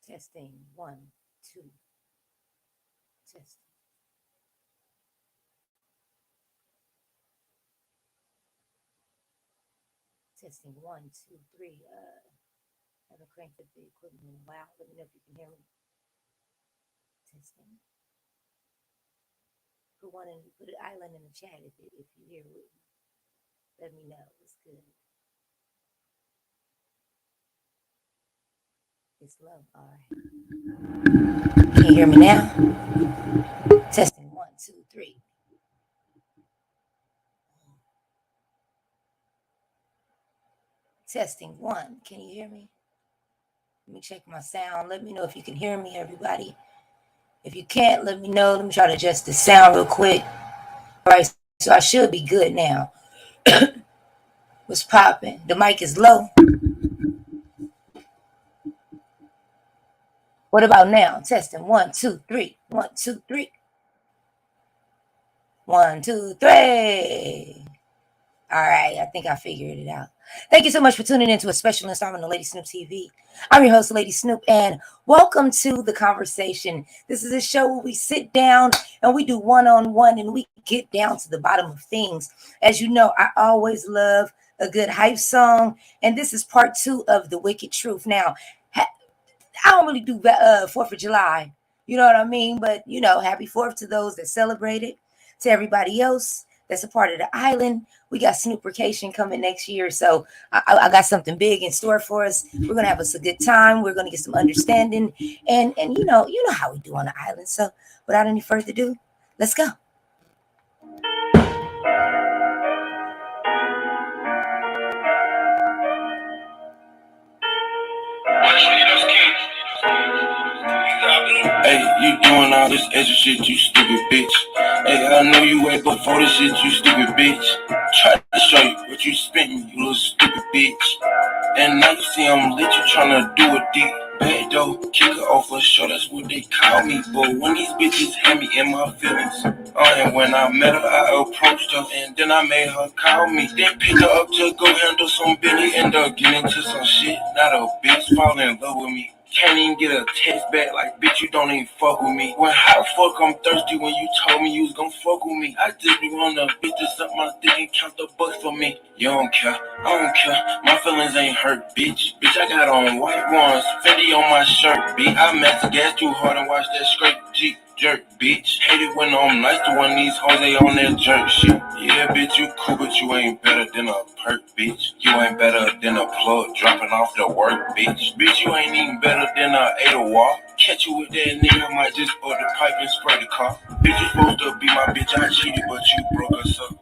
Testing one, two, testing. Testing one, two, three. Haven't cranked up the equipment in a while. Let me know if you can hear me. Testing. Put an island in the chat if you hear with me. Let me know. It's good. It's low. All right. Can you hear me now? Testing one, two, three. Testing one. Can you hear me? Let me check my sound. Let me know if you can hear me, everybody. If you can't, let me know. Let me try to adjust the sound real quick. All right, so I should be good now. What's popping? The mic is low. What about now? Testing one, two, three. One, two, three. One, two, three. All right, I think I figured it out. Thank you so much for tuning in to a special installment of Lady Snoop TV. I'm your host, Lady Snoop, and welcome to The Conversation. This is a show where we sit down and we do one-on-one and we get down to the bottom of things. As you know, I always love a good hype song, and this is part 2 of The Wicked Truth. Now, I don't really do 4th of July, you know what I mean? But, happy 4th to those that celebrate it. To everybody else that's a part of the island, we got Snoopercation coming next year. So I got something big in store for us. We're going to have us a good time. We're going to get some understanding. And you know how we do on the island. So without any further ado, let's go. Hey, you doing all this extra shit, you stupid bitch. Hey, I know you ain't before this shit, you stupid bitch. Try to show you what you spittin', you little stupid bitch. And now you see I'm lit, you tryna do a deep bad though. Kick her off her show, that's what they call me. But when these bitches had me in my feelings, and when I met her, I approached her, and then I made her call me. Then pick her up to go handle some business, end up getting into some shit. Not a bitch fall in love with me. Can't even get a text back, like, bitch, you don't even fuck with me. When how the fuck I'm thirsty when you told me you was gon' fuck with me? I just be wanna bitch to suck my dick and count the bucks for me. You don't care, I don't care, my feelings ain't hurt, bitch. Bitch, I got on white ones, Fendi on my shirt, bitch. I mess the gas too hard and watch that straight Jeep jerk, bitch. Hate it when I'm nice to one of these hoes, they on that jerk shit. Yeah, bitch, you cool, but you ain't better than a perk, bitch. You ain't better than a plug dropping off the work, bitch. Bitch, you ain't even better than a 8 walk. Catch you with that nigga, I might just put the pipe and spray the car. Bitch, you supposed to be my bitch, I cheated, but you broke us up.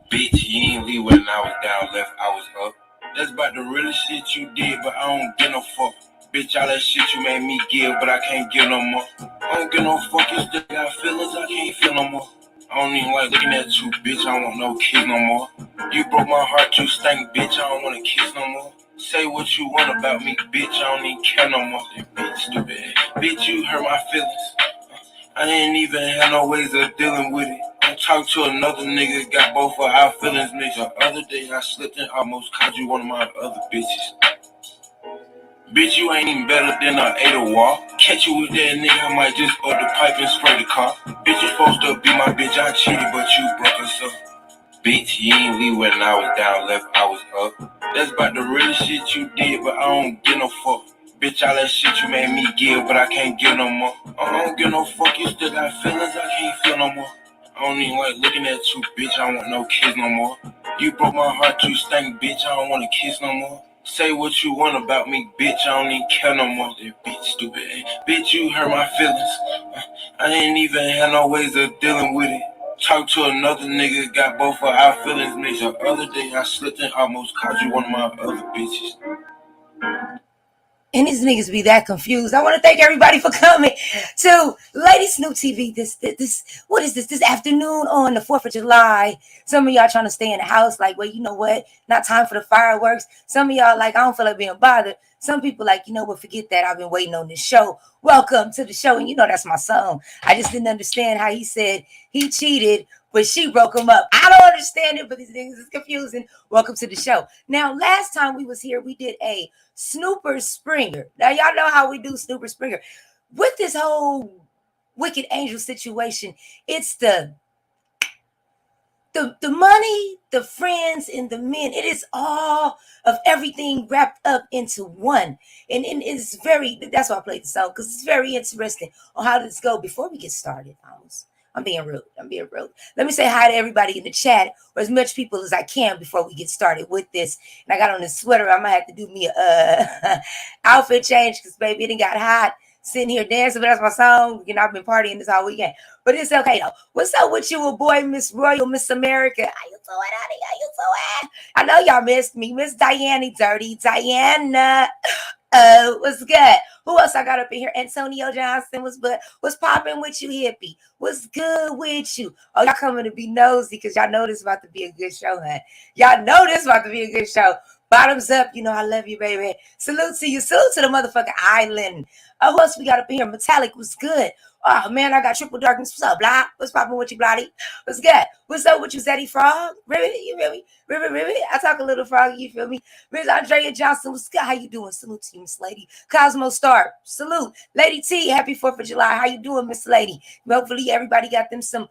Bitch, you ain't leave when I was down, left, I was up. That's about the realest shit you did, but I don't get no fuck. Bitch, all that shit you made me give, but I can't give no more. I don't get no fuck, you still got feelings, I can't feel no more. I don't even like looking at you, bitch, I don't want no kiss no more. You broke my heart, you stank, bitch, I don't wanna kiss no more. Say what you want about me, bitch, I don't even care no more. Bitch, stupid. Bitch, you hurt my feelings. I ain't even had no ways of dealing with it. I talked to another nigga, got both of our feelings mixed. The other day I slipped and almost caught you one of my other bitches. Bitch, you ain't even better than a 8 walk. Catch you with that nigga, I might just up the pipe and spray the car. Bitch, you supposed to be my bitch, I cheated, but you broke us up. Bitch, you ain't leave when I was down, left, I was up. That's about the real shit you did, but I don't get no fuck. Bitch, all that shit you made me give, but I can't give no more. I don't give no fuck, you still got feelings, I can't feel no more. I don't even like looking at you, bitch, I don't want no kiss no more. You broke my heart, you stank, bitch, I don't wanna kiss no more. Say what you want about me, bitch, I don't even care no more. That bitch stupid, bitch, you hurt my feelings. I ain't even had no ways of dealing with it. Talked to another nigga, got both of our feelings mixed. The other day I slipped and almost caught you one of my other bitches. And these niggas be that confused. I want to thank everybody for coming to Lady Snoop TV. This, what is this? This afternoon on the 4th of July. Some of y'all trying to stay in the house, like, well, you know what? Not time for the fireworks. Some of y'all like, I don't feel like being bothered. Some people like, you know what? Forget that. I've been waiting on this show. Welcome to the show. And you know that's my song. I just didn't understand how he said he cheated, but she broke them up. I don't understand it, but these things is confusing. Welcome to the show. Now, last time we was here, we did a Snooper Springer. Now, y'all know how we do Snooper Springer. With this whole Wicked Angel situation, it's the money, the friends, and the men. It is all of everything wrapped up into one. And it's that's why I played the song, because it's very interesting on how this go. Before we get started, I'm being rude. Let me say hi to everybody in the chat, or as much people as I can before we get started with this. And I got on this sweater. I might have to do me a outfit change, because baby, it got hot. Sitting here dancing, but that's my song. You know, I've been partying this all weekend. But it's okay though. What's up with you, boy, Miss Royal, Miss America? How you doing, honey? How you doing? I know y'all missed me. Miss Diana, Dirty Diana. What's good? Who else I got up in here? Antonio Johnson. What's popping with you, hippie? What's good with you? Oh, y'all coming to be nosy because y'all know this about to be a good show, huh? Y'all know this about to be a good show. Bottoms up, you know I love you, baby. Salute to you. Salute to the motherfucking island. Who else we got up in here? Metallic was good. Oh, man, I got Triple Darkness. What's up, blah? What's popping with you, Blotty? What's good? What's up with you, Zeddy Frog? Ribbit, you feel me? Ribbit. I talk a little froggy, you feel me? Miss Andrea Johnson, what's good? How you doing? Salute to you, Miss Lady. Cosmo Star, salute. Lady T, happy 4th of July. How you doing, Miss Lady? Hopefully everybody got them some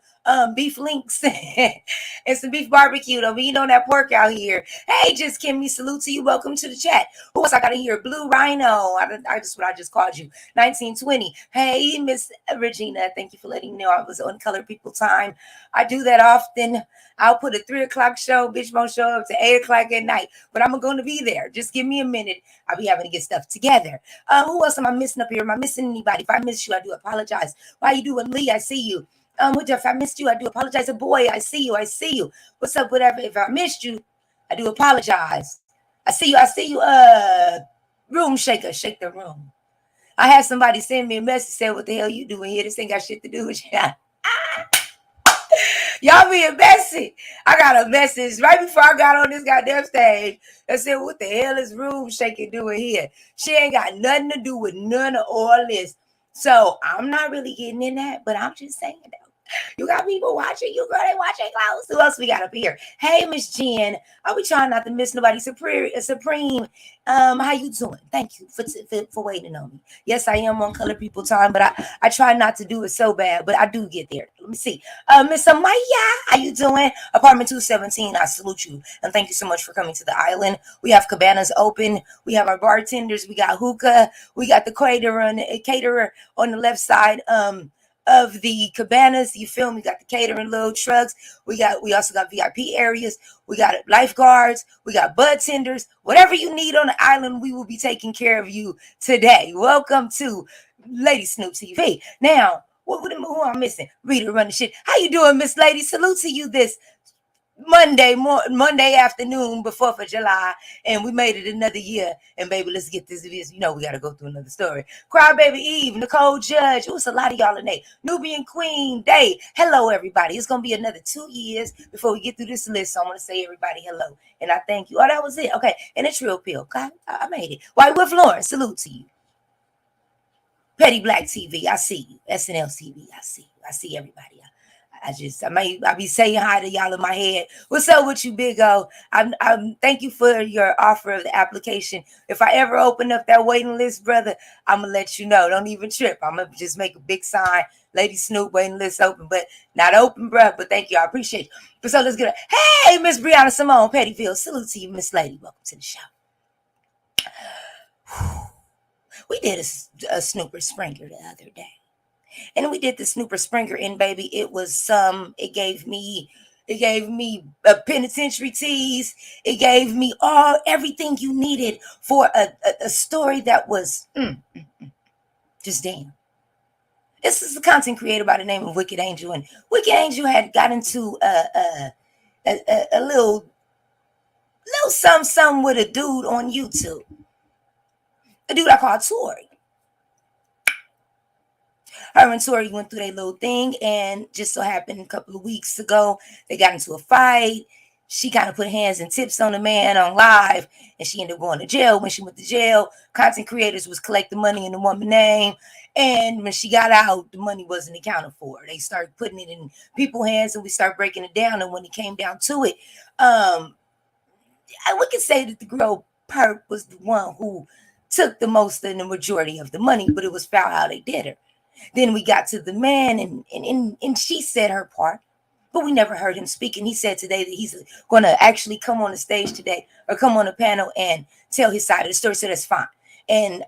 beef links and some beef barbecue. Though we eat on that pork out here. Hey, just Kimmy, salute to you. Welcome to the chat. Who else I got in here? Blue Rhino. I just called you. 1920. Hey, Miss Regina. Thank you for letting me know I was on Color People Time. I do that often. I'll put a 3 o'clock show. Bitch won't show up to 8 o'clock at night, but I'm going to be there. Just give me a minute. I'll be having to get stuff together. Who else am I missing up here? Am I missing anybody? If I miss you, I do apologize. Why you doing, Lee? I see you. If I missed you, I do apologize. Boy, I see you. What's up, whatever? If I missed you, I do apologize. I see you. Room shaker, shake the room. I had somebody send me a message saying, what the hell you doing here? This ain't got shit to do with you. Y'all being messy. I got a message right before I got on this goddamn stage that said, what the hell is Room Shaker doing here? She ain't got nothing to do with none of all this. So I'm not really getting in that, but I'm just saying that. You got people watching. You girl, they watching close. Who else we got up here? Hey, Miss Jen. Are we trying not to miss nobody? Supreme. How you doing? Thank you for waiting on me. Yes, I am on Color People Time, but I try not to do it so bad, but I do get there. Let me see. Miss Amaya, how you doing? Apartment 217. I salute you and thank you so much for coming to the island. We have cabanas open. We have our bartenders. We got hookah. We got the caterer on the left side. Of the cabanas, you feel me? We got the catering little trucks. We also got VIP areas. We got lifeguards. We got bud tenders. Whatever you need on the island, we will be taking care of you today. Welcome to Lady Snoop TV. Now, who am I missing? Rita running shit. How you doing, Miss Lady? Salute to you this Monday afternoon before 4th of July, and we made it another year. And baby, let's get this. You know, we got to go through another story. Crybaby Eve, Nicole Judge. It was a lot of y'all in there. Nubian Queen Day. Hello, everybody. It's gonna be another 2 years before we get through this list. So I want to say everybody hello, and I thank you. Oh, that was it. Okay, and it's Real Pill. Okay, I made it. White Wolf Lauren, salute to you. Petty Black TV, I see you. SNL TV, I see you. I see everybody. I be saying hi to y'all in my head. What's up with you, Big O? I'm thank you for your offer of the application. If I ever open up that waiting list, brother, I'm gonna let you know. Don't even trip. I'm gonna just make a big sign, Lady Snoop waiting list open, but not open, bro. But thank you, I appreciate you. But so let's get it. Hey, Miss Brianna Simone Pettyville, salute to you, Miss Lady. Welcome to the show. We did a Snooper Springer the other day. And we did the Snooper Springer, and baby, it gave me penitentiary tease. It gave me everything you needed for a story that was just damn. This is a content creator by the name of Wicked Angel, and Wicked Angel had got into a little something with a dude on YouTube. A dude I call Tori. Her and Tori went through their little thing, and just so happened a couple of weeks ago, they got into a fight. she kind of put hands and tips on the man on live, and she ended up going to jail. When she went to jail, content creators was collecting money in the woman's name, and when she got out, the money wasn't accounted for. They started putting it in people's hands, and we started breaking it down. And when it came down to it, we could say that the girl Perp was the one who took the most and the majority of the money, but it was foul how they did her. Then we got to the man, and she said her part, but we never heard him speak. And he said today that he's going to actually come on the stage today or come on the panel and tell his side of the story. So that's fine. And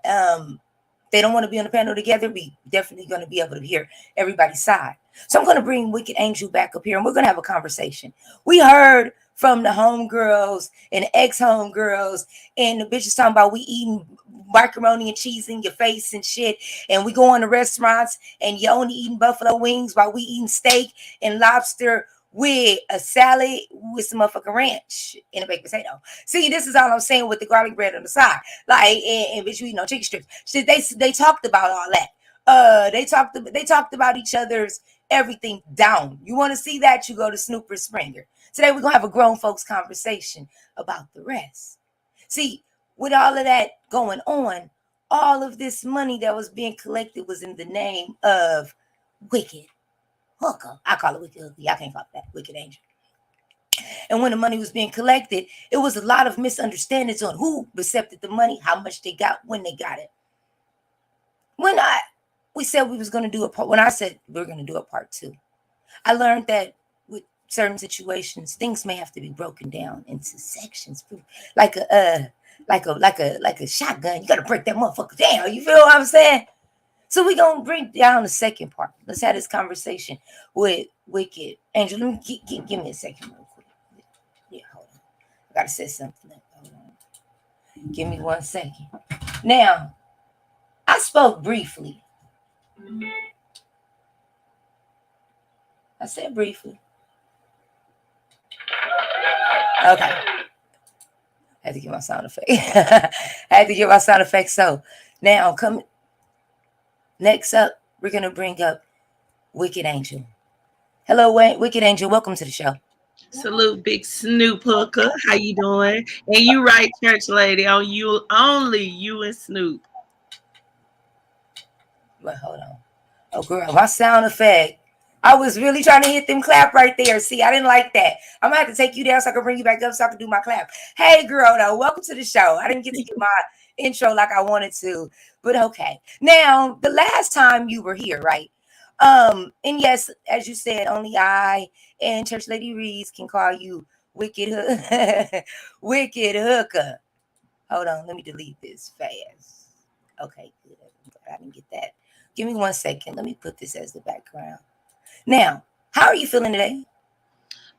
they don't want to be on the panel together. We definitely going to be able to hear everybody's side. So I'm going to bring Wicked Angel back up here, and we're going to have a conversation. We heard from the homegirls and ex-homegirls, and the bitches talking about we eating macaroni and cheese in your face and shit, and we go on to restaurants, and you only eating buffalo wings while we eating steak and lobster with a salad with some motherfucking ranch and a baked potato. See, this is all I'm saying with the garlic bread on the side. Like, and bitch, you eat no chicken strips. So they talked about all that. They talked about each other's everything down. You want to see that? You go to Snooper Springer. Today we're gonna have a grown folks conversation about the rest. See, with all of that going on, all of this money that was being collected was in the name of Wicked Hooker. I call it Wicked Hooker. Y'all can't call it that. Wicked Angel. And when the money was being collected, it was a lot of misunderstandings on who accepted the money, how much they got, when they got it. We said we was going to do a part, when I said we we're going to do a part 2, I learned that with certain situations, things may have to be broken down into sections, like a shotgun. You got to break that motherfucker down. You feel what I'm saying? So we're going to bring down the second part. Let's have this conversation with Wicked Angel. Let me give me a second real quick. Yeah, hold on. I got to say something. Hold on. Give me 1 second. Now, I spoke briefly. I said briefly. Okay. I had to get my sound effect. So now next up, we're going to bring up Wicked Angel. Hello, Wicked Angel. Welcome to the show. Salute, Big Snoop Hooker. How you doing? And you right, church lady. On you, only you and Snoop. But hold on. Oh, girl, my sound effect. I was really trying to hit them clap right there. See, I didn't like that. I'm going to have to take you down so I can bring you back up so I can do my clap. Hey, girl, though, welcome to the show. I didn't get to get my intro like I wanted to, but okay. Now, the last time you were here, right? And yes, as you said, only I and Church Lady Reeves can call you Wicked Wicked Hooker. Hold on, let me delete this fast. Okay, good. I didn't get that. Give me 1 second. Let me put this as the background. Now, how are you feeling today?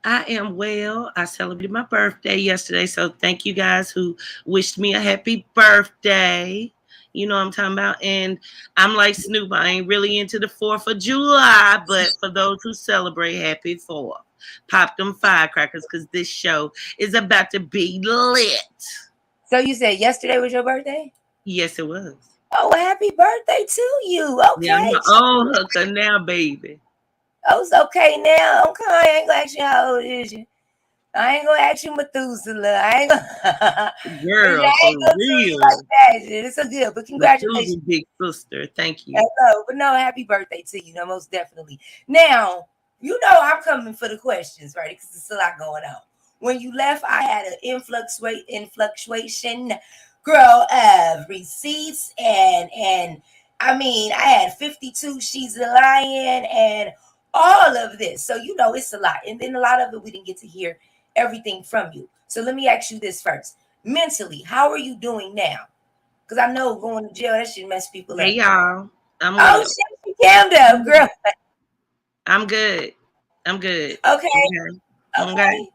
I am well. I celebrated my birthday yesterday, so thank you guys who wished me a happy birthday. You know what I'm talking about? And I'm like Snoop, I ain't really into the 4th of July, but for those who celebrate, happy 4th. Pop them firecrackers because this show is about to be lit. So you said yesterday was your birthday? Yes, it was. Oh, happy birthday to you. Okay. Yeah, I'm an old hooker now, baby. Oh, it's okay now. Okay, I ain't gonna ask you how old is you. I ain't gonna ask you Methuselah. I ain't gonna girl, for real. Like that. It's so good, but congratulations, big sister. Thank you. Hello, but no, happy birthday to you. No, most definitely. Now, you know I'm coming for the questions, right? Because there's a lot going on. When you left, I had an influctuation, girl, of receipts and I mean, I had 52 She's a Lion and all of this. So, you know, it's a lot. And then a lot of it, we didn't get to hear everything from you. So let me ask you this first. Mentally, how are you doing now? Because I know going to jail, that should mess people up. Hey, y'all. Shit, she calmed up, girl. I'm good. Okay. Okay.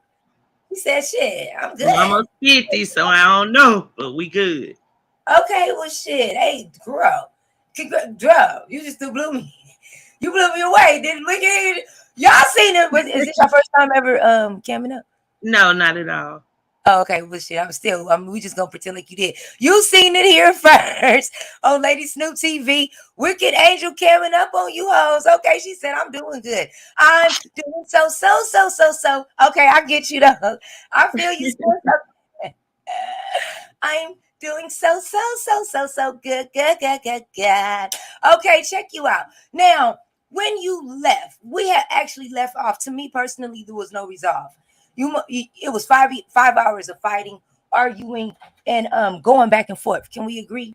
He said, shit, I'm good. I'm almost 50, so I don't know, but we good. Okay, well, shit. Hey, girl. You just blew me. You blew me away. Y'all seen it? Is this your first time ever camming up? No, not at all. Oh, okay, well, shit, we just gonna pretend like you did. You seen it here first on Lady Snoop TV. Wicked Angel coming up on you hoes. Okay, she said, I'm doing good. I'm doing so. Okay, I get you though. I feel you. I'm doing so good. Okay, check you out. Now, when you left, we had actually left off. To me personally, there was no resolve. It was 5 hours of fighting, arguing, and going back and forth. Can we agree?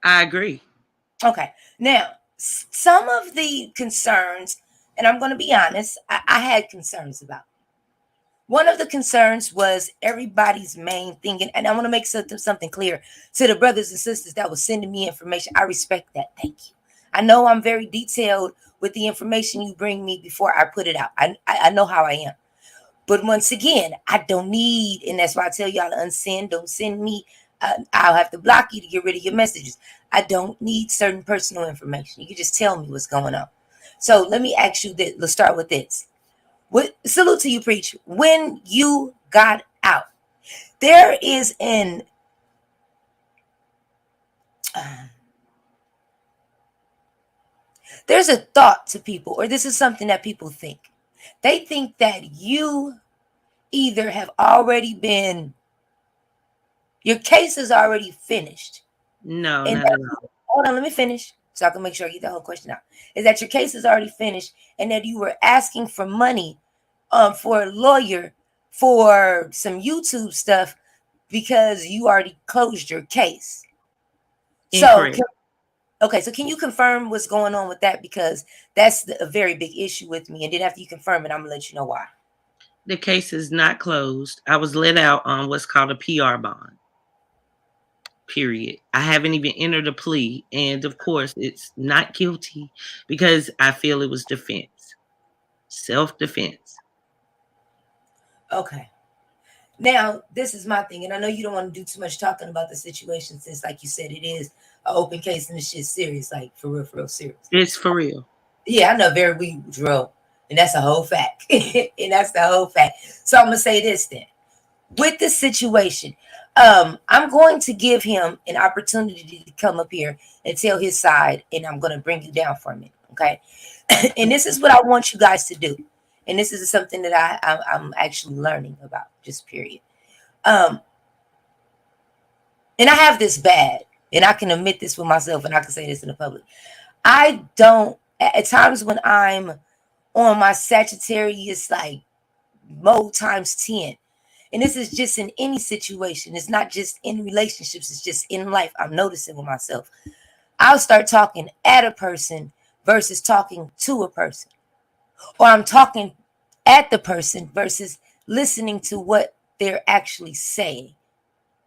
I agree. Okay. Now, some of the concerns, and I'm going to be honest, I had concerns about. One of the concerns was everybody's main thing, and I want to make something clear to the brothers and sisters that was sending me information. I respect that. Thank you. I know I'm very detailed with the information you bring me before I put it out. I know how I am. But once again, I don't need, and that's why I tell y'all to unsend. Don't send me. I'll have to block you to get rid of your messages. I don't need certain personal information. You can just tell me what's going on. So let me ask you this. Let's start with this. Salute to you, Preach. When you got out, there is there's a thought to people, or this is something that people think. They think that you either have already been, your case is already finished. No, and not at all. Hold on, let me finish so I can make sure I get the whole question out. Is that your case is already finished and that you were asking for money for a lawyer for some YouTube stuff because you already closed your case. Incorrect. So can you confirm what's going on with that? Because that's a very big issue with me. And then after you confirm it, I'm going to let you know why. The case is not closed. I was let out on what's called a PR bond. Period. I haven't even entered a plea. And of course, it's not guilty because I feel it was defense. Self-defense. Okay. Now, this is my thing. And I know you don't want to do too much talking about the situation since, like you said, it is an open case and this shit's serious. Like, for real serious. It's for real. Yeah, I know very real. And that's a whole fact. And that's the whole fact. So I'm going to say this then. With this situation, I'm going to give him an opportunity to come up here and tell his side, and I'm going to bring you down for a minute, okay? And this is what I want you guys to do. And this is something that I'm actually learning about, just period. And I have this bad, and I can admit this with myself, and I can say this in the public. I don't, at times when I'm on my Sagittarius, like, mode times 10, and this is just in any situation. It's not just in relationships. It's just in life. I'm noticing with myself. I'll start talking at a person versus talking to a person. Or I'm talking at the person versus listening to what they're actually saying.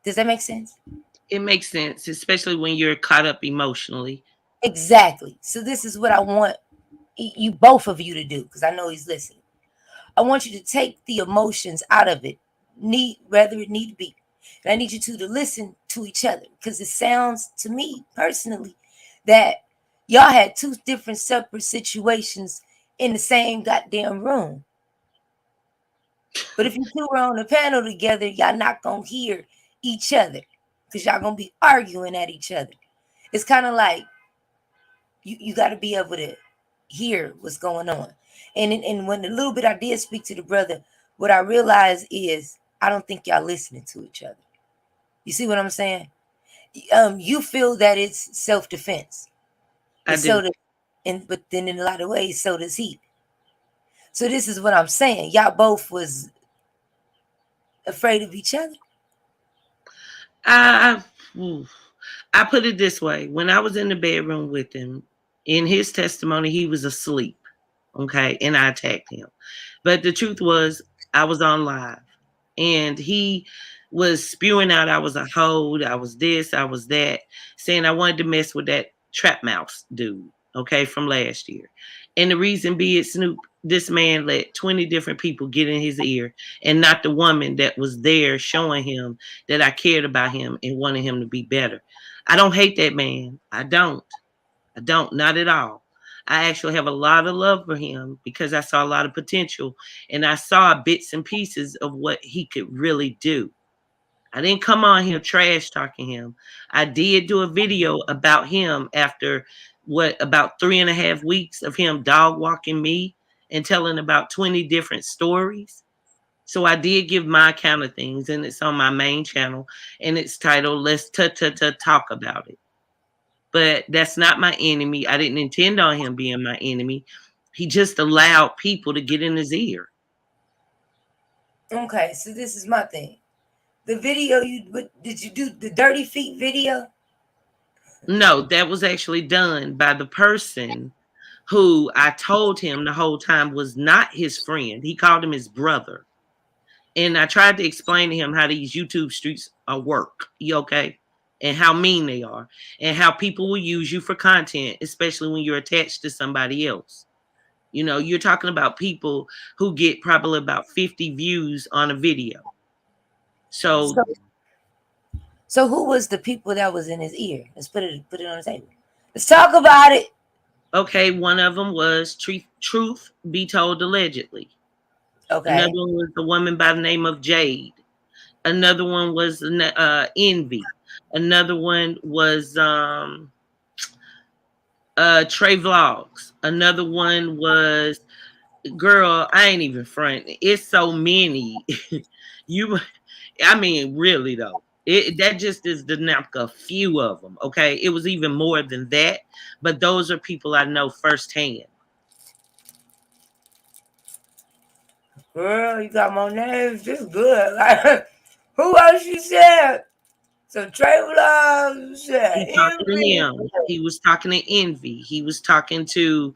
Does that make sense? It makes sense, especially when you're caught up emotionally. Exactly. So this is what I want you, both of you, to do, because I know he's listening. I want you to take the emotions out of it. Whether it need to be. And I need you to listen to each other, because it sounds to me personally that y'all had two different separate situations in the same goddamn room. But if you two were on a panel together, y'all not gonna hear each other because y'all gonna be arguing at each other. It's kind of like you got to be able to hear what's going on. And when the little bit I did speak to the brother, what I realized is I don't think y'all listening to each other. You see what I'm saying? You feel that it's self-defense. I do. But then in a lot of ways, so does he. So this is what I'm saying. Y'all both was afraid of each other. I put it this way. When I was in the bedroom with him, in his testimony, he was asleep. Okay. And I attacked him. But the truth was, I was on live. And he was spewing out I was a hoe, I was this, I was that, saying I wanted to mess with that Trap Mouse dude, okay, from last year. And the reason be it, Snoop, this man let 20 different people get in his ear and not the woman that was there showing him that I cared about him and wanted him to be better. I don't hate that man. I don't, not at all. I actually have a lot of love for him because I saw a lot of potential and I saw bits and pieces of what he could really do. I didn't come on here trash talking him. I did do a video about him after about 3.5 weeks of him dog walking me and telling about 20 different stories. So I did give my account of things, and it's on my main channel, and it's titled "Let's Talk About It." But that's not my enemy. I didn't intend on him being my enemy. He just allowed people to get in his ear. Okay, so this is my thing. The video did you do the dirty feet video? No, that was actually done by the person who I told him the whole time was not his friend. He called him his brother. And I tried to explain to him how these YouTube streets work. You okay? And how mean they are. And how people will use you for content, especially when you're attached to somebody else. You know, you're talking about people who get probably about 50 views on a video. So who was the people that was in his ear? Let's put it on the table. Let's talk about it. Okay, one of them was Truth Be Told allegedly. Okay. Another one was a woman by the name of Jade. Another one was Envy. Another one was Trey Vlogs. Another one was, girl, I ain't even front. It's so many. I mean, really though. That just is a few of them. Okay, it was even more than that, but those are people I know firsthand. Girl, you got more names. This good. Like, who else you said? So Trey Vlogs. He was talking to Envy. He was talking to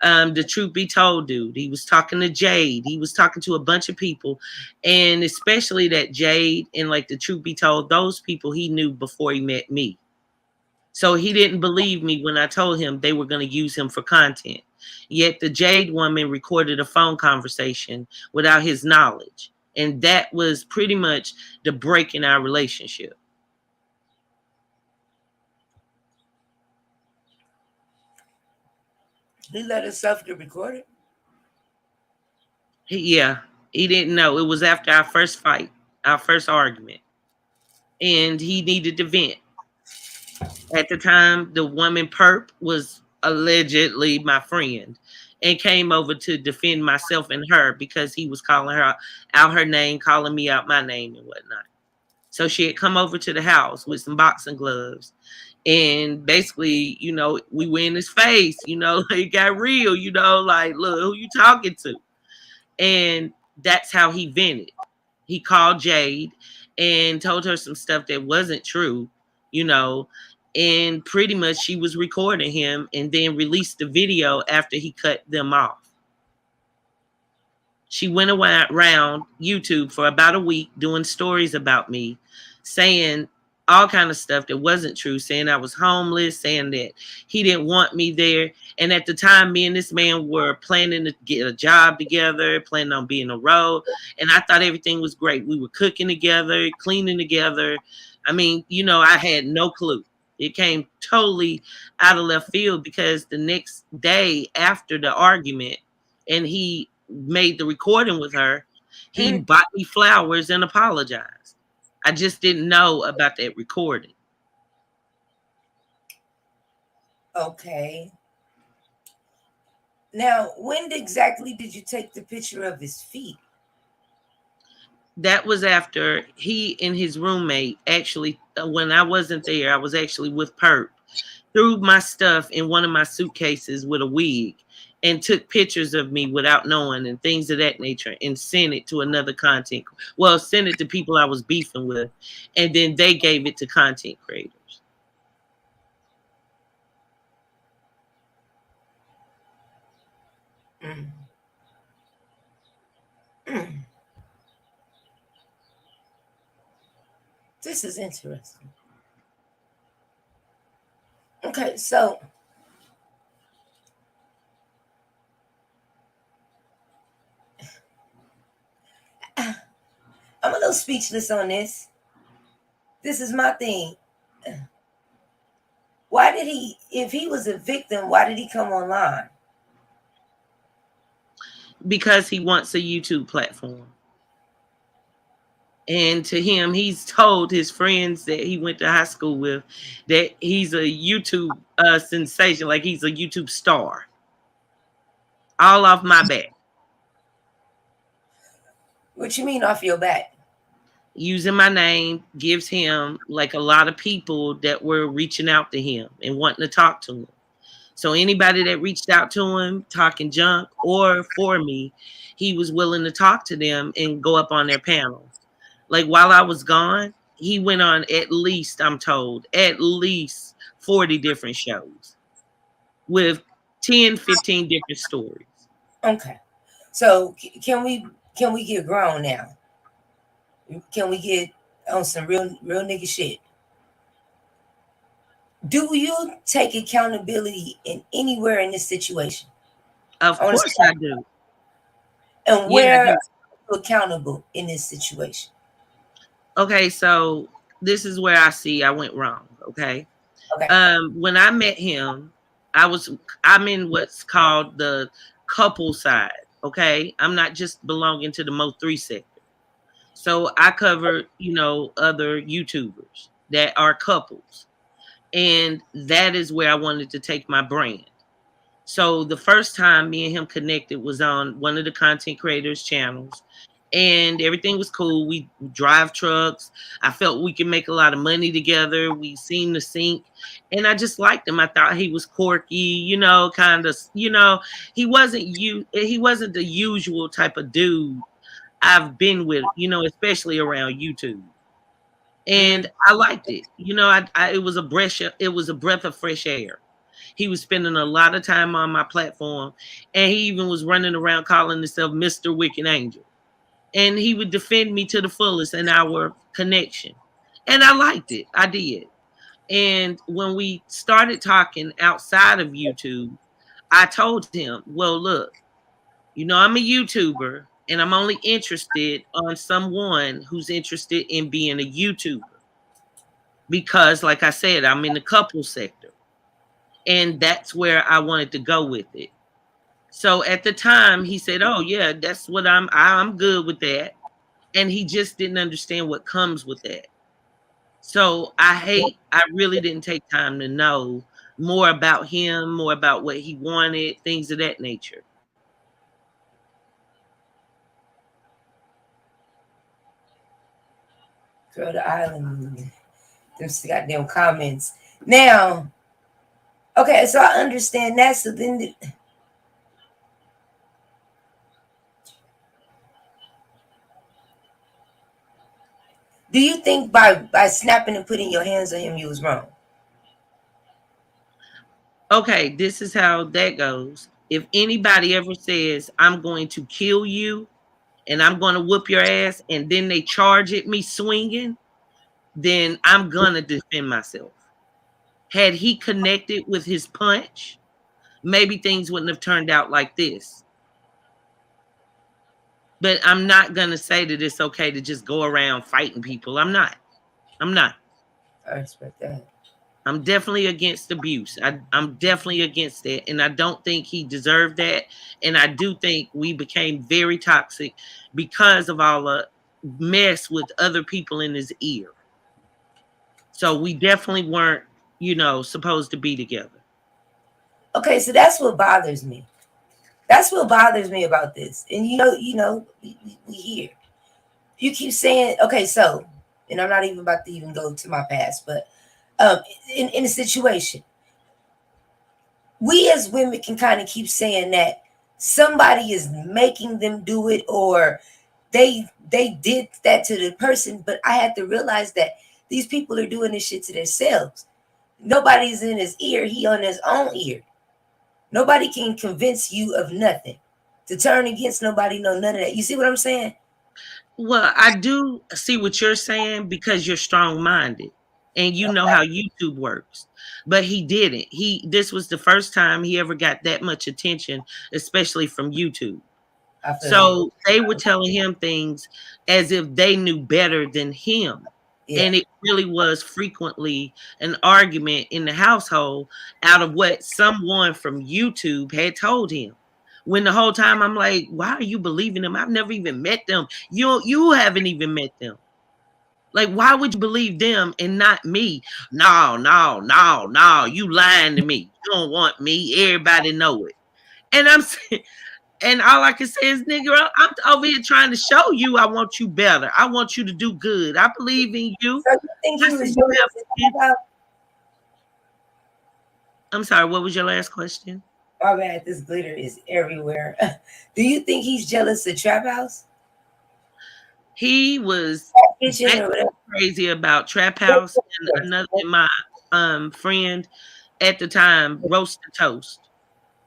the Truth Be Told dude. He was talking to Jade. He was talking to a bunch of people, and especially that Jade and like the Truth Be Told, those people he knew before he met me. So he didn't believe me when I told him they were going to use him for content. Yet the Jade woman recorded a phone conversation without his knowledge. And that was pretty much the break in our relationship. He let himself get recorded? Yeah, he didn't know. It was after our first fight, our first argument. And he needed to vent. At the time, the woman Perp was allegedly my friend and came over to defend myself and her because he was calling her out her name, calling me out my name and whatnot. So she had come over to the house with some boxing gloves. And basically, you know, we were in his face, you know, it got real, you know, like, look, who you talking to? And that's how he vented. He called Jade and told her some stuff that wasn't true, you know, and pretty much she was recording him and then released the video after he cut them off. She went around YouTube for about a week doing stories about me, saying all kind of stuff that wasn't true, saying I was homeless, saying that he didn't want me there. And at the time, me and this man were planning to get a job together, planning on being on the road. And I thought everything was great. We were cooking together, cleaning together. I mean, you know, I had no clue. It came totally out of left field because the next day after the argument, and he made the recording with her, he bought me flowers and apologized. I just didn't know about that recording. Okay. Now, when exactly did you take the picture of his feet? That was after he and his roommate actually, when I wasn't there, I was actually with Perp, threw my stuff in one of my suitcases with a wig and took pictures of me without knowing and things of that nature and sent it to another content. Well, sent it to people I was beefing with, and then they gave it to content creators. This is interesting. Okay, so I'm a little speechless on this. This is my thing. Why did he, if he was a victim, why did he come online? Because he wants a YouTube platform. And to him, he's told his friends that he went to high school with that he's a YouTube sensation, like he's a YouTube star. All off my back. What you mean off your back? Using my name gives him like a lot of people that were reaching out to him and wanting to talk to him. So anybody that reached out to him talking junk or for me, he was willing to talk to them and go up on their panels. Like while I was gone, he went on at least, I'm told, at least 40 different shows with 10, 15 different stories. Okay. So can we get grown now? Can we get on some real nigga shit? Do you take accountability in anywhere in this situation? Of course I do. And where are you accountable in this situation? Okay, so this is where I see I went wrong. Okay. When I met him, I'm in what's called the couple side. Okay. I'm not just belonging to the Mo3 sector. So I cover, other YouTubers that are couples. And that is where I wanted to take my brand. So the first time me and him connected was on one of the content creators' channels. And everything was cool. We drive trucks. I felt we could make a lot of money together. We seemed to sync. And I just liked him. I thought he was quirky, kind of, he wasn't the usual type of dude I've been with, especially around YouTube. And I liked it. It was a breath of fresh air. He was spending a lot of time on my platform, and he even was running around calling himself Mr. Wicked Angel. And he would defend me to the fullest in our connection. And I liked it. I did. And when we started talking outside of YouTube, I told him, well, look, I'm a YouTuber and I'm only interested on someone who's interested in being a YouTuber. Because like I said, I'm in the couple sector. And that's where I wanted to go with it. So at the time he said, oh yeah, that's what I'm good with that. And he just didn't understand what comes with that. So I really didn't take time to know more about him, more about what he wanted, things of that nature. Girl, the island, there's goddamn comments. Now, okay, so I understand that. So then do you think by snapping and putting your hands on him, you was wrong? Okay, this is how that goes. If anybody ever says, I'm going to kill you and I'm going to whoop your ass, and then they charge at me swinging, then I'm going to defend myself. Had he connected with his punch, maybe things wouldn't have turned out like this. But I'm not going to say that it's okay to just go around fighting people. I'm not. I respect that. I'm definitely against abuse. I'm definitely against that. And I don't think he deserved that. And I do think we became very toxic because of all the mess with other people in his ear. So we definitely weren't, supposed to be together. Okay, so that's what bothers me. That's what bothers me about this. And we hear. You keep saying, okay, so, and I'm not even about to even go to my past, but in a situation, we as women can kind of keep saying that somebody is making them do it, or they did that to the person. But I had to realize that these people are doing this shit to themselves. Nobody's in his ear. He on his own ear. Nobody can convince you of nothing. To turn against nobody, no, none of that. You see what I'm saying? Well, I do see what you're saying because you're strong-minded and you know how YouTube works. But he didn't. This was the first time he ever got that much attention, especially from YouTube. So they were telling him things as if they knew better than him. Yeah. And it really was frequently an argument in the household out of what someone from YouTube had told him. When the whole time I'm like, why are you believing them? I've never even met them. You haven't even met them. Like, why would you believe them and not me? No, no, no, no. You lying to me. You don't want me. Everybody know it. And I'm saying, and all I can say is, nigga, I'm over here trying to show you I want you better. I want you to do good. I believe in you. So you think he I was said, you have jealous about? I'm sorry, what was your last question? My bad, this glitter is everywhere. Do you think he's jealous of Trap House? He was Kitchen or whatever. crazy about Trap House and another my friend at the time, Roasted Toast.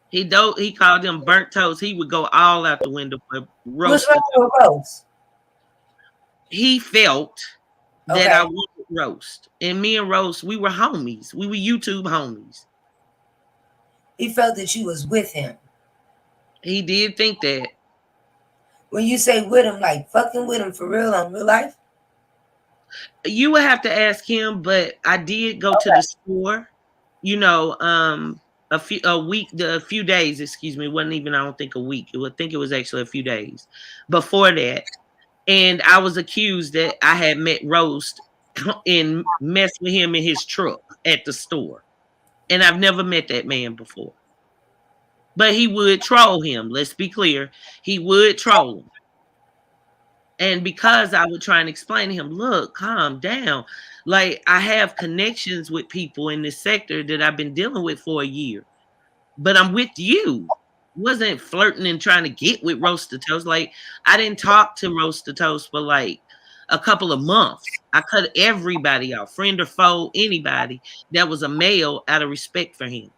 He called them burnt toast. He would go all out the window for What's roasted. wrong with Rose? He felt that Okay. I wanted roast. And me and Roast, we were homies. We were YouTube homies. He felt that you was with him. He did think that. When you say with him, like fucking with him for real on real life? You would have to ask him, but I did go to the store, you know, a few days, excuse me, wasn't even, I don't think a week. I think it was actually a few days before that. And I was accused that I had met Roast and messed with him in his truck at the store. And I've never met that man before. But he would troll him. Let's be clear. He would troll him. And because I would try and explain to him, look, calm down. Like, I have connections with people in this sector that I've been dealing with for a year. But I'm with you. Wasn't flirting and trying to get with Roasted Toast. Like, I didn't talk to Roasted Toast for like a couple of months. I cut everybody out, friend or foe, anybody that was a male, out of respect for him.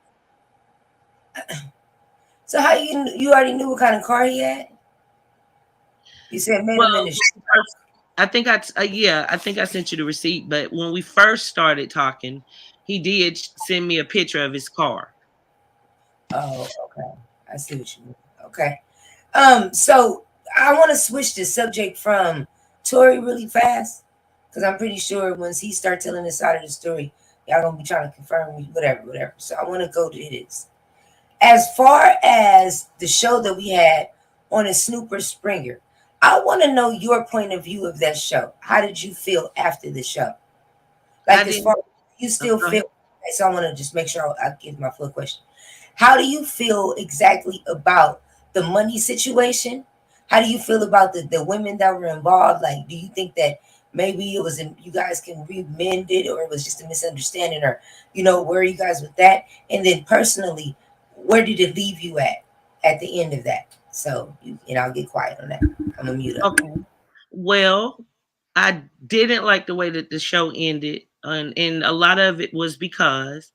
So how you already knew what kind of car he had? You said met him in the I think I think I sent you the receipt, but when we first started talking, he did send me a picture of his car. Oh, okay. I see what you mean. Okay. So I want to switch the subject from Tory really fast, because I'm pretty sure once he starts telling this side of the story, y'all gonna be trying to confirm whatever. So I want to go to this. As far as the show that we had on a Snooper Springer, I want to know your point of view of that show. How did you feel after the show? Like, as far as you still feel, so I want to just make sure I give my full question. How do you feel exactly about the money situation? How do you feel about the women that were involved? Like, do you think that maybe it was you guys can remend it, or it was just a misunderstanding, or, you know, where are you guys with that? And then personally, where did it leave you at the end of that? So, and I'll get quiet on that. I'm gonna mute up. Okay. Well, I didn't like the way that the show ended, and a lot of it was because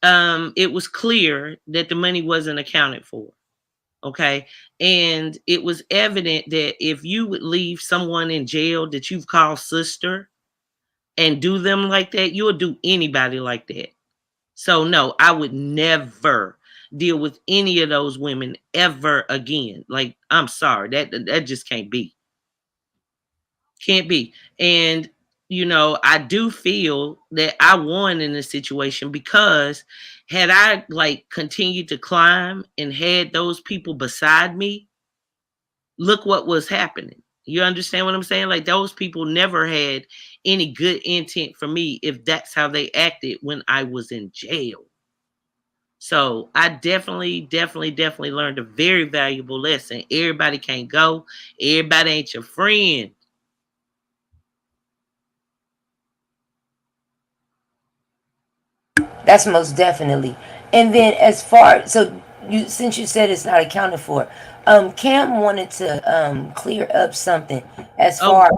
it was clear that the money wasn't accounted for. Okay. And it was evident that if you would leave someone in jail that you've called sister and do them like that, you'll do anybody like that. So no, I would never deal with any of those women ever again. Like, I'm sorry, that just can't be. Can't be. And you know, I do feel that I won in this situation, because had I like continued to climb and had those people beside me, look what was happening. You understand what I'm saying? Like, those people never had any good intent for me if that's how they acted when I was in jail. So I definitely learned a very valuable lesson. Everybody can't go. Everybody ain't your friend. That's most definitely. And then as far, so you, since you said it's not accounted for, Cam wanted to clear up something as far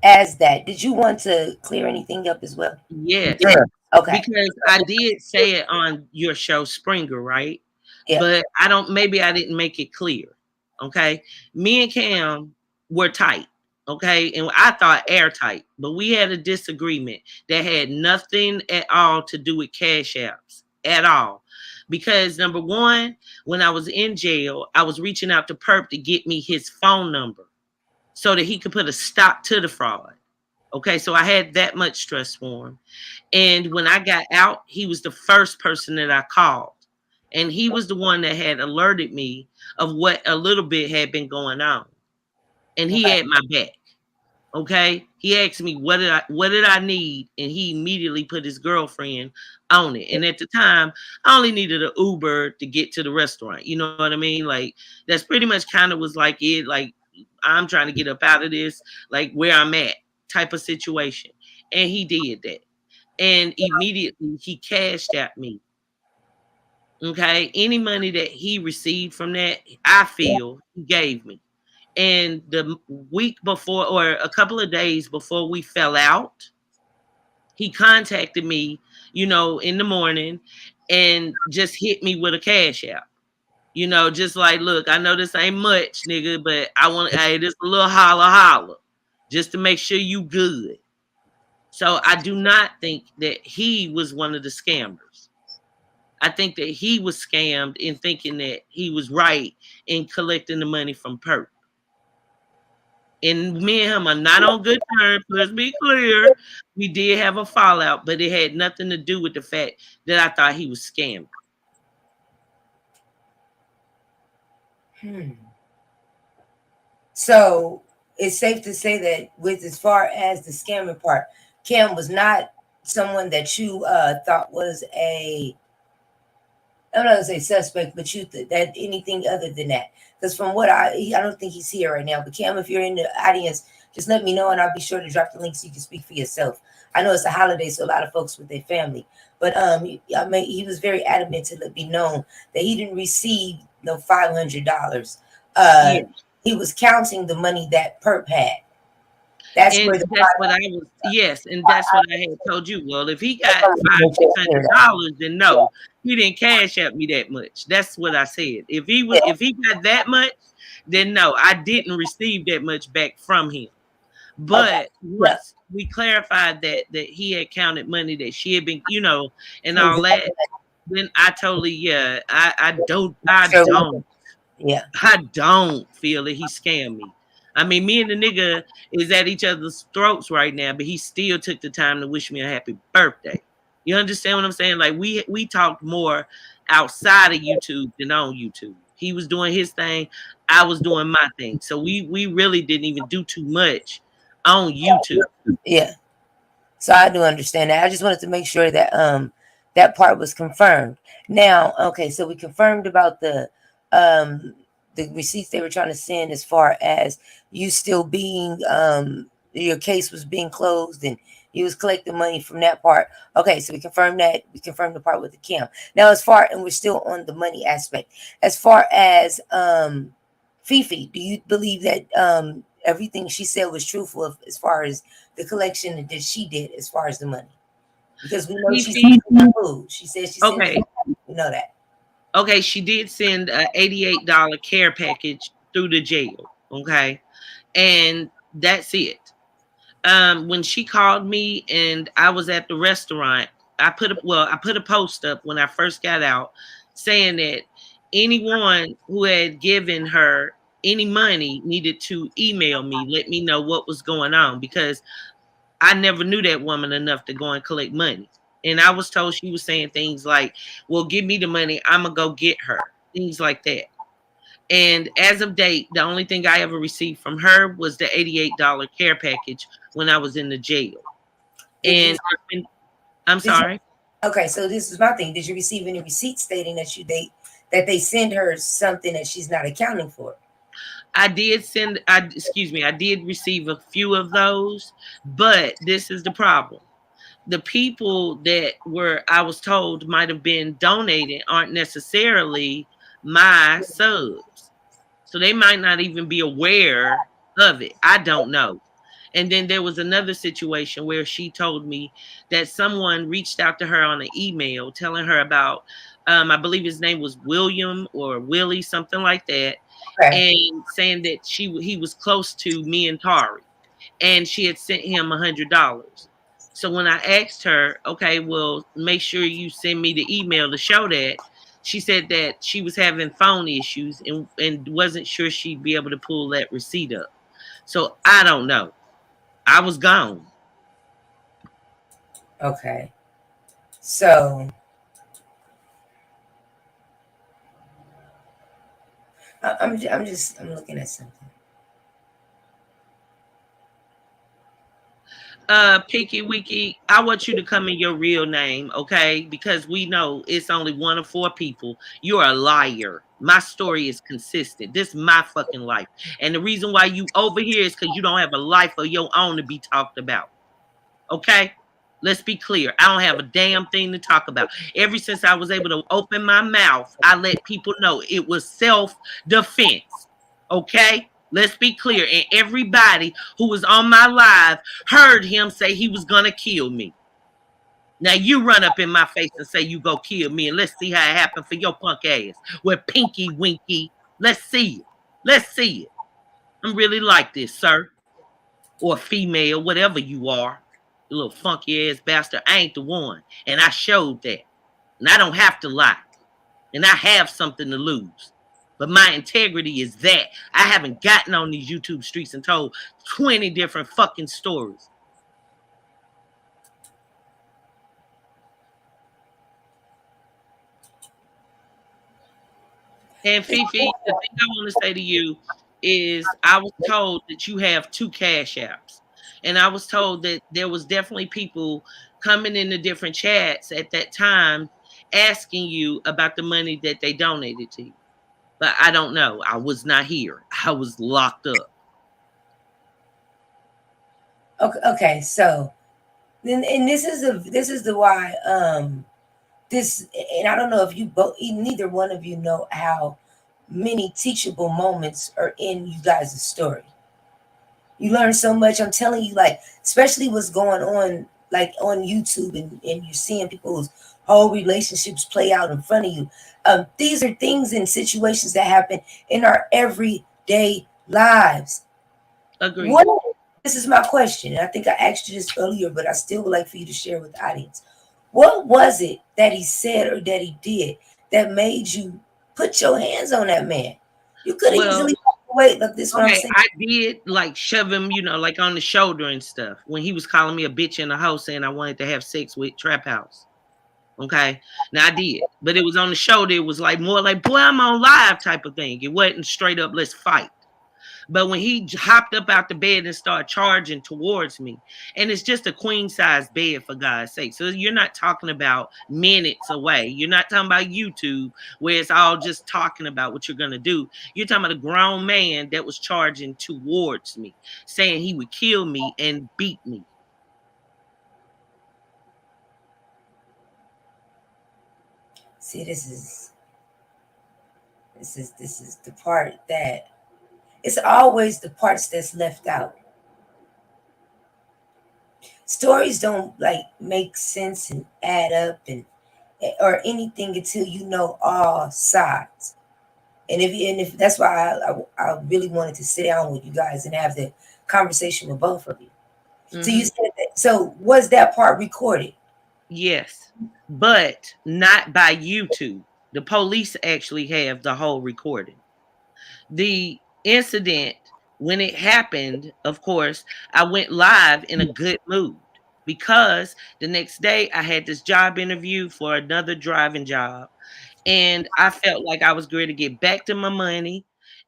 as that. Did you want to clear anything up as well? Yes. Yeah. Okay. Because I did say it on your show, Springer, right? Yeah. But maybe I didn't make it clear. Okay. Me and Cam were tight. Okay. And I thought airtight, but we had a disagreement that had nothing at all to do with cash apps at all. Because number one, when I was in jail, I was reaching out to Perp to get me his phone number so that he could put a stop to the fraud. Okay, so I had that much stress for him. And when I got out, he was the first person that I called. And he was the one that had alerted me of what a little bit had been going on. And he Okay. had my back. Okay. He asked me what did I need, and he immediately put his girlfriend on it. And at the time, I only needed an Uber to get to the restaurant. You know what I mean? Like that's pretty much kind of was like it. Like I'm trying to get up out of this, like where I'm at type of situation. And he did that. And immediately he cashed at me. Okay. Any money that he received from that, I feel he gave me. And the week before, or a couple of days before we fell out, he contacted me, in the morning and just hit me with a cash out. Just like, look, I know this ain't much, nigga, but I want, hey, this a little holla holla just to make sure you good. So I do not think that he was one of the scammers. I think that he was scammed in thinking that he was right in collecting the money from Perp. And me and him are not on good terms. Let's be clear. We did have a fallout, but it had nothing to do with the fact that I thought he was scamming. So it's safe to say that with as far as the scamming part, Cam was not someone that you thought was I'm not gonna say suspect, but you that anything other than that. Because from what I don't think he's here right now. But Cam, if you're in the audience, just let me know, and I'll be sure to drop the link so you can speak for yourself. I know it's a holiday, so a lot of folks with their family. But he was very adamant to be known that he didn't receive no $500. Yeah. He was counting the money that Perp had. That's And where the that's what I was. Yes, and that's what I had told you. Well, if he got $500-$600, then no, he didn't cash out me that much. That's what I said. If he got that much, then no, I didn't receive that much back from him. But once we clarified that he had counted money that she had been, and all that, then I totally, I don't feel that he scammed me. I mean, me and the nigga is at each other's throats right now, but he still took the time to wish me a happy birthday. You understand what I'm saying? Like we talked more outside of YouTube than on YouTube. He was doing his thing, I was doing my thing. So we really didn't even do too much on YouTube. Yeah. So I do understand that. I just wanted to make sure that that part was confirmed. Now, okay, so we confirmed about the receipts they were trying to send as far as you still being your case was being closed and you was collecting money from that part. Okay, so we confirmed that. We confirmed the part with the Cam. Now, and we're still on the money aspect. As far as Fifi, do you believe that everything she said was truthful as far as the collection that she did as far as the money? Because we know she said food. She said she sent okay. We know that. Okay, she did send an $88 care package through the jail. Okay, and that's it. When she called me and I was at the restaurant, I put a post up when I first got out saying that anyone who had given her any money needed to email me, let me know what was going on, because I never knew that woman enough to go and collect money. And I was told she was saying things like, well, give me the money, I'm going to go get her. Things like that. And as of date, the only thing I ever received from her was the $88 care package when I was in the jail. And I'm sorry. Okay, so this is my thing. Did you receive any receipts stating that they send her something that she's not accounting for? I did receive a few of those, but this is the problem. The people that I was told might have been donated aren't necessarily my subs. So they might not even be aware of it. I don't know. And then there was another situation where she told me that someone reached out to her on an email telling her about, I believe his name was William or Willie, something like that. Okay. And saying that he was close to me and Tari, and she had sent him $100. So when I asked her, okay, well, make sure you send me the email to show that, she said that she was having phone issues and wasn't sure she'd be able to pull that receipt up. So I don't know. I was gone. Okay. So I'm looking at something. Pinky Wiki, I want you to come in your real name, okay? Because we know it's only one of 4 people. You're a liar. My story is consistent. This is my fucking life. And the reason why you over here is because you don't have a life of your own to be talked about. Okay? Let's be clear. I don't have a damn thing to talk about. Ever since I was able to open my mouth, I let people know it was self-defense. Okay? Let's be clear. And everybody who was on my live heard him say he was going to kill me. Now you run up in my face and say you go kill me, and let's see how it happened for your punk ass with Pinky Winky. Let's see it. Let's see it. I'm really like this, sir. Or female, whatever you are. You little funky ass bastard. I ain't the one. And I showed that. And I don't have to lie. And I have something to lose. But my integrity is that I haven't gotten on these YouTube streets and told 20 different fucking stories. And Fifi, the thing I want to say to you is I was told that you have 2 cash apps. And I was told that there was definitely people coming into different chats at that time asking you about the money that they donated to you. But I don't know. I was not here. I was locked up. Okay, so then, and this is the why this, and I don't know if you both, neither one of you know how many teachable moments are in you guys' story. You learn so much. I'm telling you, like, especially what's going on, like on YouTube, and you're seeing people's whole relationships play out in front of you. These are things and situations that happen in our everyday lives. Agreed. This is my question, and I think I asked you this earlier, but I still would like for you to share with the audience. What was it that he said or that he did that made you put your hands on that man? You could have easily walked away. Look, this is what I'm saying. I did like shove him, like on the shoulder and stuff when he was calling me a bitch in the house saying I wanted to have sex with Trap House. Okay. Now I did, but it was on the shoulder. It was like more like, boy, I'm on live type of thing. It wasn't straight up, let's fight. But when he hopped up out the bed and started charging towards me, and it's just a queen size bed for God's sake. So you're not talking about minutes away. You're not talking about YouTube where it's all just talking about what you're going to do. You're talking about a grown man that was charging towards me, saying he would kill me and beat me. See, this is the part that it's always the parts that's left out. Stories don't like make sense and add up and or anything until you know all sides. And if that's why I really wanted to sit down with you guys and have the conversation with both of you. Mm-hmm. So you said that. So was that part recorded? Yes, but not by YouTube. The police actually have the whole recording. The incident, when it happened, of course, I went live in a good mood because the next day I had this job interview for another driving job. And I felt like I was going to get back to my money.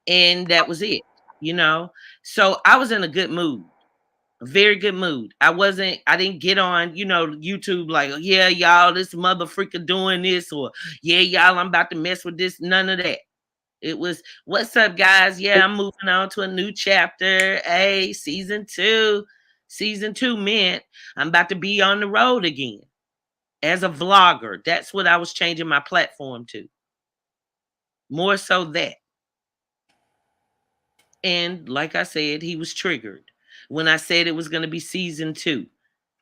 And that was it, So I was in a good mood. A very good mood. I didn't get on, YouTube like, yeah, y'all, this mother freaker doing this, or yeah, y'all, I'm about to mess with this. None of that. It was, what's up, guys? Yeah, I'm moving on to a new chapter. Hey, season 2. Season 2 meant I'm about to be on the road again as a vlogger. That's what I was changing my platform to. More so that. And like I said, he was triggered when I said it was going to be season 2.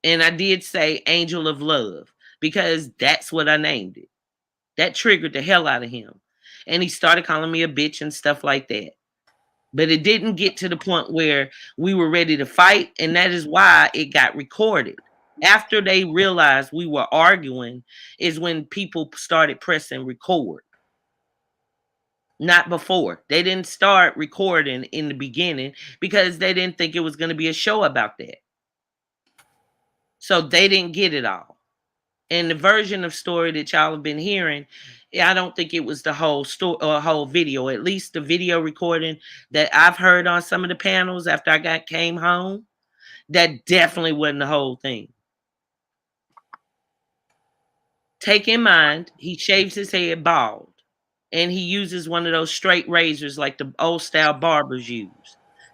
And I did say Angel of Love because that's what I named it. That triggered the hell out of him. And he started calling me a bitch and stuff like that. But it didn't get to the point where we were ready to fight. And that is why it got recorded. After they realized we were arguing is when people started pressing record. Not before. They didn't start recording in the beginning because they didn't think it was going to be a show about that. So they didn't get it all. And the version of story that y'all have been hearing, I don't think it was the whole story or whole video. At least the video recording that I've heard on some of the panels after I came home, that definitely wasn't the whole thing. Take in mind, he shaves his head bald, and he uses one of those straight razors like the old style barbers use.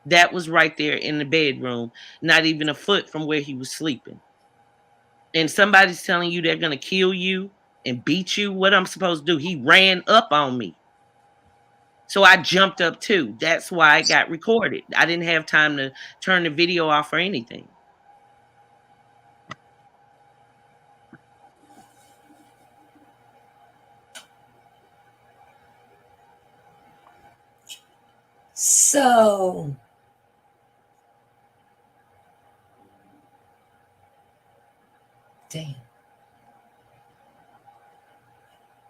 That was right there in the bedroom, not even a foot from where he was sleeping. And somebody's telling you they're going to kill you and beat you, what I'm supposed to do? He ran up on me. So I jumped up too. That's why it got recorded. I didn't have time to turn the video off or anything. So damn.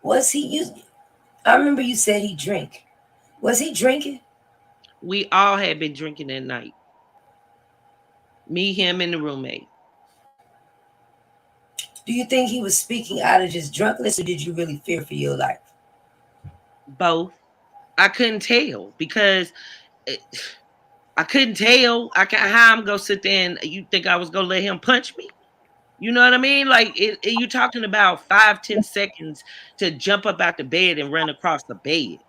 Was he using? I remember you said he drank. Was he drinking? We all had been drinking that night. Me, him, and the roommate. Do you think he was speaking out of just drunkenness, or did you really fear for your life? Both. I couldn't tell because I couldn't tell. How I'm gonna sit there and you think I was gonna let him punch me? You know what I mean? Like you talking about 5-10 seconds to jump up out the bed and run across the bed.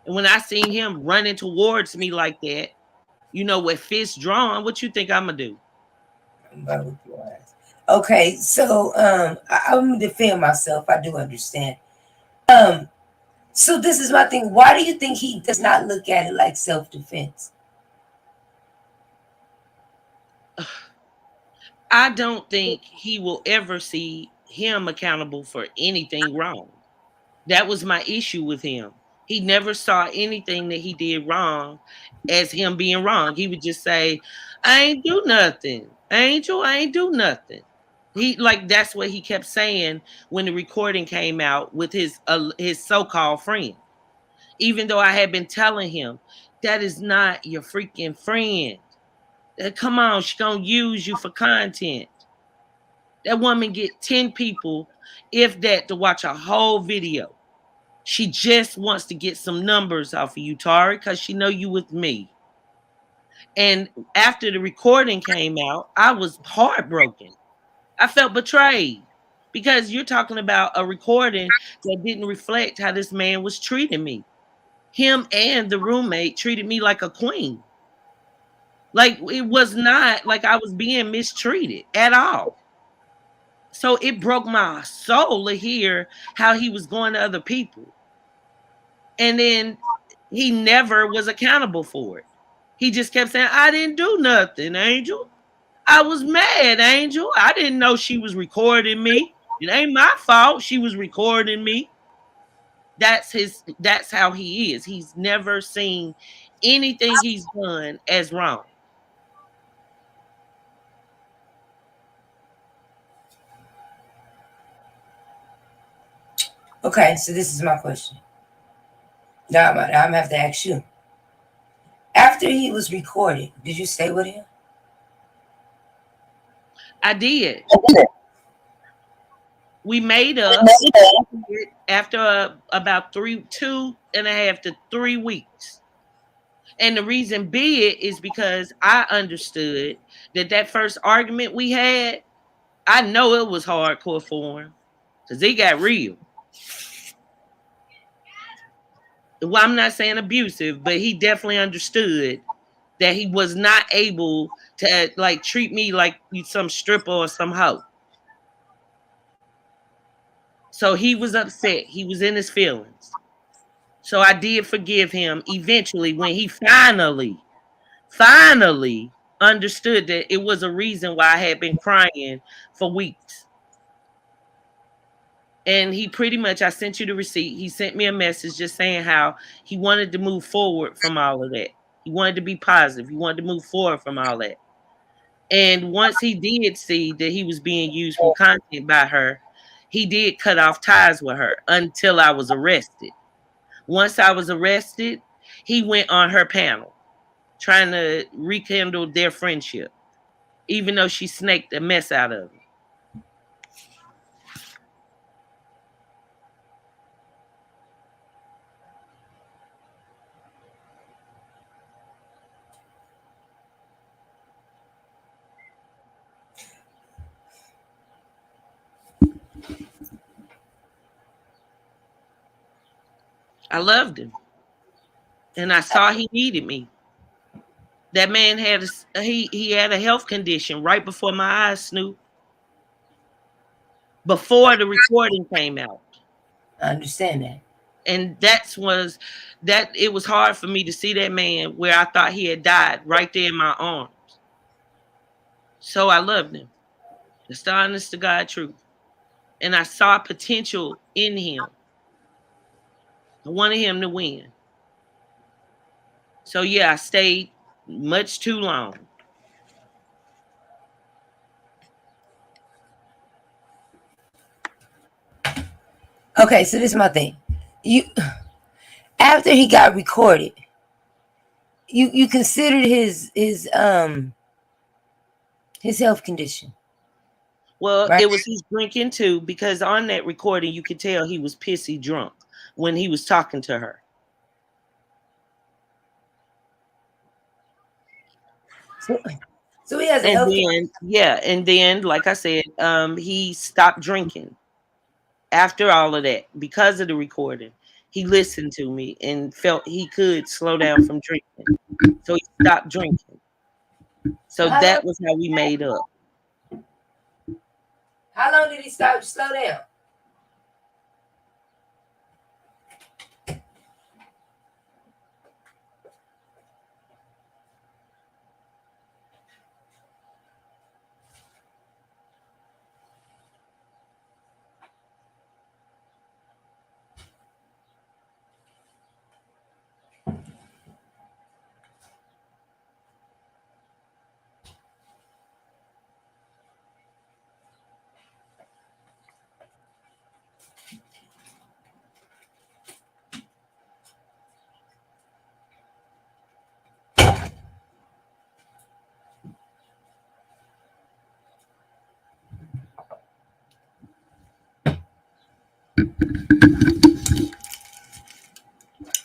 And when I seen him running towards me like that, with fists drawn, what you think I'm gonna do? Okay, so I'm gonna defend myself. I do understand. So this is my thing. Why do you think he does not look at it like self-defense? I don't think he will ever see him accountable for anything wrong. That was my issue with him. He never saw anything that he did wrong as him being wrong. He would just say, I ain't do nothing. Angel, I ain't do nothing. That's what he kept saying when the recording came out with his so-called friend. Even though I had been telling him, that is not your freaking friend. Come on, she's gonna use you for content. That woman get 10 people, if that, to watch a whole video. She just wants to get some numbers off of you, Tari, because she know you with me. And after the recording came out, I was heartbroken. I felt betrayed because you're talking about a recording that didn't reflect how this man was treating me. Him and the roommate treated me like a queen. Like it was not like I was being mistreated at all. So it broke my soul to hear how he was going to other people. And then he never was accountable for it. He just kept saying, I didn't do nothing, Angel. I was mad, Angel. I didn't know she was recording me. It ain't my fault she was recording me. That's how he is. He's never seen anything he's done as wrong. Okay, so this is my question. Now I'm gonna have to ask you. After he was recorded, did you stay with him? I did. We made up after about 2.5 to 3 weeks. And the reason be it is because I understood that first argument we had, I know it was hardcore for him because he got real. Well, I'm not saying abusive, but he definitely understood that he was not able to treat me like some stripper or some hoe. So he was upset. He was in his feelings. So I did forgive him eventually when he finally understood that it was a reason why I had been crying for weeks. And he pretty much, I sent you the receipt. He sent me a message just saying how he wanted to move forward from all of that. He wanted to be positive. He wanted to move forward from all that. And once he did see that he was being used for content by her, he did cut off ties with her until I was arrested. Once I was arrested, he went on her panel trying to rekindle their friendship. even though she snaked the mess out of him. I loved him, and I saw he needed me. That man had he had a health condition right before my eyes, Snoop. Before the recording came out, I understand that. and it was hard for me to see that man where I thought he had died right there in my arms. So I loved him. It's the honest to God truth, and I saw potential in him. I wanted him to win. So yeah, I stayed much too long. Okay, so this is my thing. You after he got recorded, you considered his health condition. Well, Right. it was his drinking too, because on that recording you could tell he was pissy drunk when he was talking to her. So he has a And health then, yeah, and then, like I said, he stopped drinking after all of that because of the recording. He listened to me and felt he could slow down from drinking, so he stopped drinking. So that was how we made up. How long did he start to slow down?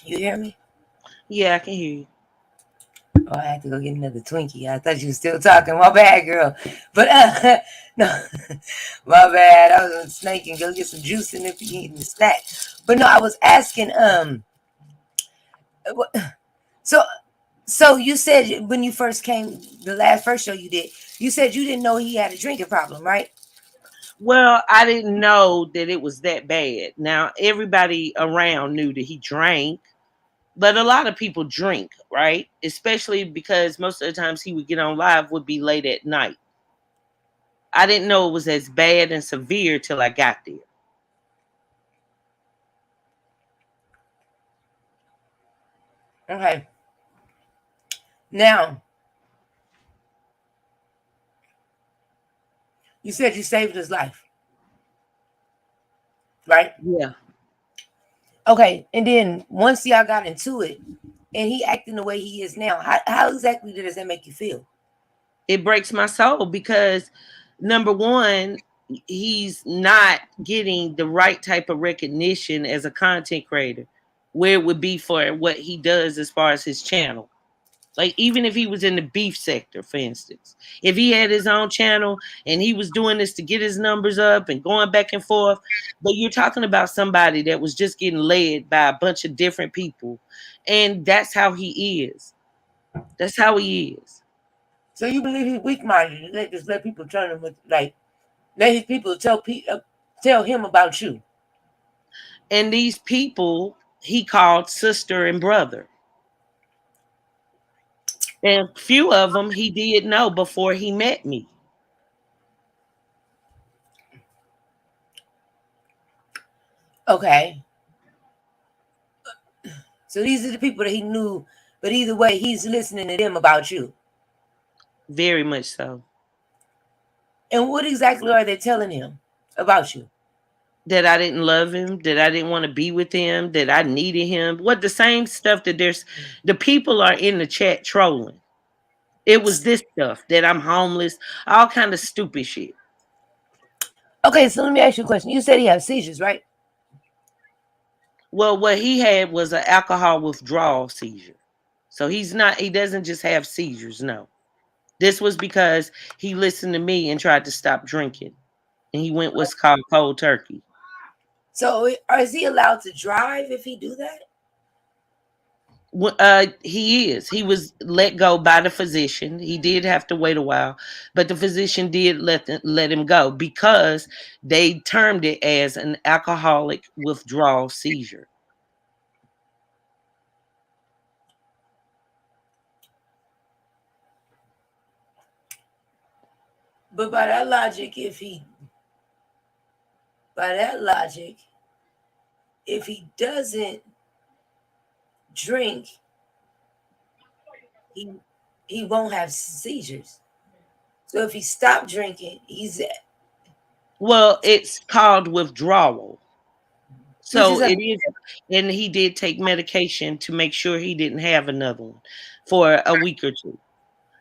You hear me? Yeah, I can hear you. Oh, I had to go get another Twinkie. I thought you were still talking. My bad, girl. But no, my bad. I was snaking. Go get some juice in if you're eating the snack. But no, I was asking. So you said when you first came, the first show you did, you said you didn't know he had a drinking problem, right? Well, I didn't know that it was that bad. Now, everybody around knew that he drank, but a lot of people drink, right? Especially because most of the times he would get on live would be late at night. I didn't know it was as bad and severe till I got there. Okay. Now, you said you saved his life, right? Yeah. Okay. And then once y'all got into it and he acting the way he is now, how exactly does that make you feel? It breaks my soul because number one, he's not getting the right type of recognition as a content creator, where it would be for what he does as far as his channel. Like, even if he was in the beef sector, for instance, if he had his own channel and he was doing this to get his numbers up and going back and forth, but you're talking about somebody that was just getting led by a bunch of different people. And that's how he is. That's how he is. So you believe he's weak-minded? Just let people turn him with, like, let his people tell him about you. And these people he called sister and brother. And few of them he did know before he met me. Okay. So these are the people that he knew, but either way, he's listening to them about you. Very much so. And what exactly are they telling him about you? That I didn't love him, that I didn't want to be with him, that I needed him. What the same stuff that the people are in the chat trolling. It was this stuff that I'm homeless, all kind of stupid shit. Okay, so let me ask you a question. You said he has seizures, right? Well, what he had was an alcohol withdrawal seizure. So he doesn't just have seizures, no. This was because he listened to me and tried to stop drinking. And he went what's called cold turkey. So is he allowed to drive if he do that? He is. He was let go by the physician. He did have to wait a while, but the physician did let him go because they termed it as an alcoholic withdrawal seizure. But by that logic, if he doesn't drink, he won't have seizures. So if he stopped drinking, it's called withdrawal. So it is, and he did take medication to make sure he didn't have another one for a week or two.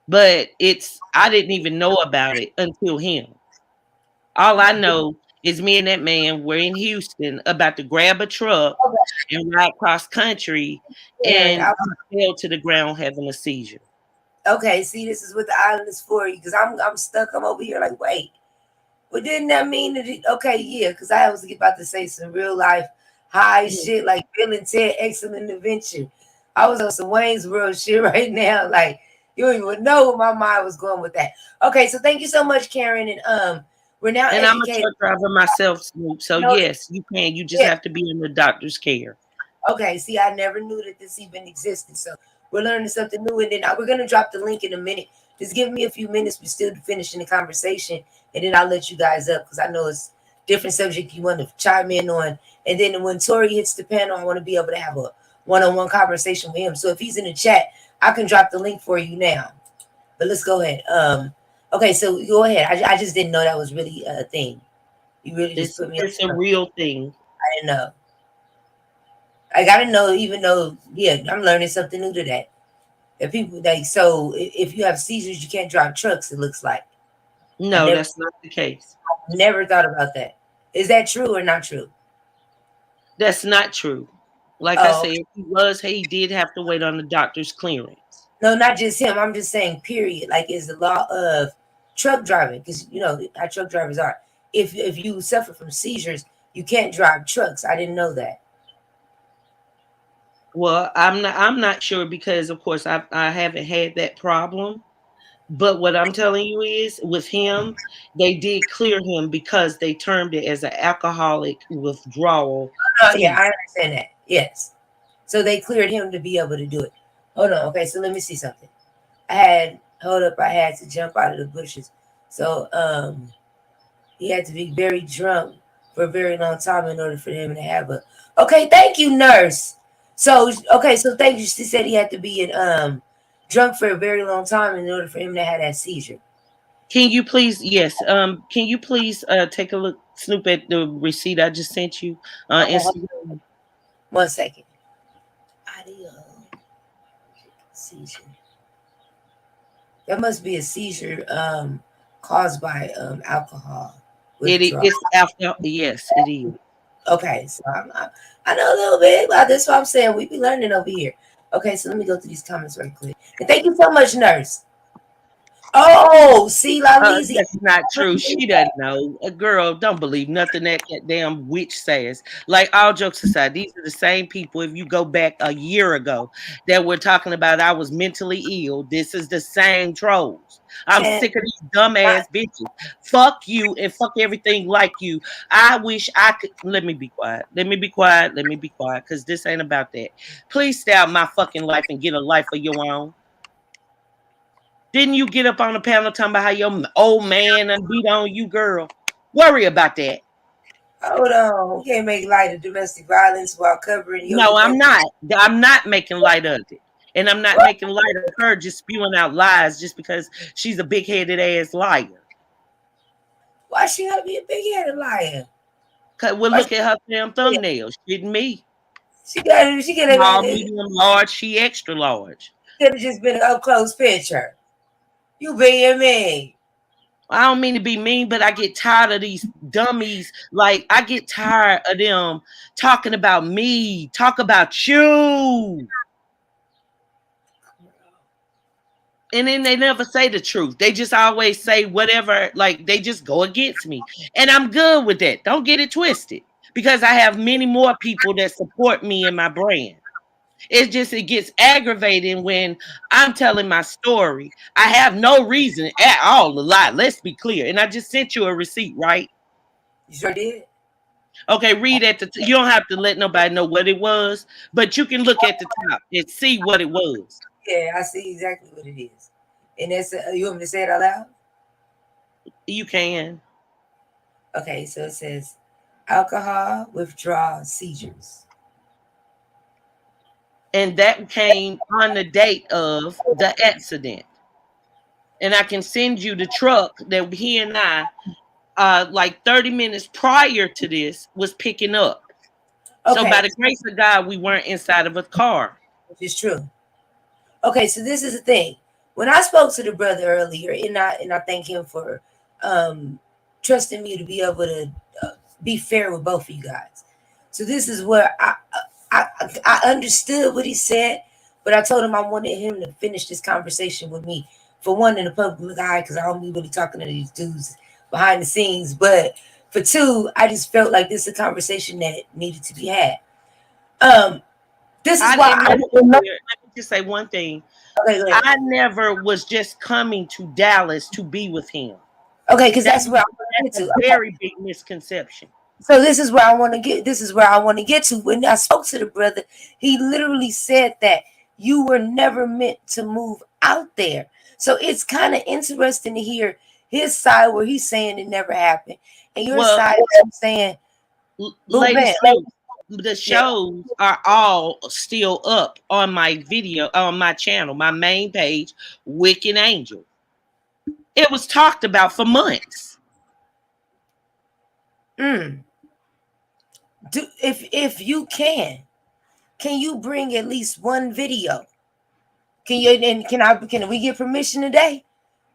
But I didn't even know about it until him. All I know is me and that man were in Houston about to grab a truck and ride cross country, and fell to the ground having a seizure. Okay, see, this is what the island is for you, because I'm stuck. I'm over here like, wait, but didn't that mean that? Okay, yeah, because I was about to say some real life high shit like Bill and Ted Excellent Adventure. I was on some Wayne's World shit right now, like you don't even know where my mind was going with that. Okay, so thank you so much, Karen, and we're now and educated. I'm a truck driver myself, Snoop. So yes, you can. You just have to be in the doctor's care. Okay, see, I never knew that this even existed. So we're learning something new, and then we're gonna drop the link in a minute. Just give me a few minutes. We're still finishing the conversation, and then I'll let you guys up because I know it's different subject you want to chime in on. And then when Tori hits the panel, I want to be able to have a one-on-one conversation with him. So if he's in the chat, I can drop the link for you now. But let's go ahead. Okay, so go ahead. I just didn't know that was really a thing. You really just put me. It's a real thing. I didn't know. I gotta know, even though, yeah, I'm learning something new today. That people like, so if you have seizures, you can't drive trucks. It looks like. No, that's not the case. I never thought about that. Is that true or not true? That's not true. Like I said, he did have to wait on the doctor's clearance. No, not just him. I'm just saying, period. Like, is the law of truck driving, because you know how truck drivers are. If you suffer from seizures, you can't drive trucks. I didn't know that. Well, I'm not sure because of course I haven't had that problem. But what I'm telling you is with him, they did clear him because they termed it as an alcoholic withdrawal. Oh, yeah, I understand that. Yes. So they cleared him to be able to do it. Hold on. Okay, so let me see something. I had to jump out of the bushes. So he had to be very drunk for a very long time in order for him to have a. Okay, thank you, nurse. So thank you. She said he had to be in drunk for a very long time in order for him to have that seizure. Can you please, yes, can you please take a look, Snoop, at the receipt I just sent you on Instagram? 1 second. Audio seizure. That must be a seizure caused by alcohol. It's after, yes, it is. Okay, so I know a little bit about this. What I'm saying, we be learning over here. Okay, so let me go through these comments right quick. And thank you so much, nurse. Oh, see, Lalizi. That's not true. She doesn't know. A girl, don't believe nothing that damn witch says. Like, all jokes aside, these are the same people, if you go back a year ago, that were talking about I was mentally ill. This is the same trolls. I'm sick of these dumbass bitches. Fuck you and fuck everything like you. I wish I could. Let me be quiet. Because this ain't about that. Please stay out my fucking life and get a life of your own. Didn't you get up on the panel talking about how your old man and beat on you, girl? Worry about that. Hold on. We can't make light of domestic violence while covering you. No, I'm not. I'm not making light of it. And I'm not making light of her just spewing out lies just because she's a big-headed ass liar. Why she gotta be a big-headed liar? Well, look at her damn thumbnails. She didn't me. She got small, medium, large. She extra large. Could have just been an up-close picture. You being me. I don't mean to be mean, but I get tired of these dummies. Like, I get tired of them talking about me, talk about you. And then they never say the truth. They just always say whatever, like they just go against me. And I'm good with that. Don't get it twisted. Because I have many more people that support me and my brand. It's just it gets aggravating when I'm telling my story. I have no reason at all to lie. Let's be clear. And I just sent you a receipt, right? You sure did? Okay, read at the you don't have to let nobody know what it was, but you can look at the top and see what it was. Yeah, I see exactly what it is. And that's you want me to say it out loud? You can. Okay, so it says alcohol withdrawal seizures. And that came on the date of the accident. And I can send you the truck that he and I, like 30 minutes prior to this, was picking up. Okay. So by the grace of God, we weren't inside of a car. Which is true. Okay, so this is the thing. When I spoke to the brother earlier, and I thank him for trusting me to be able to be fair with both of you guys. So this is where I understood what he said, but I told him I wanted him to finish this conversation with me. For one, in the public eye, because I don't be really talking to these dudes behind the scenes. But for two, I just felt like this is a conversation that needed to be had. This is why let me just say one thing. Okay, I never was just coming to Dallas to be with him. Okay, because that's where I want to get to. A very big misconception. So this is where I want to get. This is where I want to get to. When I spoke to the brother, he literally said that you were never meant to move out there. So it's kind of interesting to hear his side where he's saying it never happened, and your side saying, ladies, the shows are all still up on my video, on my channel, my main page, Wicked Angel. It was talked about for months. If you can you bring at least one video? Can we get permission today?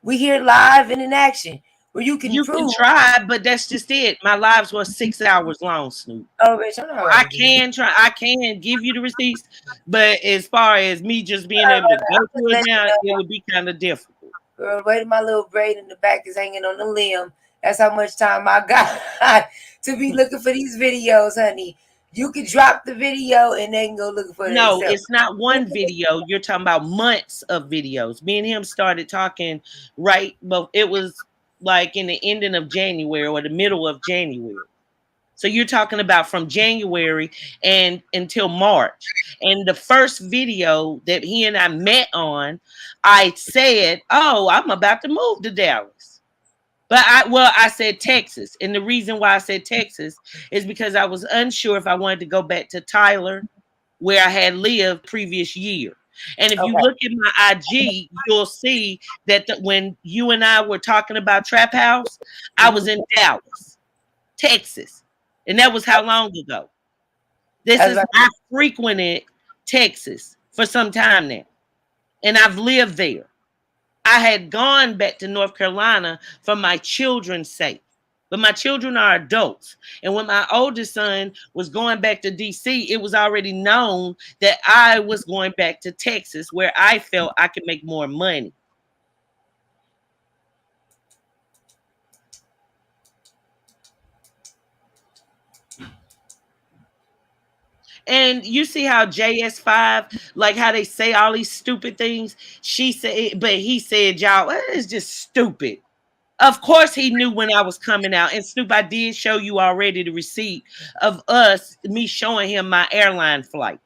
We here live and in action where you can try, but that's just it. My lives were 6 hours long, Snoop. Oh, bitch, I can try. I can give you the receipts, but as far as me just being able to go through it now, it would be kind of difficult. Girl, wait till my little braid in the back is hanging on the limb. That's how much time I got to be looking for these videos, honey. You can drop the video and they can go looking for it. No, it's not one video. You're talking about months of videos. Me and him started talking but it was like in the ending of January or the middle of January. So you're talking about from January and until March. And the first video that he and I met on, I said, "Oh, I'm about to move to Dallas." But I said Texas. And the reason why I said Texas is because I was unsure if I wanted to go back to Tyler, where I had lived previous year. And if you look at my IG, you'll see that when you and I were talking about Trap House, I was in Dallas, Texas. And that was how long ago? I frequented Texas for some time now. And I've lived there. I had gone back to North Carolina for my children's sake. But my children are adults. And when my oldest son was going back to DC, it was already known that I was going back to Texas where I felt I could make more money. And you see how JS5, like how they say all these stupid things. She said, but he said, y'all, it's just stupid. Of course he knew when I was coming out. And Snoop, I did show you already the receipt of me showing him my airline flight.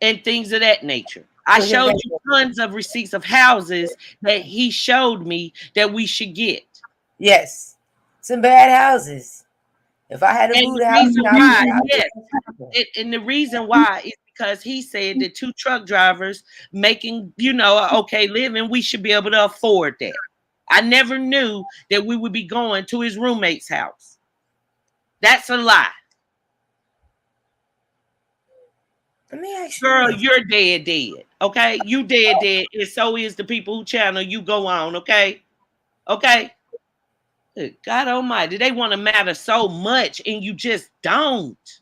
And things of that nature. I showed you tons of receipts of houses that he showed me that we should get. Yes. Some bad houses. If I had to move the house, and the reason why is because he said that 2 truck drivers making, okay living, we should be able to afford that. I never knew that we would be going to his roommate's house. That's a lie. Let me ask you. Girl, you're dead. Okay, you dead. And so is the people who channel you. Go on, okay? Okay. Good God Almighty, they want to matter so much, and you just don't.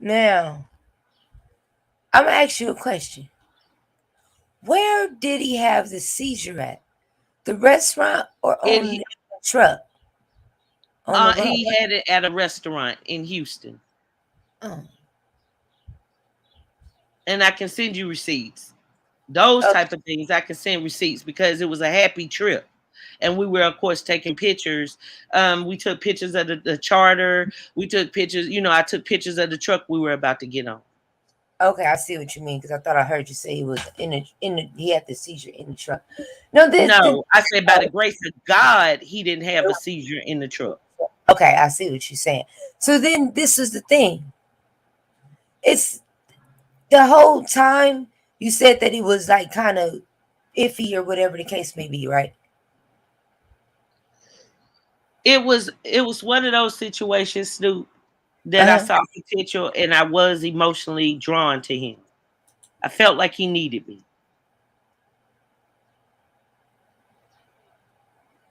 Now, I'm gonna ask you a question. Where did he have the seizure at? The restaurant or on the truck? On the road? He had it at a restaurant in Houston. Oh. And I can send you receipts. Those Okay. type of things, I can send receipts because it was a happy trip. And we were, of course, taking pictures. We took pictures of the charter. We took pictures, I took pictures of the truck we were about to get on. Okay, I see what you mean because I thought I heard you say he was he had the seizure in the truck. No, I said by the grace of God, he didn't have a seizure in the truck. Okay, I see what you're saying. So then this is the thing. It's the whole time you said that he was like kind of iffy or whatever the case may be, right? It was one of those situations, Snoop, that I saw potential and I was emotionally drawn to him. I felt like he needed me.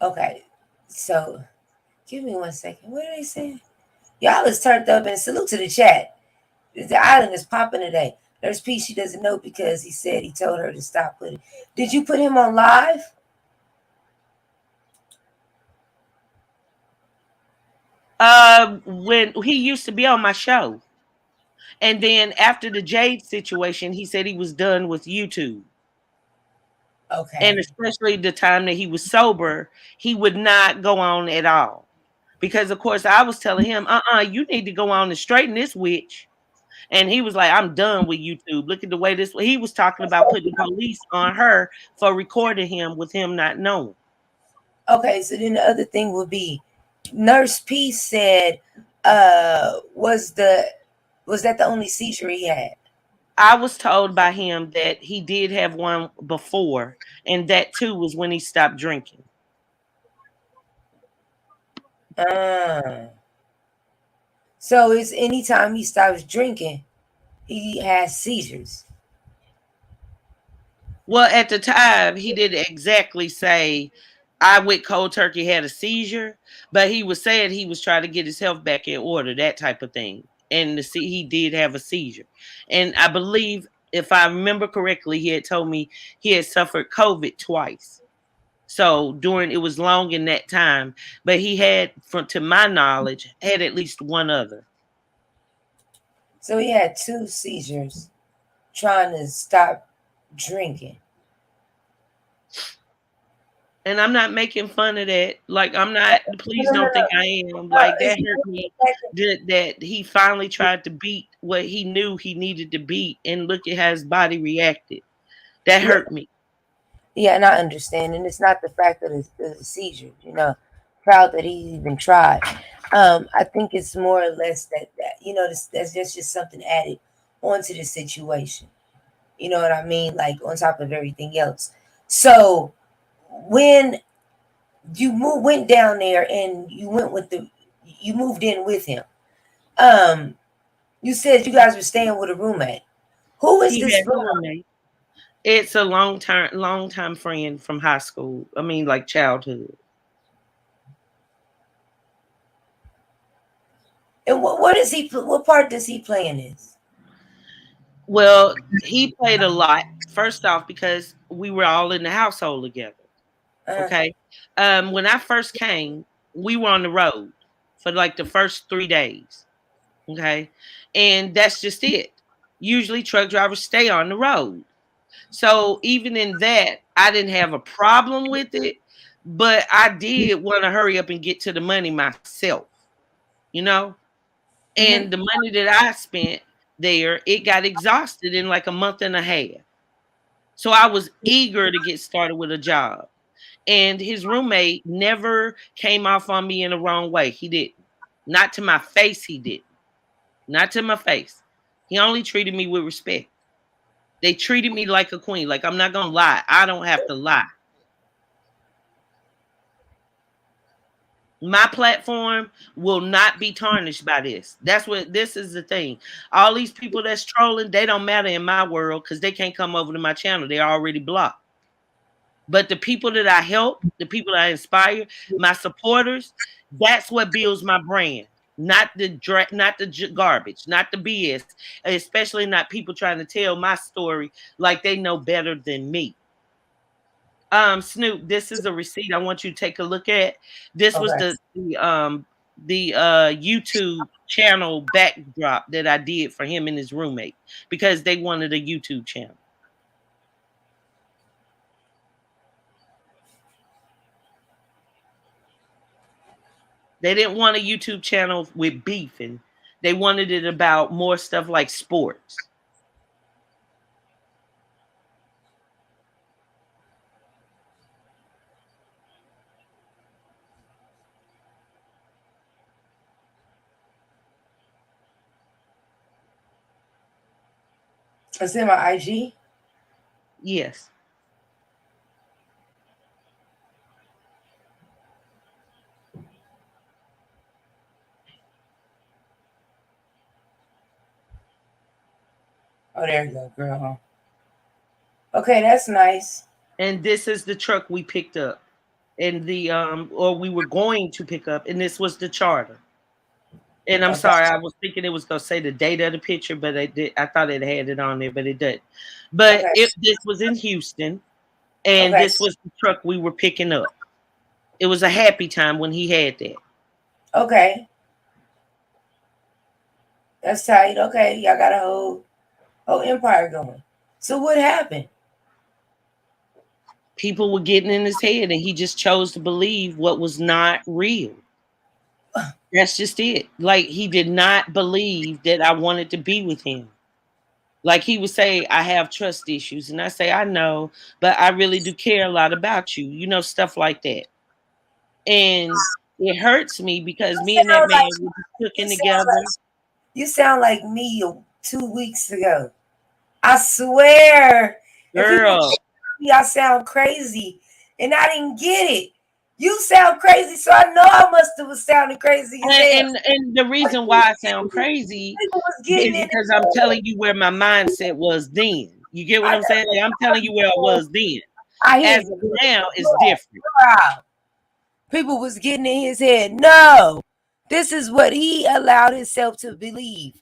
Okay, so give me 1 second. What are they saying? Y'all is turned up and salute to the chat. The island is popping today. There's P she doesn't know because he said he told her to stop putting. Did you put him on live? When he used to be on my show. And then after the Jade situation, he said he was done with YouTube. Okay. And especially the time that he was sober, he would not go on at all. Because of course I was telling him, you need to go on and straighten this witch. And he was like, I'm done with YouTube. Look at the way he was talking about putting police on her for recording him with him not knowing. Okay, so then the other thing would be Nurse P said, was that the only seizure he had? I was told by him that he did have one before, and that too was when he stopped drinking. So it's anytime he stops drinking, he has seizures. Well, at the time, he didn't exactly say, I went cold turkey, had a seizure, but he was saying he was trying to get his health back in order, that type of thing. And he did have a seizure. And I believe, if I remember correctly, he had told me he had suffered COVID twice. So it was long in that time, but he had, to my knowledge, had at least one other. So he had 2 seizures trying to stop drinking. And I'm not making fun of that. Like, I'm not, please don't think I am. Like, that hurt me that he finally tried to beat what he knew he needed to beat, and look at how his body reacted. That hurt me. Yeah, and I understand. And it's not the fact that it's the seizure, proud that he even tried. I think it's more or less that that's just something added onto the situation. You know what I mean? Like on top of everything else. So when you went down there and you moved in with him, you said you guys were staying with a roommate. Who is this roommate? It's a long time friend from high school. I mean, like childhood. And what part does he play in this? Well, he played a lot. First off, because we were all in the household together. Okay. When I first came, we were on the road for like the first 3 days. Okay. And that's just it. Usually truck drivers stay on the road. So even in that, I didn't have a problem with it, but I did want to hurry up and get to the money myself, And the money that I spent there, it got exhausted in like a month and a half. So I was eager to get started with a job. And his roommate never came off on me in the wrong way. He didn't. Not to my face, he didn't. Not to my face. He only treated me with respect. They treated me like a queen. Like, I'm not going to lie. I don't have to lie. My platform will not be tarnished by this. This is the thing. All these people that's trolling, they don't matter in my world because they can't come over to my channel. They're already blocked. But the people that I help, the people that I inspire, my supporters, that's what builds my brand. Not the garbage, not the BS, especially not people trying to tell my story like they know better than me. Snoop, this is a receipt I want you to take a look at. This was Okay. the YouTube channel backdrop that I did for him and his roommate because they wanted a YouTube channel. They didn't want a YouTube channel with beefing. They wanted it about more stuff like sports. It's in my IG. Yes. Oh, there you go, girl. Okay, that's nice. And this is the truck we picked up. And the or we were going to pick up, and this was the charter. And I'm sorry, I was thinking it was gonna say the date of the picture, but I thought it had it on there, but it didn't. But this was in Houston, and this was the truck we were picking up. It was a happy time when he had that. Okay. That's tight. Okay, y'all got a whole empire going. So what happened? People were getting in his head, and he just chose to believe what was not real. That's just it. Like, he did not believe that I wanted to be with him. Like, he would say, I have trust issues. And I say, I know, but I really do care a lot about you. You know, stuff like that. And it hurts me because me and that man were cooking together. You sound like me 2 weeks ago. I swear. Girl. I sound crazy. And I didn't get it. You sound crazy, so I know I must have was sounding crazy. And the reason why I sound crazy is because I'm telling you where my mindset was then. You get what I'm saying? Like, I'm telling you where I was then. As of now, it's different. People was getting in his head. No, this is what he allowed himself to believe.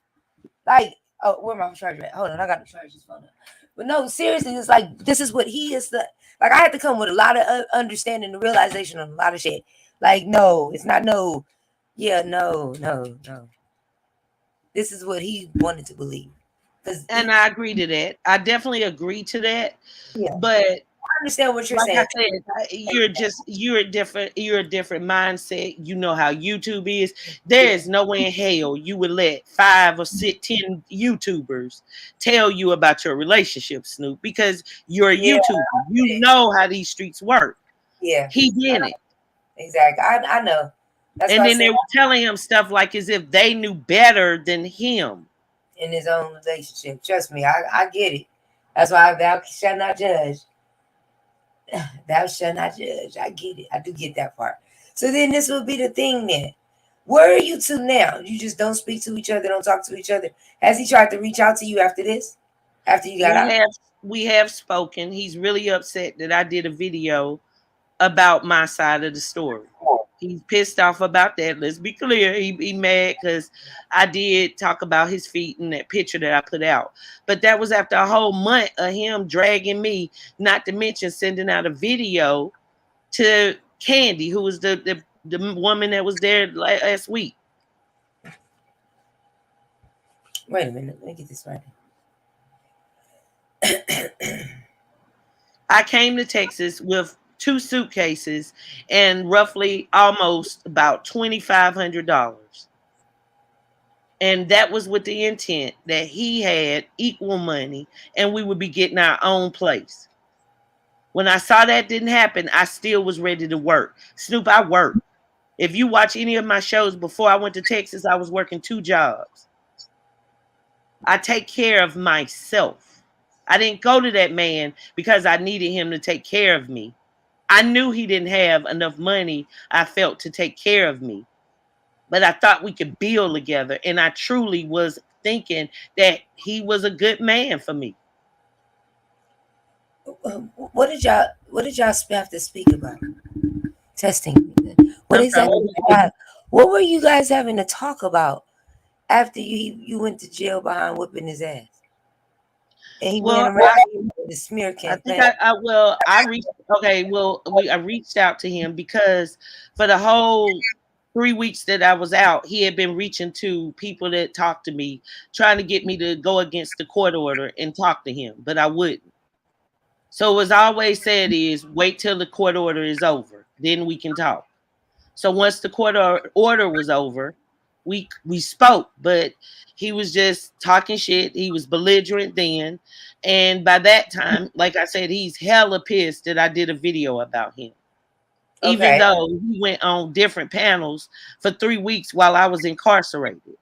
Like, oh, where my charger at? Hold on, I got to charge this phone up. But no, seriously, it's like this is what he is. Like, I had to come with a lot of understanding and realization on a lot of shit. Like, no, it's not no. Yeah, no. This is what he wanted to believe. And I agree to that. I definitely agree to that. Yeah. But I understand what you're saying. I said, you're a different mindset. You know how YouTube is. There is no way in hell you would let 5 or 6, 10 YouTubers tell you about your relationship, Snoop, because you're a YouTuber. You know how these streets work. Yeah. He didn't. Exactly. I know. That's and then they were telling him stuff like as if they knew better than him. In his own relationship. Trust me, I get it. That's why thou shalt not judge. Thou shalt not judge. I get it. I do get that part. So then this will be the thing then. Where are you two now? You just don't speak to each other, don't talk to each other. Has he tried to reach out to you after this? After you got out? We have spoken. He's really upset that I did a video about my side of the story. He's pissed off about that. Let's be clear. He mad because I did talk about his feet in that picture that I put out. But that was after a whole month of him dragging me, not to mention sending out a video to Candy, who was the woman that was there last week. Wait a minute. Let me get this right. I came to Texas with 2 suitcases and roughly almost about $2,500. And that was with the intent that he had equal money and we would be getting our own place. When I saw that didn't happen, I still was ready to work. Snoop, I worked. If you watch any of my shows before I went to Texas, I was working 2 jobs. I take care of myself. I didn't go to that man because I needed him to take care of me. I knew he didn't have enough money, I felt, to take care of me. But I thought we could build together. And I truly was thinking that he was a good man for me. What did y'all have to speak about? Testing. What I'm sorry, exactly? What were you guys having to talk about after you went to jail behind whipping his ass? And he went well, around with the smear I think campaign. I reached okay, well, I reached out to him because for the whole 3 weeks that I was out, he had been reaching to people that talked to me, trying to get me to go against the court order and talk to him, but I wouldn't. So as I always said is wait till the court order is over, then we can talk. So once the court order was over, we spoke, but he was just talking shit. He was belligerent then, and by that time, like I said, he's hella pissed that I did a video about him, even Okay. though he went on different panels for 3 weeks while I was incarcerated.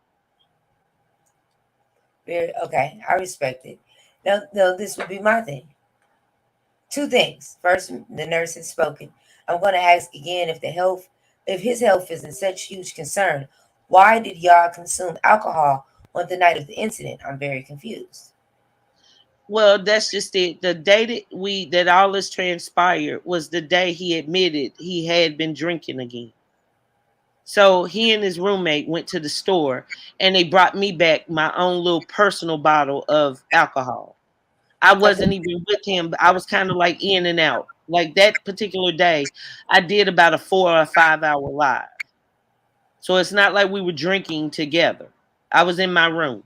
Okay, I respect it. Now, this would be my thing. Two things. First, the nurse has spoken. I'm going to ask again if his health is in such huge concern, why did y'all consume alcohol on the night of the incident? I'm very confused. Well, that's just it. The day that all this transpired was the day he admitted he had been drinking again. So he and his roommate went to the store and they brought me back my own little personal bottle of alcohol. I wasn't even with him, but I was kind of like in and out. Like that particular day, I did about a 4 or 5 hour live. So it's not like we were drinking together. I was in my room.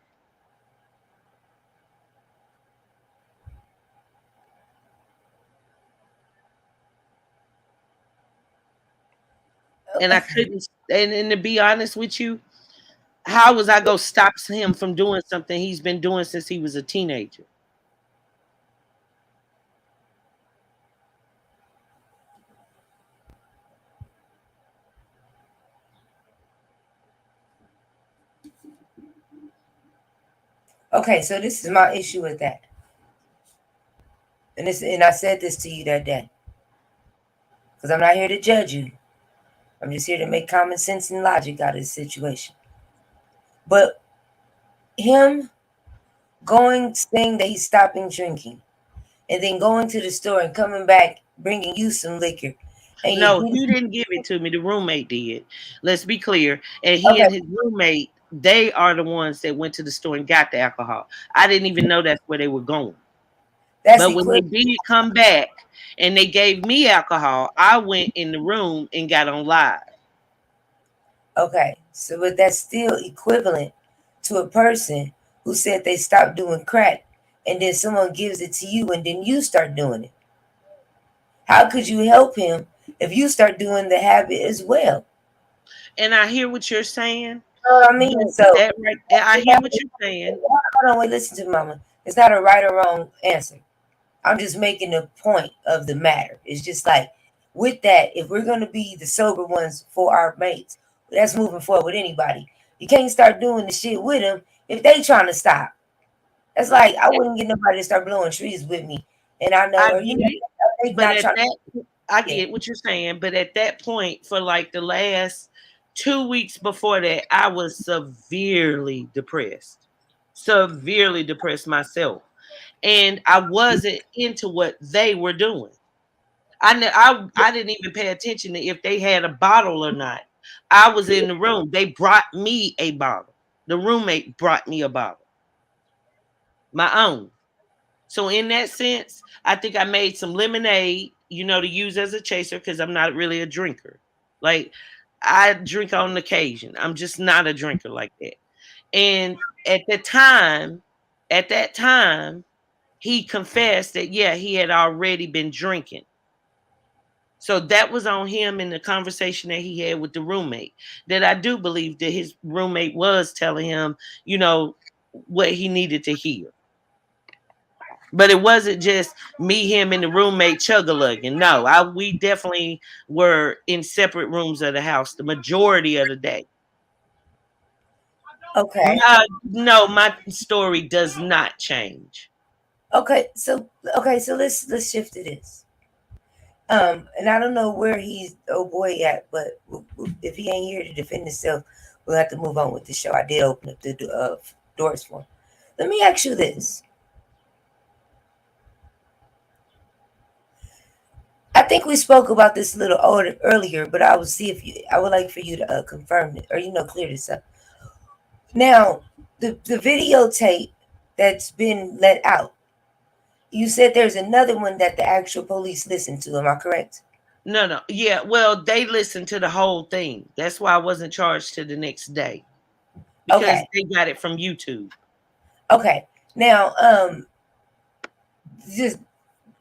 And I couldn't, and to be honest with you, how was I going to stop him from doing something he's been doing since he was a teenager? Okay, so this is my issue with that. And I said this to you that day. Because I'm not here to judge you. I'm just here to make common sense and logic out of the situation. But him saying that he's stopping drinking, and then going to the store and coming back bringing you some liquor. And No, he didn't give it to me. The roommate did. Let's be clear. And he and his roommate, they are the ones that went to the store and got the alcohol. I didn't even know that's where they were going. But when they did come back and they gave me alcohol, I went in the room and got on live. Okay, so but that's still equivalent to a person who said they stopped doing crack, and then someone gives it to you, and then you start doing it. How could you help him if you start doing the habit as well? And I hear what you're saying. I mean, so I hear what you're saying. Hold on, wait, listen to Mama. It's not a right or wrong answer. I'm just making the point of the matter. It's just like with that, if we're going to be the sober ones for our mates, that's moving forward with anybody. You can't start doing the shit with them if they trying to stop. That's like I wouldn't get nobody to start blowing trees with me, and I know. I get what you're saying, but at that point, for like the last 2 weeks before that, I was severely depressed myself, and I wasn't into what they were doing. I didn't even pay attention to if they had a bottle or not. I was in the room. They brought me a bottle. The roommate brought me a bottle, my own. So in that sense, I think I made some lemonade, to use as a chaser because I'm not really a drinker. Like I drink on occasion. I'm just not a drinker like that. And at that time, he confessed that, yeah, he had already been drinking. So that was on him in the conversation that he had with the roommate, that I do believe that his roommate was telling him, what he needed to hear. But it wasn't just me, him, and the roommate chug-a-lugging. No, we definitely were in separate rooms of the house the majority of the day. Okay. No, my story does not change. Okay, so let's shift to this. And I don't know where he's old boy at, but if he ain't here to defend himself, we'll have to move on with the show. I did open up the doors for him. Let me ask you this. I think we spoke about this a little earlier, but I would see if you. I would like for you to confirm it or clear this up. Now, the videotape that's been let out. You said there's another one that the actual police listened to. Am I correct? No. Yeah, well, they listened to the whole thing. That's why I wasn't charged to the next day. Because they got it from YouTube. Okay. Now, just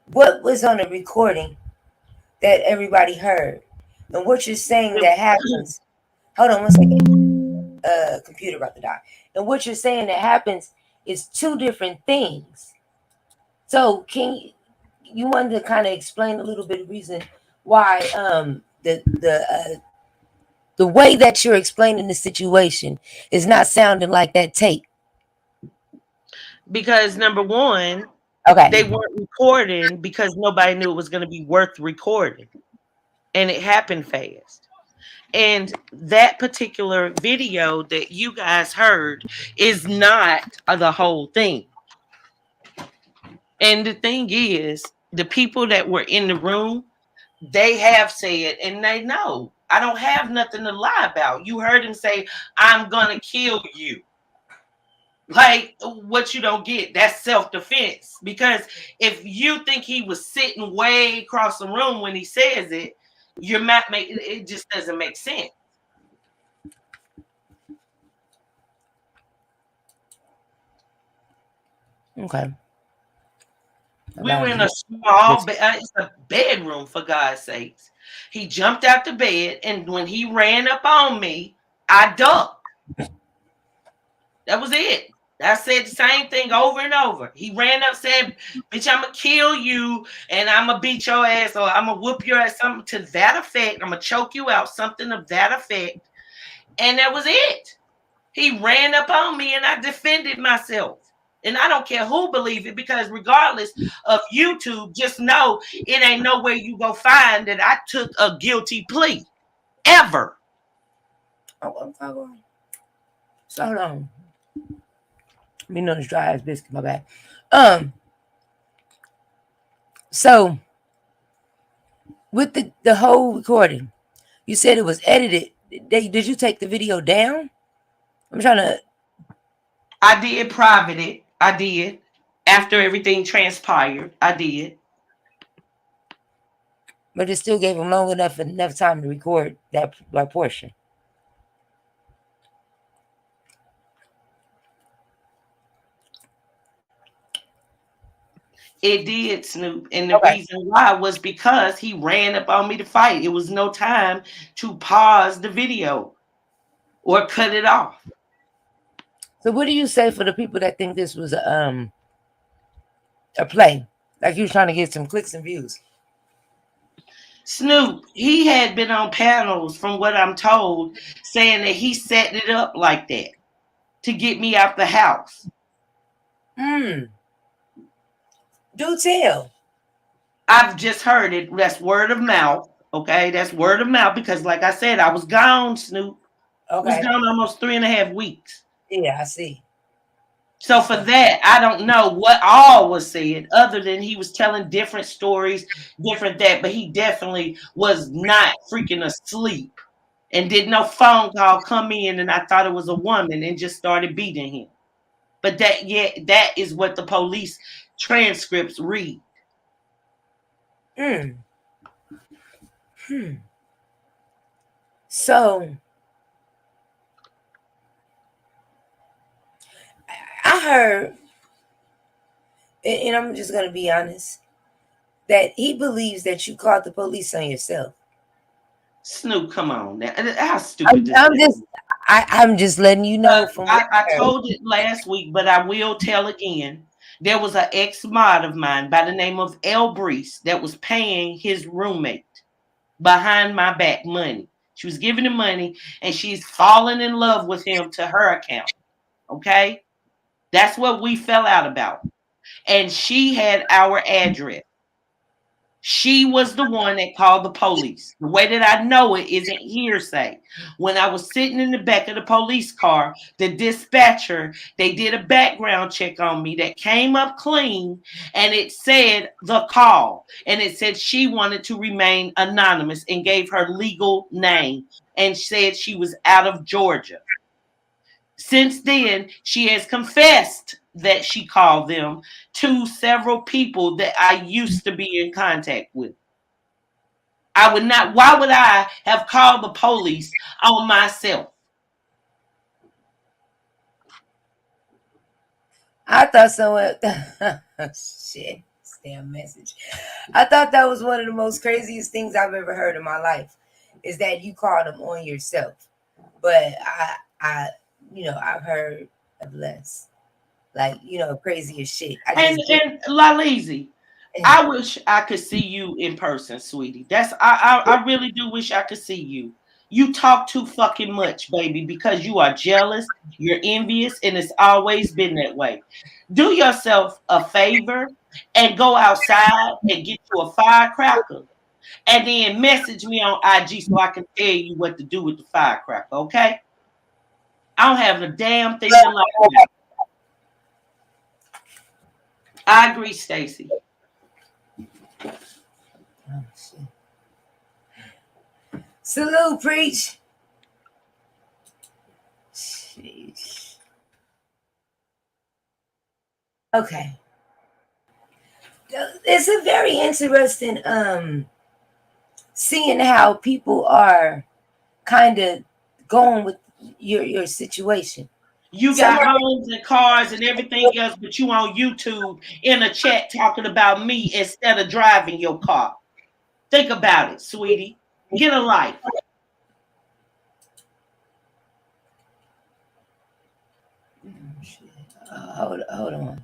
what was on the recording that everybody heard? And what you're saying that happens. Hold on one second. Computer about to die. And what you're saying that happens is two different things. So you wanted to kind of explain a little bit of reason why the way that you're explaining the situation is not sounding like that tape? Because number one, they weren't recording because nobody knew it was going to be worth recording, and it happened fast. And that particular video that you guys heard is not the whole thing. And the thing is, the people that were in the room, they have said, and they know, I don't have nothing to lie about. You heard him say, I'm going to kill you. Like, what you don't get, that's self-defense. Because if you think he was sitting way across the room when he says it, it just doesn't make sense. Okay. We were in a small it's a bedroom, for God's sakes. He jumped out the bed, and when he ran up on me, I ducked. That was it. I said the same thing over and over. He ran up, said, bitch, I'm going to kill you, and I'm going to beat your ass, or I'm going to whoop your ass, something to that effect. I'm going to choke you out, something of that effect. And that was it. He ran up on me, and I defended myself. And I don't care who believe it, because regardless of YouTube, just know it ain't no way you go find that I took a guilty plea. Ever. So hold on. Me know this dry ass biscuit, my bad. So with the whole recording, you said it was edited. Did you take the video down? I'm trying to. I did private it. I did. After everything transpired, I did. But it still gave him enough time to record that portion. It did, Snoop. And the reason why was because he ran up on me to fight. It was no time to pause the video or cut it off. So what do you say for the people that think this was a play? Like you was trying to get some clicks and views? Snoop, he had been on panels, from what I'm told, saying that he set it up like that to get me out the house. Do tell. I've just heard it. That's word of mouth. Okay, that's word of mouth, because like I said, I was gone, Snoop. I was gone almost 3.5 weeks. Yeah, I see. So for that, I don't know what all was said, other than he was telling different stories, different that, but he definitely was not freaking asleep, and did no phone call come in, and I thought it was a woman and just started beating him. But that is what the police transcripts read. So I heard, and I'm just gonna be honest, that he believes that you called the police on yourself. Snoop, come on now. How stupid I'm just letting you know. I told it last week, but I will tell again. There was an ex-mod of mine by the name of El Brees that was paying his roommate behind my back money. She was giving him money, and she's falling in love with him to her account. Okay? That's what we fell out about. And she had our address. She was the one that called the police. The way that I know it isn't hearsay. When I was sitting in the back of the police car, the dispatcher, they did a background check on me that came up clean, and it said the call. And it said she wanted to remain anonymous and gave her legal name and said she was out of Georgia. Since then, she has confessed that she called them to several people that I used to be in contact with. I would not, why would I have called the police on myself? I thought someone, shit, this damn message. I thought that was one of the most craziest things I've ever heard in my life, is that you called them on yourself. But I've heard of less, like, crazy as shit. And Laleezy, I wish I could see you in person, sweetie. I really do wish I could see you. You talk too fucking much, baby, because you are jealous, you're envious, and it's always been that way. Do yourself a favor and go outside and get you a firecracker, and then message me on IG so I can tell you what to do with the firecracker, okay? I don't have a damn thing to lie about. I agree, Stacy. Oh, shit. Salute, preach. Sheesh. Okay. It's a very interesting seeing how people are kind of going with your situation. You got homes and cars and everything else, but you on YouTube in a chat talking about me instead of driving your car. Think about it, sweetie. Get a life. Hold on.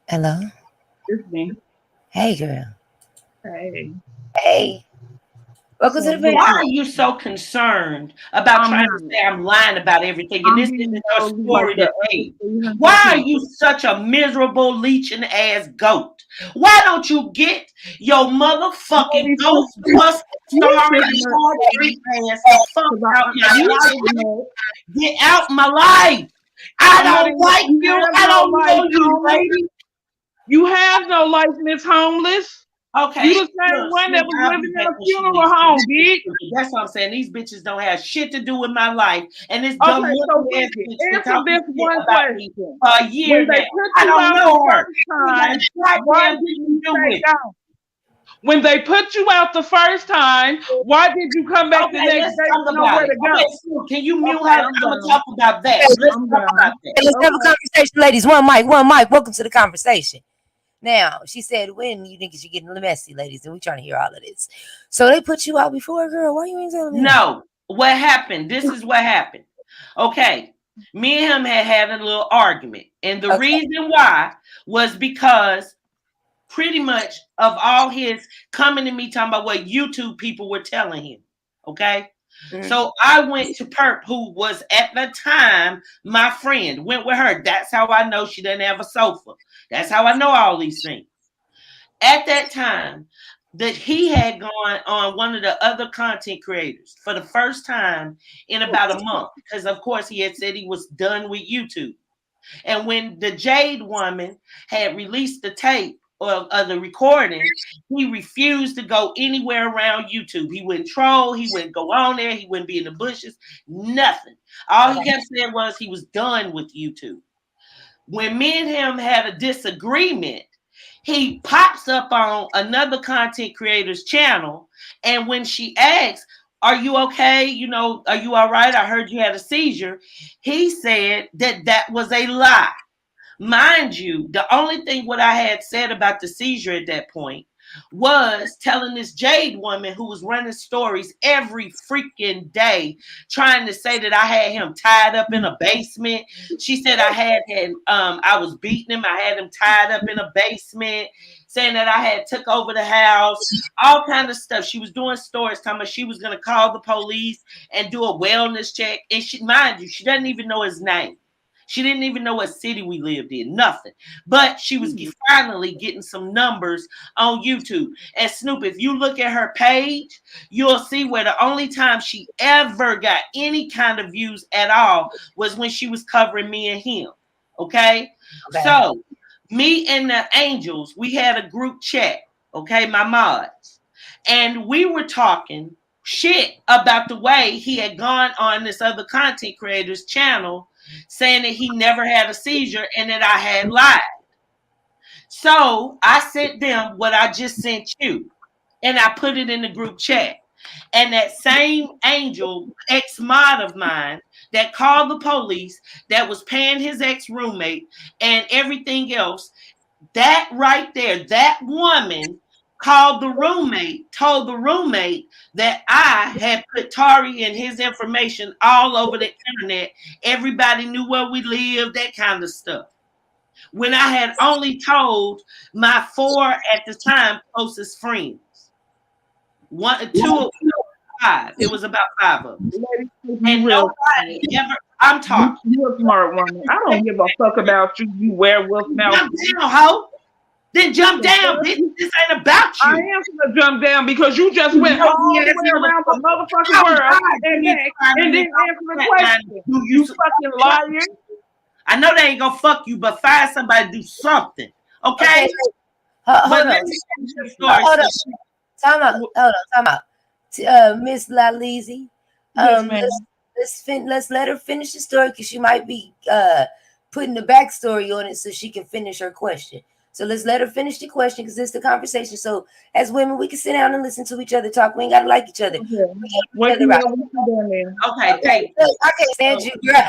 Hello? It's me. Hey, girl. Hey. Welcome to the video. Why are you so concerned about trying to say I'm lying about everything and this isn't your story to me? Why are you such a miserable leeching ass goat? Why don't you get your motherfucking Ghostbusters starring street ass the fuck out my life? Get out my life. I don't like you. I don't know you, lady. You have no life, Miss Homeless. Okay. You the same one that was living in a funeral home, bitch. That's what I'm saying. These bitches don't have shit to do with my life. And this Okay, dumb so answer this one question. A year now. I don't know her. Why did you stay down? When they put you out the first time, why did you come back the next day with nowhere to go? Okay, can you mute her? I'm going to talk about that. Let's talk about that. Let's have a conversation, ladies. One mic. Welcome to the conversation. Now, she said, when you think she's getting messy, ladies, and we trying to hear all of this. So they put you out before, girl. Why you ain't telling me? No. What happened? This is what happened. Okay. Me and him had a little argument. And the reason why was because pretty much of all his coming to me talking about what YouTube people were telling him. Okay. Mm-hmm. So I went to Perp, who was at the time my friend, went with her. That's how I know she doesn't have a sofa. That's how I know all these things. At that time, that he had gone on one of the other content creators for the first time in about a month, because of course he had said he was done with YouTube. And when the Jade woman had released the tape of the recording, he refused to go anywhere around YouTube. He wouldn't troll, he wouldn't go on there, he wouldn't be in the bushes, nothing. All he kept saying was he was done with YouTube. When me and him had a disagreement, he pops up on another content creator's channel, and when she asks, "Are you okay? You know, are you all right? I heard you had a seizure." He said that was a lie. Mind you, the only thing what I had said about the seizure at that point was telling this Jade woman who was running stories every freaking day, trying to say that I had him tied up in a basement. She said I was beating him. I had him tied up in a basement, saying that I had took over the house, all kind of stuff. She was doing stories talking about she was going to call the police and do a wellness check. And she, mind you, she doesn't even know his name. She didn't even know what city we lived in, nothing. But she was finally getting some numbers on YouTube. And Snoop, if you look at her page, you'll see where the only time she ever got any kind of views at all was when she was covering me and him. Okay? So me and the Angels, we had a group chat, okay, my mods. And we were talking shit about the way he had gone on this other content creator's channel saying that he never had a seizure and that I had lied. So I sent them what I just sent you and I put it in the group chat. And that same Angel, ex-mod of mine, that called the police, that was paying his ex-roommate and everything else, that right there, that woman called the roommate, told the roommate that I had put Tari and his information all over the internet. Everybody knew where we lived, that kind of stuff. When I had only told my 4 at the time closest friends. 1, 2, 5. It was about 5 of them. And nobody ever, I'm talking. You're a smart woman. I don't give a fuck about you, you werewolf mouth. Jump down, ho. Then jump down, bitch. This ain't about you. I am gonna jump down because you just went all the way around the motherfucking world and then answer the question. You fucking liar. I know they ain't gonna fuck you, but find somebody to do something. Okay? Hold on. Time out. Miss Laleezy. Let's let her finish the story because she might be putting the backstory on it so she can finish her question. So let's let her finish the question because it's the conversation. So as women, we can sit down and listen to each other talk. We ain't gotta like each other. Okay, stand you, girl.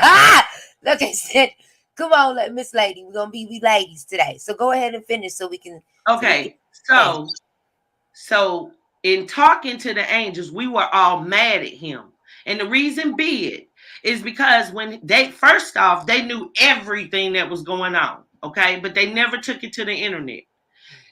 Okay, stand. Come on, Miss Lady. We're gonna be ladies today. So go ahead and finish so we can. Okay, so in talking to the Angels, we were all mad at him, and the reason being is because when they first off, they knew everything that was going on. Okay, but they never took it to the internet.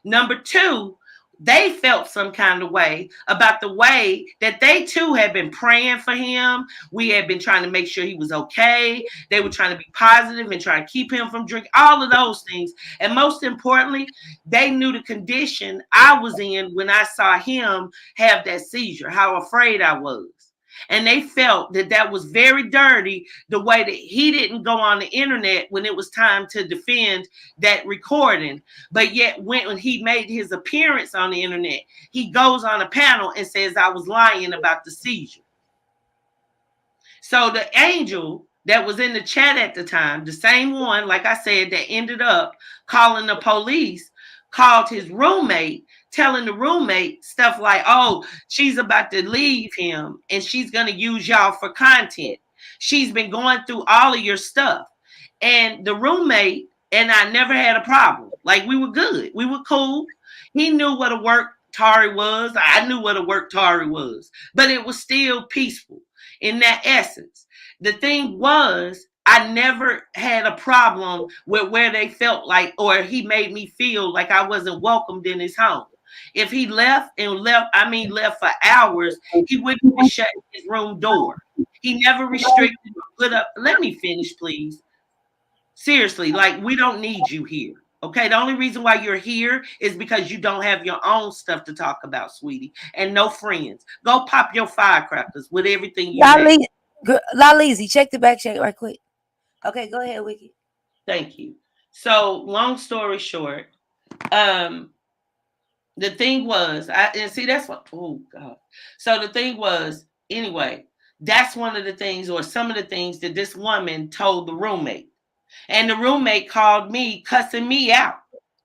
Number 2, they felt some kind of way about the way that they too had been praying for him. We had been trying to make sure he was okay. They were trying to be positive and trying to keep him from drinking, all of those things. And most importantly, they knew the condition I was in when I saw him have that seizure, how afraid I was. And they felt that that was very dirty, the way that he didn't go on the internet when it was time to defend that recording. But yet when he made his appearance on the internet, he goes on a panel and says, I was lying about the seizure. So the Angel that was in the chat at the time, the same one, like I said, that ended up calling the police, called his roommate, telling the roommate stuff like, oh, she's about to leave him and she's going to use y'all for content. She's been going through all of your stuff. And the roommate and I never had a problem. Like, we were good. We were cool. He knew what a work Tari was. I knew what a work Tari was. But it was still peaceful in that essence. The thing was, I never had a problem with where they felt like, or he made me feel like I wasn't welcomed in his home. If he left for hours, he wouldn't be shutting his room door. He never restricted or put up. Let me finish, please. Seriously, like, we don't need you here. Okay, the only reason why you're here is because you don't have your own stuff to talk about, sweetie, and no friends. Go pop your firecrackers with everything you have. Laleezy, check the back check right quick. Okay, go ahead, Wiki. Thank you. So, long story short, the thing was, oh God. So the thing was, anyway, that's one of the things, or some of the things that this woman told the roommate. And the roommate called me, cussing me out.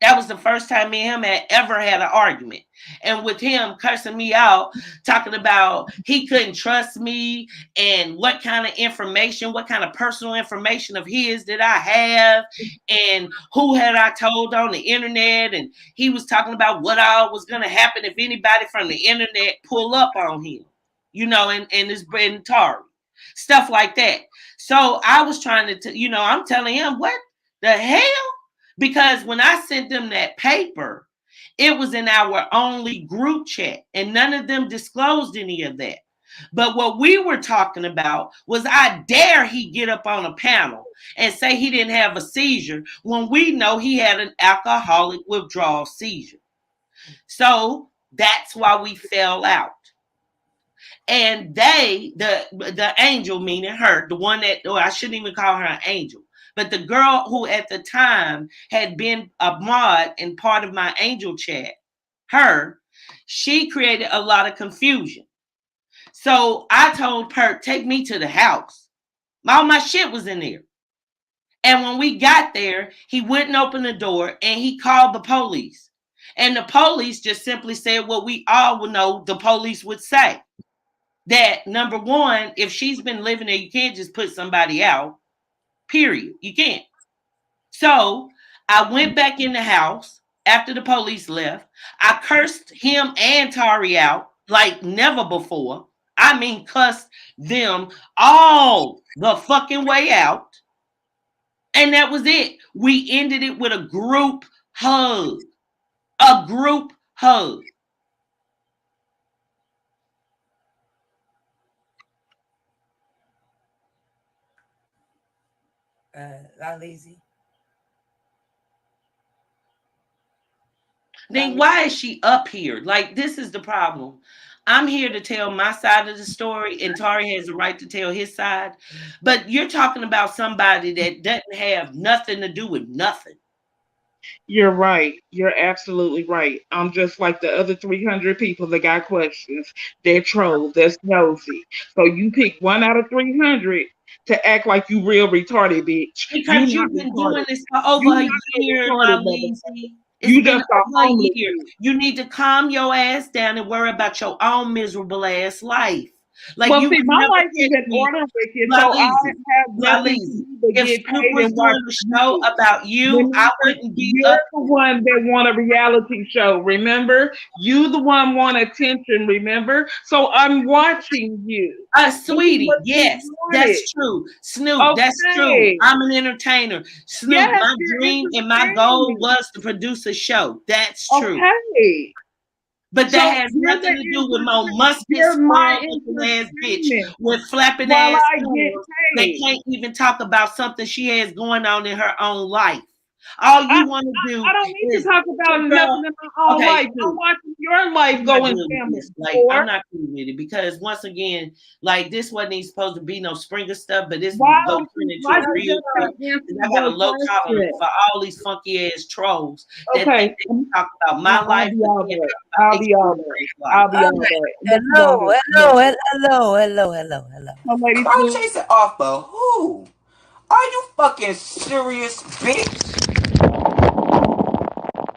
That was the first time me and him had ever had an argument. And with him cursing me out, talking about he couldn't trust me and what kind of information, what kind of personal information of his did I have and who had I told on the internet. And he was talking about what all was going to happen if anybody from the internet pull up on him, you know, and his bread and Tari, stuff like that. So I was trying to, I'm telling him, what the hell? Because when I sent them that paper, it was in our only group chat and none of them disclosed any of that. But what we were talking about was I dare he get up on a panel and say he didn't have a seizure when we know he had an alcoholic withdrawal seizure. So that's why we fell out. And the angel, meaning her, the one that, I shouldn't even call her an angel, but the girl who at the time had been a mod and part of my angel chat, she created a lot of confusion. So I told Perk, take me to the house. All my shit was in there. And when we got there, he wouldn't open the door and he called the police. And the police just simply said what we all would know the police would say. That number one, if she's been living there, you can't just put somebody out. Period. You can't. So I went back in the house after the police left. I cursed him and Tari out like never before. I mean, cussed them all the fucking way out. And that was it. We ended it with a group hug. A group hug. Lazy. Then why is she up here? Like, this is the problem. I'm here to tell my side of the story, and Tari has the right to tell his side. But you're talking about somebody that doesn't have nothing to do with nothing. You're right. You're absolutely right. I'm just like the other 300 people that got questions. They're trolls. That's nosy. So you pick 1 out of 300 to act like you real retarded, bitch. Because you've been doing this for over a year, my lazy. You just a year. You need to calm your ass down and worry about your own miserable ass life. Like, well, see, my life is in order, Wicked, so I have nothing to if Snoop was doing a show about you, I wouldn't be You're the one that want a reality show, remember? You the one want attention, remember? So I'm watching you. Sweetie, yes, that's true. Snoop, that's true. I'm an entertainer. Snoop, my dream and my goal was to produce a show. That's true. Okay. But that has nothing to do with my musket ass bitch with flapping ass. They can't even talk about something she has going on in her own life. All you want to do. I don't need to talk about nothing in my own life. I'm watching your life going down. Like, I'm not cool with it because once again, like, this wasn't even supposed to be no Springer stuff, but this go turn into a real thing. I got a low tolerance for all these funky ass trolls that think they can talk about my life. I'll be all there. Hello. Cloud chasing off of who? Are you fucking serious, bitch?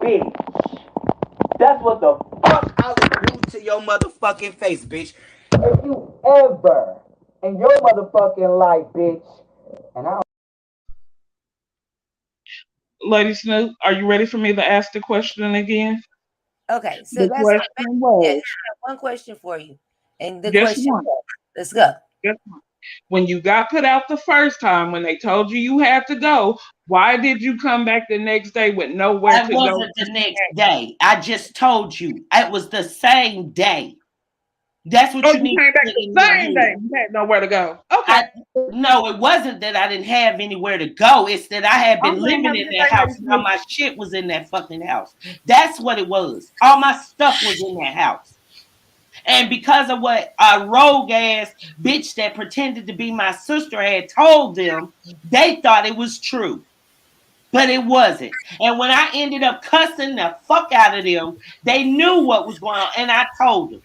Bitch. That's what the fuck I would do to your motherfucking face, bitch. If you ever in your motherfucking life, bitch. And I don't. Lady Snoop, are you ready for me to ask the question again? Okay, so that's one question for you. And the question, let's go. When you got put out the first time, when they told you had to go, why did you come back the next day with nowhere to go? It wasn't the next day. I just told you. It was the same day. That's what you need. Came back the same day. You had nowhere to go. Okay. No, it wasn't that I didn't have anywhere to go. It's that I had been living in that house. All my shit was in that fucking house. That's what it was. All my stuff was in that house. And because of what a rogue ass bitch that pretended to be my sister had told them, they thought it was true. But it wasn't. And when I ended up cussing the fuck out of them, they knew what was going on. And I told them.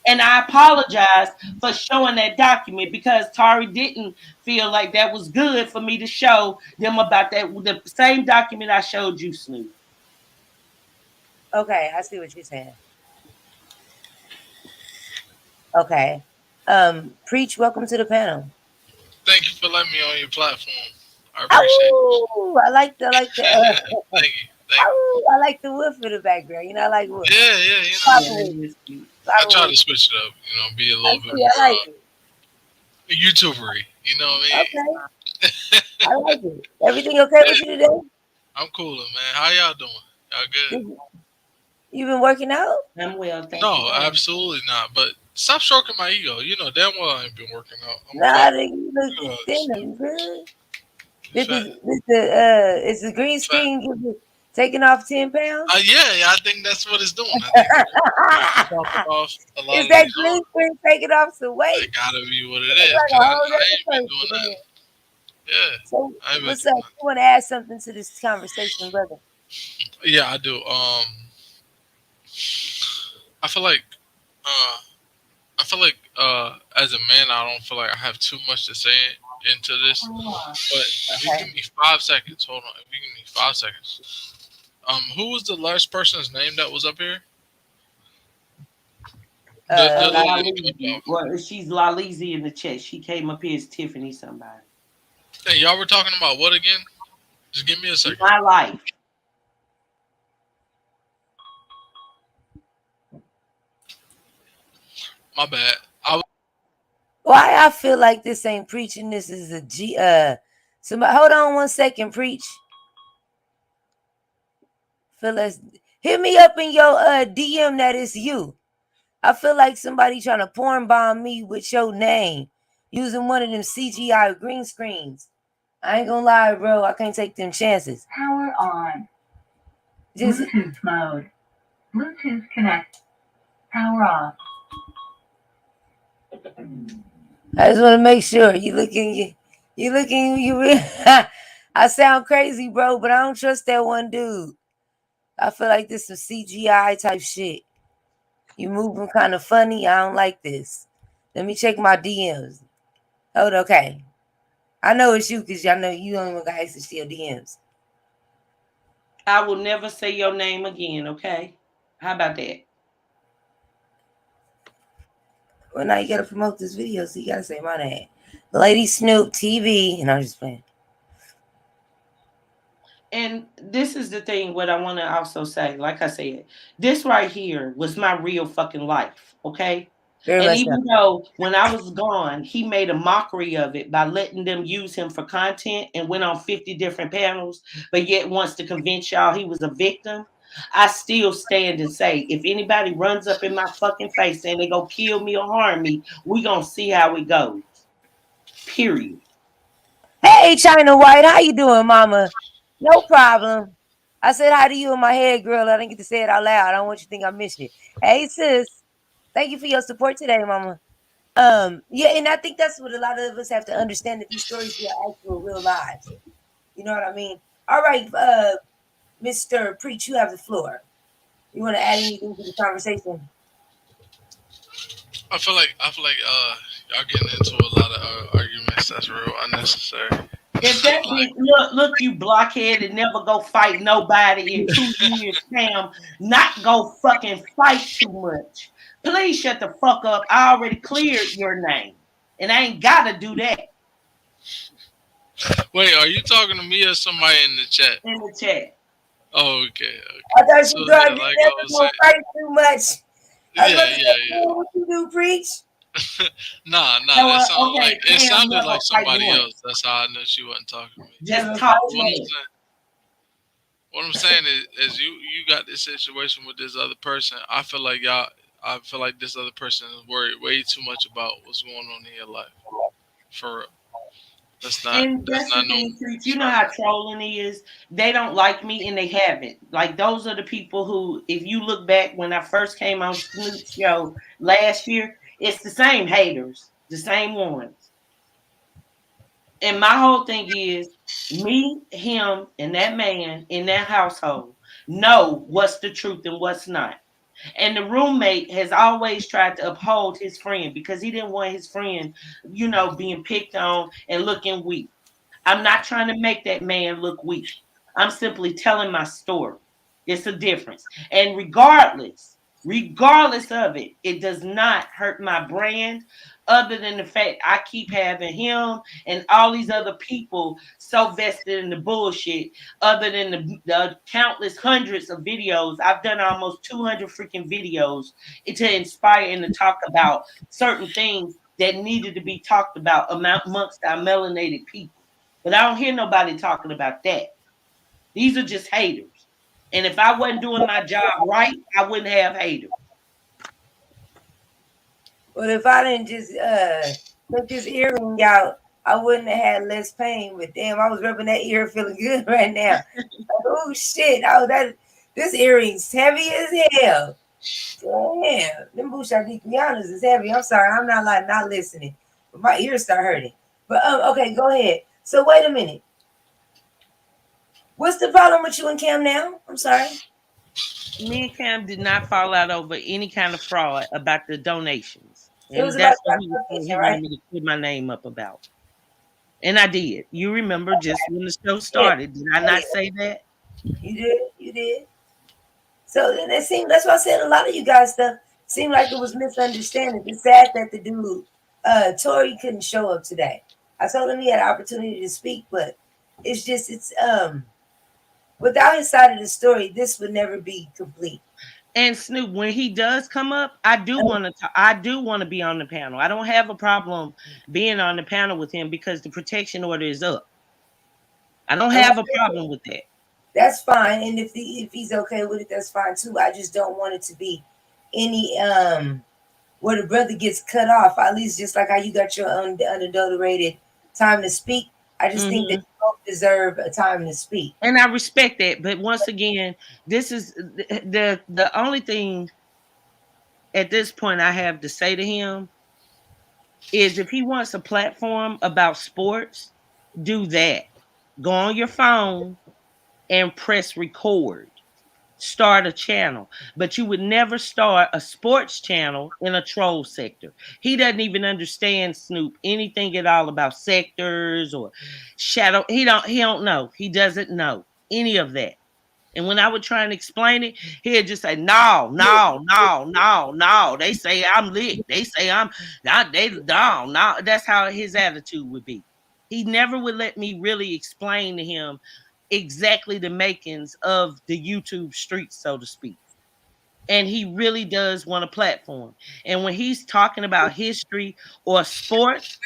And I apologize for showing that document because Tari didn't feel like that was good for me to show them about that. The same document I showed you, Snoop. Okay, I see what you're saying. Okay. Preach, welcome to the panel. Thank you for letting me on your platform. I appreciate it. I like the Thank you. I like the woof in the background. You know, I like woof. Yeah, you know. I try to switch it up, you know, be a little bit more YouTubery, you know what I mean? Okay. I like it. Everything okay with you today? I'm coolin', man. How y'all doing? Y'all good? You been working out? I'm well, thank you. No, absolutely not. But Stop stroking my ego. You know damn well I ain't been working out. Nah, you look thinner, bro. Is the green screen taking off 10 pounds? Yeah, I think that's what it's doing. I think off a lot is of that these green screen taking off some weight? That gotta be what it is. Like I ain't been doing that. Yeah. So, what's up? You want to add something to this conversation, brother? Yeah, I do. I feel like as a man, I don't feel like I have too much to say into this. But if you give me 5 seconds, hold on. If you give me 5 seconds, who was the last person's name that was up here? Well, she's Lalizi in the chat. She came up here as Tiffany somebody. Hey, y'all were talking about what again? Just give me a second. My life. My bad. Why I feel like this ain't preaching. This is a G. Somebody, hold on 1 second. Preach. Phyllis, hit me up in your DM that is you. I feel like somebody trying to porn bomb me with your name using one of them CGI green screens. I ain't gonna lie, bro. I can't take them chances. Power on. Bluetooth mode. Bluetooth connect. Power off. I just want to make sure you looking. I sound crazy, bro, but I don't trust that one dude. I feel like this is some CGI type shit. You moving kind of funny. I don't like this. Let me check my DMs. Hold okay. I know it's you because I know you don't even got access to your DMs. I will never say your name again, okay? How about that? Well, now you got to promote this video, so you got to say my name. Lady Snoop TV. And I'm just playing. And this is the thing, what I want to also say. Like I said, this right here was my real fucking life, okay? And even though when I was gone, he made a mockery of it by letting them use him for content and went on 50 different panels, but yet wants to convince y'all he was a victim. I still stand and say, if anybody runs up in my fucking face saying they go kill me or harm me, we gonna see how it goes. Period. Hey, China White, how you doing, mama? No problem. I said hi to you in my head, girl. I didn't get to say it out loud. I don't want you to think I missed you. Hey, sis. Thank you for your support today, mama. Yeah, and I think that's what a lot of us have to understand, that these stories are actual real lives. You know what I mean? All right, Mr. Preach, you have the floor. You want to add anything to the conversation? I feel like y'all getting into a lot of arguments that's real unnecessary. If that bitch, look, you blockhead and never go fight nobody in 2 years, Sam, not go fucking fight too much. Please shut the fuck up. I already cleared your name. And I ain't gotta do that. Wait, are you talking to me or somebody in the chat? In the chat. Oh, okay. I thought you never gonna fight too much. Yeah. What you do, Preach? Nah. It sounded like somebody else. That's how I knew she wasn't talking to me. Just talk to me. What I'm saying is you got this situation with this other person. I feel like this other person is worried way too much about what's going on in your life. For real. That's the thing, you know how trolling is. They don't like me and they haven't. Like, those are the people who, if you look back when I first came on Snoop's show last year, it's the same haters, the same ones. And my whole thing is, me, him, and that man in that household know what's the truth and what's not. And the roommate has always tried to uphold his friend because he didn't want his friend, being picked on and looking weak. I'm not trying to make that man look weak. I'm simply telling my story. It's a difference. And regardless of it, it does not hurt my brand, other than the fact I keep having him and all these other people so vested in the bullshit, other than the countless hundreds of videos. I've done almost 200 freaking videos to inspire and to talk about certain things that needed to be talked about amongst our melanated people. But I don't hear nobody talking about that. These are just haters. And if I wasn't doing my job right, I wouldn't have haters. Well, if I didn't just took this earring out, I wouldn't have had less pain. But damn, I was rubbing that ear, feeling good right now. Like, oh shit! Oh, this earring's heavy as hell. Damn, them Bushadikianas is heavy. I'm sorry, I'm not like not listening, but my ears start hurting. But okay, go ahead. So wait a minute. What's the problem with you and Cam now? I'm sorry. Me and Cam did not fall out over any kind of fraud about the donations. It was And about that's what he donation, wanted right? me to put my name up about. And I did. You remember just when the show started. Did I not say that? You did. You did. So then that's why I said a lot of you guys stuff seemed like it was misunderstanding. It's sad that the dude, Tori couldn't show up today. I told him he had an opportunity to speak, but it's without his side of the story, this would never be complete. And Snoop, when he does come up, I do want to be on the panel. I don't have a problem being on the panel with him because the protection order is up. I don't have a problem with that. That's fine, and if he's okay with it, that's fine too. I just don't want it to be any where the brother gets cut off. At least just like how you got your unadulterated time to speak. I just think that you both deserve a time to speak. And I respect that, but once again, this is the only thing at this point I have to say to him is if he wants a platform about sports, do that. Go on your phone and press record. Start a channel, but you would never start a sports channel in a troll sector. He doesn't even understand, Snoop, anything at all about sectors or shadow. He don't know. He doesn't know any of that. And when I would try and explain it, he'd just say, no. They say I'm lit. They say I'm not. No. That's how his attitude would be. He never would let me really explain to him exactly the makings of the YouTube streets, so to speak. And he really does want a platform. And when he's talking about history or sports,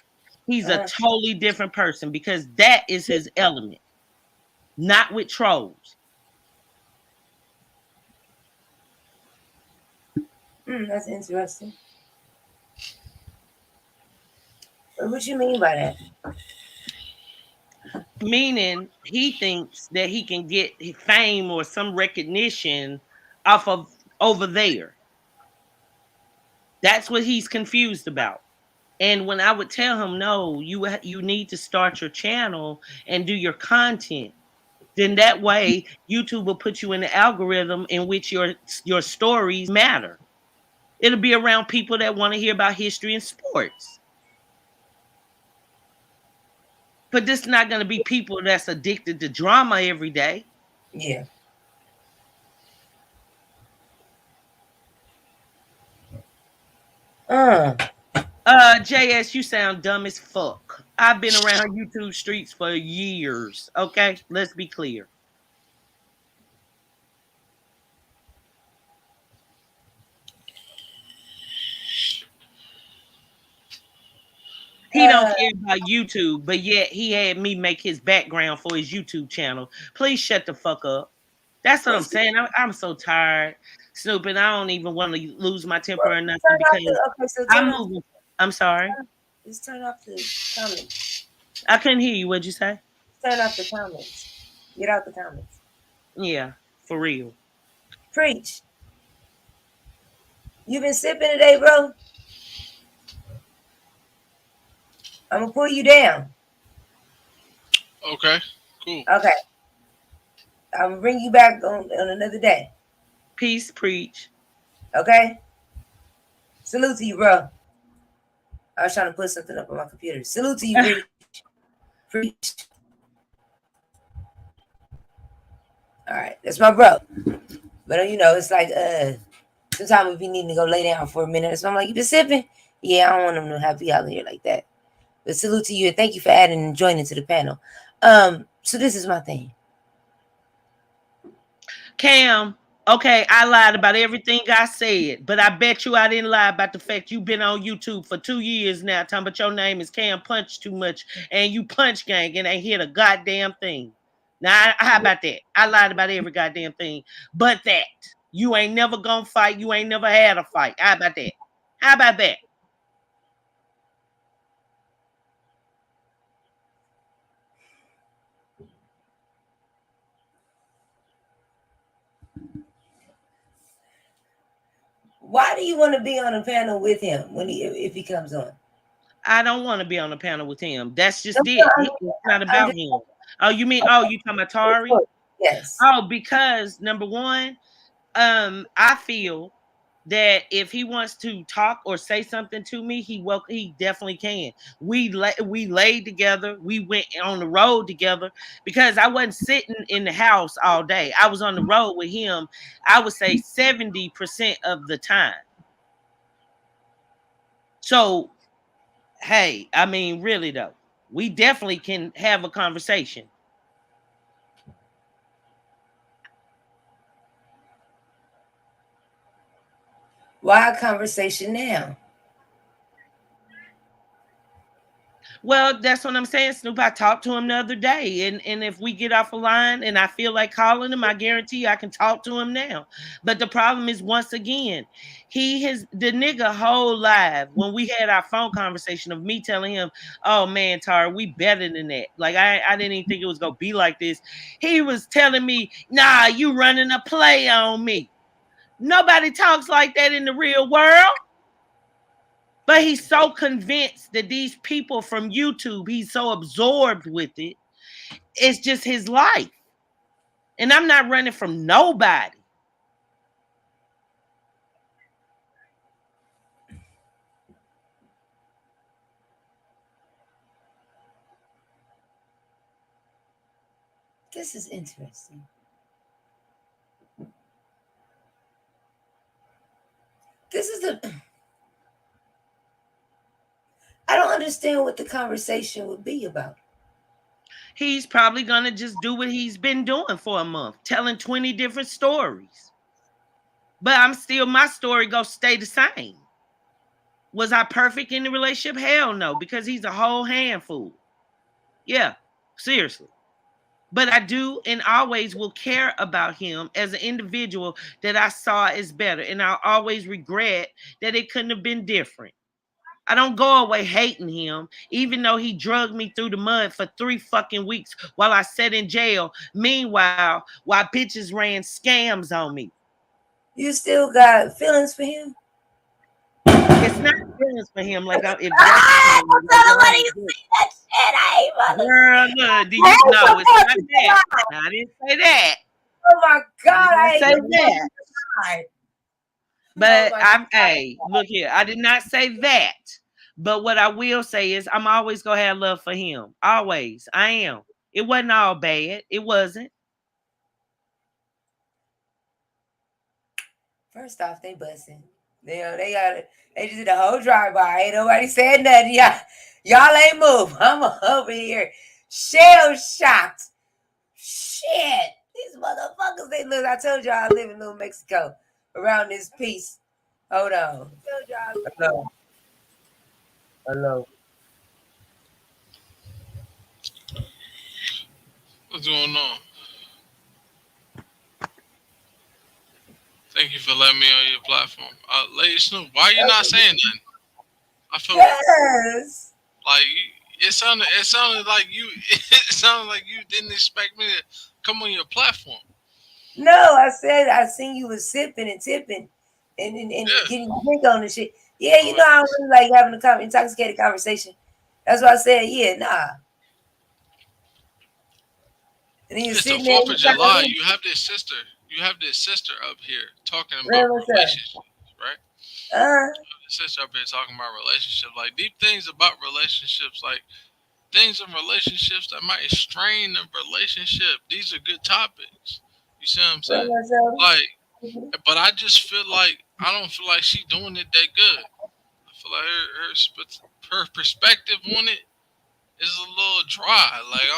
he's a totally different person because that is his element, not with trolls. That's interesting. What you mean by that? Meaning he thinks that he can get fame or some recognition off of over there. That's what he's confused about. And when I would tell him, no, you need to start your channel and do your content, then that way YouTube will put you in the algorithm in which your stories matter. It'll be around people that want to hear about history and sports. But this is not going to be people that's addicted to drama every day. Yeah. JS, you sound dumb as fuck. I've been around YouTube streets for years. Okay, let's be clear. He don't care about YouTube, but yet he had me make his background for his YouTube channel. Please shut the fuck up. That's what I'm saying. I'm so tired, Snoop, and I don't even want to lose my temper or nothing because I'm moving. I'm sorry. Just turn off the comments. I couldn't hear you. What'd you say? Turn off the comments. Get out the comments. Yeah, for real. Preach. You been sipping today, bro? I'm gonna pull you down. Okay, cool. Okay. I'm gonna bring you back on another day. Peace, preach. Okay? Salute to you, bro. I was trying to put something up on my computer. Salute to you, preach. Preach. All right, that's my bro. But it's like sometimes we be needing to go lay down for a minute. So I'm like, you been sipping? Yeah, I don't want them to have you out here like that. But salute to you and thank you for adding and joining to the panel. So this is my thing. Cam, okay, I lied about everything I said, but I bet you I didn't lie about the fact you've been on YouTube for 2 years now, talking about your name is Cam Punch Too Much, and you punch gang and ain't hit a goddamn thing. Now, how about that? I lied about every goddamn thing, but that. You ain't never gonna fight. You ain't never had a fight. How about that? How about that? Why do you want to be on a panel with him when if he comes on? I don't want to be on a panel with him. That's just it. It's not about him. Oh, you mean, oh, you talking about Tari? Yes. Oh, because number one, I feel that if he wants to talk or say something to me, he definitely can. We laid together. We went on the road together because I wasn't sitting in the house all day. I was on the road with him. I would say 70% of the time. So, hey, I mean, really though, we definitely can have a conversation. Why a conversation now? Well, that's what I'm saying, Snoop. I talked to him the other day, and if we get off a line and I feel like calling him, I guarantee I can talk to him now. But the problem is, once again, the nigga whole live when we had our phone conversation of me telling him, "Oh man, Tar, we better than that." Like I didn't even think it was gonna be like this. He was telling me, "Nah, you running a play on me." Nobody talks like that in the real world. But he's so convinced that these people from YouTube, he's so absorbed with it. It's just his life. And I'm not running from nobody. This is interesting. I don't understand what the conversation would be about. He's probably going to just do what he's been doing for a month, telling 20 different stories. But my story going to stay the same. Was I perfect in the relationship? Hell no, because he's a whole handful. Yeah, seriously. But I do and always will care about him as an individual that I saw as better. And I'll always regret that it couldn't have been different. I don't go away hating him, even though he drugged me through the mud for 3 fucking weeks while I sat in jail. Meanwhile, while bitches ran scams on me. You still got feelings for him? It's not feelings for him. Like, if I ain't girl, look, do you know it's not that? I didn't say that. Oh my God, I didn't say that. But look here, I did not say that. But what I will say is I'm always gonna have love for him. Always. I am. It wasn't all bad. It wasn't. First off, they bussing. They just did a whole drive-by. Ain't nobody said nothing. Y'all ain't move. I'm over here shell shocked. Shit. These motherfuckers, they look. I told y'all I live in Little Mexico around this piece. Hold on. Hello. What's going on? Thank you for letting me on your platform. Lady Snoop, why are you not saying nothing? I feel like it sounded like you didn't expect me to come on your platform. No, I said I seen you was sipping and tipping and getting your drink on and shit. Yeah, you know I don't really like having a intoxicated conversation. That's why I said, yeah, nah. And then it's the 4th of July. You have this sister up here talking about relationships, right? Sister up here talking about relationships, like deep things about relationships, like things in relationships that might strain the relationship. These are good topics. You see what I'm saying? Like, but I just feel like I don't feel like she's doing it that good. I feel like her perspective on it is a little dry. Like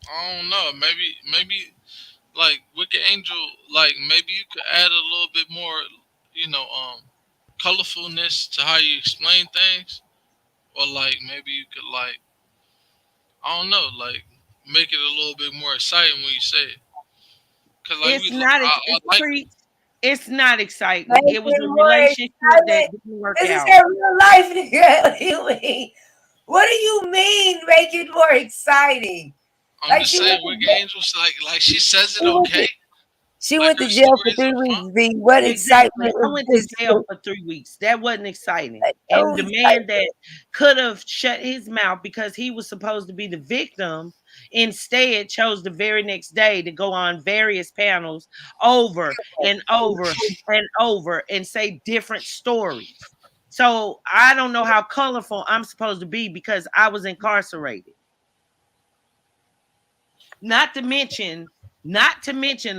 I don't know. Maybe like Wicked Angel, like maybe you could add a little bit more, colorfulness to how you explain things, or like maybe you could like, I don't know, like make it a little bit more exciting when you say it. Cause like it's not exciting. It was a relationship that didn't work out. This is their real life, nigga. What do you mean? What do you mean? Make it more exciting? I'm just saying, Wicked Angel's like she says it okay. She Like went to her jail for stories 3 are weeks. fun. V. What Exactly. excitement I is went to this? jail for 3 weeks. That wasn't exciting. No And the man excitement. that could have shut his mouth because he was supposed to be the victim instead chose the very next day to go on various panels over and over and over and say different stories. So I don't know how colorful I'm supposed to be because I was incarcerated. Not to mention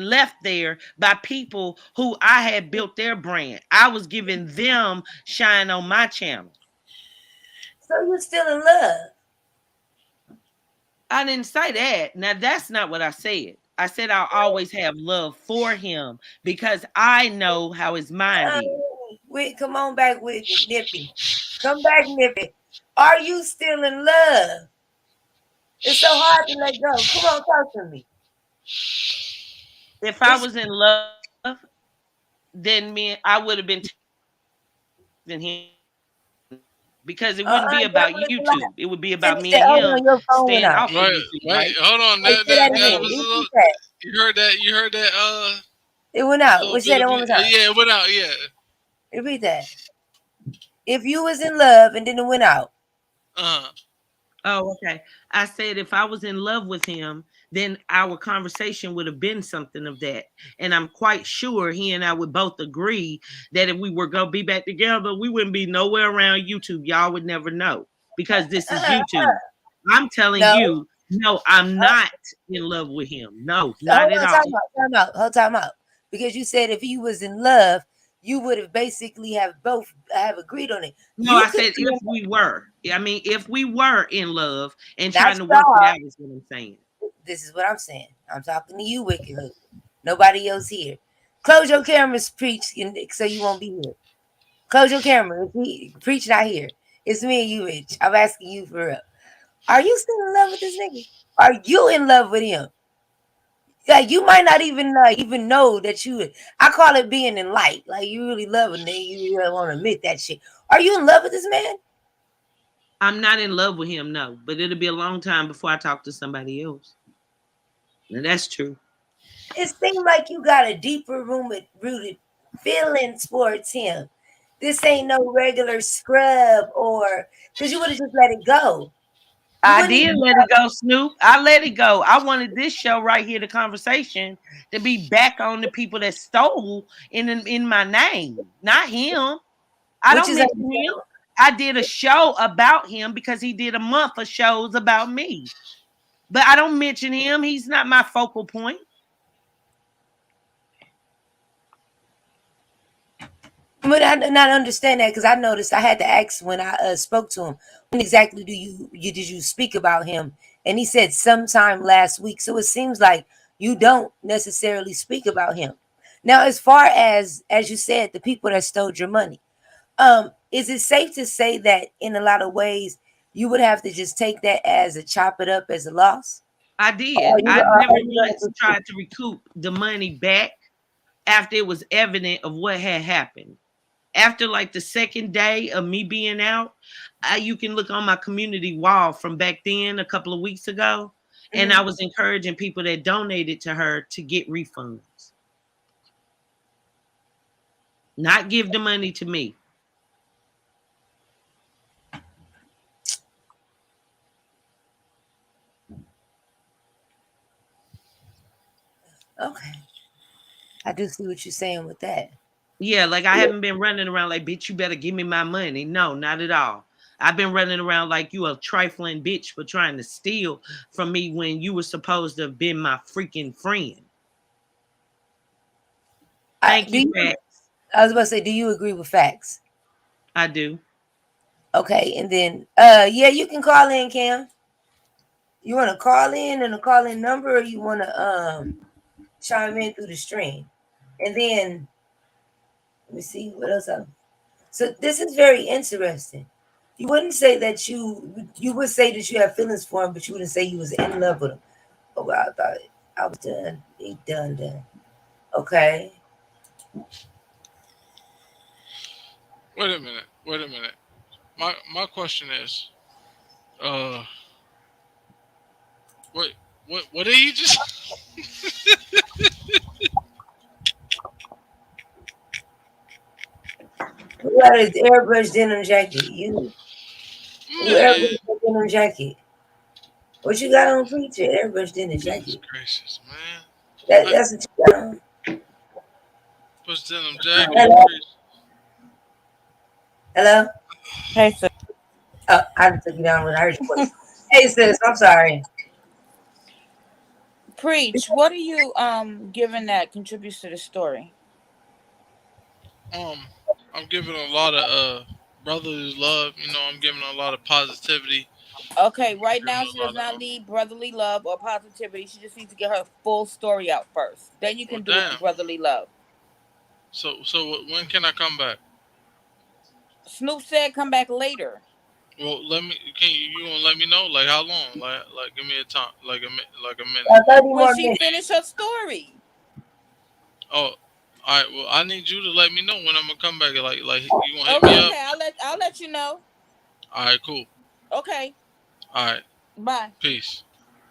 left there by people who I had built their brand. I was giving them shine on my channel. So you're still in love. I didn't say that. Now that's not what I said. I said I'll always have love for him because I know how his mind is. Wait, come on back with it, Nippy. Come back, Nippy. Are you still in love? It's so hard to let go. Come on, talk to me. If I was in love, then I would have been than him because it wouldn't be That about was a lot. YouTube. It would be about Finish me that. and Hold him on, your phone went staying out. off of Wait, YouTube, wait, right? hold on. Wait, say that That again. was a little. Repeat that. You heard that? You heard that? It went out. Little We said bit it of one more me. time. Yeah, it went out. Yeah. Repeat that. If you was in love and then it went out. Oh, okay. I said if I was in love with him, then our conversation would have been something of that. And I'm quite sure he and I would both agree that if we were going to be back together, we wouldn't be nowhere around YouTube. Y'all would never know because this is YouTube. I'm telling No. you, no, I'm not in love with him. No, not Hold at on, all. time out. Because you said if you was in love, you would have basically have both have agreed on it. No, You I could said be if we were. I mean, if we were in love and not trying to work it y'all. out is what I'm saying. This is what I'm saying. I'm talking to you, Wicked Hook. Nobody else here. Close your cameras, preach, so you won't be here. Close your camera. Preach not here. It's me and you, Rich. I'm asking you for real. Are you still in love with this nigga? Are you in love with him? Like you might not even know that you. I call it being in light. Like you really love a nigga. You really want to admit that shit. Are you in love with this man? I'm not in love with him, no. But it'll be a long time before I talk to somebody else. And that's true. It seems like you got a deeper rooted feeling towards him. This ain't no regular scrub or because you would have just let it go. I did let it go, Snoop. I let it go. I wanted this show right here, the conversation, to be back on the people that stole in my name, not him. I don't mention him. I did a show about him because he did a month of shows about me. But I don't mention him. He's not my focal point. But I did not understand that because I noticed I had to ask when I spoke to him, when exactly did you speak about him? And he said sometime last week. So it seems like you don't necessarily speak about him. Now, as far as you said, the people that stole your money, is it safe to say that in a lot of ways you would have to just take that as a chop it up as a loss? I did. I never once tried to recoup the money back after it was evident of what had happened. After like the second day of me being out, you can look on my community wall from back then a couple of weeks ago, and I was encouraging people that donated to her to get refunds. Not give the money to me. Okay. I do see what you're saying with that. Yeah, like I haven't been running around like, bitch, you better give me my money. No, not at all. I've been running around like you a trifling bitch for trying to steal from me when you were supposed to have been my freaking friend. Thank you, Facts. I was about to say, do you agree with Facts? I do. Okay, and then yeah, you can call in, Cam. You want to call in and a call-in number, or you want to chime in through the stream? And then let me see what else. So this is very interesting. You wouldn't say that you would say that you have feelings for him, but you wouldn't say you was in love with him. Oh, well, I thought I was done. He done. Okay. Wait a minute. My question is, what did he just? got an airbrush denim jacket. You airbrush Man, denim jacket. What you got on, preacher? Airbrush denim goodness jacket. gracious, man. That's what you got on. Push denim jacket. Hello? Preach. Hello? Hey, sis. Oh, I took you down when I heard your voice. Hey, sis, I'm sorry. Preach. What are you giving that contributes to the story? I'm giving a lot of brotherly love. You know, I'm giving a lot of positivity. Okay, right now Giving she a lot does of not need brotherly love or positivity. She just needs to get her full story out first. Then you well, can do damn. brotherly love. So when can I come back? Snoop said come back later. Well, you gonna let me know like how long? Like give me a time, like a minute. 30 When more she minutes. finish her story. Oh, all right. Well, I need you to let me know when I'm gonna come back. Like you gonna hit me up? Okay, I'll let you know. All right, cool. Okay. All right, Bye. peace.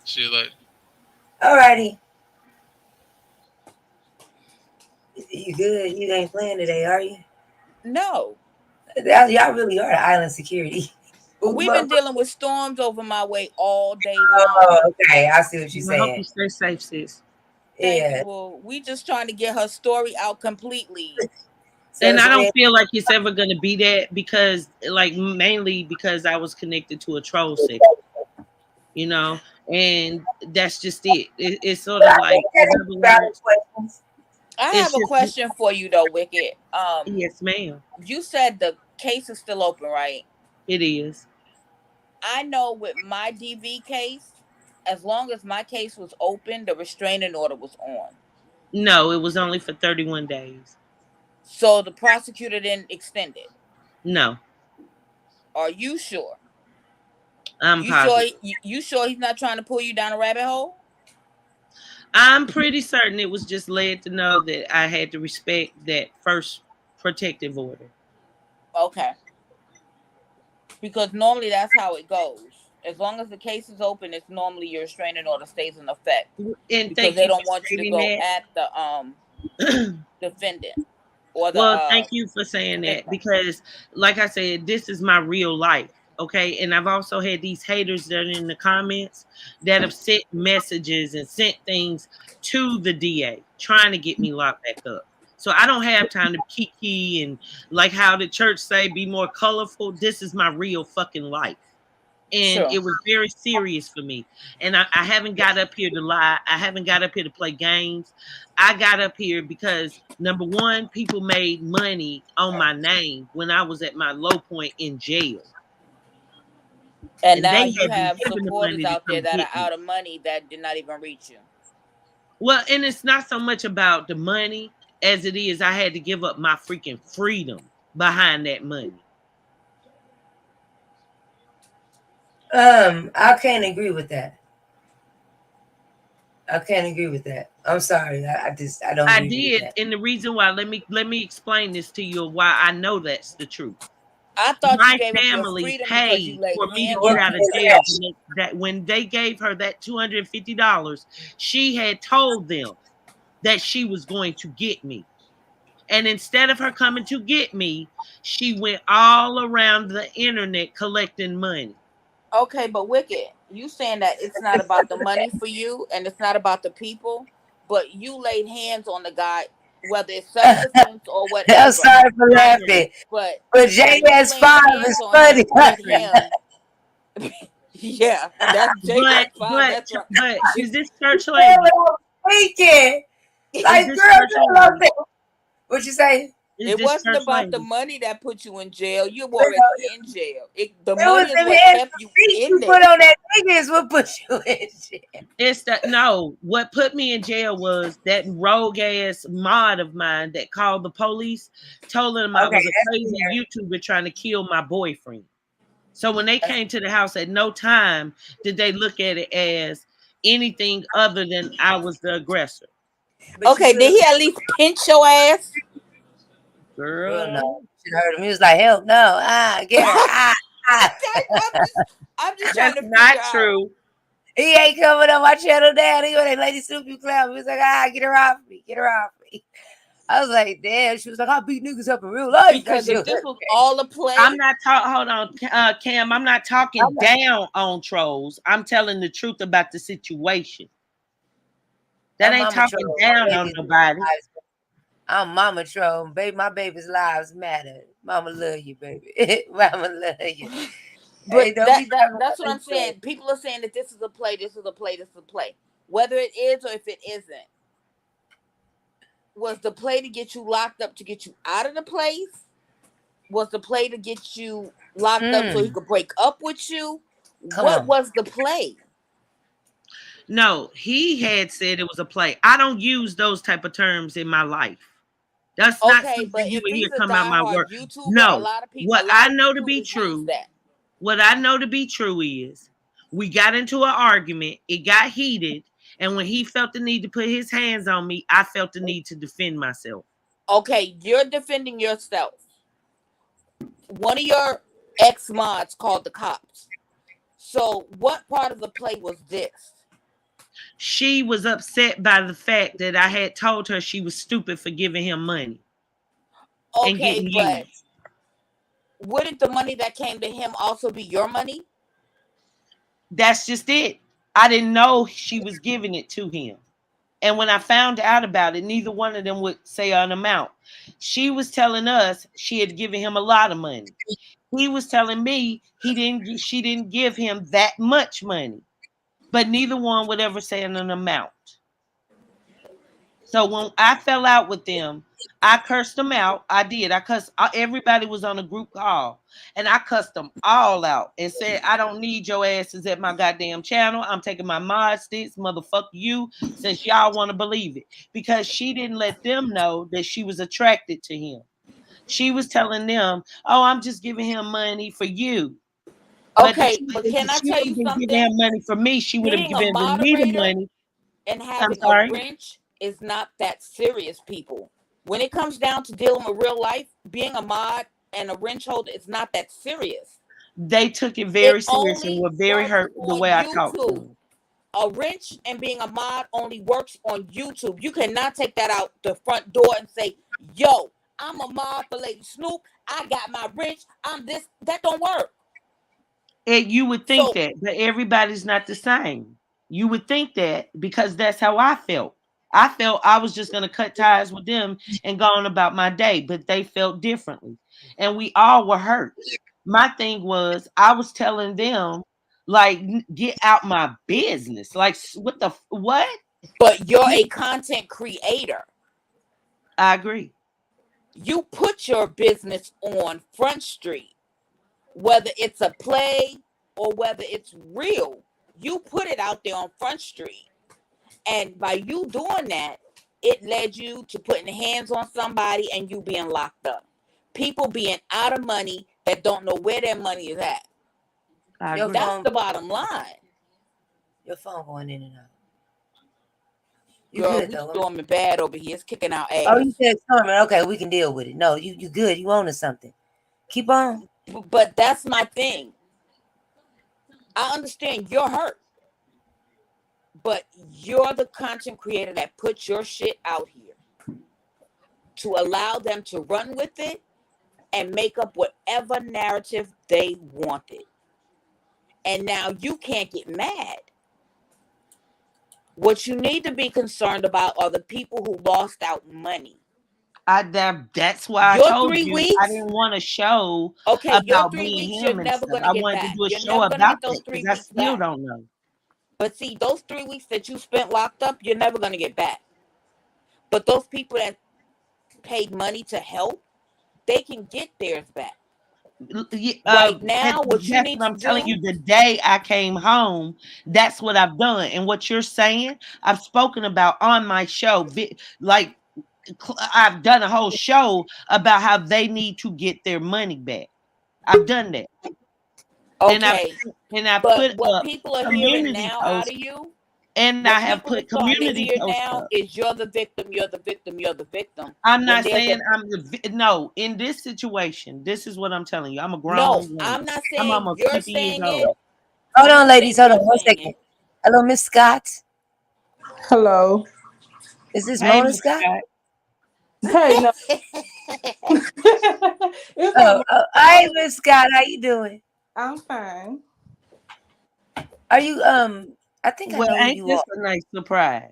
See you later. Alrighty. You good? You ain't playing today, are you? No. Y'all really are the island security. We've been dealing with storms over my way all day long. Oh, okay. I see what you're I hope you saying. stay safe, sis. Thank Yeah. you. Well, we just trying to get her story out completely. So And I don't man, feel like it's ever going to be that because, like, mainly because I was connected to a troll section, you know, and that's just it. It's sort of like, in other words, questions. I it's have a just, question for you though, Wicked. yes, ma'am, You said the case is still open, right? it is. I know with my DV case, as long as my case was open, the restraining order was on. No, it was only for 31 days. So the prosecutor didn't extend it. No, Are you sure? I'm You sure? positive. You sure he's not trying to pull you down a rabbit hole? I'm pretty certain it was just led to know that I had to respect that first protective order. Okay. Because normally that's how it goes. As long as the case is open, it's normally your restraining order stays in effect. And Because thank they you don't for want you to stating go that. at the defendant or the Well, thank you for saying that victim. because, like I said, this is my real life. Okay. And I've also had these haters that are in the comments that have sent messages and sent things to the DA trying to get me locked back up. So I don't have time to kiki and like how the church say, be more colorful. This is my real fucking life. And Sure. it was very serious for me. And I haven't got up here to lie. I haven't got up here to play games. I got up here because number one, people made money on my name when I was at my low point in jail. And And now they you had been have giving the supporters money to out there come that get are me. out of money that did not even reach you. Well, and it's not so much about the money as it is I had to give up my freaking freedom behind that money. I can't agree with that. I can't agree with that. I'm sorry. I don't I agree with did, that. and the reason why, let me explain this to you why I know that's the truth. I thought you My gave up your family freedom because you paid laid for me to hands get on out of jail. That when they gave her that $250, she had told them that she was going to get me. And instead of her coming to get me, she went all around the internet collecting money. Okay, but Wicked, you saying that it's not about the money for you and it's not about the people, but you laid hands on the guy, whether it's self-defense or whatever. I'm sorry for laughing. But JS5 is funny. Yeah, that's JS5. That's right. But is this church lady? Weekend. Like, this girl, church lady? what you say? It wasn't about the money that put you in jail. You were already in jail. The money is what kept you in there. Put on that nigga is what put you in jail. It's that no. What put me in jail was that rogue ass mod of mine that called the police, told them I was a crazy YouTuber trying to kill my boyfriend. So when they came to the house, at no time did they look at it as anything other than I was the aggressor. Okay, did he at least pinch your ass? Girl, no. She heard him. He was like, "Help, no, get her." I'm just trying to figure not true. Out. He ain't coming on my channel now. He went, "Lady Snoopy Clown." He was like, "Get her off me, get her off me." I was like, damn. She was like, I beat niggas up in real life. Because if this was all a play, I'm not talking. Hold on, Cam. I'm not talking down on trolls. I'm telling the truth about the situation. That ain't talking down on nobody. I'm Mama Troll, baby. My baby's lives matter. Mama love you, baby. Mama love you. But Hey, that's what I'm saying. People are saying that this is a play, this is a play, this is a play. Whether it is or if it isn't. Was the play to get you locked up to get you out of the place? Was the play to get you locked up so he could break up with you? What was the play? No, he had said it was a play. I don't use those type of terms in my life. That's not something you would hear come out my word. No, what I know to be true, what I know to be true is we got into an argument. It got heated. And when he felt the need to put his hands on me, I felt the need to defend myself. Okay, you're defending yourself. One of your ex-mods called the cops. So what part of the play was this? She was upset by the fact that I had told her she was stupid for giving him money. Okay, but wouldn't the money that came to him also be your money? That's just it. I didn't know she was giving it to him. And when I found out about it, neither one of them would say an amount. She was telling us she had given him a lot of money. He was telling me she didn't give him that much money. But neither one would ever say an amount. So when I fell out with them, I cursed them out. I did. I cussed. Everybody was on a group call. And I cussed them all out and said, I don't need your asses at my goddamn channel. I'm taking my mod sticks, motherfuck you, since y'all want to believe it. Because she didn't let them know that she was attracted to him. She was telling them, oh, I'm just giving him money for you. Okay, but can I tell you something? Giving him money for me, she would have given me the money. And having a wrench is not that serious, people. When it comes down to dealing with real life, being a mod and a wrench holder is not that serious. They took it very serious and were very hurt the way I talked to them. A wrench and being a mod only works on YouTube. You cannot take that out the front door and say, yo, I'm a mod for Lady Snoop. I got my wrench. I'm this. That don't work. And you would think that, but everybody's not the same. You would think that because that's how I felt. I felt I was just going to cut ties with them and go on about my day, but they felt differently. And we all were hurt. My thing was I was telling them, like, get out my business. Like, what? But you're a content creator. I agree. You put your business on Front Street. Whether it's a play or whether it's real, you put it out there on Front Street. And by you doing that, it led you to putting hands on somebody and you being locked up. People being out of money that don't know where their money is at. That's the bottom line. Your phone going in and out. You good, though. Storming bad over here. It's kicking out ass. Oh, you said storming. Okay, we can deal with it. No, you good. You own something. Keep on. But that's my thing. I understand you're hurt. But you're the content creator that puts your shit out here to allow them to run with it and make up whatever narrative they wanted. And now you can't get mad. What you need to be concerned about are the people who lost out money. That's why I told you I didn't want to show about me and him and stuff. I wanted to do a show about that because I still don't know. But see, those 3 weeks that you spent locked up, you're never going to get back. But those people that paid money to help, they can get theirs back. Right now, I'm telling you, the day I came home, that's what I've done. And what you're saying, I've spoken about on my show. Like, I've done a whole show about how they need to get their money back. I've done that. Okay. And I but put what up people are hearing now out of you, and I have put community posts now up. Is you're the victim, you're the victim, you're the victim. I'm not saying no. In this situation, this is what I'm telling you. I'm a grown woman. I'm not saying I'm almost you're 50 saying years it. old. Hold on, ladies. Hold on 1 second. Hello, Miss Scott. Hello. Is this Hey, Mona Scott? Hey, no. It's Oh, not hey, Miss Scott, how you doing? I'm fine. Are you I think I Well, know who ain't you this are. a nice surprise?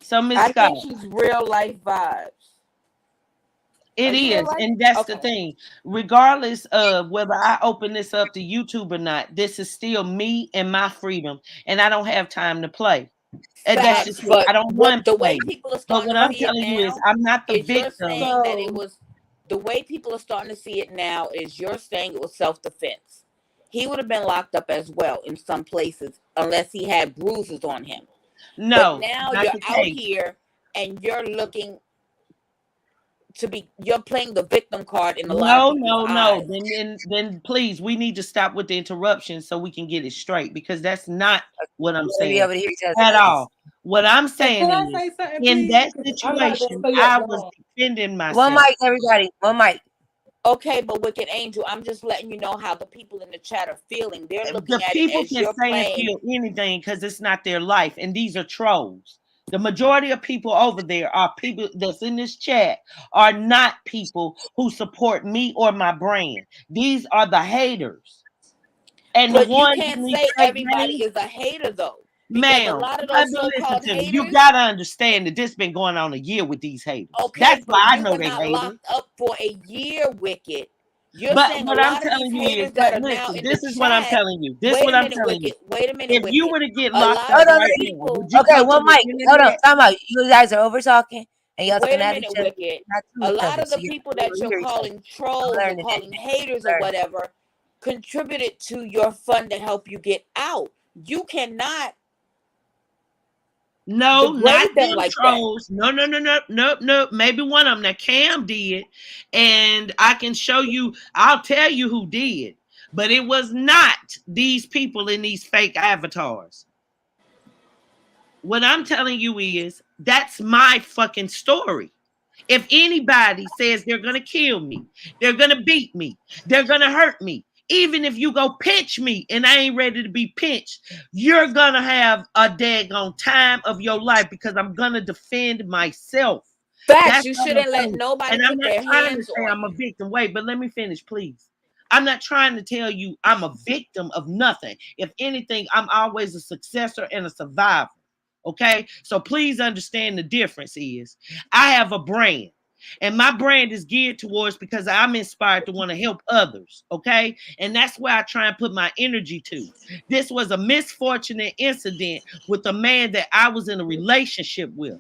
So, Miss I Scott, think she's real life vibes. it Are you real is, life? and that's the Okay. thing. Regardless of whether I open this up to YouTube or not, this is still me and my freedom, and I don't have time to play. And that's just Facts. it. I But don't what want the to way play. people are But starting what to I'm see it telling you is, now I'm not the is you're victim. saying that it So was the way people are starting to see it now is you're saying it was self-defense. He would have been locked up as well in some places unless he had bruises on him. But No, now not you're the out case. here and you're playing the victim card in a lot of No, people's no, no. eyes. Then please, we need to stop with the interruption so we can get it straight, because that's not what I'm Maybe saying able to hear each other, at ladies. all. What I'm hey, saying can I is, say something, in please? that Because I'm not gonna situation, stay up I was long. defending One myself. mic, everybody. One mic. Okay, but Wicked Angel, I'm just letting you know how the people in the chat are feeling. They're looking The at it people as can you're say and playing. feel anything because it's not their life, and these are trolls. The majority of people over there are people that's in this chat are not people who support me or my brand. These are the haters. And the But you ones in can't these say fake everybody names, is a hater though, because a ma'am, lot of but those listen so-called to me. You haters. gotta understand that this been going on a year with these haters. Okay, That's why but I you know were they not haters. locked up for a year, Wicked. You're But saying a what I'm lot of these telling you is, haters that but are now listen, in the this is what I'm chat. telling you. This is Wait what a I'm minute, telling you. Wicked. Wait a minute, If you Wicked. were to get A locked lot up of Hold on, these right ladies. now, would people. you Okay, go to one the mic. Hold on, internet? time out. You guys are over talking and y'all Wait can a have minute, each other, Wicked. not to A each lot other. of So the you people have that to you're hear each other. calling I'm trolls or learning calling that. haters or Learning. whatever contributed to your fund to help you get out. You cannot No, not degrade them them like that. trolls. No, no, no, no, no, no. Maybe one of them that Cam did, and I can show you. I'll tell you who did, but it was not these people in these fake avatars. What I'm telling you is that's my fucking story. If anybody says they're gonna kill me, they're gonna beat me, they're gonna hurt me, even if you go pinch me and I ain't ready to be pinched, you're gonna have a daggone time of your life because I'm gonna defend myself. Facts. That's You what I'm shouldn't let telling you. nobody And I'm put not their trying to hands say on I'm a you. victim. Wait, but let me finish, please. I'm not trying to tell you I'm a victim of nothing. If anything, I'm always a successor and a survivor. Okay, so please understand the difference is I have a brand, and my brand is geared towards because I'm inspired to want to help others. Okay, and that's where I try and put my energy to. This was a misfortunate incident with a man that I was in a relationship with.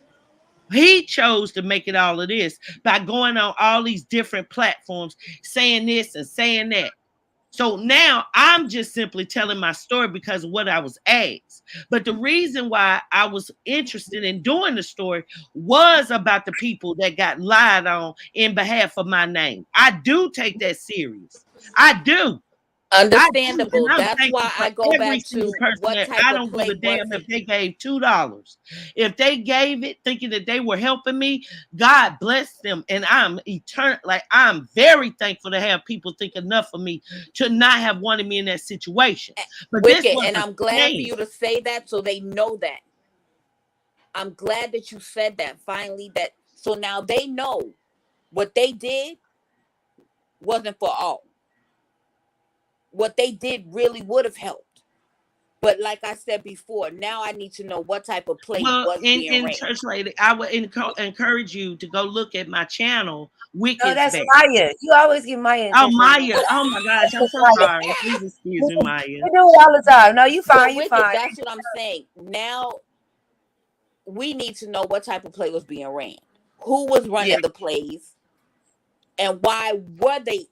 He chose to make it all of this by going on all these different platforms, saying this and saying that. So now I'm just simply telling my story because of what I was asked. But the reason why I was interested in doing the story was about the people that got lied on in behalf of my name. I do take that serious. I do. I do, and Understandable. I'm That's thankful why for I go every back single to person what there. type I of don't give a play was damn if it? they gave $2. If they gave it thinking that they were helping me, God bless them. And I'm eternal. Like I'm very thankful to have people think enough of me to not have wanted me in that situation. But this Wicked. was And a I'm glad for scam. you to say that so they know that. I'm glad that you said that finally. That so now they know what they did wasn't for all. What they did really would have helped. But like I said before, now I need to know what type of play Well, was being in ran. church lady, I would encourage you to go look at my channel, No, Wicked's that's Back. Maya. You always give Maya Oh, intention. Maya. Oh my gosh, I'm That's so Maya. sorry. Please excuse me, Maya. You do it all the time. No, you But fine. You Wicked, fine. that's what I'm saying. Now we need to know what type of play was being ran, who was Yeah. running the plays, and why were they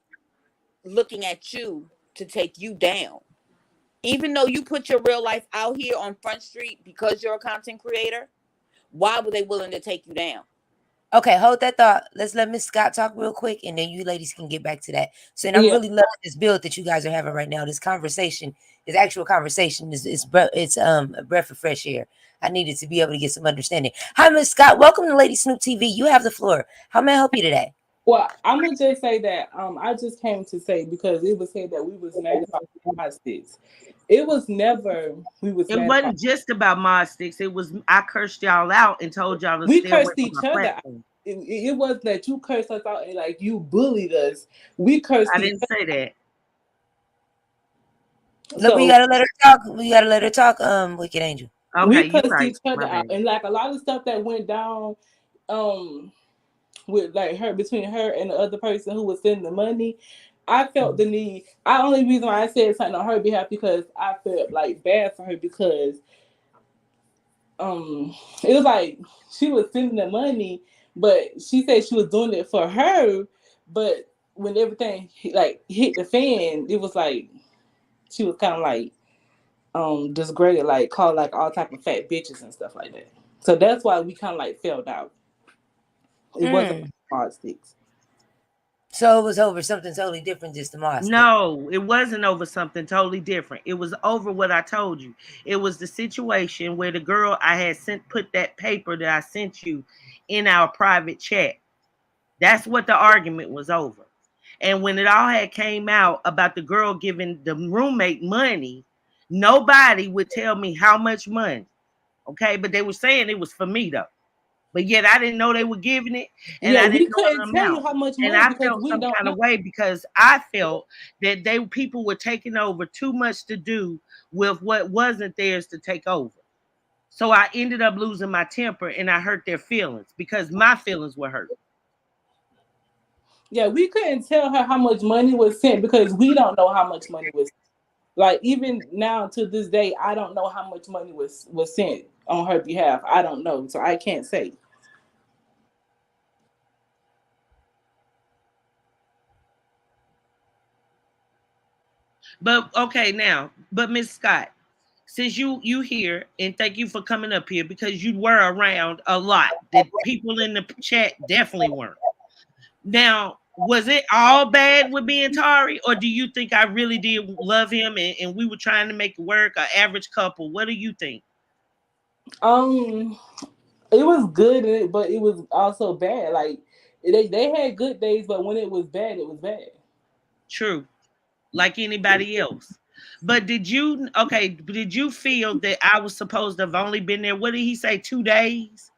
looking at you to take you down. Even though you put your real life out here on Front Street because you're a content creator, why were they willing to take you down? Okay, hold that thought. Let's let Miss Scott talk real quick, and then you ladies can get back to that. So, and I'm Yeah. really loving this build that you guys are having right now. This conversation, this actual conversation, it's a breath of fresh air. I needed to be able to get some understanding. Hi, Miss Scott. Welcome to Lady Snoop TV. You have the floor. How may I help you today? Well, I'm gonna just say that I just came to say because it was said that we was mad about mod sticks. It was never we was It mad about. wasn't just about mod sticks. It was I cursed y'all out and told y'all to We stay away cursed from each my other out. platform. it wasn't that you cursed us out and like you bullied us. We cursed I each didn't say that. Look, we So gotta let her talk. We gotta let her talk. Wicked Angel. Okay, we you're cussed right. each other My out, bad. and like a lot of stuff that went down, with like her between her and the other person who was sending the money. I felt the need. I only reason why I said something on her behalf because I felt like bad for her because it was like she was sending the money, but she said she was doing it for her. But when everything like hit the fan, it was like she was kind of like disgraded, like called like all type of fat bitches and stuff like that. So that's why we kind of like fell out. It wasn't hard sticks. So it was over something totally different, just the Moss. No, it wasn't over something totally different. It was over what I told you. It was the situation where the girl I had put that paper that I sent you in our private chat. That's what the argument was over. And when it all had came out about the girl giving the roommate money, nobody would tell me how much money. Okay, but they were saying it was for me though. But yet I didn't know they were giving it, and Yeah, I we didn't know couldn't the tell you amount. how much And money I because felt we some don't kind know. of way because I felt that people were taking over too much to do with what wasn't theirs to take over. So I ended up losing my temper and I hurt their feelings because my feelings were hurt. Yeah, we couldn't tell her how much money was sent because we don't know how much money was. Like even now to this day, I don't know how much money was sent on her behalf. I don't know, so I can't say. But okay, now, but Miss Scott, since you here, and thank you for coming up here because you were around a lot. That people in the chat definitely weren't. Now, was it all bad with being Tari, or do you think I really did love him and we were trying to make it work, an average couple? What do you think? It was good, but it was also bad. Like they had good days, but when it was bad, it was bad. True, like anybody else. But did you feel that I was supposed to have only been there? What did he say? 2 days?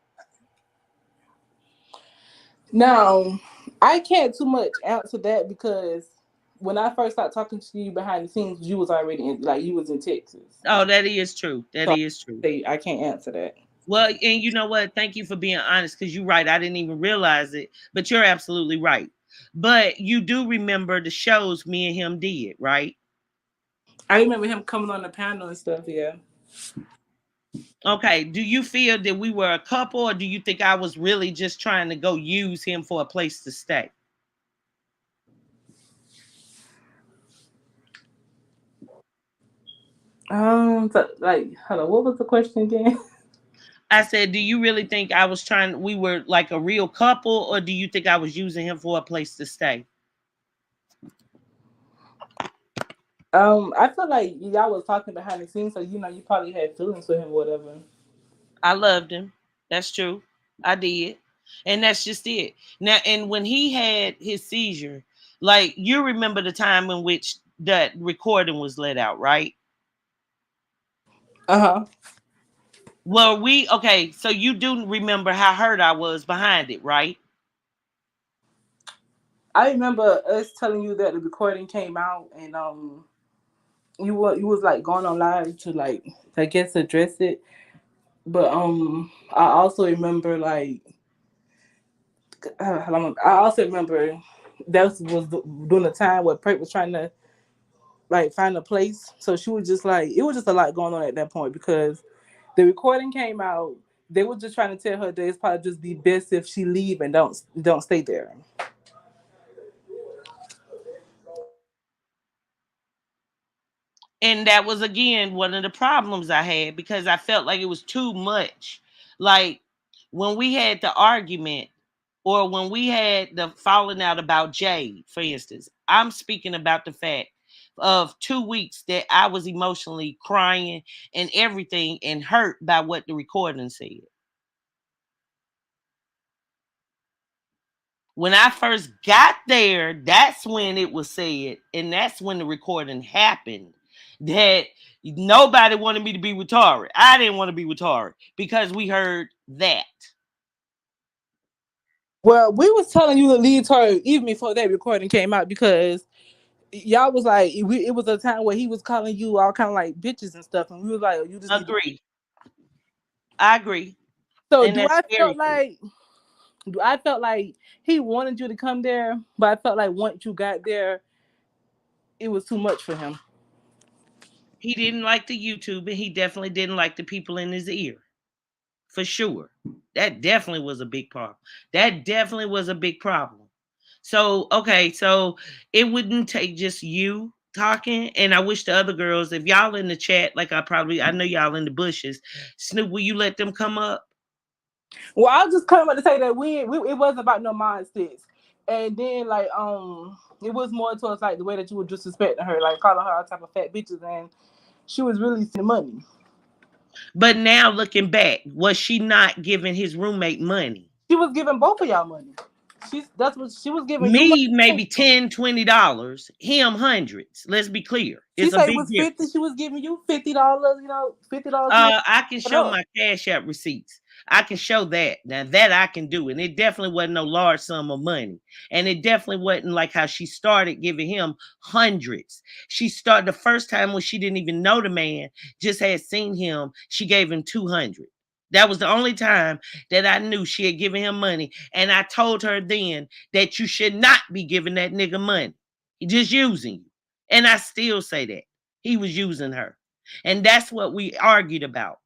Now, I can't too much answer that because when I first started talking to you behind the scenes, you was already you was in Texas. Oh, that is true. That So is true. I can't answer that. Well, and you know what? Thank you for being honest because you're right. I didn't even realize it, but you're absolutely right. But you do remember the shows me and him did, right? I remember him coming on the panel and stuff, yeah. Okay. Do you feel that we were a couple, or do you think I was really just trying to go use him for a place to stay? Hold on, what was the question again? I said, do you really think we were like a real couple, or do you think I was using him for a place to stay? I feel like y'all was talking behind the scenes, so you probably had feelings for him or whatever. I loved him. That's true. I did. And that's just it. Now, and when he had his seizure, like you remember the time in which that recording was let out, right? Uh-huh. Well, okay, so you do remember how hurt I was behind it, right? I remember us telling you that the recording came out and you was like going on live to like I guess address it. But I also remember I also remember that was during the time where Prep was trying to like find a place. So she was just like it was just a lot going on at that point because the recording came out. They were just trying to tell her that it's probably just be best if she leave and don't stay there. And that was again one of the problems I had because I felt like it was too much. Like when we had the argument or when we had the falling out about Jade, for instance, I'm speaking about the fact of 2 weeks that I was emotionally crying and everything and hurt by what the recording said. When I first got there, that's when it was said, and that's when the recording happened. That nobody wanted me to be with Tari. I didn't want to be with Tari because we heard that. Well, we was telling you to leave her even before that recording came out because y'all was like, it was a time where he was calling you all kind of like bitches and stuff, and we was like, oh, you just need to. Agree. I agree. So And that's scary. do I felt like he wanted you to come there, but I felt like once you got there, it was too much for him. He didn't like the YouTube, and he definitely didn't like the people in his ear. For sure. That definitely was a big problem. That definitely was a big problem. So, okay, so it wouldn't take just you talking. And I wish the other girls, if y'all in the chat, like I know y'all in the bushes. Snoop, will you let them come up? Well, I was just coming up to say that it wasn't about no mind sticks. And then like it was more towards like the way that you were disrespecting her, like calling her all type of fat bitches, and she was really spending money. But now looking back, was she not giving his roommate money? She was giving both of y'all money. That's what she was giving. Me maybe $10, $20, him hundreds. Let's be clear. It's a big was 50. She was giving you $50. You know, $50. I can show my Cash App receipts. I can show that. Now that I can do, and it definitely wasn't no large sum of money, and it definitely wasn't like how she started giving him hundreds. She started the first time when she didn't even know the man, just had seen him. She gave him 200. That was the only time that I knew she had given him money. And I told her then that you should not be giving that nigga money. He's just using you. And I still say that. He was using her. And that's what we argued about.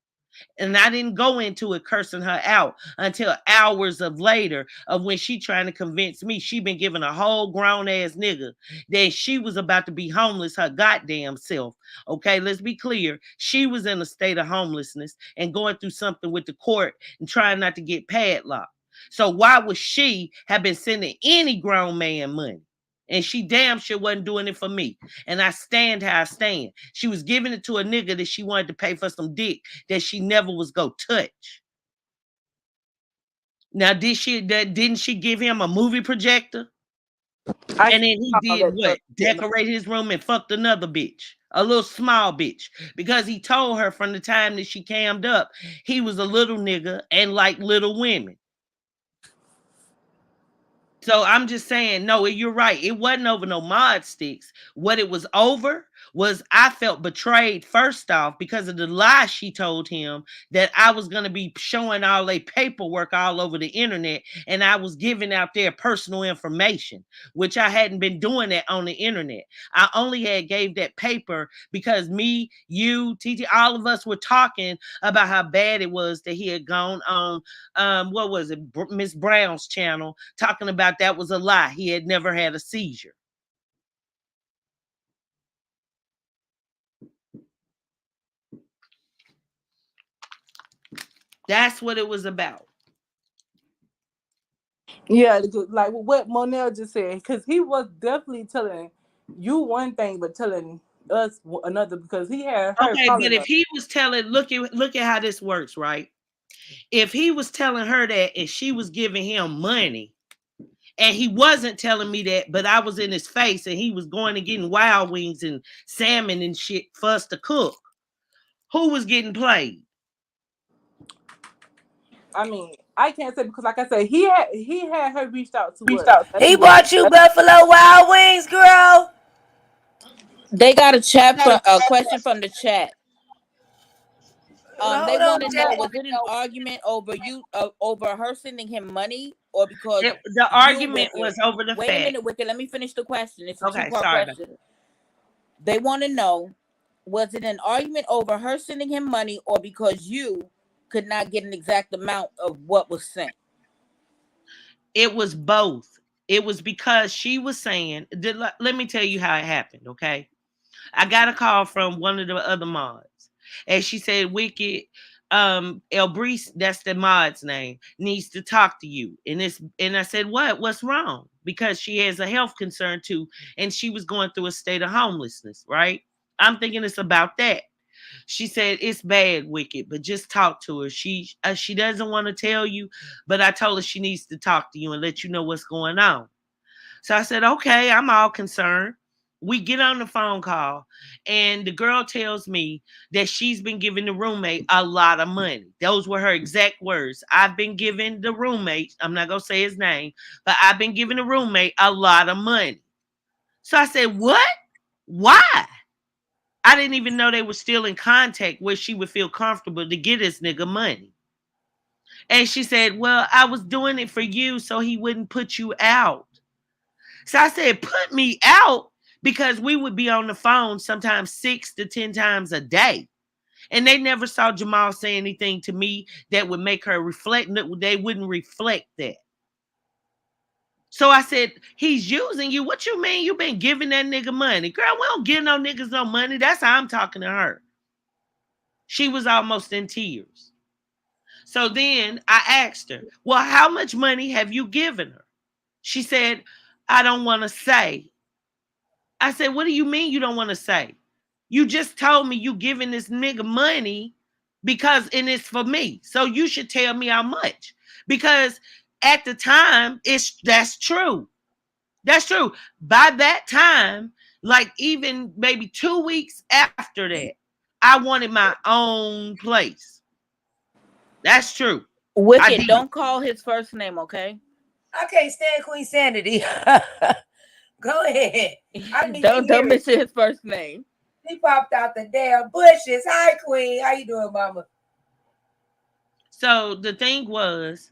And I didn't go into it cursing her out until hours of later of when she trying to convince me she been giving a whole grown ass nigga that she was about to be homeless her goddamn self. Okay, let's be clear. She was in a state of homelessness and going through something with the court and trying not to get padlocked. So why would she have been sending any grown man money? And she damn sure wasn't doing it for me. And I stand how I stand. She was giving it to a nigga that she wanted to pay for some dick that she never was go touch. Now, didn't she give him a movie projector? And then he did what? Decorate his room and fucked another bitch. A little small bitch. Because he told her from the time that she cammed up, he was a little nigga and liked little women. So I'm just saying, no, you're right. It wasn't over no mod sticks. What it was over was I felt betrayed first off because of the lie she told him that I was going to be showing all their paperwork all over the internet and I was giving out their personal information, which I hadn't been doing that on the internet. I only had gave that paper because me, you, TT, all of us were talking about how bad it was that he had gone on, what was it, Miss Brown's channel, talking about that was a lie. He had never had a seizure. That's what it was about. Yeah, like what Monel just said, because he was definitely telling you one thing, but telling us another because he had her. Okay, but if he was telling, look at how this works, right? If he was telling her that and she was giving him money, and he wasn't telling me that, but I was in his face and he was going and getting wild wings and salmon and shit for us to cook, who was getting played? I mean, I can't say because, like I said, he had her reached out to us. He bought you Buffalo Wild Wings, girl. They got a question from the chat. They want to know, was it an argument over her sending him money, or because the argument was over the wait fact. a minute, Wicked, let me finish the question. It's a Okay, two-part sorry. question. They want to know, was it an argument over her sending him money, or because you could not get an exact amount of what was sent? It was both. It was because she was saying, let me tell you how it happened, okay? I got a call from one of the other mods, and she said, Wicked, Elbrice, that's the mod's name, needs to talk to you. And I said, what's wrong? Because she has a health concern too, and she was going through a state of homelessness, right? I'm thinking it's about that. She said, it's bad, Wicked, but just talk to her. She doesn't want to tell you, but I told her she needs to talk to you and let you know what's going on. So I said, okay, I'm all concerned. we get on the phone call, and the girl tells me that she's been giving the roommate a lot of money. Those were her exact words. I've been giving the roommate, I'm not going to say his name, but I've been giving the roommate a lot of money. So I said, what? Why? I didn't even know they were still in contact where she would feel comfortable to get this nigga money. And she said, well, I was doing it for you so he wouldn't put you out. So I said, put me out? Because we would be on the phone sometimes 6 to 10 times a day. And they never saw Jamal say anything to me that would make her reflect. They wouldn't reflect that. So I said, he's using you. What you mean you been giving that nigga money? Girl, we don't give no niggas no money. That's how I'm talking to her. She was almost in tears. So then I asked her, well, how much money have you given her? She said, I don't want to say. I said, what do you mean you don't want to say? You just told me you giving this nigga money because and it's for me. So you should tell me how much. Because at the time, that's true. That's true. By that time, like even maybe 2 weeks after that, I wanted my own place. That's true. Wicked, don't call his first name, okay? I can't stand Queen Sanity. Go ahead. Don't mention his first name. He popped out the damn bushes. Hi, Queen. How you doing, mama? So the thing was,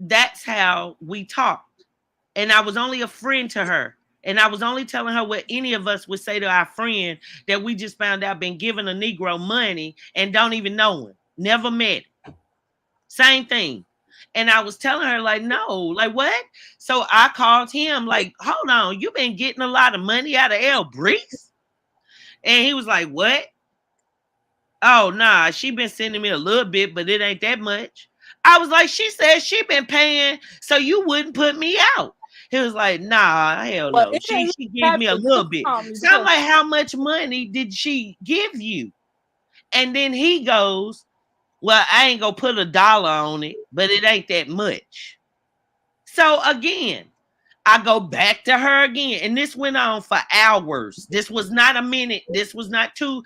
that's how we talked. And I was only a friend to her. And I was only telling her what any of us would say to our friend that we just found out been giving a Negro money and don't even know him. Never met him. Same thing. And I was telling her, like, no, like what? So I called him, like, hold on, you been getting a lot of money out of El Breeze? And he was like, what? Oh, nah, she been sending me a little bit, but it ain't that much. I was like, she said she been paying so you wouldn't put me out. He was like, nah, hell no. She gave me a little bit. So I'm like, how much money did she give you? And then he goes, well, I ain't gonna put $1 on it, but it ain't that much. So again, I go back to her again, and this went on for hours. This was not a minute. This was not two.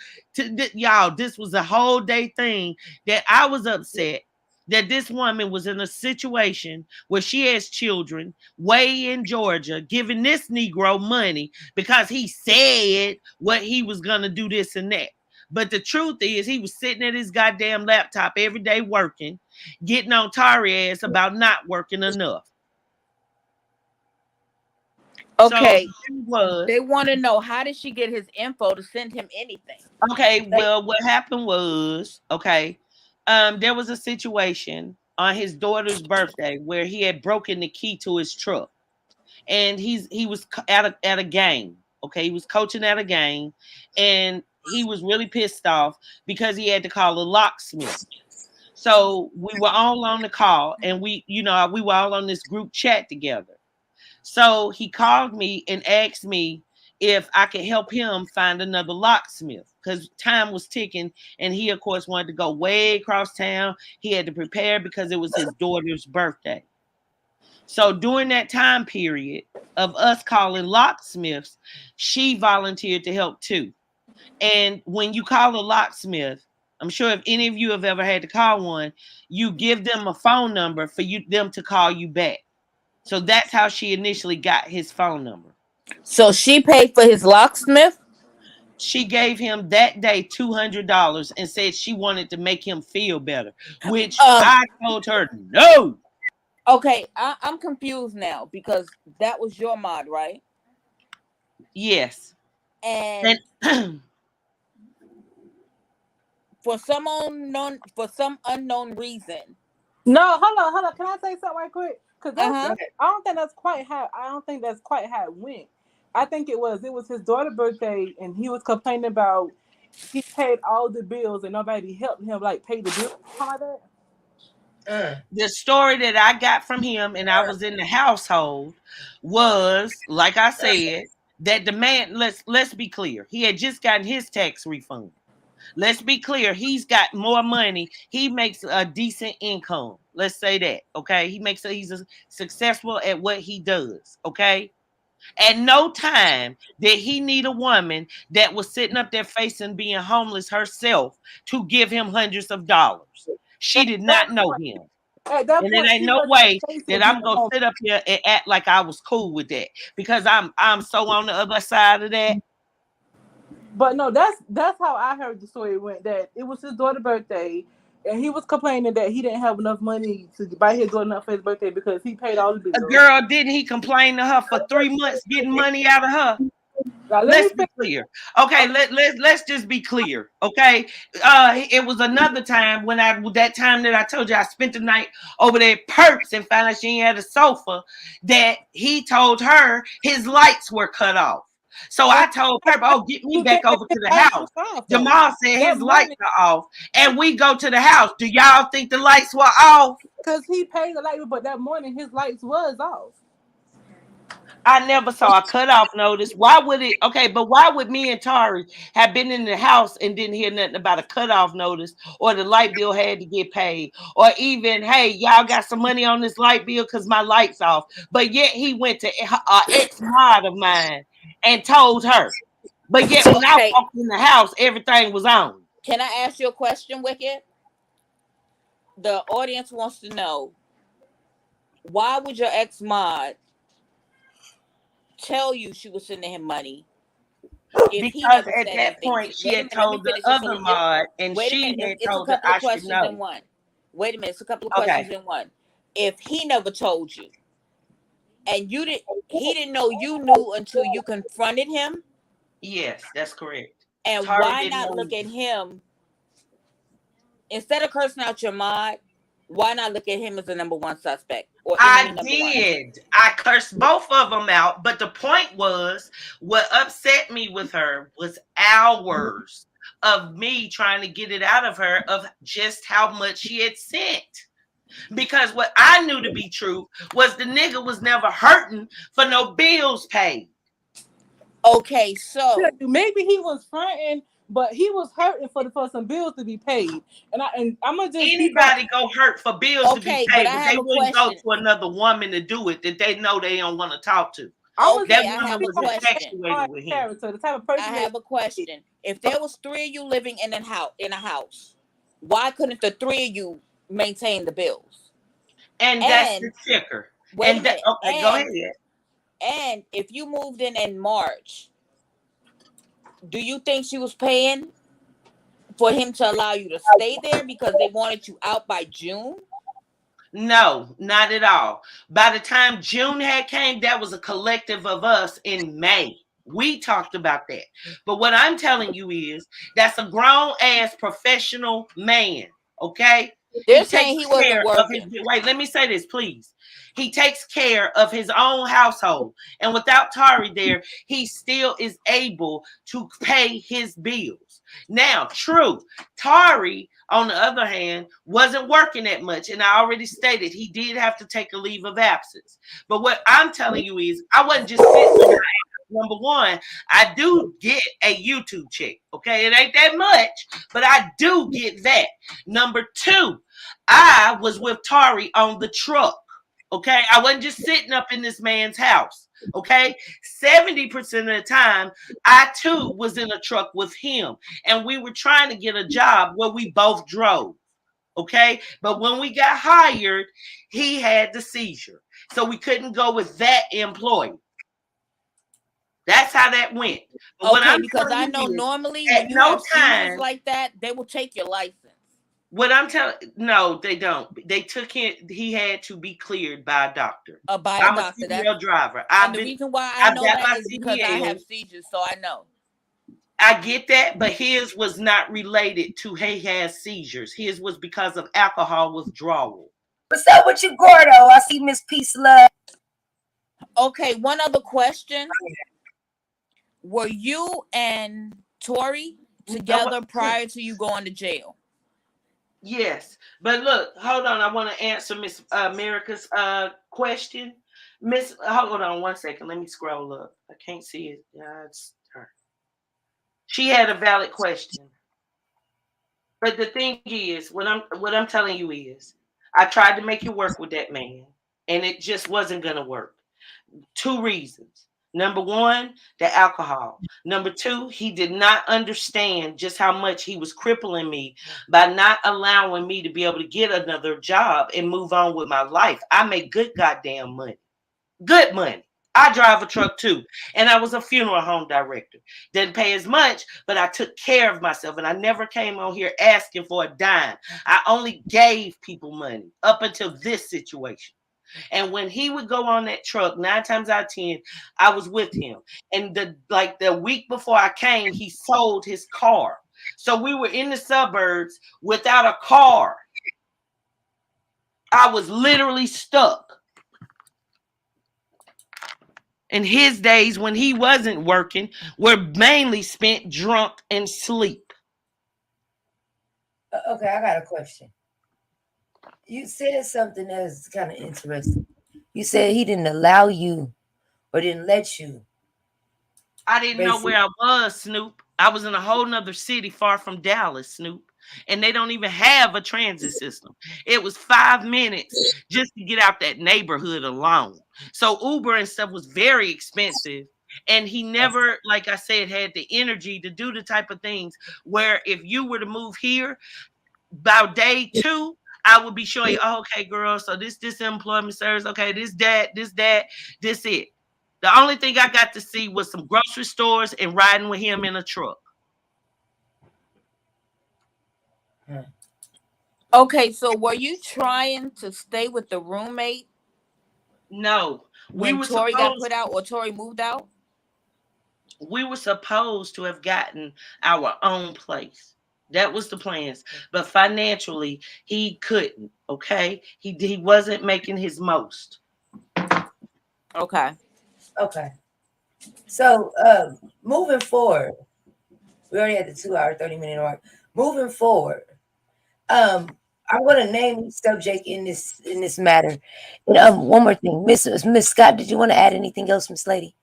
Y'all, this was a whole day thing that I was upset that this woman was in a situation where she has children way in Georgia giving this Negro money because he said what he was gonna do this and that. But the truth is, he was sitting at his goddamn laptop every day working, getting on Tari ass about not working enough. Okay, so they want to know, how did she get his info to send him anything? Okay, well, what happened was, there was a situation on his daughter's birthday where he had broken the key to his truck, and he was at a game. Okay, he was coaching at a game, and he was really pissed off because he had to call a locksmith. So we were all on the call, and we were all on this group chat together. So he called me and asked me if I could help him find another locksmith because time was ticking, and he, of course, wanted to go way across town. He had to prepare because it was his daughter's birthday. So during that time period of us calling locksmiths, she volunteered to help too. And when you call a locksmith, I'm sure if any of you have ever had to call one, you give them a phone number for them to call you back. So that's how she initially got his phone number. So she paid for his locksmith? She gave him that day $200 and said she wanted to make him feel better, which I told her no. Okay, I'm confused now because that was your mod, right? Yes. And for some unknown reason. No, hold on. Can I say something right quick? Because I don't think that's quite how it went. I think it was his daughter's birthday, and he was complaining about he paid all the bills and nobody helped him like pay the bills. How about that? The story that I got from him, and I was in the household, was like I said that the man. Let's be clear. He had just gotten his tax refund. Let's be clear. He's got more money. He makes a decent income. Let's say that. Okay. He's successful at what he does. Okay. At no time did he need a woman that was sitting up there facing being homeless herself to give him hundreds of dollars. She did not know him. At that And it point, ain't she no wasn't way facing that I'm being gonna homeless. sit up here and act like I was cool with that, because I'm so on the other side of that. But no, that's how I heard the story went. That it was his daughter's birthday, and he was complaining that he didn't have enough money to buy his daughter enough for his birthday because he paid all the A bills. girl, didn't he complain to her for 3 months getting money out of her? Now, Let's be clear. Okay, let's just be clear. Okay. It was another time when that time that I told you I spent the night over there at Perks and found out she ain't had a sofa, that he told her his lights were cut off. So I told her, oh, get me back over to the house. Jamal said his lights are off, and we go to the house. Do y'all think the lights were off? Because he paid the light bill, but that morning his lights was off. I never saw a cutoff notice. Why would it? Okay, but why would me and Tari have been in the house and didn't hear nothing about a cutoff notice, or the light bill had to get paid, or even, hey, y'all got some money on this light bill because my light's off? But yet he went to an ex-mod of mine and told her. But yet when I walked in the house, everything was on. Can I ask you a question, Wicked? The audience wants to know, why would your ex-mod tell you she was sending him money? Because at that point she had told the other mod, and she had told her I should know. Wait a minute, it's a couple of questions in one. If he never told you, and he didn't know you knew until you confronted him. Yes, that's correct. And why not look at him instead of cursing out your mod? Why not look at him as the number one suspect? I did. I cursed both of them out. But the point was, what upset me with her was hours of me trying to get it out of her of just how much she had sent. Because what I knew to be true was the nigga was never hurting for no bills paid. Okay, so maybe he was fronting, but he was hurting for some bills to be paid. And I'm gonna just anybody go hurt for bills to be paid, but they wouldn't go to another woman to do it that they know they don't want to talk to. Okay, I have a question. I have a question. If there was 3 of you living in a house, why couldn't the 3 of you maintain the bills? And that's the kicker. Go ahead. And if you moved in March, do you think she was paying for him to allow you to stay there because they wanted you out by June? No, not at all. By the time June had came, that was a collective of us in May. We talked about that. But what I'm telling you is that's a grown ass professional man. Okay. They're saying he wasn't working. Wait, let me say this, please. He takes care of his own household. And without Tari there, he still is able to pay his bills. Now, true, Tari, on the other hand, wasn't working that much. And I already stated he did have to take a leave of absence. But what I'm telling you is I wasn't just sitting there. Number one, I do get a YouTube check. Okay, it ain't that much, but I do get that. Number two, I was with Tari on the truck. Okay, I wasn't just sitting up in this man's house. Okay, 70% of the time, I too was in a truck with him, and we were trying to get a job where we both drove. Okay, but when we got hired, he had the seizure, so we couldn't go with that employee. That's how that went. But okay, because I know normally when you have seizures like that, they will take your license. What I'm telling, no, they don't. They took him. He had to be cleared by a doctor. By a doctor. I'm a CDL driver. And the reason why I know that is because I have seizures, so I know. I get that, but his was not related to he has seizures. His was because of alcohol withdrawal. What's up with you, Gordo? I see Miss Peace Love. Okay, one other question. Were you and Tori together prior to you going to jail? Yes, but look, hold on. I want to answer Miss America's question. Hold on 1 second. Let me scroll up. I can't see it. It's her. She had a valid question. But the thing is, what I'm telling you is, I tried to make you work with that man, and it just wasn't gonna work. 2 reasons. Number one, the alcohol. Number two, he did not understand just how much he was crippling me by not allowing me to be able to get another job and move on with my life. I make good goddamn money. Good money. I drive a truck too. And I was a funeral home director. Didn't pay as much, but I took care of myself. And I never came on here asking for a dime. I only gave people money up until this situation. And when he would go on that truck, 9 times out of 10, I was with him. And the week before I came, he sold his car. So we were in the suburbs without a car. I was literally stuck. And his days when he wasn't working were mainly spent drunk and sleep. Okay, I got a question. You said something that's kind of interesting. You said he didn't allow you or didn't let you. I didn't know where I was, Snoop. I was in a whole nother city far from Dallas, Snoop. And they don't even have a transit system. It was 5 minutes just to get out that neighborhood alone. So Uber and stuff was very expensive. And he never, like I said, had the energy to do the type of things where if you were to move here, by day 2, I would be showing you, oh, okay, girl, so this employment service, okay, this it. The only thing I got to see was some grocery stores and riding with him in a truck. Okay, so were you trying to stay with the roommate? No. When Tori got put out or Tori moved out? We were supposed to have gotten our own place. That was the plans. But financially, he couldn't, okay? He wasn't making his most. Okay. So, moving forward, we already had the 2-hour, 30-minute mark. Moving forward, I'm going to name the subject in this matter. And one more thing, Miss Scott, did you want to add anything else, Miss Lady?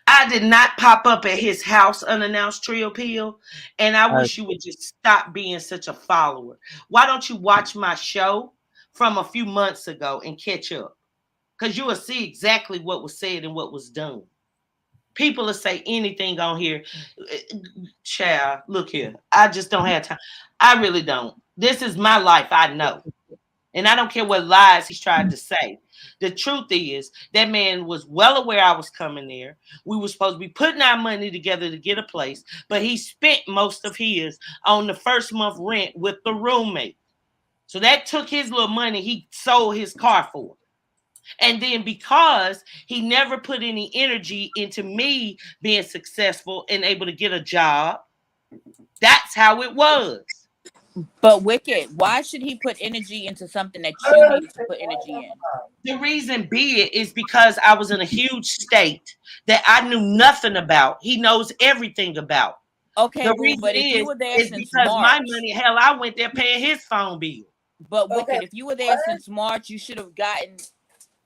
I did not pop up at his house unannounced, Trio Peel, and I wish you would just stop being such a follower. Why don't you watch my show from a few months ago and catch up? Because you will see exactly what was said and what was done. People will say anything on here. Child, look here. I just don't have time. I really don't. This is my life. I know. And I don't care what lies he's tried to say. The truth is that man was well aware I was coming there. We were supposed to be putting our money together to get a place, but he spent most of his on the first month rent with the roommate. So that took his little money he sold his car for. And then because he never put any energy into me being successful and able to get a job, that's how it was. But Wicked, why should he put energy into something that you need to put energy in? The reason be it is because I was in a huge state that I knew nothing about. He knows everything about. Okay, the reason but if you were there is since because March, my money, hell, I went there paying his phone bill. But Wicked, if you were there since March, you should have gotten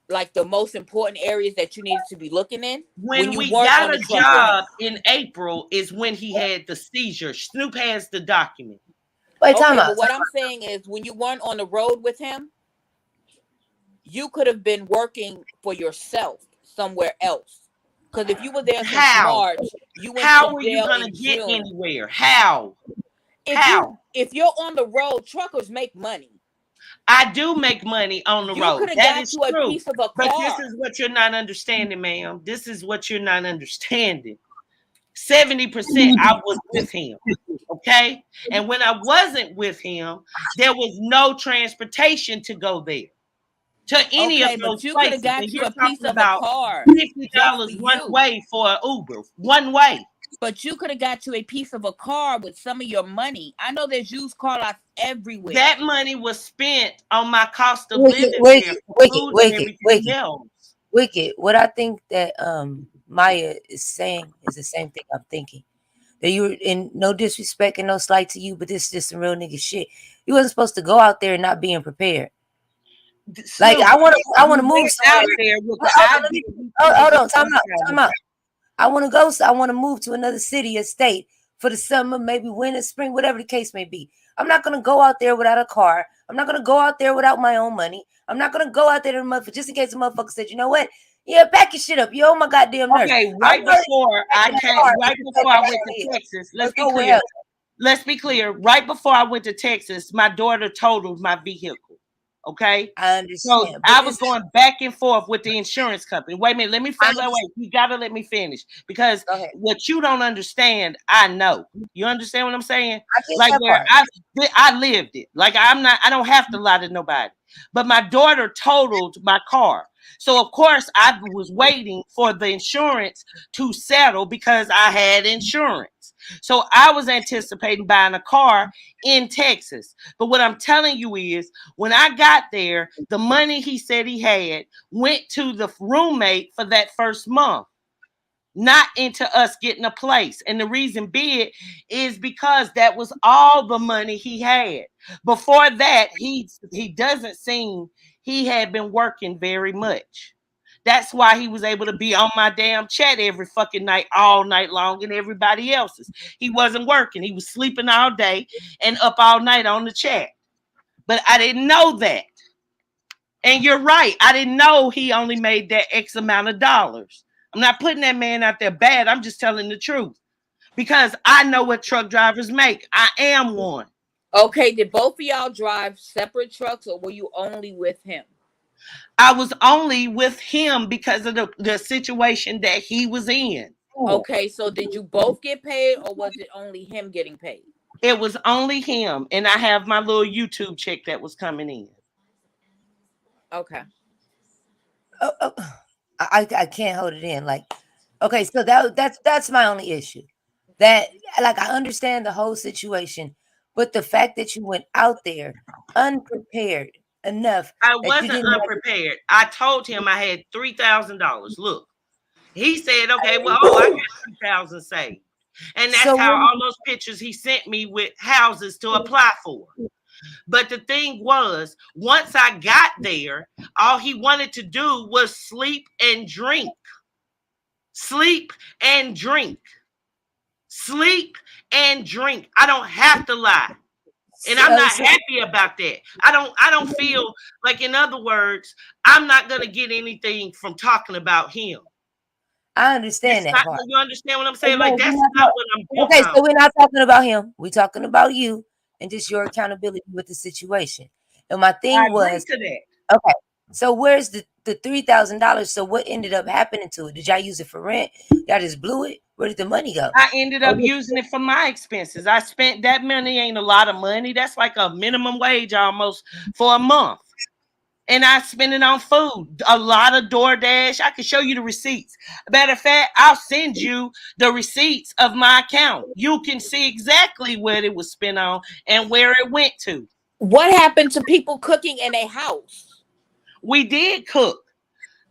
like the most important areas that you needed to be looking in. When we got a job in April is when he had the seizure. Snoop has the document. Wait, okay, but what I'm saying is when you weren't on the road with him, you could have been working for yourself somewhere else. Because if you were there since March, you went how to were jail you going to get anywhere? How? If you're on the road, truckers make money. I do make money on the road. You could have got you a piece of a car. But this is what you're not understanding, ma'am. This is what you're not understanding. 70% I was with him, okay? And when I wasn't with him, there was no transportation to go there. To any of those you places. Got you a piece of a car. $50 one way for an Uber. One way. But you could have got you a piece of a car with some of your money. I know there's used car lots everywhere. That money was spent on my cost of Wicked, living. Wicked. What I think that Maya is saying is the same thing I'm thinking. That you were in no disrespect and no slight to you, but this is just some real nigga shit. You wasn't supposed to go out there and not being prepared. Like I want to move out there. Hold on, time out. I want to move to another city or state for the summer, maybe winter, spring, whatever the case may be. I'm not gonna go out there without a car. I'm not gonna go out there without my own money. I'm not gonna go out there just in case the motherfucker said, you know what? Yeah, back your shit up. You owe my goddamn nerves. Okay, I'm right already before I taking came, that car right because before I that's went what it to is. Texas. Let's go where else. Let's be clear. Right before I went to Texas, my daughter totaled my vehicle. Okay. I So understand. But I this was going back and forth with the insurance company. Wait a minute, let me I finish. Wait, you gotta let me finish because Go ahead. what you don't understand, I know. You understand what I'm saying? I get Like that where part. I lived it. Like I don't have to lie to nobody. But my daughter totaled my car. So of course I was waiting for the insurance to settle because I had insurance. So I was anticipating buying a car in Texas. But what I'm telling you is when I got there, the money he said he had went to the roommate for that first month, not into us getting a place. And the reason being is because that was all the money he had. Before that, he doesn't seem he had been working very much. That's why he was able to be on my damn chat every fucking night, all night long, and everybody else's. He wasn't working. He was sleeping all day and up all night on the chat. But I didn't know that. And you're right. I didn't know he only made that X amount of dollars. I'm not putting that man out there bad. I'm just telling the truth. Because I know what truck drivers make. I am one. Okay, did both of y'all drive separate trucks or were you only with him? I was only with him because of the situation that he was in. Okay, so did you both get paid or was it only him getting paid? It was only him. And I have my little YouTube check that was coming in. Okay. I can't hold it in. Like, okay, so that's my only issue. That like I understand the whole situation, but the fact that you went out there unprepared enough. I wasn't unprepared. I told him I had $3,000. Look, he said, okay, well, I got $2,000 saved. And that's how all those pictures he sent me with houses to apply for. But the thing was, once I got there, all he wanted to do was sleep and drink. Sleep and drink. Sleep and drink. I don't have to lie. And I'm not happy about that. I don't feel like, in other words, I'm not going to get anything from talking about him. I understand that part. You understand what I'm saying? Like, that's not what I'm doing. Okay, so we're not talking about him. We're talking about you and just your accountability with the situation. And my thing was, okay, so where's the $3,000? So what ended up happening to it? Did y'all use it for rent? Y'all just blew it? Where did the money go? I ended up using it for my expenses. I spent that money. Ain't a lot of money. That's like a minimum wage almost for a month. And I spend it on food, a lot of DoorDash. I can show you the receipts. Matter of fact, I'll send you the receipts of my account. You can see exactly what it was spent on and where it went to. What happened to people cooking in a house? We did cook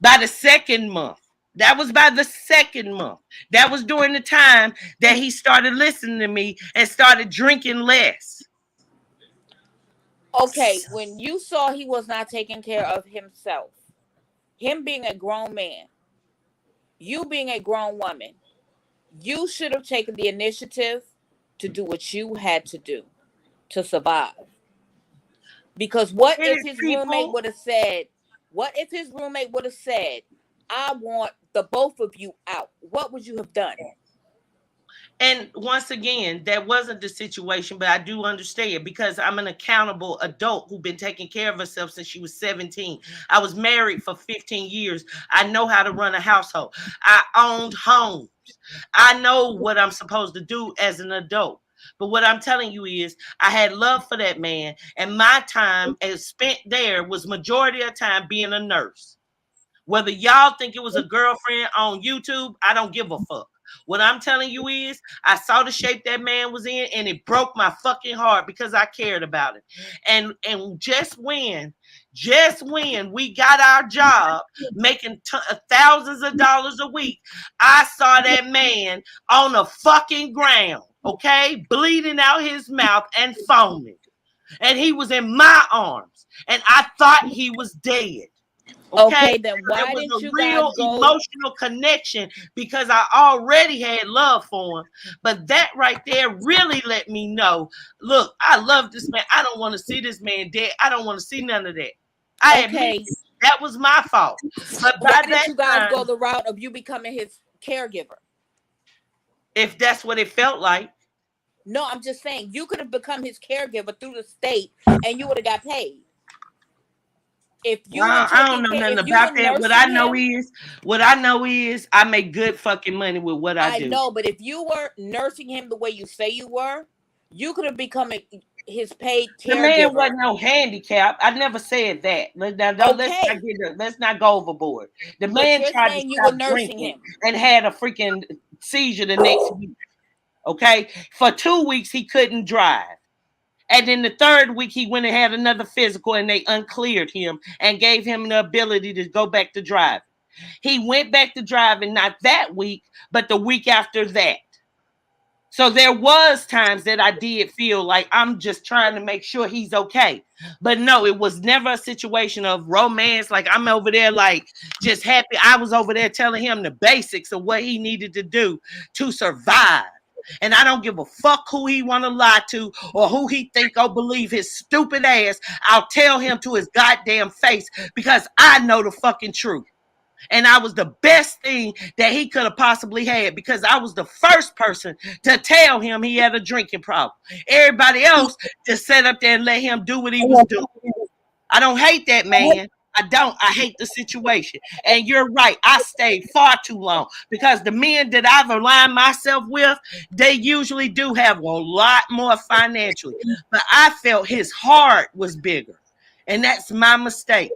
by the second month. That was by the second month. That was during the time that he started listening to me and started drinking less. Okay, when you saw he was not taking care of himself, him being a grown man, you being a grown woman, you should have taken the initiative to do what you had to do to survive. Because what if his roommate would have said, I want the both of you out? What would you have done? And once again, that wasn't the situation, but I do understand because I'm an accountable adult who's been taking care of herself since she was 17. I was married for 15 years. I know how to run a household. I owned homes. I know what I'm supposed to do as an adult. But what I'm telling you is I had love for that man, and my time as spent there was majority of the time being a nurse. Whether y'all think it was a girlfriend on YouTube, I don't give a fuck. What I'm telling you is I saw the shape that man was in and it broke my fucking heart because I cared about it. And just when we got our job making thousands of dollars a week, I saw that man on the fucking ground, okay, bleeding out his mouth and foaming. And he was in my arms and I thought he was dead. Okay, then why didn't you real emotional connection because I already had love for him. But that right there really let me know, look, I love this man. I don't want to see this man dead. I don't want to see none of that. That was my fault. But by Why that did you guys time, go the route of you becoming his caregiver? if that's what it felt like. No, I'm just saying you could have become his caregiver through the state, and you would have got paid. If you were I don't know taking care, nothing if you were about that. What I know is I make good fucking money with what I do. know, but if you were nursing him the way you say you were, you could have become his paid The man caregiver. wasn't no handicap. I never said that. Let's not go overboard. The But man you're tried to saying you stop were nursing drinking him. and had a freaking seizure the next week. Okay, for 2 weeks he couldn't drive. And then the third week, he went and had another physical, and they uncleared him and gave him the ability to go back to driving. He went back to driving not that week, but the week after that. So there was times that I did feel like I'm just trying to make sure he's okay. But no, it was never a situation of romance. Like I'm over there like just happy. I was over there telling him the basics of what he needed to do to survive. And I don't give a fuck who he want to lie to or who he think or believe his stupid ass. I'll tell him to his goddamn face because I know the fucking truth. And I was the best thing that he could have possibly had because I was the first person to tell him he had a drinking problem. Everybody else just sat up there and let him do what he was doing. I don't hate that man. I don't. I hate the situation. And you're right. I stayed far too long because the men that I've aligned myself with, they usually do have a lot more financially. But I felt his heart was bigger. And that's my mistake.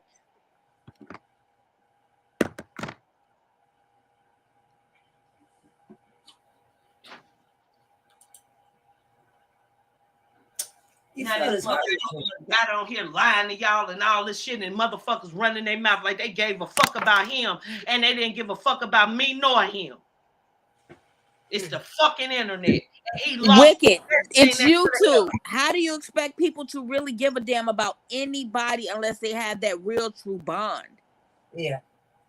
Now this motherfucker got on here lying to y'all and all this shit, and motherfuckers running their mouth like they gave a fuck about him, and they didn't give a fuck about me nor him. It's the fucking internet. He Wicked. It's YouTube. How do you expect people to really give a damn about anybody unless they have that real true bond? Yeah.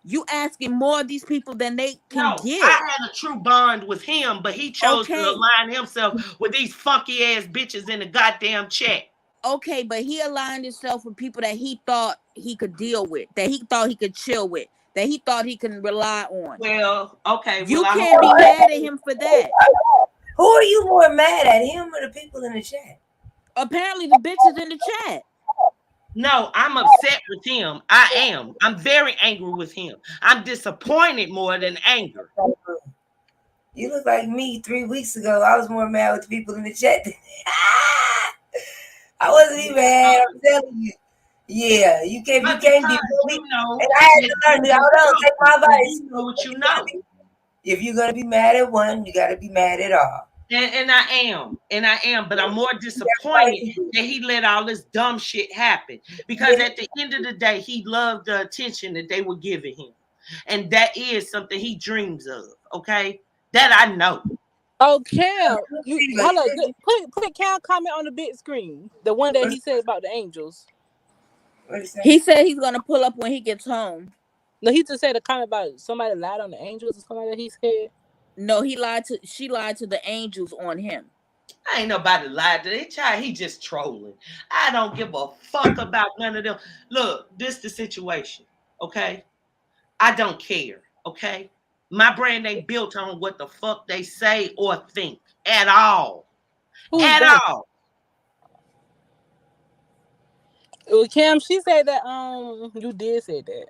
You asking more of these people than they can give. I had a true bond with him, but he chose to align himself with these funky ass bitches in the goddamn chat. Okay, but he aligned himself with people that he thought he could deal with, that he thought he could chill with, that he thought he can rely on. Well, okay. You can't be mad at him for that. Who are you more mad at, him or the people in the chat? Apparently the bitches in the chat. No, I'm upset with him. I am. I'm very angry with him. I'm disappointed more than anger. You look like me 3 weeks ago. I was more mad with the people in the chat. I wasn't even mad. I'm telling you. Yeah, you can't be. And I had to learn. Hold on, take my advice. You know what you know. If you're gonna be mad at one, you gotta be mad at all. And I am, but I'm more disappointed that he let all this dumb shit happen. Because at the end of the day, he loved the attention that they were giving him. And that is something he dreams of, okay? That I know. Oh, Cal, put Cal comment on the big screen. The one that he said about the angels. He said he's gonna pull up when he gets home. No, he just said a comment about somebody lied on the angels or something like that. He said. No, she lied to the angels on him. Ain't nobody lied to that child. He just trolling. I don't give a fuck about none of them. Look, this the situation, okay? I don't care, okay? My brand ain't built on what the fuck they say or think at all. All. Well, Cam, she said that you did say that.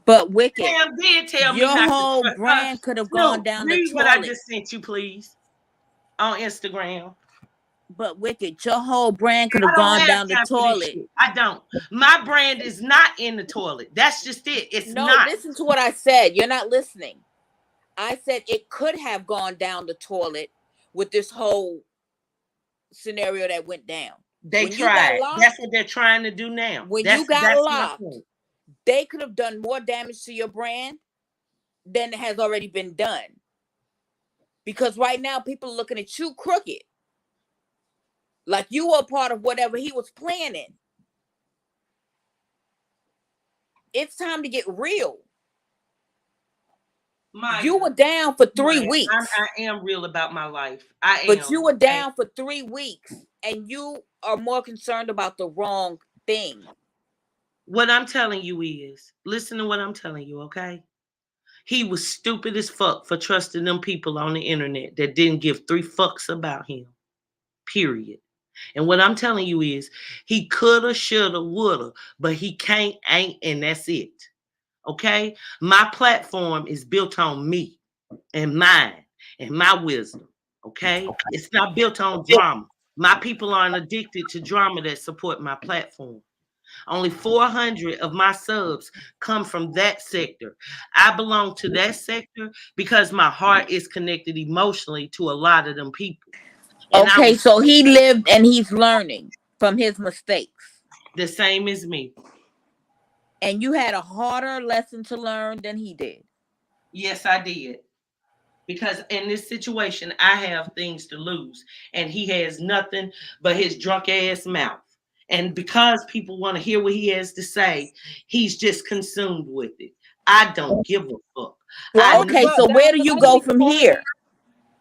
But Wicked, Cam did tell me your whole brand could have gone down the toilet. Read what I just sent you, please, on Instagram. But Wicked, your whole brand could have gone down the toilet. I don't. My brand is not in the toilet. That's just it. It's not. Listen to what I said. You're not listening. I said it could have gone down the toilet with this whole scenario that went down. They tried. That's what they're trying to do now. When you got locked, they could have done more damage to your brand than has already been done. Because right now, people are looking at you crooked. Like you were a part of whatever he was planning. It's time to get real. You were down for 3 weeks. I am real about my life. I am. But you were down for 3 weeks, and you are more concerned about the wrong thing. What I'm telling you is, listen to what I'm telling you, okay? He was stupid as fuck for trusting them people on the internet that didn't give 3 fucks about him. Period. And what I'm telling you is, he coulda, shoulda, woulda, but he can't, ain't, and that's it. Okay? My platform is built on me and mine and my wisdom. Okay? It's not built on drama. My people aren't addicted to drama that support my platform. Only 400 of my subs come from that sector. I belong to that sector because my heart is connected emotionally to a lot of them people. And Okay, so he lived and he's learning from his mistakes. The same as me. And you had a harder lesson to learn than he did. Yes, I did. Because in this situation, I have things to lose. And he has nothing but his drunk ass mouth. And because people want to hear what he has to say, he's just consumed with it. I don't give a fuck. Well, okay, so where do you go from here?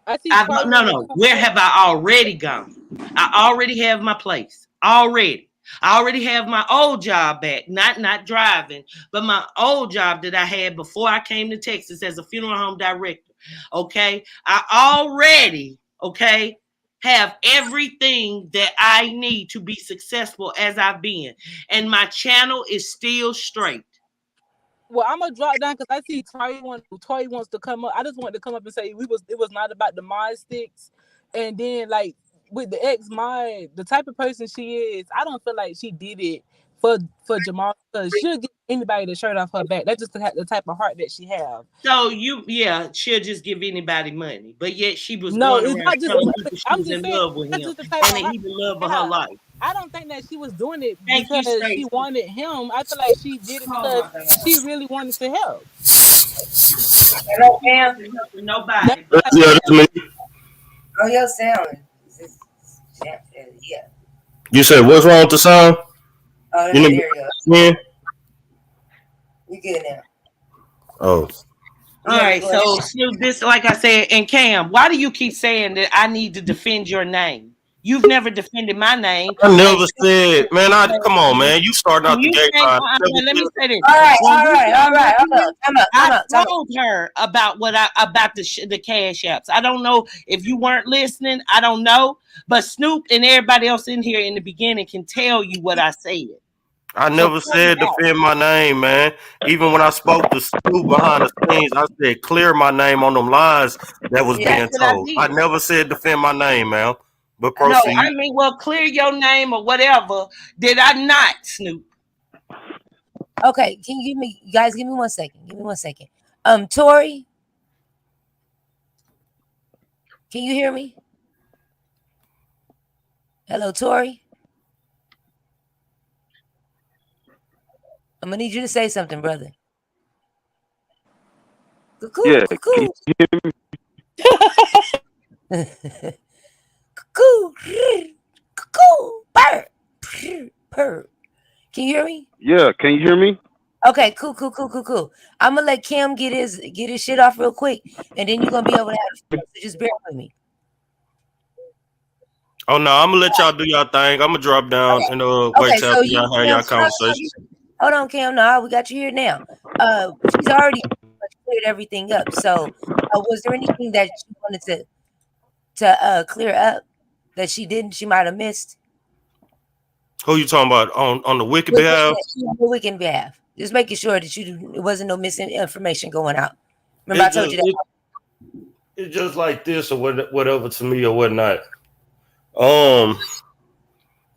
No. Where have I already gone? I already have my place. Already. I already have my old job back. Not driving, but my old job that I had before I came to Texas as a funeral home director. Okay. I already, have everything that I need to be successful as I've been. And my channel is still straight. Well, I'm gonna drop down because I see Toy wants to come up. I just wanted to come up and say it was not about the mod sticks, and then like with the ex mod, the type of person she is, I don't feel like she did it for Jamal, because she'll get anybody the shirt off her back. That's just the type of heart that she have. So she'll just give anybody money, but yet she was no, going it's around not just. telling people she I'm was just in saying, love with him just the and type of that heart he the love of her life. I don't think that she was doing it Thank you, because Stacey. she wanted him. I feel like she did it because she really wanted to help. Hello, Pam. Nobody. Oh, your sound. Yeah. You said what's wrong with the sound? Oh, there you go. Yeah. You good now? Oh. All right, so Snoop, this, like I said, and Cam, why do you keep saying that I need to defend your name? You've never defended my name. I never said, man. Come on, man. You started out the gate line. Let me say this. All right. I told her about about the cash apps. I don't know if you weren't listening. I don't know, but Snoop and everybody else in here in the beginning can tell you what I said. I never said defend my name, man. Even when I spoke to Snoop behind the scenes, I said clear my name on them lies that was being told. I never said defend my name, man. But proceed. No, I mean, well, clear your name or whatever. Did I not, Snoop? Okay, can you give me 1 second. Give me 1 second. Tori, can you hear me? Hello, Tori. I'm gonna need you to say something, brother. Cuckoo. Purr. Can you hear me? Yeah, can you hear me? Okay, cool. I'm gonna let Cam get his shit off real quick, and then you're gonna be able to have so just bear with me. Oh no, I'm gonna let y'all do y'all thing. I'm gonna drop down and wait till y'all have y'all conversation. Hold on, Cam. No, we got you here now. She's already cleared everything up. So, was there anything that she wanted to clear up that she might have missed? Who you talking about on the wicked behalf? On the wicked behalf. Just making sure that it wasn't no misinformation going out. Remember, I told you that. It's just like this or whatever to me or whatnot.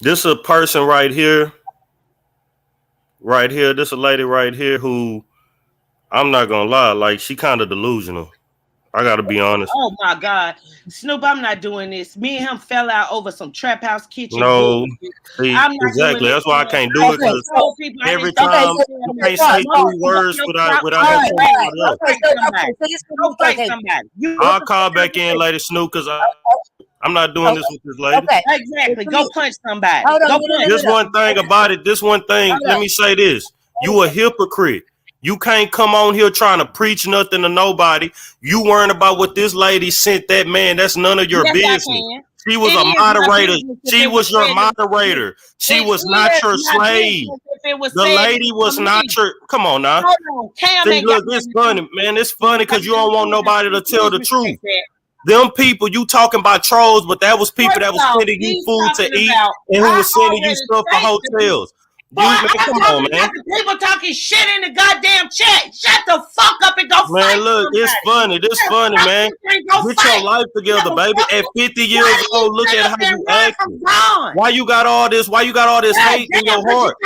This a person right here. This a lady right here who, I'm not gonna lie, like she kind of delusional. I gotta be honest. Oh my God, Snoop, I'm not doing this. Me and him fell out over some Trap House Kitchen. No, see, exactly. That's why I can't do it, because every time you can't say 2 words without I'll call back in later, Snoop, because I'm not doing this with this lady. Exactly. Go punch somebody. This one thing about it. Let me say this. You a hypocrite. You can't come on here trying to preach nothing to nobody. You worrying about what this lady sent that man. That's none of your business. She was a moderator. She was your moderator. She was not your slave. The lady was not your. Come on now. See, look, it's funny, man. It's funny because you don't want nobody to tell the truth. Them people you talking about trolls, but that was people that was sending you food to eat and who was sending you stuff for hotels. Boy, man, come on, man. People talking shit in the goddamn chat. Shut the fuck up and go fight. Man, look, it's funny. This funny, man. Get your life together, baby. At 50 years old, look at how you acting. Why you got all this? Why you got all this hate in your heart?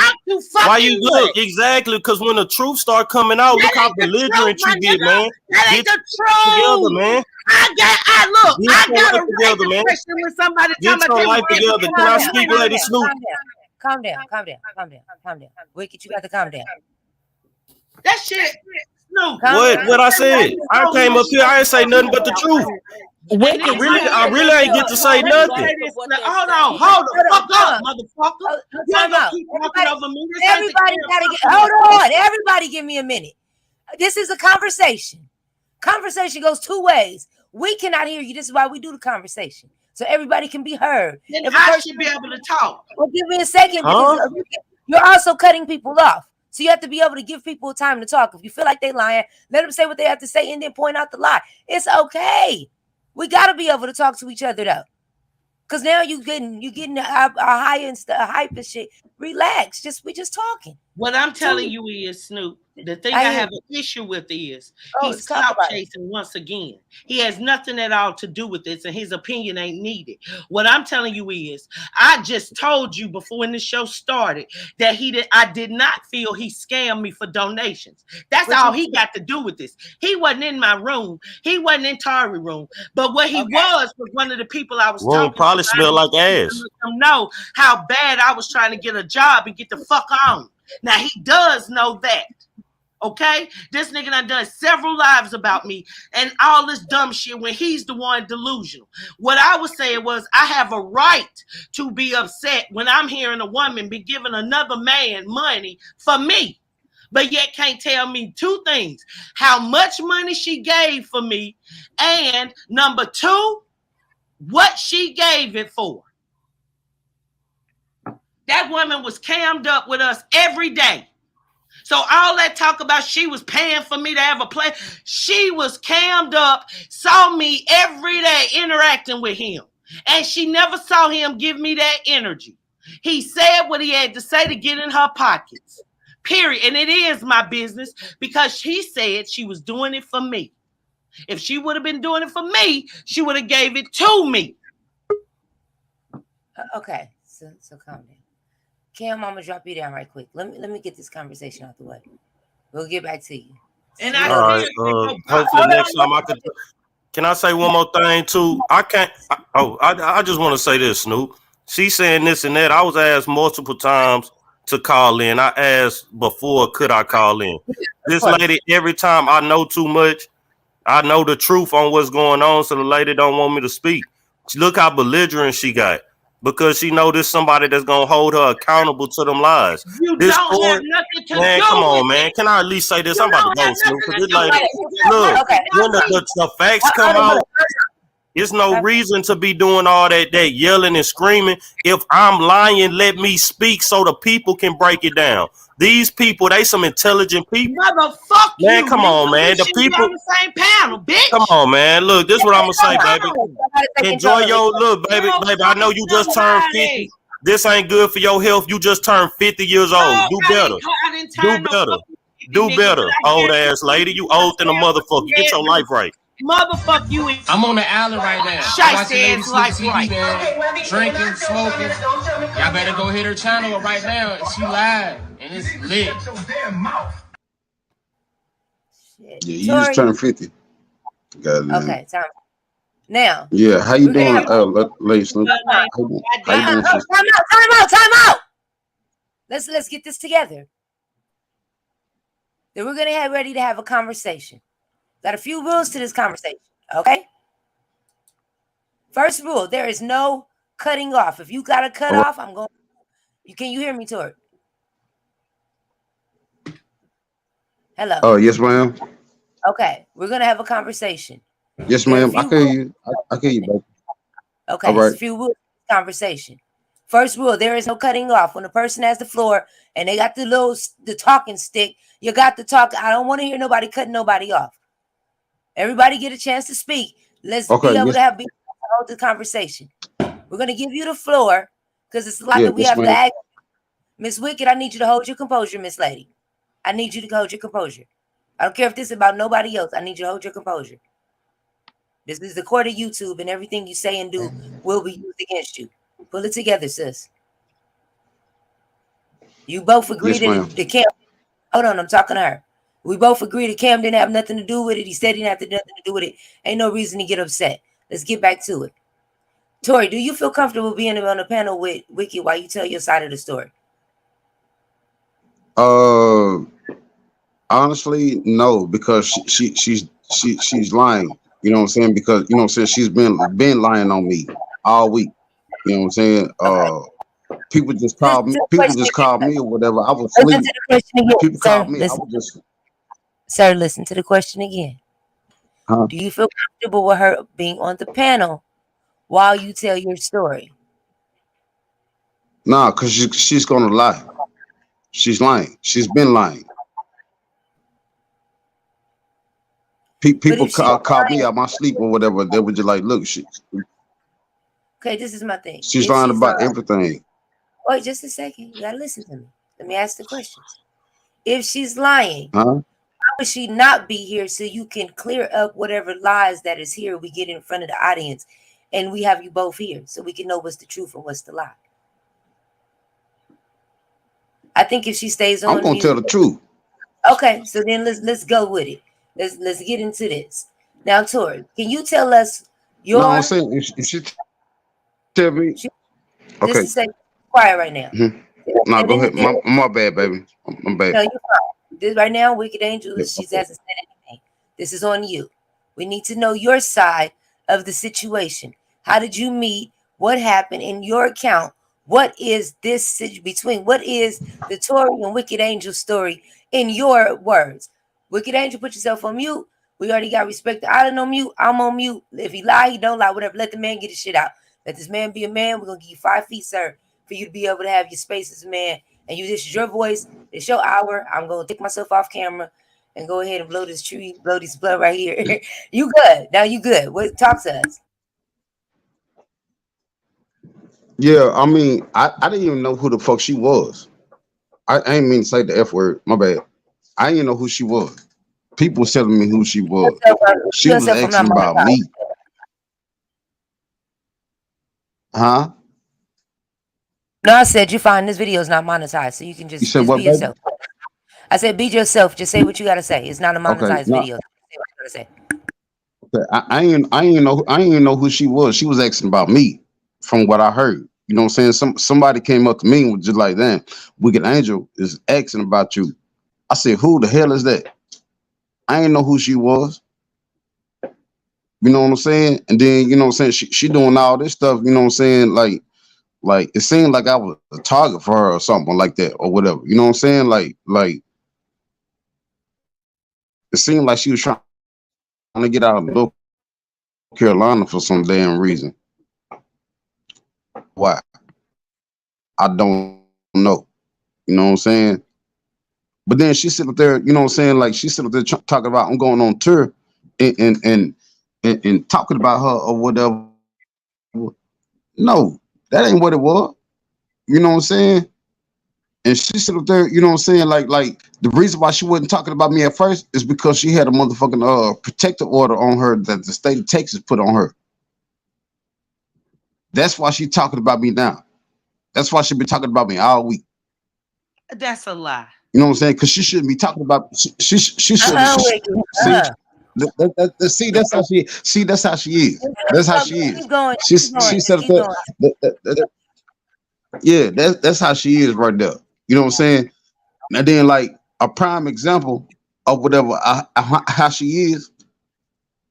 Why you look exactly? Because when the truth start coming out, look how belligerent you get, man. That ain't the truth, together, man. I got a right question with somebody. Get your life together. Can I speak, Lady Snoop? Calm down. Wicked, you got to calm down. That shit. No. What I said? I came up here. I ain't say nothing but the truth. I really ain't get to say nothing. Hold on. Fuck up, motherfucker. Everybody gotta get. Hold on. Everybody, give me a minute. This is a conversation. Conversation goes two ways. We cannot hear you. This is why we do the conversation, so everybody can be heard. Then I should be able to talk. Well, give me a second. Because you're also cutting people off. So you have to be able to give people time to talk. If you feel like they're lying, let them say what they have to say and then point out the lie. It's okay. We got to be able to talk to each other, though. Because now you're getting a high and hype and shit. Relax. We just talking. What I'm telling you is, Snoop, the thing I have an issue with is he's clout chasing once again. He has nothing at all to do with this, and his opinion ain't needed. What I'm telling you is, I just told you before when the show started that I did not feel he scammed me for donations. That's all he got to do with this. He wasn't in my room. He wasn't in Tari's room. But what he was one of the people I was talking to. Probably smelled like ass. Know how bad I was trying to get a job and get the fuck on. Now he does know that. Okay, this nigga done several lives about me and all this dumb shit when he's the one delusional. What I was saying was I have a right to be upset when I'm hearing a woman be giving another man money for me, but yet can't tell me two things: how much money she gave for me, and number two, what she gave it for. That woman was cammed up with us every day. So all that talk about she was paying for me to have a play, she was cammed up, saw me every day interacting with him. And she never saw him give me that energy. He said what he had to say to get in her pockets, period. And it is my business because she said she was doing it for me. If she would have been doing it for me, she would have gave it to me. Okay, so calm down. Cam, I'm gonna drop you down right quick. Let me get this conversation out the way. We'll get back to you. And hopefully next time I could. Can I say one more thing too? I can't. I just want to say this, Snoop. She's saying this and that. I was asked multiple times to call in. I asked before, could I call in? This lady, every time I know too much, I know the truth on what's going on, so the lady don't want me to speak. Look how belligerent she got. Because she know there's somebody that's gonna hold her accountable to them lies. You don't have nothing to man, do come on, with man. it. Can I at least say this? I'm about to go, Snoop. This lady, look, when the facts come out, there's no reason to be doing all that yelling and screaming. If I'm lying, let me speak so the people can break it down. These people, they some intelligent people. Motherfucker, man, come on, man. The people on the same panel, bitch. Come on, man. Look, this is what I'm gonna say, baby. Enjoy your look, baby. I know you just turned 50. This ain't good for your health. You just turned 50 years old. Do better. Do better, old ass lady. You old than a motherfucker. Get your life right. Motherfucker, you in. I'm on the island right now. Shice life right. Drinking, smoking. Y'all better go hit her channel right now. She live and it's lit. Yeah, you just turned 50. Okay, time. Now. Yeah, how you doing, Lady Snoop? Time out. Let's get this together. Then we're gonna have ready to have a conversation. Got a few rules to this conversation, okay? First rule, there is no cutting off. If you got to cut off, I'm going. Can you hear me, Tori? Hello. Oh, yes, ma'am. Okay, we're going to have a conversation. Yes, ma'am. I can hear you. I can hear you, baby. Okay, All it's right. a few rules to this conversation. First rule, there is no cutting off. When a person has the floor and they got the talking stick, you got to talk. I don't want to hear nobody cutting nobody off. Everybody get a chance to speak. Let's be Okay. able Yes. to hold the conversation. We're going to give you the floor because it's a lot Yeah. that we Yes, have to ma'am. ask. Miss Wicked, I need you to hold your composure, Miss Lady. I need you to hold your composure. I don't care if this is about nobody else. I need you to hold your composure. This is the court of YouTube, and everything you say and do will be used against you. Pull it together, sis. You both agree Yes, ma'am. that Cam. Hold on, I'm talking to her. We both agree that Cam didn't have nothing to do with it. He said he didn't have nothing to do with it. Ain't no reason to get upset. Let's get back to it. Tori, do you feel comfortable being on the panel with Wicked while you tell your side of the story? Honestly, no, because she's lying. You know what I'm saying? Because you know what I'm saying, she's been lying on me all week. You know what I'm saying? People just called me. People just called me or whatever. I was Listen asleep. to the question again, People sir. called me. I Listen. was just. Sir, listen to the question again. Huh? Do you feel comfortable with her being on the panel while you tell your story? Nah, because she's gonna lie. She's lying. She's been lying. People called me out my sleep or whatever. They were just like, look, Okay, this is my thing. she's If lying she's about lying, everything. wait just a second. You gotta listen to me. Let me ask the questions. If she's lying, Huh? why would she not be here so you can clear up whatever lies that is here? We get in front of the audience and we have you both here so we can know what's the truth and what's the lie. I think if she stays on I'm gonna mute, tell the truth. okay, so then let's go with it. Let's get into this. Now, Tori, can you tell us your No, I'm saying if she tell me, just okay. to say quiet right now. No, And go then ahead. My bad, baby. I'm bad. no, you're fine. This right now, Wicked Angel, Yeah, she okay. hasn't said anything. This is on you. We need to know your side of the situation. How did you meet? What happened in your account? What is this between? What is the Tori and Wicked Angel story in your words? Wicked Angel, put yourself on mute. We already got respect. I don't know mute. I'm on mute. If he lie, he don't lie. Whatever. Let the man get his shit out. Let this man be a man. We're gonna give you 5 feet, sir, for you to be able to have your space as a man. And you, this is your voice. It's your hour. I'm gonna take myself off camera and go ahead and blow this tree, blow this blood right here. You good? Now you good? What? Talk to us. Yeah, I mean, I didn't even know who the fuck she was. I ain't mean to say the F word. My bad. I didn't even know who she was. People was telling me who she was. She was asking about me. Huh? No, I said you fine. This video is not monetized, so you can You said just what, be baby? yourself. I said be yourself. Just say what you gotta say. It's not a Okay, monetized no, video. Say what you gotta say. okay. I ain't even know who she was. She was asking about me, from what I heard. You know what I'm saying? Somebody came up to me and was just like, "Damn, Wicked Angel is asking about you." I said, "Who the hell is that?" I ain't know who she was. You know what I'm saying? And then you know what I'm saying? She doing all this stuff. You know what I'm saying? Like it seemed like I was a target for her or something like that or whatever. You know what I'm saying? Like it seemed like she was trying to get out of North Carolina for some damn reason. Why? I don't know. You know what I'm saying? But then she sit up there, you know what I'm saying? Like she sit up there talking about I'm going on tour and talking about her or whatever. No, that ain't what it was. You know what I'm saying? And she sit up there, you know what I'm saying? Like the reason why she wasn't talking about me at first is because she had a motherfucking protective order on her that the state of Texas put on her. That's why she talking about me now. That's why she been talking about me all week. That's a lie. You know what I'm saying? Because she shouldn't be talking about. She should. See, that's how she. See, that's how she is. That's how she is. She said that. Yeah, that's how she is right there. You know what I'm saying? And then like a prime example of whatever how she is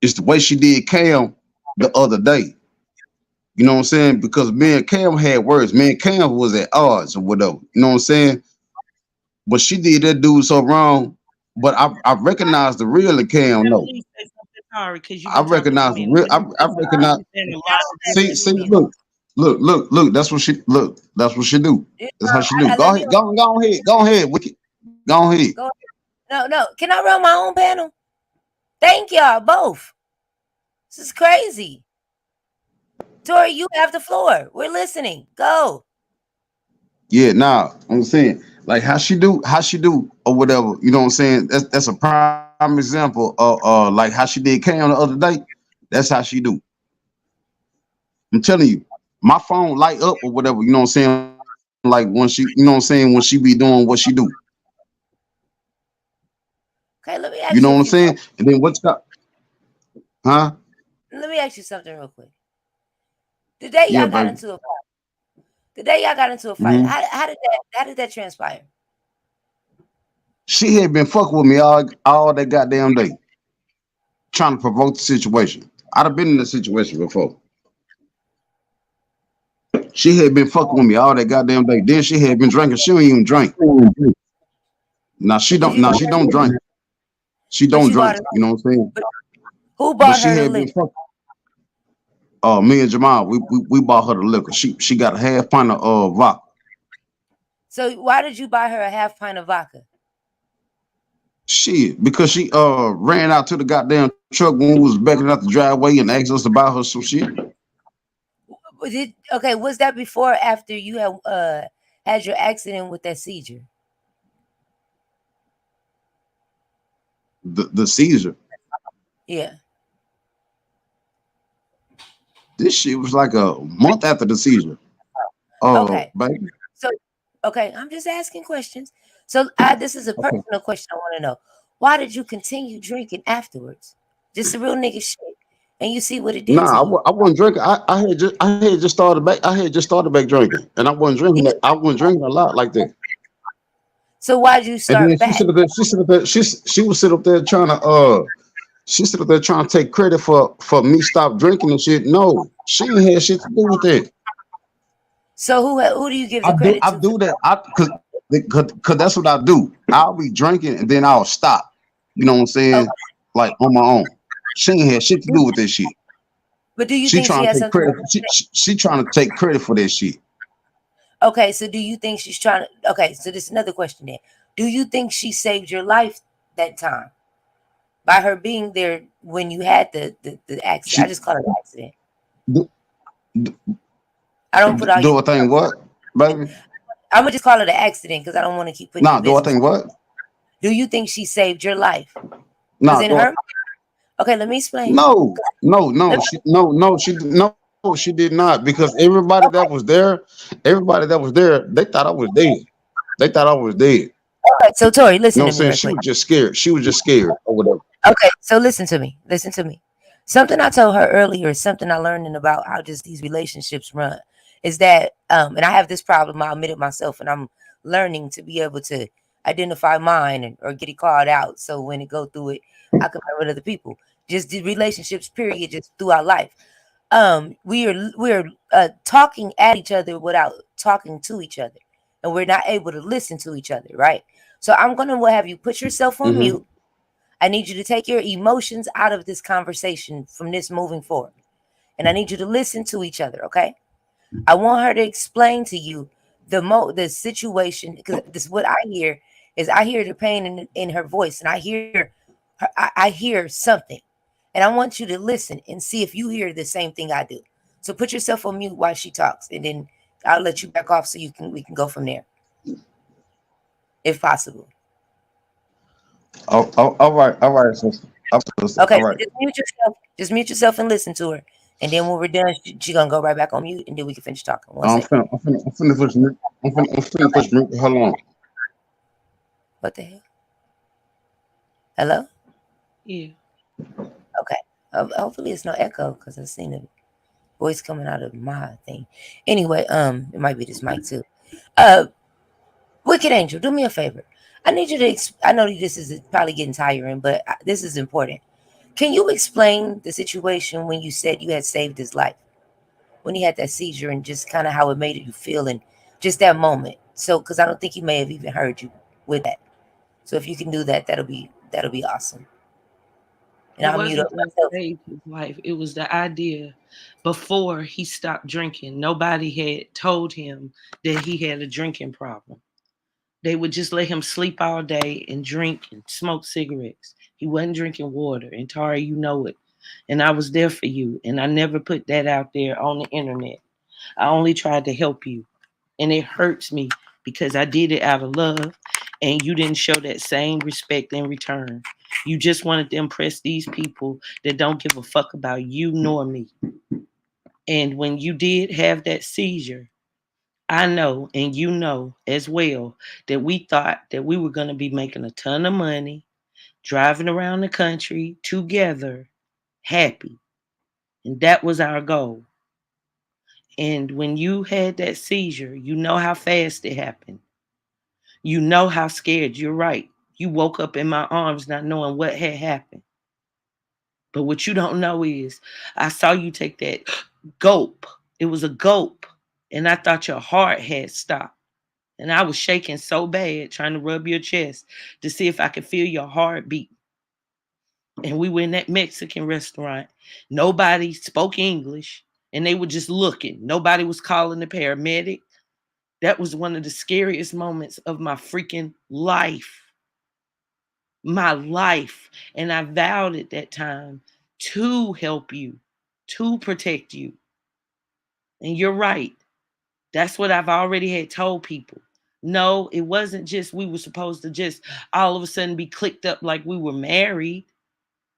the way she did Cam the other day. You know what I'm saying? Because me and Cam had words. Me and Cam was at odds or whatever. You know what I'm saying? But she did that dude so wrong. But I recognized the real Cam. No. sorry because you've I been talking to recognize me. real. I recognize. Look. That's what she look. That's what she do. That's how she do. Go ahead. Go ahead. Wicked. Go ahead. Go ahead. No. Can I run my own panel? Thank y'all both. This is crazy. Tori, you have the floor. We're listening. Go. Yeah, nah, I'm saying like how she do, or whatever. You know what I'm saying? That's a prime example of like how she did Cam the other day. That's how she do. I'm telling you, my phone light up or whatever. You know what I'm saying? Like when she, you know what I'm saying, when she be doing what she do. Okay, let me ask You know what I'm saying? And then what's got, huh? Let me ask you something real quick. The day y'all got into a fight. Mhm. How did that transpire? She had been fucking with me all that goddamn day, trying to provoke the situation. I'd have been in the situation before. She had been fucking with me all that goddamn day. Then she had been drinking. She don't even drink. Now she don't. Now she don't drink. She don't drink. You know what I'm saying? Who bought her the had liquor? been fucking. Me and Jamal, we bought her the liquor. She got a half pint of vodka. So why did you buy her a half pint of vodka? Shit, because she ran out to the goddamn truck when we was backing out the driveway and asked us to buy her some shit. Was that before or after you had your accident with that seizure? The seizure. Yeah. This shit was like a month after the seizure. Okay. Baby. So, I'm just asking questions. So, this is a personal question I want to know. Why did you continue drinking afterwards? Just a real nigga shit. And you see what it did to you. I wasn't drinking. I had just started back. I had just started back drinking, and I wasn't drinking. I wasn't drinking a lot like that. So why did you start back? She was sitting up there trying to she sit up there trying to take credit for me stop drinking and shit. No, she ain't had shit to do with that. So who do you give the credit to? I do that cause that's what I do. I'll be drinking and then I'll stop. You know what I'm saying? Like on my own. She ain't had shit to do with this shit. But do you think she has something? She trying to take credit for that shit. Okay, so do you think she's trying to? Okay, so this is another question then. Do you think she saved your life that time by her being there when you had the accident? I just call it an accident. I don't put all do a thing what, baby? I'm gonna just call it an accident because I don't want to keep putting. Nah, do a thing what? Do you think she saved your life? Nah, okay, let me explain. No, she did not, because everybody that was there, they thought I was dead. Okay, so Tori, listen to me. Saying? She was just scared. She was just scared or whatever. Okay, so listen to me. Something I told her earlier, something I learned about how just these relationships run, is that and I have this problem, I admit it myself, and I'm learning to be able to identify mine or get it called out, so when it go through it, I can play with other people. Just the relationships, period, just throughout life. We're talking at each other without talking to each other, and we're not able to listen to each other, right? So I'm gonna have you put yourself on mute. I need you to take your emotions out of this conversation from this moving forward, and I need you to listen to each other, okay? I want her to explain to you the situation, because this what I hear is I hear the pain in her voice, and I hear something. And I want you to listen and see if you hear the same thing I do. So put yourself on mute while she talks, and then I'll let you back off so we can go from there, if possible. All right, sister. Okay, all right. Just mute yourself and listen to her. And then when we're done, she's gonna go right back on mute, and then we can finish talking. I'm finna push mute. I'm finna push mute. Hold on. What the hell? Hello? Yeah. Okay. Hopefully it's no echo, because I've seen a voice coming out of my thing. Anyway, it might be this mic too. Wicked Angel, do me a favor. I need you to. I know this is probably getting tiring, but this is important. Can you explain the situation when you said you had saved his life, when he had that seizure, and just kind of how it made you feel, and just that moment? So, because I don't think he may have even heard you with that. So, if you can do that, that'll be awesome. And It I'll mute up wasn't what myself. saved his life. It was the idea before he stopped drinking. Nobody had told him that he had a drinking problem. They would just let him sleep all day and drink and smoke cigarettes. He wasn't drinking water. And Tari, you know it. And I was there for you. And I never put that out there on the internet. I only tried to help you. And it hurts me because I did it out of love and you didn't show that same respect in return. You just wanted to impress these people that don't give a fuck about you nor me. And when you did have that seizure, I know, and you know as well, that we thought that we were going to be making a ton of money, driving around the country together, happy. And that was our goal. And when you had that seizure, you know how fast it happened. You know how scared. You're right. You woke up in my arms not knowing what had happened. But what you don't know is I saw you take that gulp. It was a gulp. And I thought your heart had stopped. And I was shaking so bad trying to rub your chest to see if I could feel your heartbeat. And we were in that Mexican restaurant. Nobody spoke English. And they were just looking. Nobody was calling the paramedic. That was one of the scariest moments of my freaking life. My life. And I vowed at that time to help you, to protect you. And you're right. That's what I've already had told people. No, it wasn't just we were supposed to just all of a sudden be clicked up like we were married.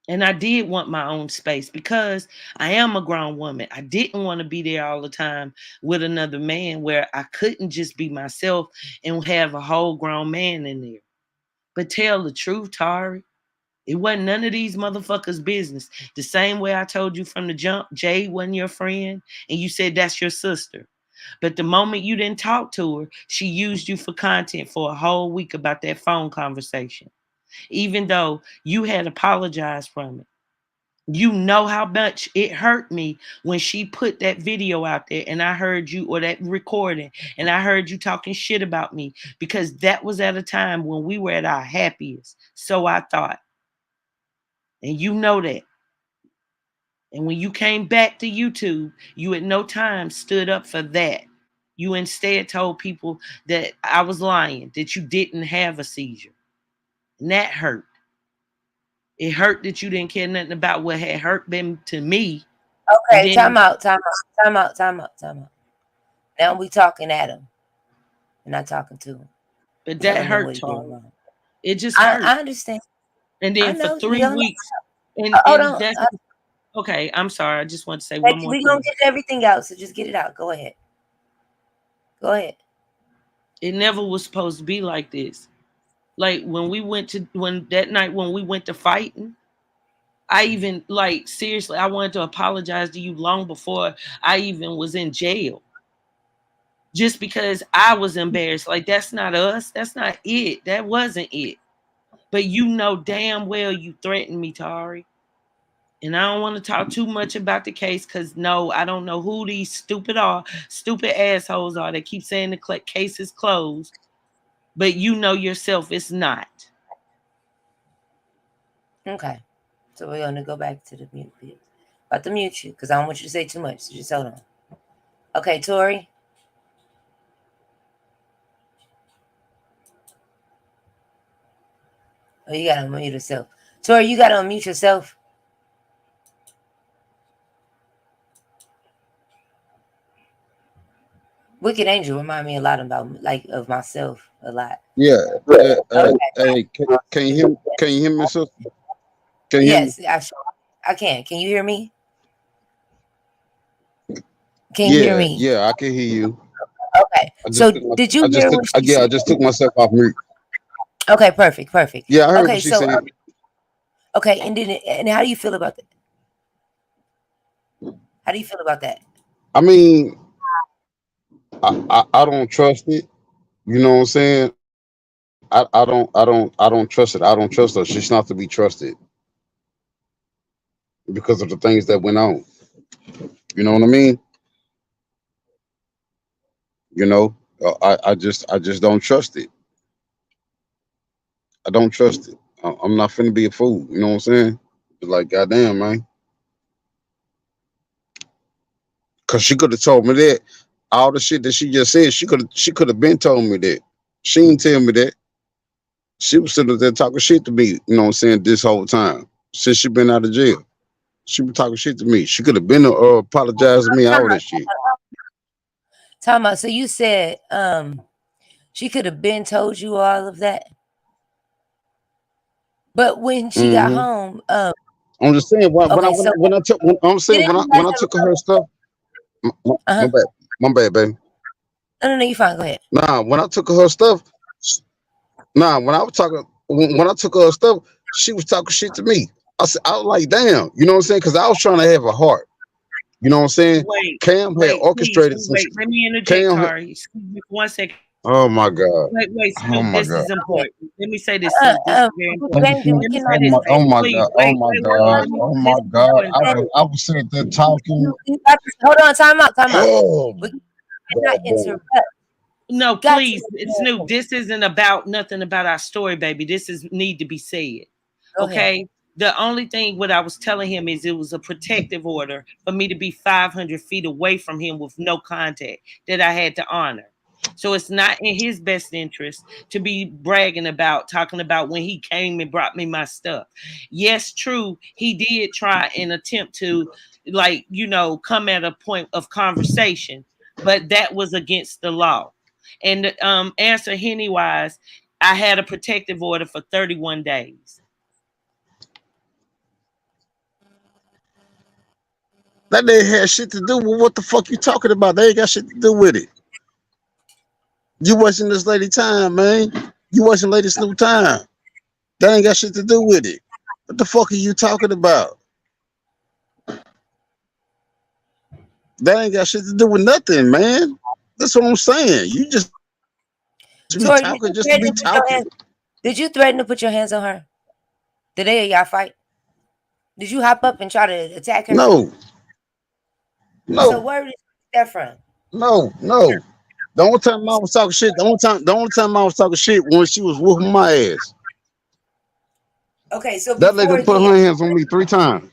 And I did want my own space because I am a grown woman. I didn't want to be there all the time with another man where I couldn't just be myself and have a whole grown man in there. But tell the truth, Tari, it wasn't none of these motherfuckers' business. The same way I told you from the jump, Jay wasn't your friend, and you said that's your sister. But the moment you didn't talk to her, she used you for content for a whole week about that phone conversation. Even though you had apologized from it. You know how much it hurt me when she put that video out there and I heard you, or that recording, and I heard you talking shit about me because that was at a time when we were at our happiest. So I thought. And you know that. And when you came back to YouTube, you at no time stood up for that. You instead told people that I was lying, that you didn't have a seizure. And that hurt. It hurt that you didn't care nothing about what had hurt been to me. Okay, time out. Now we talking at him. We're not talking to him. But that hurt, Charlie. It just hurt. I understand. And then for 3 weeks. And that's okay. I'm sorry. I just want to say one more thing. We're going to get everything out, so just get it out. Go ahead. It never was supposed to be like this. Like when that night when we went to fighting, I even seriously, I wanted to apologize to you long before I even was in jail. Just because I was embarrassed. Like, that's not us. That's not it. That wasn't it. But you know damn well you threatened me, Tari. And I don't want to talk too much about the case because no, I don't know who these stupid assholes are that keep saying the case is closed. But you know yourself it's not. Okay. So we're going to go back to the mute bit. About to mute you because I don't want you to say too much. So just hold on. Okay, Tori. Oh, you got to unmute yourself. Tori, you got to unmute yourself. Wicked Angel remind me a lot about of myself a lot. Yeah. Okay. Hey, can you hear me, sister? Can you yes, hear me? I can. Can you hear me? Can you hear me? Yeah, I can hear you. Okay. So did you hear what she said? I just took myself off mute. Okay, perfect. Yeah, I heard what she said. Okay, and how do you feel about that? How do you feel about that? I mean, I don't trust it. You know what I'm saying? I don't trust it. I don't trust her. She's not to be trusted because of the things that went on. You know what I mean? You know, I just don't trust it. I don't trust it. I'm not finna be a fool. You know what I'm saying? like, goddamn, man. Cause she could have told me that. All the shit that she just said, she could have been told me that. She didn't tell me that. She was sitting there talking shit to me, you know what I'm saying, this whole time. Since she been out of jail. She was talking shit to me. She could have been apologized to me, all that shit. Time out. So you said she could have been told you all of that. But when she got home, I'm just saying when I took her stuff. My bad, baby. No, you fine. Go ahead. Nah, when I took her stuff, when I took her stuff, she was talking shit to me. I was like, damn, you know what I'm saying? Because I was trying to have a heart. You know what I'm saying? Cam had orchestrated some shit. Let me interject, Kari. Excuse me for 1 second. Oh my God. Wait, Oh my this God. is important. Let me say this. This is very important. Oh my God. Oh my God. I was sitting there talking. Hold on, time out. Oh, we cannot interrupt. No, please, Snoop. This isn't about nothing about our story, baby. This is need to be said. Okay. The only thing what I was telling him is it was a protective order for me to be 500 feet away from him with no contact that I had to honor. So it's not in his best interest to be bragging about, talking about when he came and brought me my stuff. Yes, true. He did try and attempt to, like, you know, come at a point of conversation, but that was against the law. And answer Henny wise, I had a protective order for 31 days. That ain't had shit to do with what the fuck you talking about. They ain't got shit to do with it. You wasting this lady time, man. You wasting Lady Snoop time. That ain't got shit to do with it. What the fuck are you talking about? That ain't got shit to do with nothing, man. That's what I'm saying. You just be Tori, talking just to be talking. Did you threaten to put your hands on her the day of y'all fight? Did you hop up and try to attack her? No. So where did you get that from? No. The only time I was talking shit, the only time I was talking shit when she was whooping my ass. Okay, so that lady put her hands on me 3 times.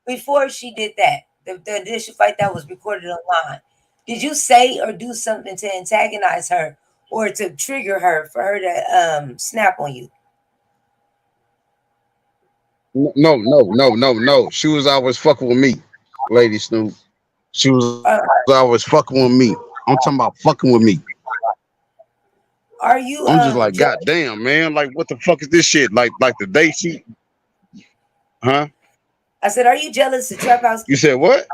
Before she did that, the initial fight that was recorded online, did you say or do something to antagonize her or to trigger her for her to snap on you? No. She was always fucking with me, Lady Snoop. She was always fucking with me. I'm talking about fucking with me. Are you? I'm just like, God damn, man. Like, what the fuck is this shit? Like the day she, huh? I said, are you jealous of Trap House? You said what?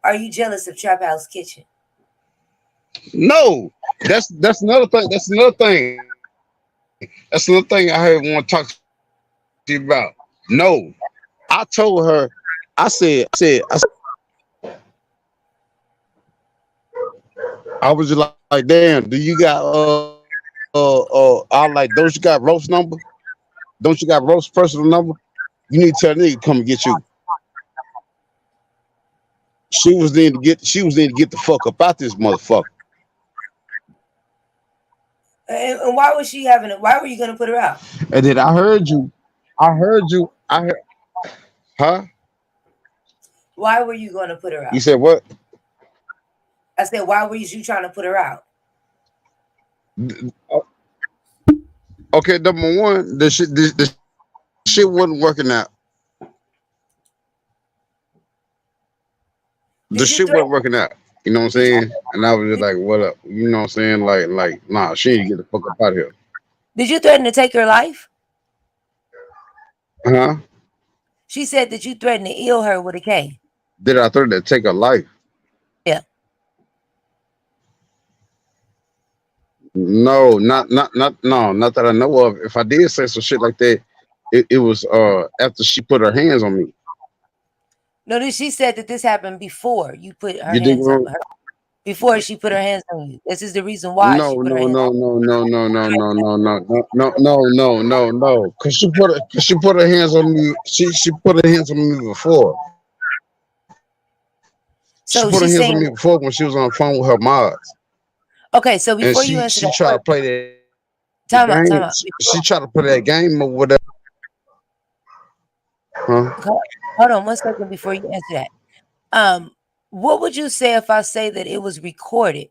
Are you jealous of Trap House Kitchen? No, that's another thing. That's another thing I want to talk to you about. No, I told her. I said. I was just like, damn. Do you got I like. Don't you got roast number? Don't you got roast personal number? You need to tell nigga to come and get you. She was need to get the fuck up out this motherfucker. And why was she having it? Why were you gonna put her out? And then I heard you. Huh? Why were you gonna put her out? You said what? I said, why were you trying to put her out? Okay, number one, the shit wasn't working out. The shit wasn't working out. You know what I'm saying? And I was just like, what up? You know what I'm saying? Like, nah, she need to get the fuck up out of here. Did you threaten to take her life? Huh? She said that you threatened to ill her with a K. Did I threaten to take her life? Yeah. No, not that I know of. If I did say some shit like that, it was after she put her hands on me. No, she said that this happened before you put her hands on her. Before she put her hands on you. This is the reason why. No. Cause she put her hands on me. She put her hands on me before. So she put her hands on me before when she was on the phone with her mods. Okay, so before you answer she tried to play that. Time out. She tried to play that game or whatever. Huh? Hold on 1 second before you answer that. What would you say if I say that it was recorded,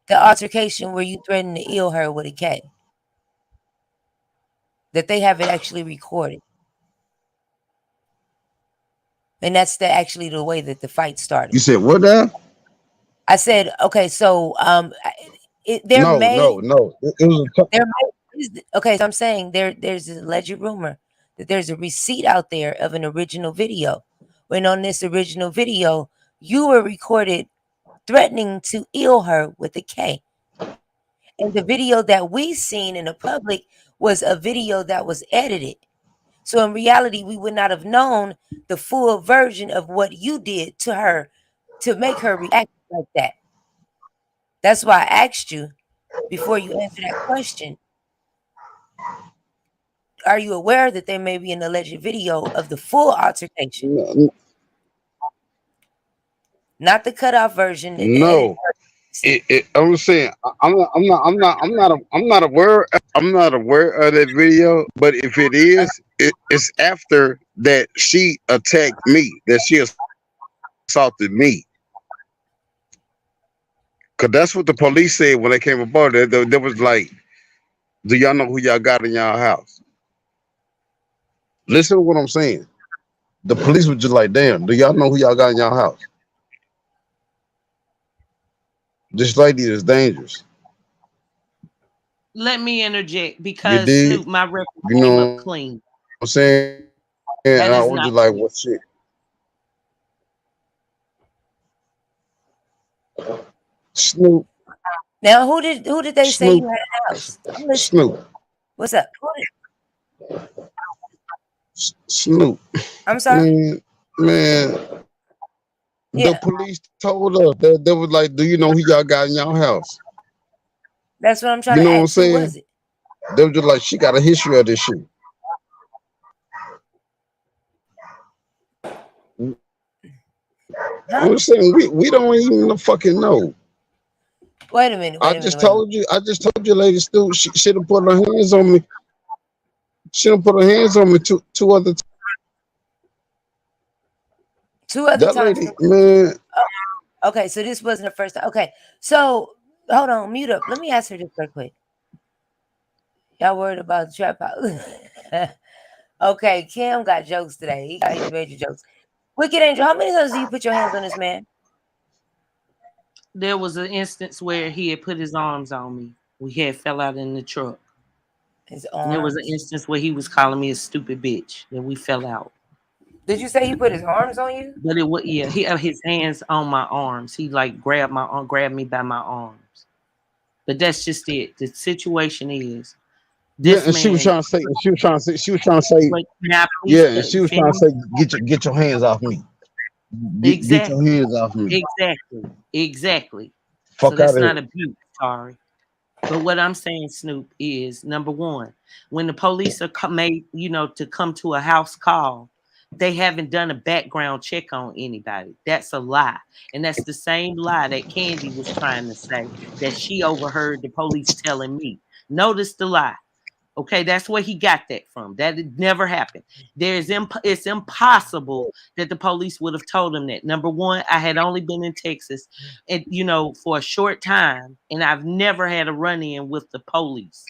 the altercation where you threatened to ill her with a K? That they have it actually recorded. And that's actually the way that the fight started. You said what now? I said, okay, so No. It was okay, so I'm saying there's an alleged rumor that there's a receipt out there of an original video. When on this original video, you were recorded threatening to ill her with a K. And the video that we seen in the public was a video that was edited. So in reality, we would not have known the full version of what you did to her to make her react like that. That's why I asked you before you answer that question. Are you aware that there may be an alleged video of the full altercation? Not the cutoff version. No. I'm saying I'm not aware of that video, but if it is, it's after that she attacked me, that she assaulted me. Cause that's what the police said when they came aboard. There was like, do y'all know who y'all got in y'all house? Listen to what I'm saying. The police was just like, damn, do y'all know who y'all got in y'all house? This lady is dangerous. Let me interject because Snoop, my record came up clean. I'm saying, and I was just like, what shit? Snoop. Now, who did they say you had a house? Snoop. What's up? Snoop. I'm sorry, man. The police told us that they was like, do you know who y'all got in y'all house? That's what I'm trying You know to what I'm ask. Who saying? was it? They were just like, she got a history of this shit. I'm saying we don't even fucking know. Wait a minute. I just told you, Lady Stu, she should have put her hands on me. She done put her hands on me two other times. Two other times. Lady, man. Okay, so this wasn't the first time. Okay, so hold on, mute up. Let me ask her this real quick. Y'all worried about the trap house? Okay, Kim got jokes today. He got major jokes. Wicked Angel, how many times do you put your hands on this man? There was an instance where he had put his arms on me. We had fell out in the truck. His And arms. there was an instance where he was calling me a stupid bitch. Then we fell out. Did you say he put his arms on you? But it was he had his hands on my arms. He like grabbed me by my arms. But that's just it. The situation is this and man, she was trying to say, like, and she was trying to say, get your hands off me. Get your hands off me. Exactly. Fuck so that's out of not here. abuse, sorry. But what I'm saying, Snoop, is number one, when the police are made, to come to a house call, they haven't done a background check on anybody. That's a lie. And that's the same lie that Candy was trying to say, that she overheard the police telling me. Notice the lie. Okay, that's where he got that from. That it never happened. It's impossible that the police would have told him that. Number one, I had only been in Texas, and for a short time, and I've never had a run-in with the police.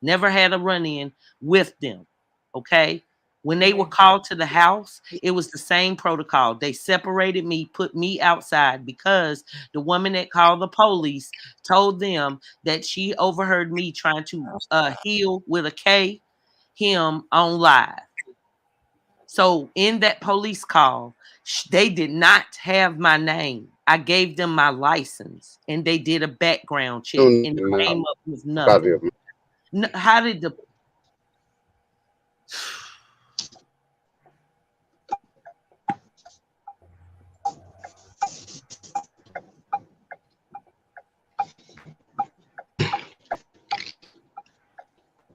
Never had a run-in with them. Okay, when they were called to the house, it was the same protocol. They separated me, put me outside because the woman that called the police told them that she overheard me trying to heal with a K him on live. So in that police call, they did not have my name. I gave them my license and they did a background check and it came up with nothing. How did the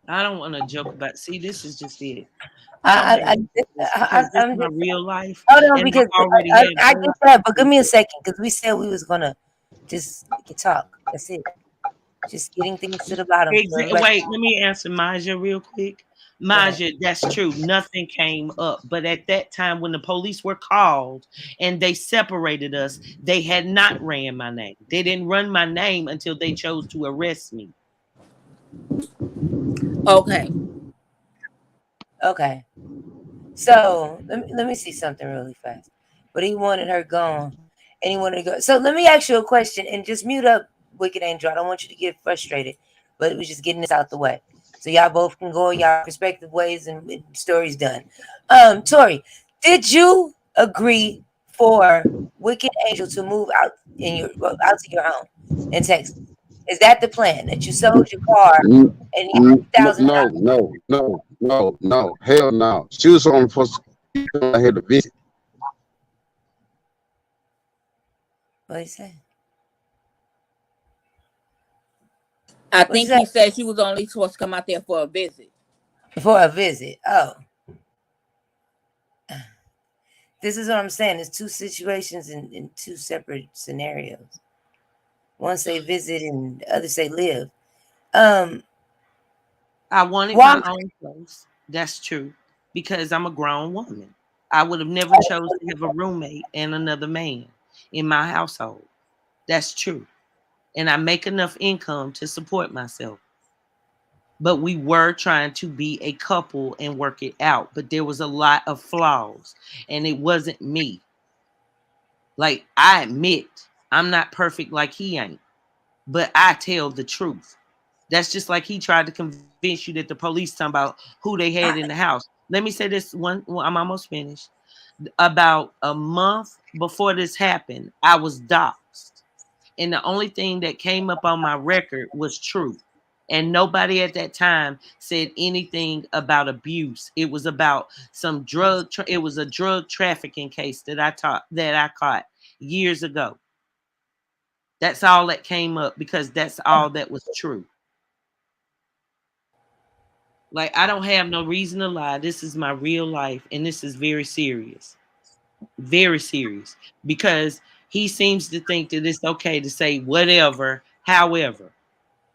I don't want to joke about. See, this is just it. I'm my real life. Hold on, because I get that, but give me a second, because we said we was gonna just talk. That's it. Just getting things to the bottom. Wait, let me answer Maja real quick. Maja, that's true. Nothing came up. But at that time, when the police were called and they separated us, they had not ran my name. They didn't run my name until they chose to arrest me. Okay. Okay. So let me see something really fast. But he wanted her gone. And he wanted to go. So let me ask you a question and just mute up, Wicked Angel. I don't want you to get frustrated, but we're just getting this out the way. So y'all both can go y'all respective ways and story's done. Tori, did you agree for Wicked Angel to move out to your home in Texas? Is that the plan? That you sold your car and you had No. Hell no. She was only supposed to come out here to visit. What did he say? I think he said she was only supposed to come out there for a visit. For a visit. Oh. This is what I'm saying. It's two situations in two separate scenarios. One say visit and the other say live. I wanted my own place. That's true. Because I'm a grown woman. I would have never chosen to have a roommate and another man in my household. That's true. And I make enough income to support myself. But we were trying to be a couple and work it out. But there was a lot of flaws. And it wasn't me. Like, I admit, I'm not perfect like he ain't. But I tell the truth. That's just like he tried to convince you that the police talking about who they had in the house. Let me say this one. Well, I'm almost finished. About a month before this happened, I was doxxed. And the only thing that came up on my record was truth. And nobody at that time said anything about abuse. It was about some it was a drug trafficking case that I caught years ago. That's all that came up because that's all that was true. Like, I don't have no reason to lie. This is my real life, and this is very serious. Very serious. Because he seems to think that it's okay to say whatever, however.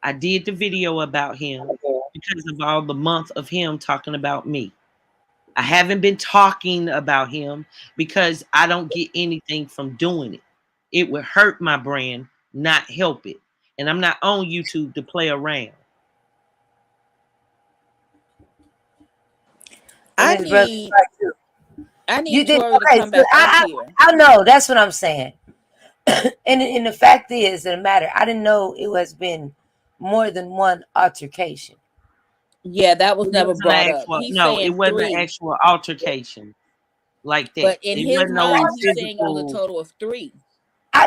I did the video about him because of all the month of him talking about me. I haven't been talking about him because I don't get anything from doing it. It would hurt my brand, not help it. And I'm not on YouTube to play around. I need Tori to come back up here. I know, that's what I'm saying. and the fact is, it doesn't matter. I didn't know it has been more than one altercation. Yeah, that was never brought up. No, it wasn't an actual altercation like that. But in his mind, he's saying it was a total of 3.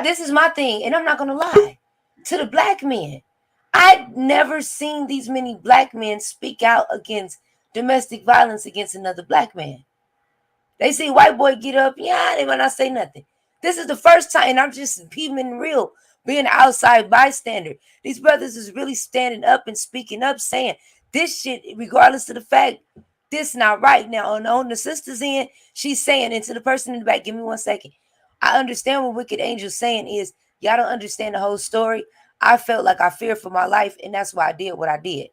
This is my thing, and I'm not gonna lie to the black men. I've never seen these many black men speak out against domestic violence against another black man. They see white boy get up, yeah, they might not say nothing. This is the first time, and I'm just being real, being an outside bystander. These brothers is really standing up and speaking up, saying this shit, regardless of the fact, this not right. Now, on the sister's end, she's saying, and to the person in the back, give me 1 second. I understand what Wicked Angel's saying is, y'all don't understand the whole story. I felt like I feared for my life, and that's why I did what I did.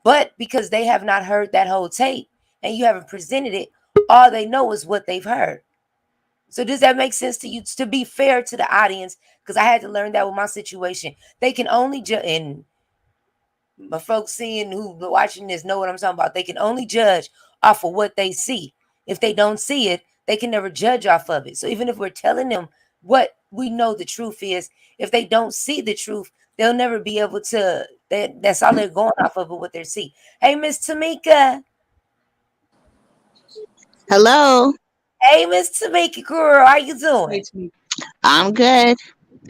But because they have not heard that whole tape, and you haven't presented it, all they know is what they've heard. So does that make sense to you? To be fair to the audience, because I had to learn that with my situation. They can only judge, and my folks seeing who watching this know what I'm talking about. They can only judge off of what they see. If they don't see it, they can never judge off of it. So even if we're telling them what we know the truth is, if they don't see the truth, they'll never be able to. That's all they're going off of what they see. Hey, Miss Tamika. Hello. Hey, Miss Tamika, girl, how you doing? I'm good.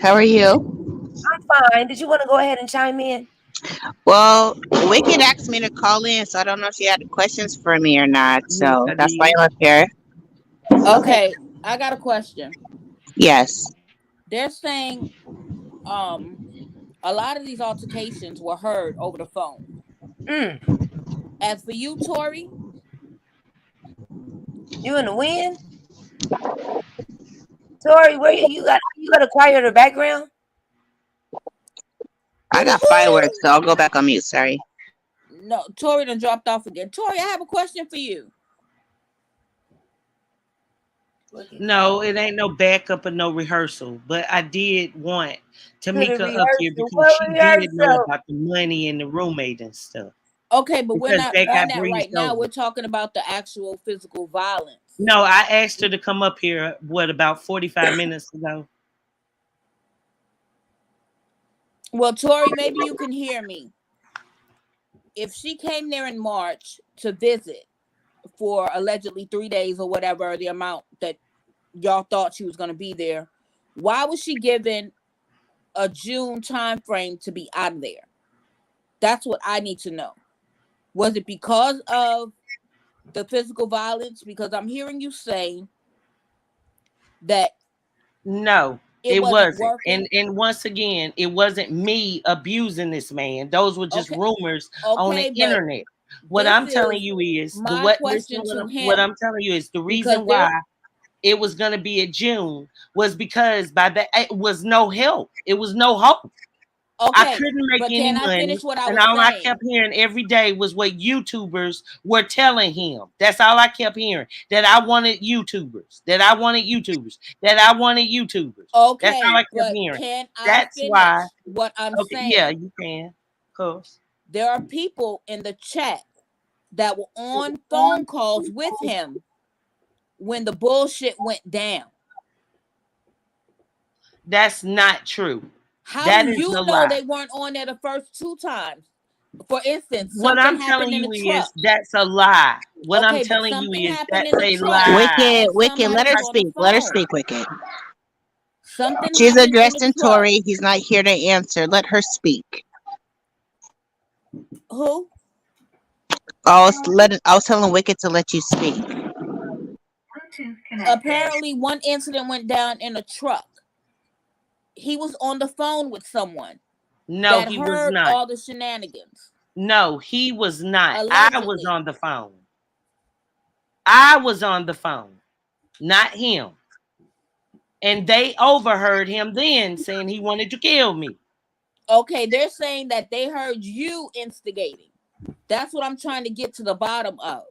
How are you? I'm fine. Did you want to go ahead and chime in? Well, Wicked asked me to call in, so I don't know if she had questions for me or not. So that's why I'm up here. Okay, I got a question. Yes. They're saying a lot of these altercations were heard over the phone. As for you, Tori, you in the wind? Tori, where you got a quieter background? I got fireworks, so I'll go back on mute. Sorry. No, Tori done dropped off again. Tori, I have a question for you. No, it ain't no backup or no rehearsal. But I did want Tamika up here because she did know about the money and the roommate and stuff. Okay, but we're Because not they on got that right breezed now. over. We're talking about the actual physical violence. No, I asked her to come up here, about 45 minutes ago? Well, Tori, maybe you can hear me. If she came there in March to visit for allegedly 3 days or whatever the amount that y'all thought she was going to be there, why was she given a June time frame to be out of there? That's what I need to know. Was it because of the physical violence? Because I'm hearing you say that No, it wasn't. working. And once again, it wasn't me abusing this man. Those were just rumors on the internet. What I'm telling you is what I'm telling you is the reason why it was going to be in June was because by that it was no help. It was no hope. I couldn't make any money, and all I kept hearing every day was what YouTubers were telling him. That's all I kept hearing. That I wanted YouTubers. That I wanted YouTubers. That I wanted YouTubers. Okay, that's all I kept hearing. Can I That's finish why. what I'm saying? Yeah, you can. Of course. There are people in the chat that were on phone calls with him when the bullshit went down. That's not true. How do you know they weren't on there the first 2 times? For instance, what I'm telling you is that's a lie. What I'm telling you is that's a lie. Wicked, let her speak. Let her speak, Wicked. Something she's addressing Tori. He's not here to answer. Let her speak. Who? I was telling Wicked to let you speak. Apparently, one incident went down in a truck. He was on the phone with someone. No, he was not. All the shenanigans. No, he was not. Allegedly. I was on the phone. I was on the phone, not him. And they overheard him then saying he wanted to kill me. Okay, they're saying that they heard you instigating. That's what I'm trying to get to the bottom of.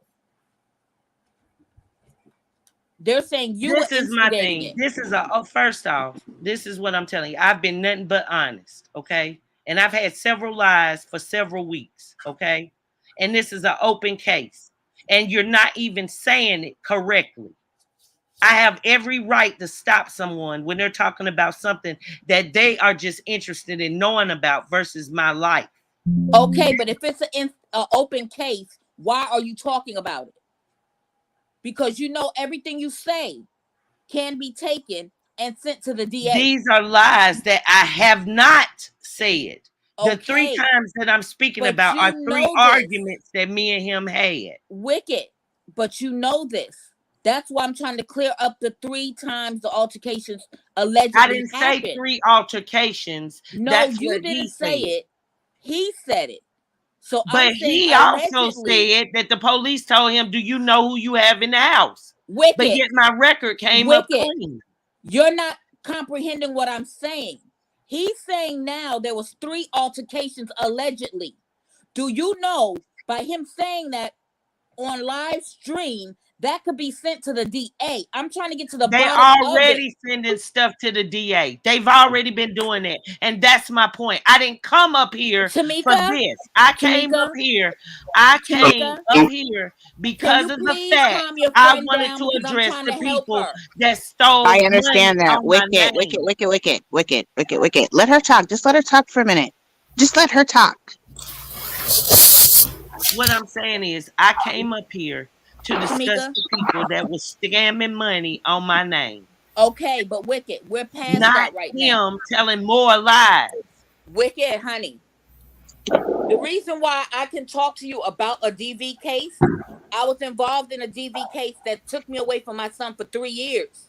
They're saying you. This is my thing. This is first off, this is what I'm telling you. I've been nothing but honest, okay? And I've had several lies for several weeks, okay? And this is an open case. And you're not even saying it correctly. I have every right to stop someone when they're talking about something that they are just interested in knowing about versus my life. Okay, but if it's an open case, why are you talking about it? Because you know everything you say can be taken and sent to the DA. These are lies that I have not said. Okay. The 3 times that I'm speaking about are 3 arguments that me and him had. Wicked, but you know this. That's why I'm trying to clear up the 3 times the altercations allegedly I didn't happened. say 3 altercations. No, that's you didn't say it. He said it. So, but he also said that the police told him, "Do you know who you have in the house?" Wicked. But yet my record came up clean. You're not comprehending what I'm saying. He's saying now there was 3 altercations allegedly. Do you know by him saying that on live stream that could be sent to the DA? I'm trying to get to the bottom of it. They already sending stuff to the DA. They've already been doing that. And that's my point. I didn't come up here for this. I came up here. Because of the fact I wanted to address the people that stole. I understand that. Wicked. Let her talk. Just let her talk for a minute. Just let her talk. What I'm saying is I came up here to discuss the people that was scamming money on my name. Okay, but Wicked, we're past that right now. Not him telling more lies. Wicked, honey. The reason why I can talk to you about a DV case, I was involved in a DV case that took me away from my son for 3 years.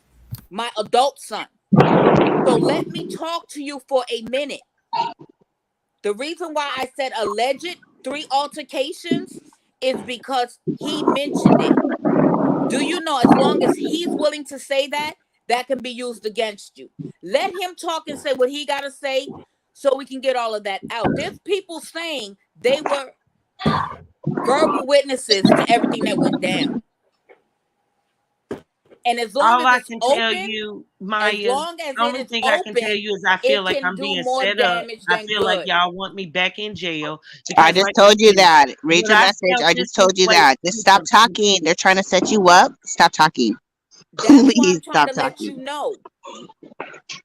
My adult son. So let me talk to you for a minute. The reason why I said alleged 3 altercations is because he mentioned it. Do you know, as long as he's willing to say that, that can be used against you. Let him talk and say what he got to say so we can get all of that out. There's people saying they were verbal witnesses to everything that went down. And as long All I as it's can tell open, you, as Maya, long as the it only is thing I can tell open, you is I feel it like can I'm do being more set up. damage I than feel like good. y'all want me back in jail I because, just like told you said, that. Read what your I message. felt I this just told you wait, that. Just stop talking. They're trying to set you up. Stop talking. That's why I'm Please trying stop to let talking. you know.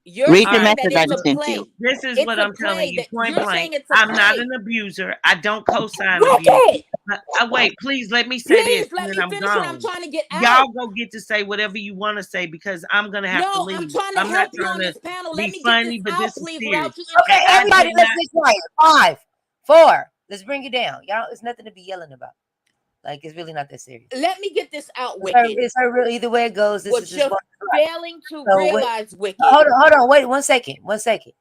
You're Read All the saying right, that message I it's just a sent play. you. this is It's what a I'm telling play you that point you're blank. saying it's a I'm not play. an abuser. I don't co-sign abuse. Wicked! Wait, please let me say this, Please let and then me I'm finish what I'm gone. trying to get out. Y'all go get to say whatever you want to say because I'm gonna have to No, I'm leave. trying to I'm not help you trying on to this panel. be Let me get this funny, but out, this is please, serious. without you Okay, And I everybody, did let's not. be quiet. 5, 4. Let's bring it down. Y'all, it's nothing to be yelling about. Like, it's really not that serious. Let me get this out, It's her, Wicked. it's her real. Either way it goes, this What is just you're one. failing to So realize, Wicked. hold on. Wait 1 second. 1 second.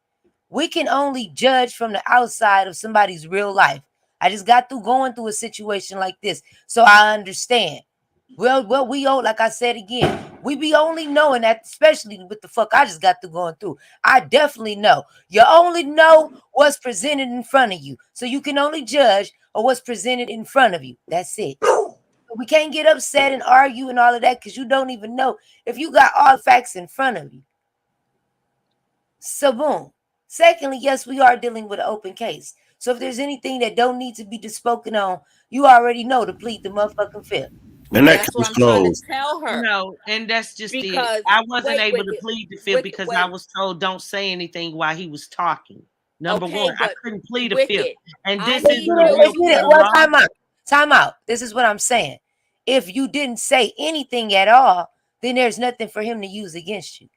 We can only judge from the outside of somebody's real life. I just got through going through a situation like this, so I understand. Well, we owe, like I said again, we be only knowing that, especially with the fuck I just got through going through. I definitely know. You only know what's presented in front of you, so you can only judge on what's presented in front of you. That's it. We can't get upset and argue and all of that because you don't even know if you got all facts in front of you. So boom. Secondly, yes, we are dealing with an open case. So if there's anything that don't need to be spoken on, you already know to plead the motherfucking fifth. And that That's what case I'm trying to closed. tell her. No, and that's just it. Because I wasn't wait, able to Wicked, plead the fifth Wicked, because I wait. was told don't say anything while he was talking. Number Okay, one, I but couldn't plead the fifth. Wicked, And I this Let's isn't need a get it. you real Let's get it. criminal Well, law. time out. This is what I'm saying. If you didn't say anything at all, then there's nothing for him to use against you.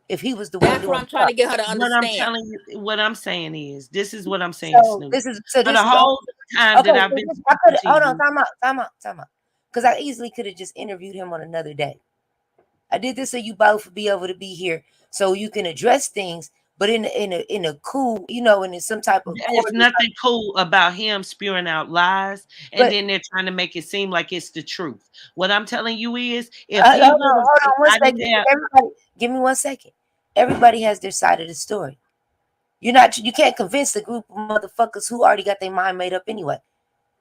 If he was the one That's doing what I'm trying to get her to What I'm understand. telling you, what I'm saying is, this is what I'm saying, So Snoop. this is For the okay. whole time So that I've been I could speaking to hold on. you, Time out. Because I easily could have just interviewed him on another day. I did this so you both would be able to be here, so you can address things, but in a cool, in some type of there's nothing cool about him spewing out lies, and But then they're trying to make it seem like it's the truth. What I'm telling you is, if hold he on, would have, hold on 1 I second. didn't have. Everybody, give me 1 second. Everybody has their side of the story. You can't convince a group of motherfuckers who already got their mind made up anyway.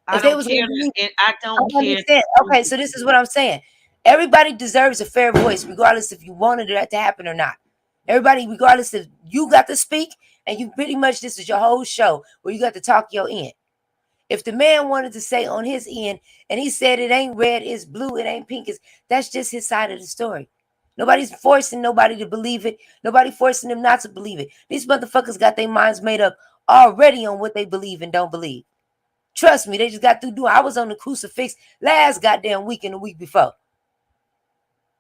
I If they don't was care. gonna believe, And I I don't care. understand. Okay, so this is what I'm saying. Everybody deserves a fair voice, regardless if you wanted that to happen or not. Everybody, regardless if you got to speak, and you pretty much, this is your whole show where you got to talk your end. If the man wanted to say on his end, and he said it ain't red, it's blue, it ain't pink, that's just his side of the story. Nobody's forcing nobody to believe it. Nobody forcing them not to believe it. These motherfuckers got their minds made up already on what they believe and don't believe. Trust me, they just got through doing. I was on the crucifix last goddamn week and the week before.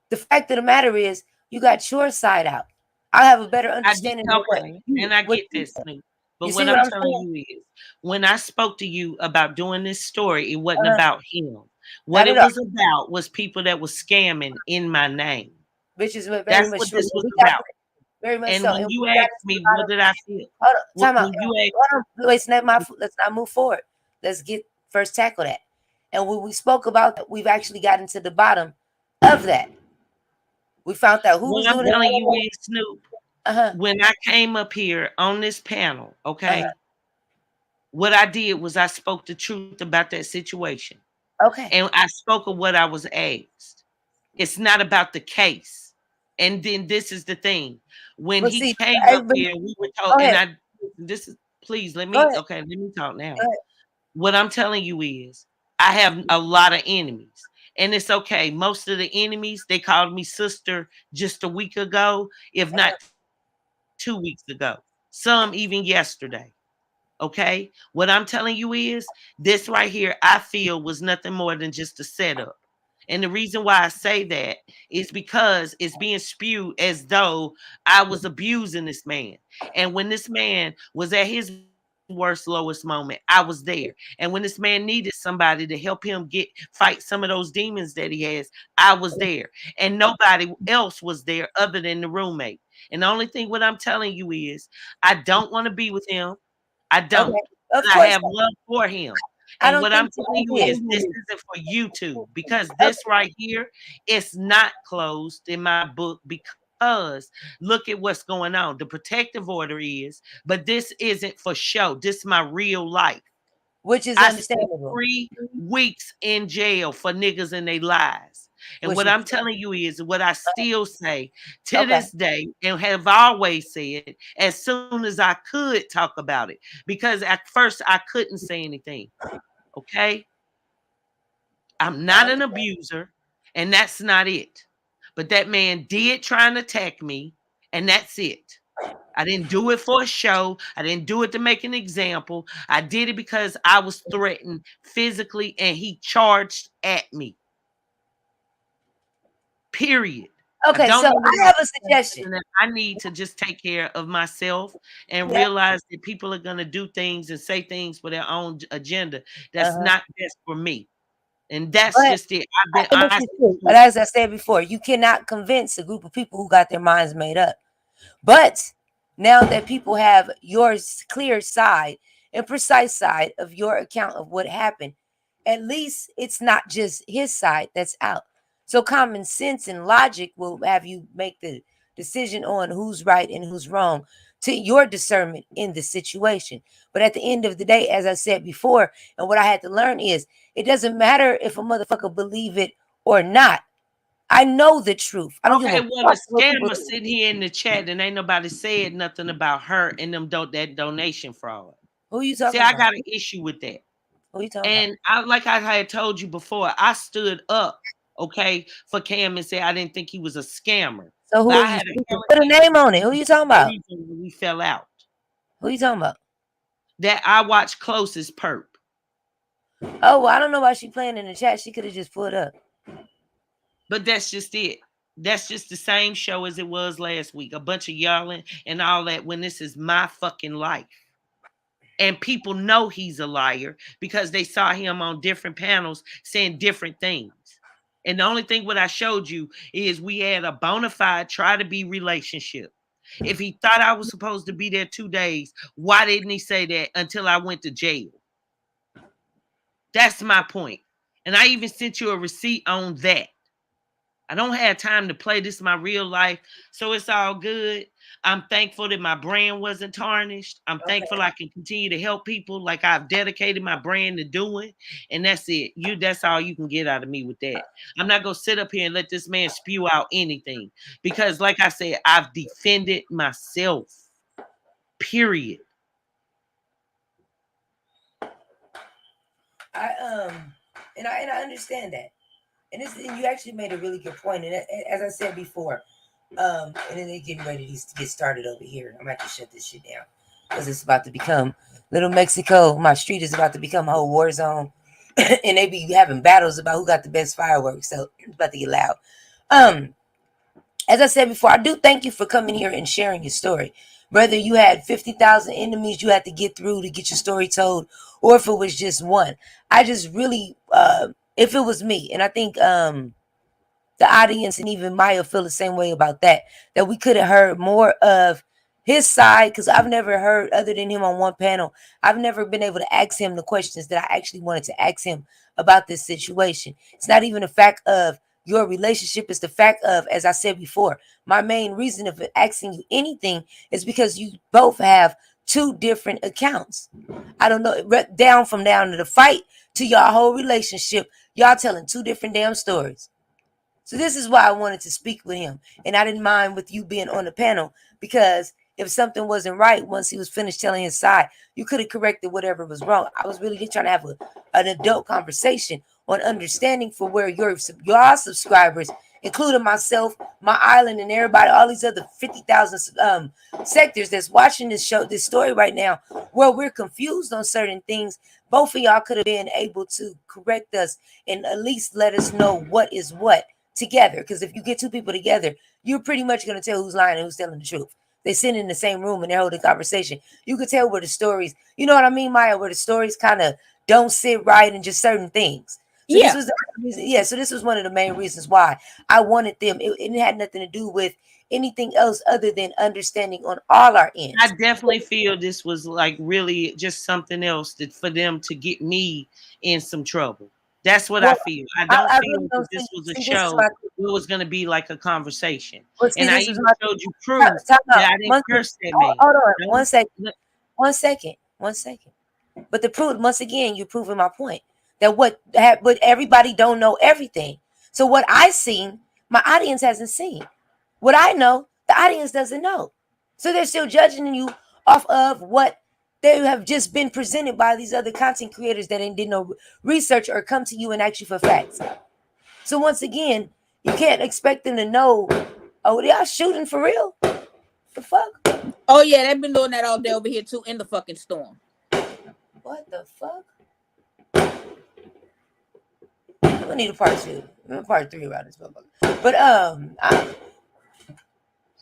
The fact of the matter is, you got your side out. I have a better understanding of what and I what get you this, said. Snoop. You But see what what I'm I'm telling saying? you is, when I spoke to you about doing this story, it wasn't Uh-huh. about him. What Not it at all. was about was people that was scamming in my name. Which is very That's much what true. this was We got about. very much And so. when And you we got asked me, what did I feel? Hold on, time out. When you asked, Hold on. Let's not move forward. Let's get first tackle that. And when we spoke about that, we've actually gotten to the bottom of that. We found out who was what I'm doing telling you it. is, Snoop, Uh-huh. when I came up here on this panel, okay, Uh-huh. what I did was I spoke the truth about that situation. Okay. And I spoke of what I was asked. It's not about the case. And then this is the thing. When But he see, came up here, we were told, go and ahead. this is, please let Go me, ahead. okay, let me talk now. Go ahead. What I'm telling you is, I have a lot of enemies. And it's okay. Most of the enemies, they called me sister just a week ago, if not 2 weeks ago. Some even yesterday. Okay? What I'm telling you is, this right here, I feel was nothing more than just a setup. And the reason why I say that is because it's being spewed as though I was abusing this man. And when this man was at his worst, lowest moment, I was there. And when this man needed somebody to help him fight some of those demons that he has, I was there. And nobody else was there other than the roommate. And the only thing what I'm telling you is, I don't want to be with him. I don't. Okay. Of But I course have not. love for him. I And don't what I'm think you telling you is, this isn't for YouTube, because this right here is not closed in my book, because look at what's going on. The protective order is, but this isn't for show. This is my real life. which is I understandable. 3 weeks in jail for niggas and they lies. And what I'm telling you is what I still say to this day and have always said as soon as I could talk about it, because at first I couldn't say anything. Okay. I'm not an abuser, and that's not it. But that man did try and attack me, and that's it. I didn't do it for a show. I didn't do it to make an example. I did it because I was threatened physically, and he charged at me. Period. Okay, so I have a suggestion. I need to just take care of myself and realize that people are going to do things and say things for their own agenda. That's not best for me. And that's just it. I've been honest. But as I said before, you cannot convince a group of people who got their minds made up. But now that people have your clear side and precise side of your account of what happened, at least it's not just his side that's out. So common sense and logic will have you make the decision on who's right and who's wrong to your discernment in the situation. But at the end of the day, as I said before, and what I had to learn is it doesn't matter if a motherfucker believe it or not. I know the truth. I don't give a well, the scammer sitting here in the chat and ain't nobody said nothing about her and them that donation fraud. Who you talking about? See, I got an issue with that. Who you talking about? And like I had told you before, I stood up, for Cam and said I didn't think he was a scammer. So who are you put a name on it? Who you talking about? We fell out. Who you talking about? That I watched closest Perp. Oh, well, I don't know why she playing in the chat. She could have just pulled up. But that's just it. That's just the same show as it was last week. A bunch of yelling and all that when this is my fucking life. And people know he's a liar because they saw him on different panels saying different things. And the only thing what I showed you is we had a bona fide try to be relationship. If he thought I was supposed to be there 2 days, why didn't he say that until I went to jail? That's my point. And I even sent you a receipt on that. I don't have time to play. This is my real life. So it's all good. I'm thankful that my brand wasn't tarnished. I'm thankful I can continue to help people like I've dedicated my brand to doing. And that's it. That's all you can get out of me with that. I'm not going to sit up here and let this man spew out anything. Because like I said, I've defended myself. Period. I understand that. And you actually made a really good point. And as I said before, and then they're getting ready to get started over here. I'm going to have to shut this shit down because it's about to become Little Mexico. My street is about to become a whole war zone. And they be having battles about who got the best fireworks. So it's about to get loud. As I said before, I do thank you for coming here and sharing your story. Whether you had 50,000 enemies you had to get through to get your story told, or if it was just one. I just really... if it was me, and I think the audience and even Maya feel the same way about that we could have heard more of his side, because I've never heard, other than him on one panel, I've never been able to ask him the questions that I actually wanted to ask him about this situation. It's not even a fact of your relationship. It's the fact of, as I said before, my main reason of asking you anything is because you both have 2 different accounts. I don't know, down to the fight to y'all whole relationship, y'all telling 2 different damn stories. So this is why I wanted to speak with him. And I didn't mind with you being on the panel, because if something wasn't right, once he was finished telling his side, you could have corrected whatever was wrong. I was really just trying to have an adult conversation on understanding for where your subscribers, including myself, my island, and everybody, all these other 50,000 sectors that's watching this show, this story right now, where we're confused on certain things. Both of y'all could have been able to correct us and at least let us know what is what together. Because if you get 2 people together, you're pretty much going to tell who's lying and who's telling the truth. They sit in the same room and they're holding conversation. You could tell where the stories, you know what I mean, Maya, where the stories kind of don't sit right in just certain things. So so this was one of the main reasons why I wanted them. It had nothing to do with anything else other than understanding on all our ends. I definitely feel this was like really just something else for them to get me in some trouble. That's what I feel. I don't feel that this was a show. It was going to be like a conversation. And I even showed you proof that I didn't curse that man. Hold on. 1 second. But the proof, once again, you're proving my point that but everybody don't know everything. So what I seen, my audience hasn't seen. What I know, the audience doesn't know. So they're still judging you off of what they have just been presented by these other content creators that did no research or come to you and ask you for facts. So once again, you can't expect them to know, oh, they are shooting for real? The fuck? Oh yeah, they've been doing that all day over here too in the fucking storm. What the fuck? We need a part 2, part 3 around this motherfucker. But I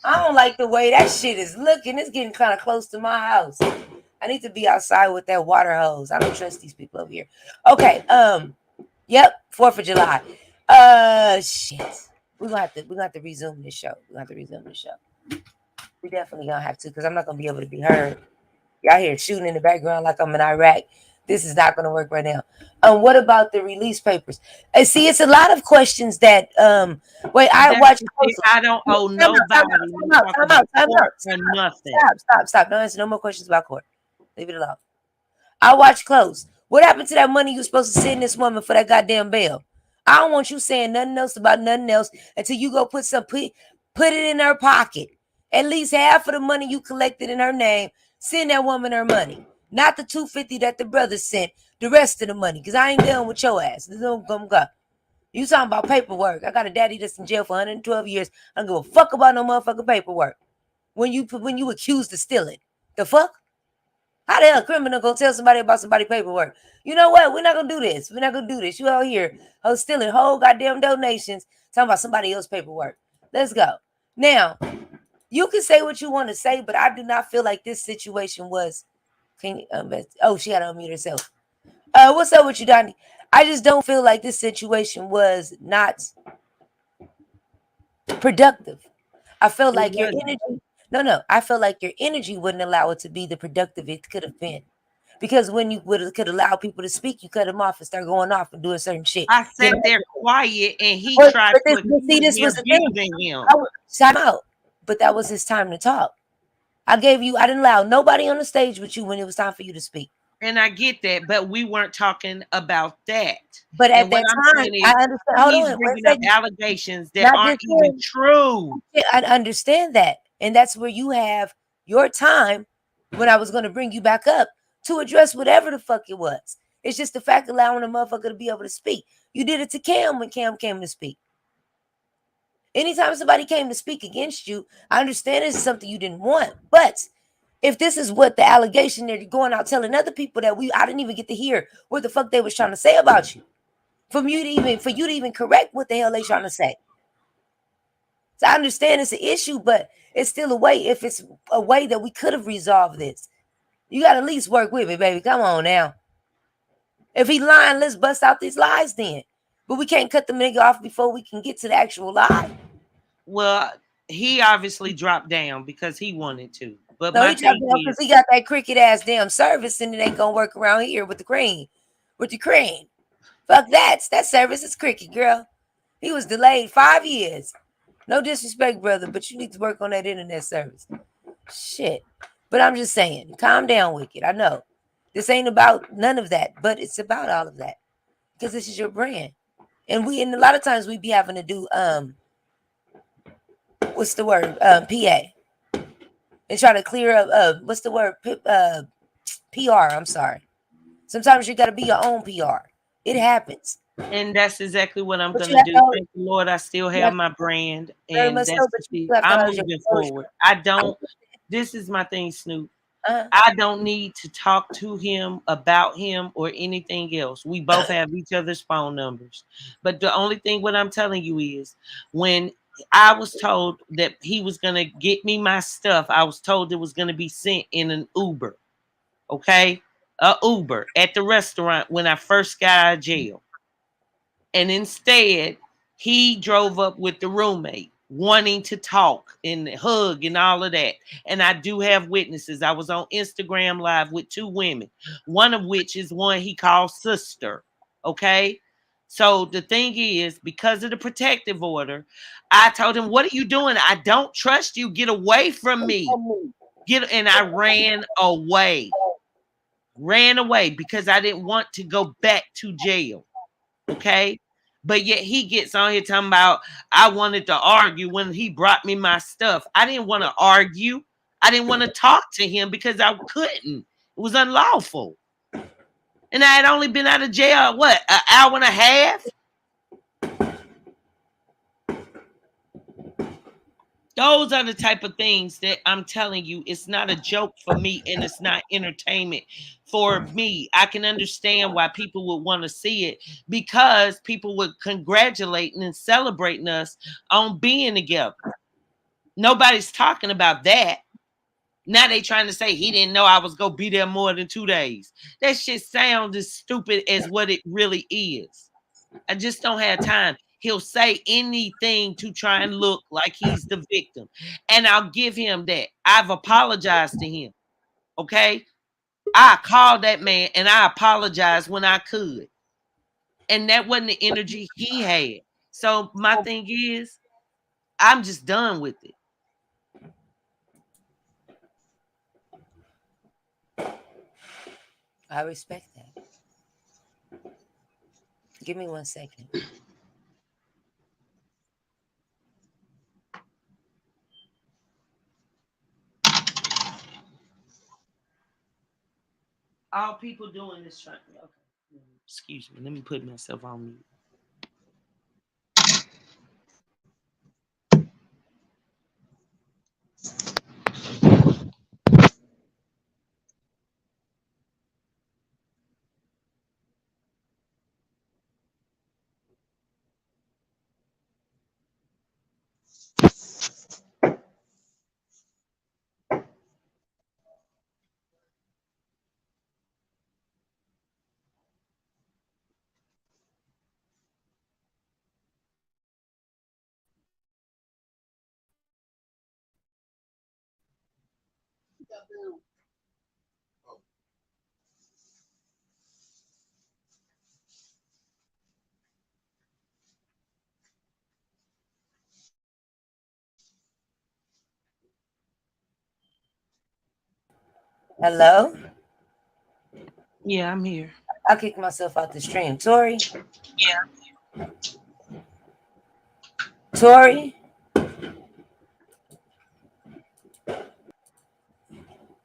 don't like the way that shit is looking. It's getting kind of close to my house. I need to be outside with that water hose. I don't trust these people over here. Okay. Yep. 4th of July. Shit. We're gonna have to resume this show. We definitely gonna have to, because I'm not gonna be able to be heard. Y'all hear shooting in the background like I'm in Iraq. This is not gonna work right now. What about the release papers? See, it's a lot of questions that wait, I watch. I don't owe nobody. Nothing. Stop. Don't answer no more questions about court. Leave it alone. I watch close. What happened to that money you supposed to send this woman for that goddamn bail? I don't want you saying nothing else about nothing else until you go put it in her pocket. At least half of the money you collected in her name, send that woman her money. Not the $250 that the brother sent, the rest of the money, because I ain't dealing with your ass. You talking about paperwork. I got a daddy that's in jail for 112 years. I don't give a fuck about no motherfucking paperwork. When you accused of stealing. The fuck? How the hell a criminal gonna tell somebody about somebody's paperwork? You know what? We're not gonna do this. You out here stealing whole goddamn donations, talking about somebody else's paperwork. Let's go. Now, you can say what you want to say, but I do not feel like this situation was. She had to unmute herself. What's up with you, Donnie? I just don't feel like this situation was not productive. I feel like your energy. No. I feel like your energy wouldn't allow it to be the productive it could have been. Because when you could allow people to speak, you cut them off and start going off and doing certain shit. I sat there quiet and he tried to this was the thing. Time out. But that was his time to talk. I didn't allow nobody on the stage with you when it was time for you to speak. And I get that, but we weren't talking about that. But at that time, I understand. He's bringing up allegations that aren't even true. I understand that. And that's where you have your time when I was going to bring you back up to address whatever the fuck it was. It's just the fact of allowing a motherfucker to be able to speak. You did it to Cam when Cam came to speak. Anytime somebody came to speak against you, I understand this is something you didn't want. But if this is what the allegation they're going out telling other people that I didn't even get to hear what the fuck they was trying to say about you. For you to even correct what the hell they trying to say. So I understand it's an issue, but it's still a way. If it's a way that we could have resolved this, you got to at least work with me, baby. Come on now. If he lying, let's bust out these lies then. But we can't cut the nigga off before we can get to the actual lie. Well, he obviously dropped down because he wanted to. But no, he dropped down because he got that cricket ass damn service and it ain't gonna work around here with the crane. Fuck that. That service is cricket, girl. He was delayed 5 years. No disrespect, brother, but you need to work on that internet service. Shit. But I'm just saying, calm down, Wicked. I know. This ain't about none of that, but it's about all of that. Because this is your brand. And a lot of times we be having to do what's the word? PA. And try to clear up what's the word? PR, I'm sorry. Sometimes you gotta be your own PR. It happens. And that's exactly what I'm gonna do. Thank the Lord, I still have my brand, and that's I'm moving forward. This is my thing, Snoop. I don't need to talk to him about him or anything else. We both have each other's phone numbers. But the only thing what I'm telling you is when I was told that he was gonna get me my stuff, I was told it was gonna be sent in an Uber. Okay? A Uber at the restaurant when I first got out of jail. And instead, he drove up with the roommate, wanting to talk and hug and all of that. And I do have witnesses. I was on Instagram Live with 2 women, one of which is one he called sister. Okay? So the thing is, because of the protective order, I told him, what are you doing? I don't trust you. Get away from me. And I ran away. ran away because I didn't want to go back to jail. Okay. But yet he gets on here talking about I wanted to argue when he brought me my stuff. I didn't want to argue. I didn't want to talk to him because I couldn't. It was unlawful. And I had only been out of jail, what, an hour and a half? Those are the type of things that I'm telling you, it's not a joke for me and it's not entertainment for me. I can understand why people would want to see it because people would congratulating and celebrating us on being together. Nobody's talking about that. Now they trying to say he didn't know I was going to be there more than 2 days. That shit sounds as stupid as what it really is. I just don't have time. He'll say anything to try and look like he's the victim. And I'll give him that. I've apologized to him. Okay? I called that man and I apologized when I could. And that wasn't the energy he had. So my thing is, I'm just done with it. I respect that. Give me 1 second. All people doing is trying. Okay. Excuse me. Let me put myself on mute. Hello? Yeah, I'm here. I'll kick myself out the stream. Tori? Yeah. Tori?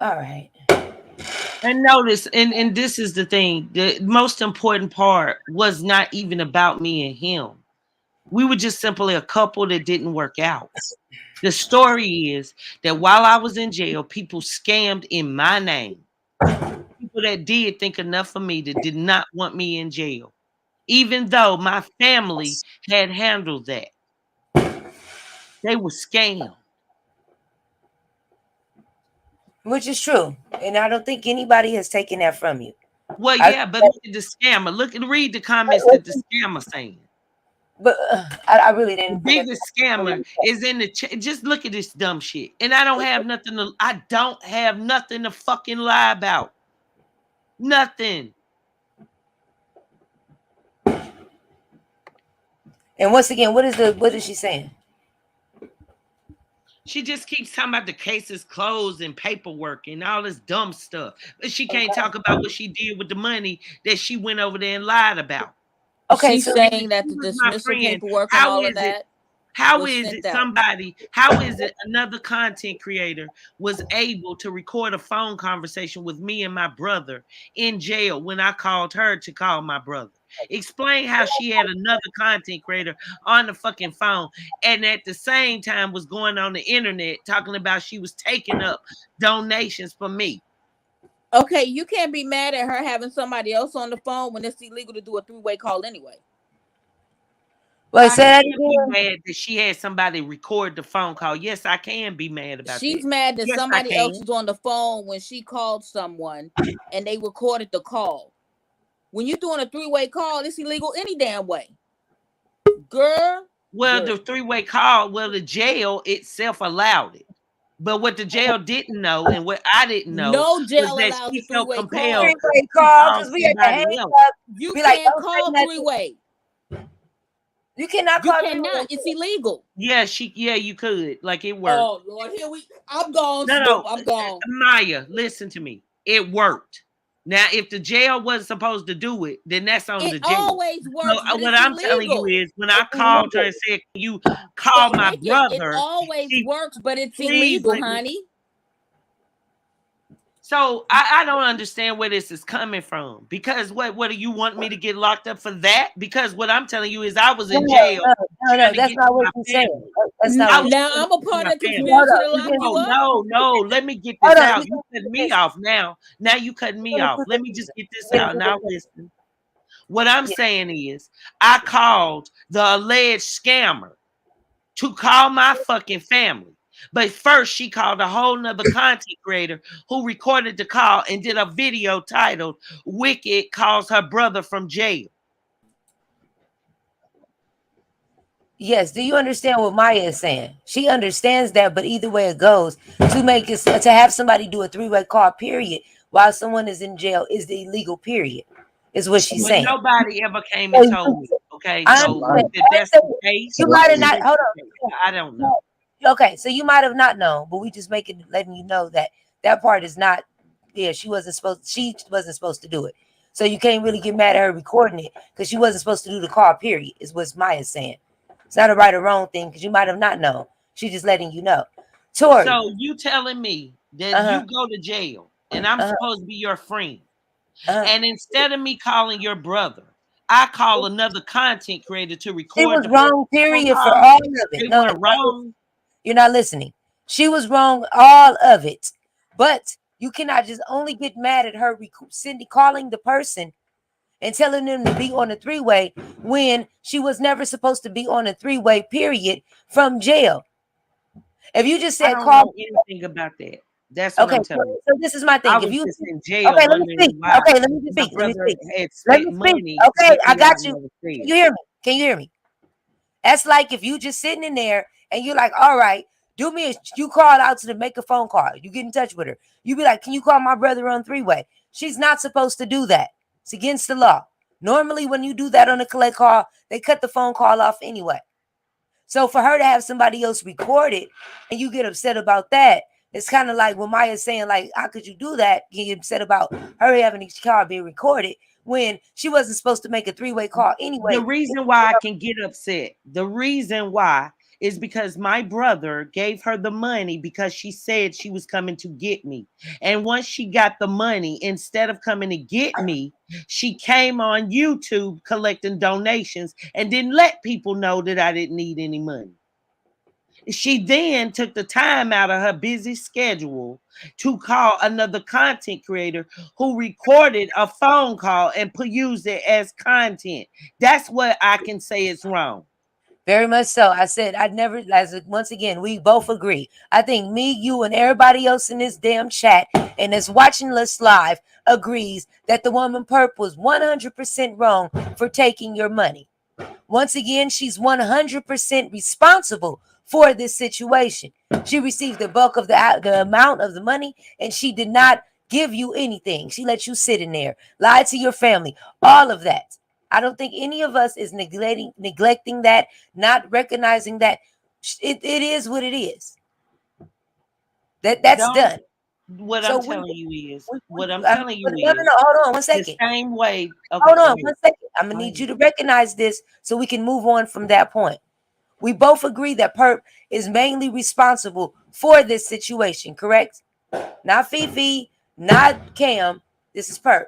All right. And notice, and this is the thing, the most important part was not even about me and him. We were just simply a couple that didn't work out. The story is that while I was in jail, people scammed in my name. People that did think enough of me that did not want me in jail, even though my family had handled that. They were scammed. Which is true. And I don't think anybody has taken that from you. Well, yeah, but look at the scammer. Look and read the comments that the scammer saying. But I really didn't. The biggest scammer is in the chat. Just look at this dumb shit. And I don't have nothing to fucking lie about. Nothing. And once again, what is she saying? She just keeps talking about the cases closed and paperwork and all this dumb stuff. But she can't talk about what she did with the money that she went over there and lied about. Okay, she's saying that the dismissal paperwork and all of that. How is it another content creator was able to record a phone conversation with me and my brother in jail when I called her to call my brother? Explain how she had another content creator on the fucking phone and at the same time was going on the internet talking about she was taking up donations for me. Okay, you can't be mad at her having somebody else on the phone when it's illegal to do a three-way call anyway. Well, I can't be mad that she had somebody record the phone call. Yes, I can be mad about that. She's mad that somebody else was on the phone when she called someone and they recorded the call. When you're doing a three-way call, it's illegal any damn way. Girl. Well, the three-way call, the jail itself allowed it. But what the jail didn't know and what I didn't know, no jail was that allows she the felt three-way compelled call because we had to hang up. You be can't like, call three-way. You cannot call. You cannot. It's illegal. Yeah, you could. Like it worked. Oh Lord, I'm gone. No, I'm gone. Maya, listen to me. It worked. Now, if the jail wasn't supposed to do it, then that's on the It jail. always works, So but what it's I'm telling you illegal. is, when I called her and said, "Can you call But my Wicked, it brother?" always she works, but it's please illegal, let me. honey. So I don't understand where this is coming from. Because what do you want me to get locked up for that? Because what I'm telling you is, I was in jail No, trying to that's get not to what my you said. family. That's not I what was you Now trying to I'm a get to part my of the family. Hold conspiracy up. to You lock didn't you up. No. Let me get hold this up. out. You're You gonna do cutting me this. off now. Now you cutting me You're gonna off. do Let this. me just get this You're out. gonna do Now this. listen. What I'm Yeah. saying is, I called the alleged scammer to call my fucking family. But first, she called a whole nother content creator who recorded the call and did a video titled "Wicked Calls Her Brother from Jail." Yes. Do you understand what Maya is saying? She understands that, but either way it goes, to make it to have somebody do a three-way call, period, while someone is in jail is the illegal period, is what she's But saying. nobody ever came and told me. Okay, I so understand. if that's the case, You might have then not. it's Hold the on. case. I don't know. Okay, so you might have not known, but we just letting you know that that part is not. Yeah, she wasn't supposed to do it. So you can't really get mad at her recording it because she wasn't supposed to do the call. Period, is what Maya's saying. It's not a right or wrong thing because you might have not known. She's just letting you know. Tori. So you telling me that you go to jail and I'm supposed to be your friend, and instead of me calling your brother, I call another content creator to record. She was the wrong, period, for all of it. They No, weren't wrong. you're not listening. She was wrong, all of it. But you cannot just only get mad at her Cindy calling the person and telling them to be on a three-way when she was never supposed to be on a three-way, period, from jail. If you just I said don't call know anything about that. That's what okay, I'm telling you. so this is my thing. I If was you just in jail okay, let me wondering speak. why Okay, let me just my speak. Let me brother speak. had Let spent me speak. money to Okay, get I me got out of you. another Can cell. you hear me? Can you hear me? That's like if you just sitting in there and you're like, all right, do me you call out to make a phone call. You get in touch with her. You be like, can you call my brother on three-way? She's not supposed to do that. It's against the law. Normally, when you do that on a collect call, they cut the phone call off anyway. So for her to have somebody else record it and you get upset about that, it's kind of like what Maya's saying, like, how could you do that? Get upset about her having each call being recorded when she wasn't supposed to make a three-way call anyway. The reason why I can get upset, the reason why is because my brother gave her the money because she said she was coming to get me. And once she got the money, instead of coming to get me, she came on YouTube collecting donations and didn't let people know that I didn't need any money. She then took the time out of her busy schedule to call another content creator who recorded a phone call and used it as content. That's what I can say is wrong. Very much so. I said I'd never, once again, we both agree. I think me, you, and everybody else in this damn chat and that's watching us live agrees that the woman Perp was 100% wrong for taking your money. Once again, she's 100% responsible for this situation. She received the bulk of the amount of the money, and she did not give you anything. She let you sit in there, lie to your family, all of that. I don't think any of us is neglecting that, not recognizing that it is what it is. That's done. What So I'm telling you is, no, is hold on one second. The same way. Okay, hold on one second. I'm gonna need you to recognize this so we can move on from that point. We both agree that Perp is mainly responsible for this situation, correct? Not Fifi, not Cam. This is Perp.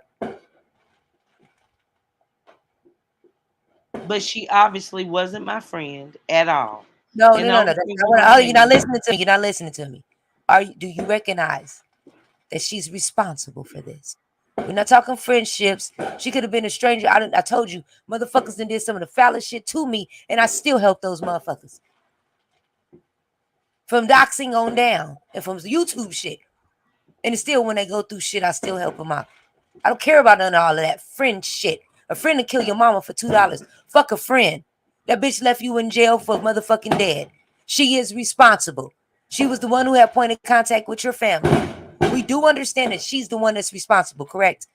But she obviously wasn't my friend at all. No. You're not listening to me. You're not listening to me. Do you recognize that she's responsible for this? We're not talking friendships. She could have been a stranger. I told you, motherfuckers done did some of the foulest shit to me, and I still help those motherfuckers. From doxing on down, and from YouTube shit. And still, when they go through shit, I still help them out. I don't care about none of all of that friend shit. A friend to kill your mama for $2. Fuck a friend. That bitch left you in jail for motherfucking dead. She is responsible. She was the one who had point of contact with your family. We do understand that she's the one that's responsible, correct?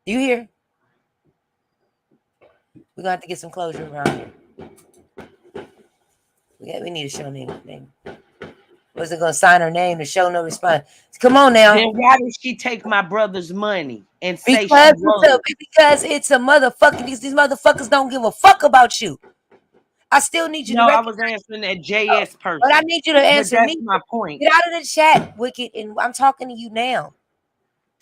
You hear? We're gonna have to get some closure around here. We need to show name. Was it gonna sign her name to show no response? Come on now. Then why did she take my brother's money and say because it's a motherfucking these motherfuckers don't give a fuck about you. I still need you to I was answering that JS person. But I need you to answer me. My point. Get out of the chat, Wicked, and I'm talking to you now.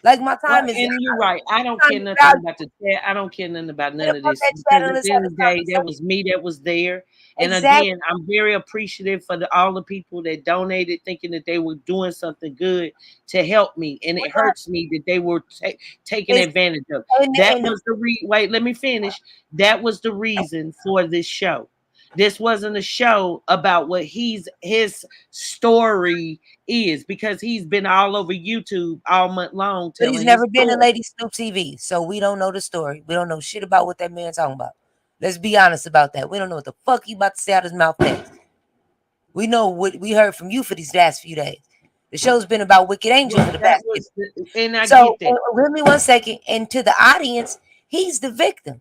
Like my time is. And you're right. I don't care nothing about the chat. I don't care nothing about none of this. Because at the end of the day, that was me that was there. And again, I'm very appreciative for all the people that donated, thinking that they were doing something good to help me. And it hurts me that they were taking advantage of. That was the wait, let me finish. That was the reason for this show. This wasn't a show about what his story is, because he's been all over YouTube all month long. But he's never been in Lady Snoop TV, so we don't know the story. We don't know shit about what that man's talking about. Let's be honest about that. We don't know what the fuck he about to say out his mouth next. We know what we heard from you for these last few days. The show's been about Wicked Angel for the past. And I get that. Give me 1 second. And to the audience, he's the victim.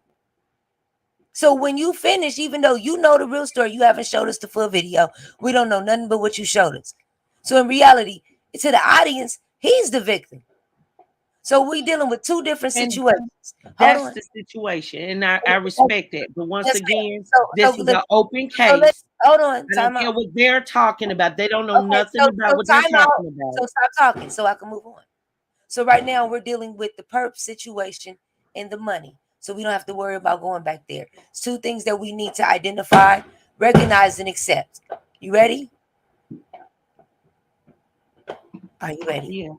So when you finish, even though you know the real story, you haven't showed us the full video. We don't know nothing but what you showed us. So in reality, to the audience, he's the victim. So we're dealing with two different situations. That's the situation, and I respect that. But once again, this is an open case. Hold on. I don't care what they're talking about. They don't know nothing about what they're talking about. So stop talking so I can move on. So right now we're dealing with the perp situation and the money. So we don't have to worry about going back there. It's two things that we need to identify, recognize, and accept. You ready? Are you ready? Yeah.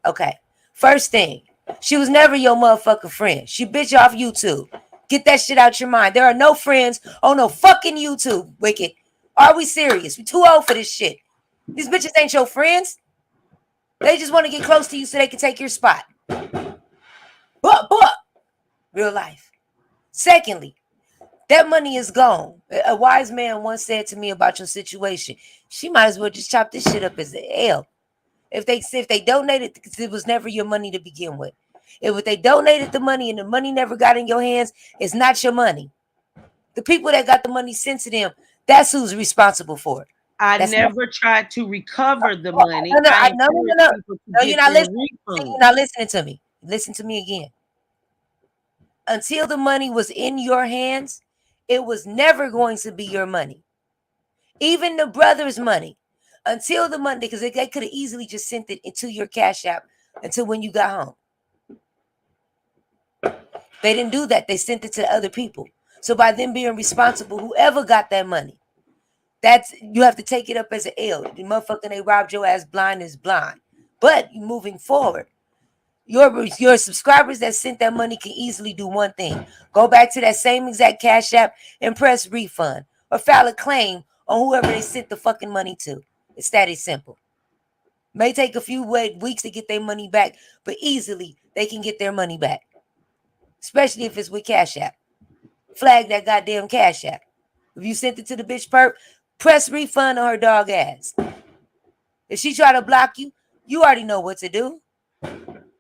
Okay. First thing, she was never your motherfucking friend. She bitch off YouTube. Get that shit out your mind. There are no friends on no fucking YouTube, Wicked. Are we serious? We too old for this shit. These bitches ain't your friends. They just want to get close to you so they can take your spot. But. Real life. Secondly, that money is gone. A wise man once said to me about your situation, she might as well just chop this shit up as an L. If they donated, because it was never your money to begin with. If they donated the money and the money never got in your hands, it's not your money. The people that got the money sent to them, that's who's responsible for it. I never tried to recover the money. No, you're not listening. You're not listening to me. Listen to me again. Until the money was in your hands, it was never going to be your money. Even the brother's money. Until the money, because they could have easily just sent it into your Cash App until when you got home. They didn't do that. They sent it to other people. So by them being responsible, whoever got that money, you have to take it up as an L. The motherfucker they robbed your ass blind is blind. But moving forward, your subscribers that sent that money can easily do one thing. Go back to that same exact Cash App and press refund or file a claim on whoever they sent the fucking money to. It's that simple. May take a few weeks to get their money back, but easily they can get their money back. Especially if it's with Cash App. Flag that goddamn Cash App. If you sent it to the bitch perp, press refund on her dog ass. If she try to block you, you already know what to do.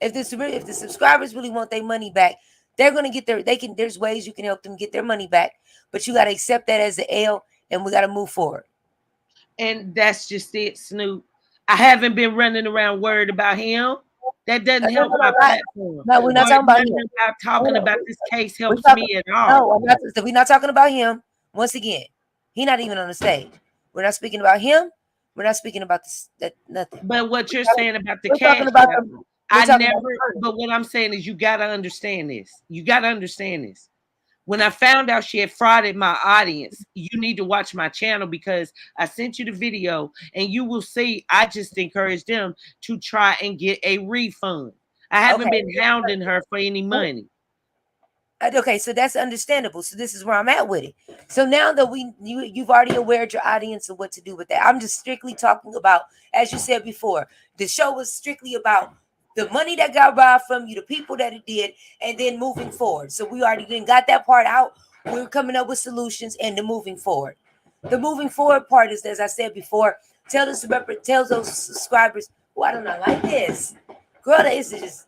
If the subscribers really want their money back, they're gonna get there's ways you can help them get their money back, but you gotta accept that as an L and we gotta move forward. And that's just it, Snoop. I haven't been running around worried about him. That doesn't help my platform. No, we're not talking about him. Talking about this case helps me at all. No, we're not talking about him. Once again, he's not even on the stage. We're not speaking about him. We're not speaking about nothing. But what you're saying about the Cash but what I'm saying is you got to understand this. You got to understand this. When I found out she had frauded my audience, you need to watch my channel because I sent you the video and you will see I just encouraged them to try and get a refund. I haven't been hounding her for any money. Okay, so that's understandable. So this is where I'm at with it. So now that you've already awared your audience of what to do with that. I'm just strictly talking about, as you said before, the show was strictly about the money that got robbed from you, the people that it did, and then moving forward. So we already got that part out. We're coming up with solutions and the moving forward. The moving forward part is, as I said before, tell those subscribers, oh, I don't know, like this. Girl, that is just,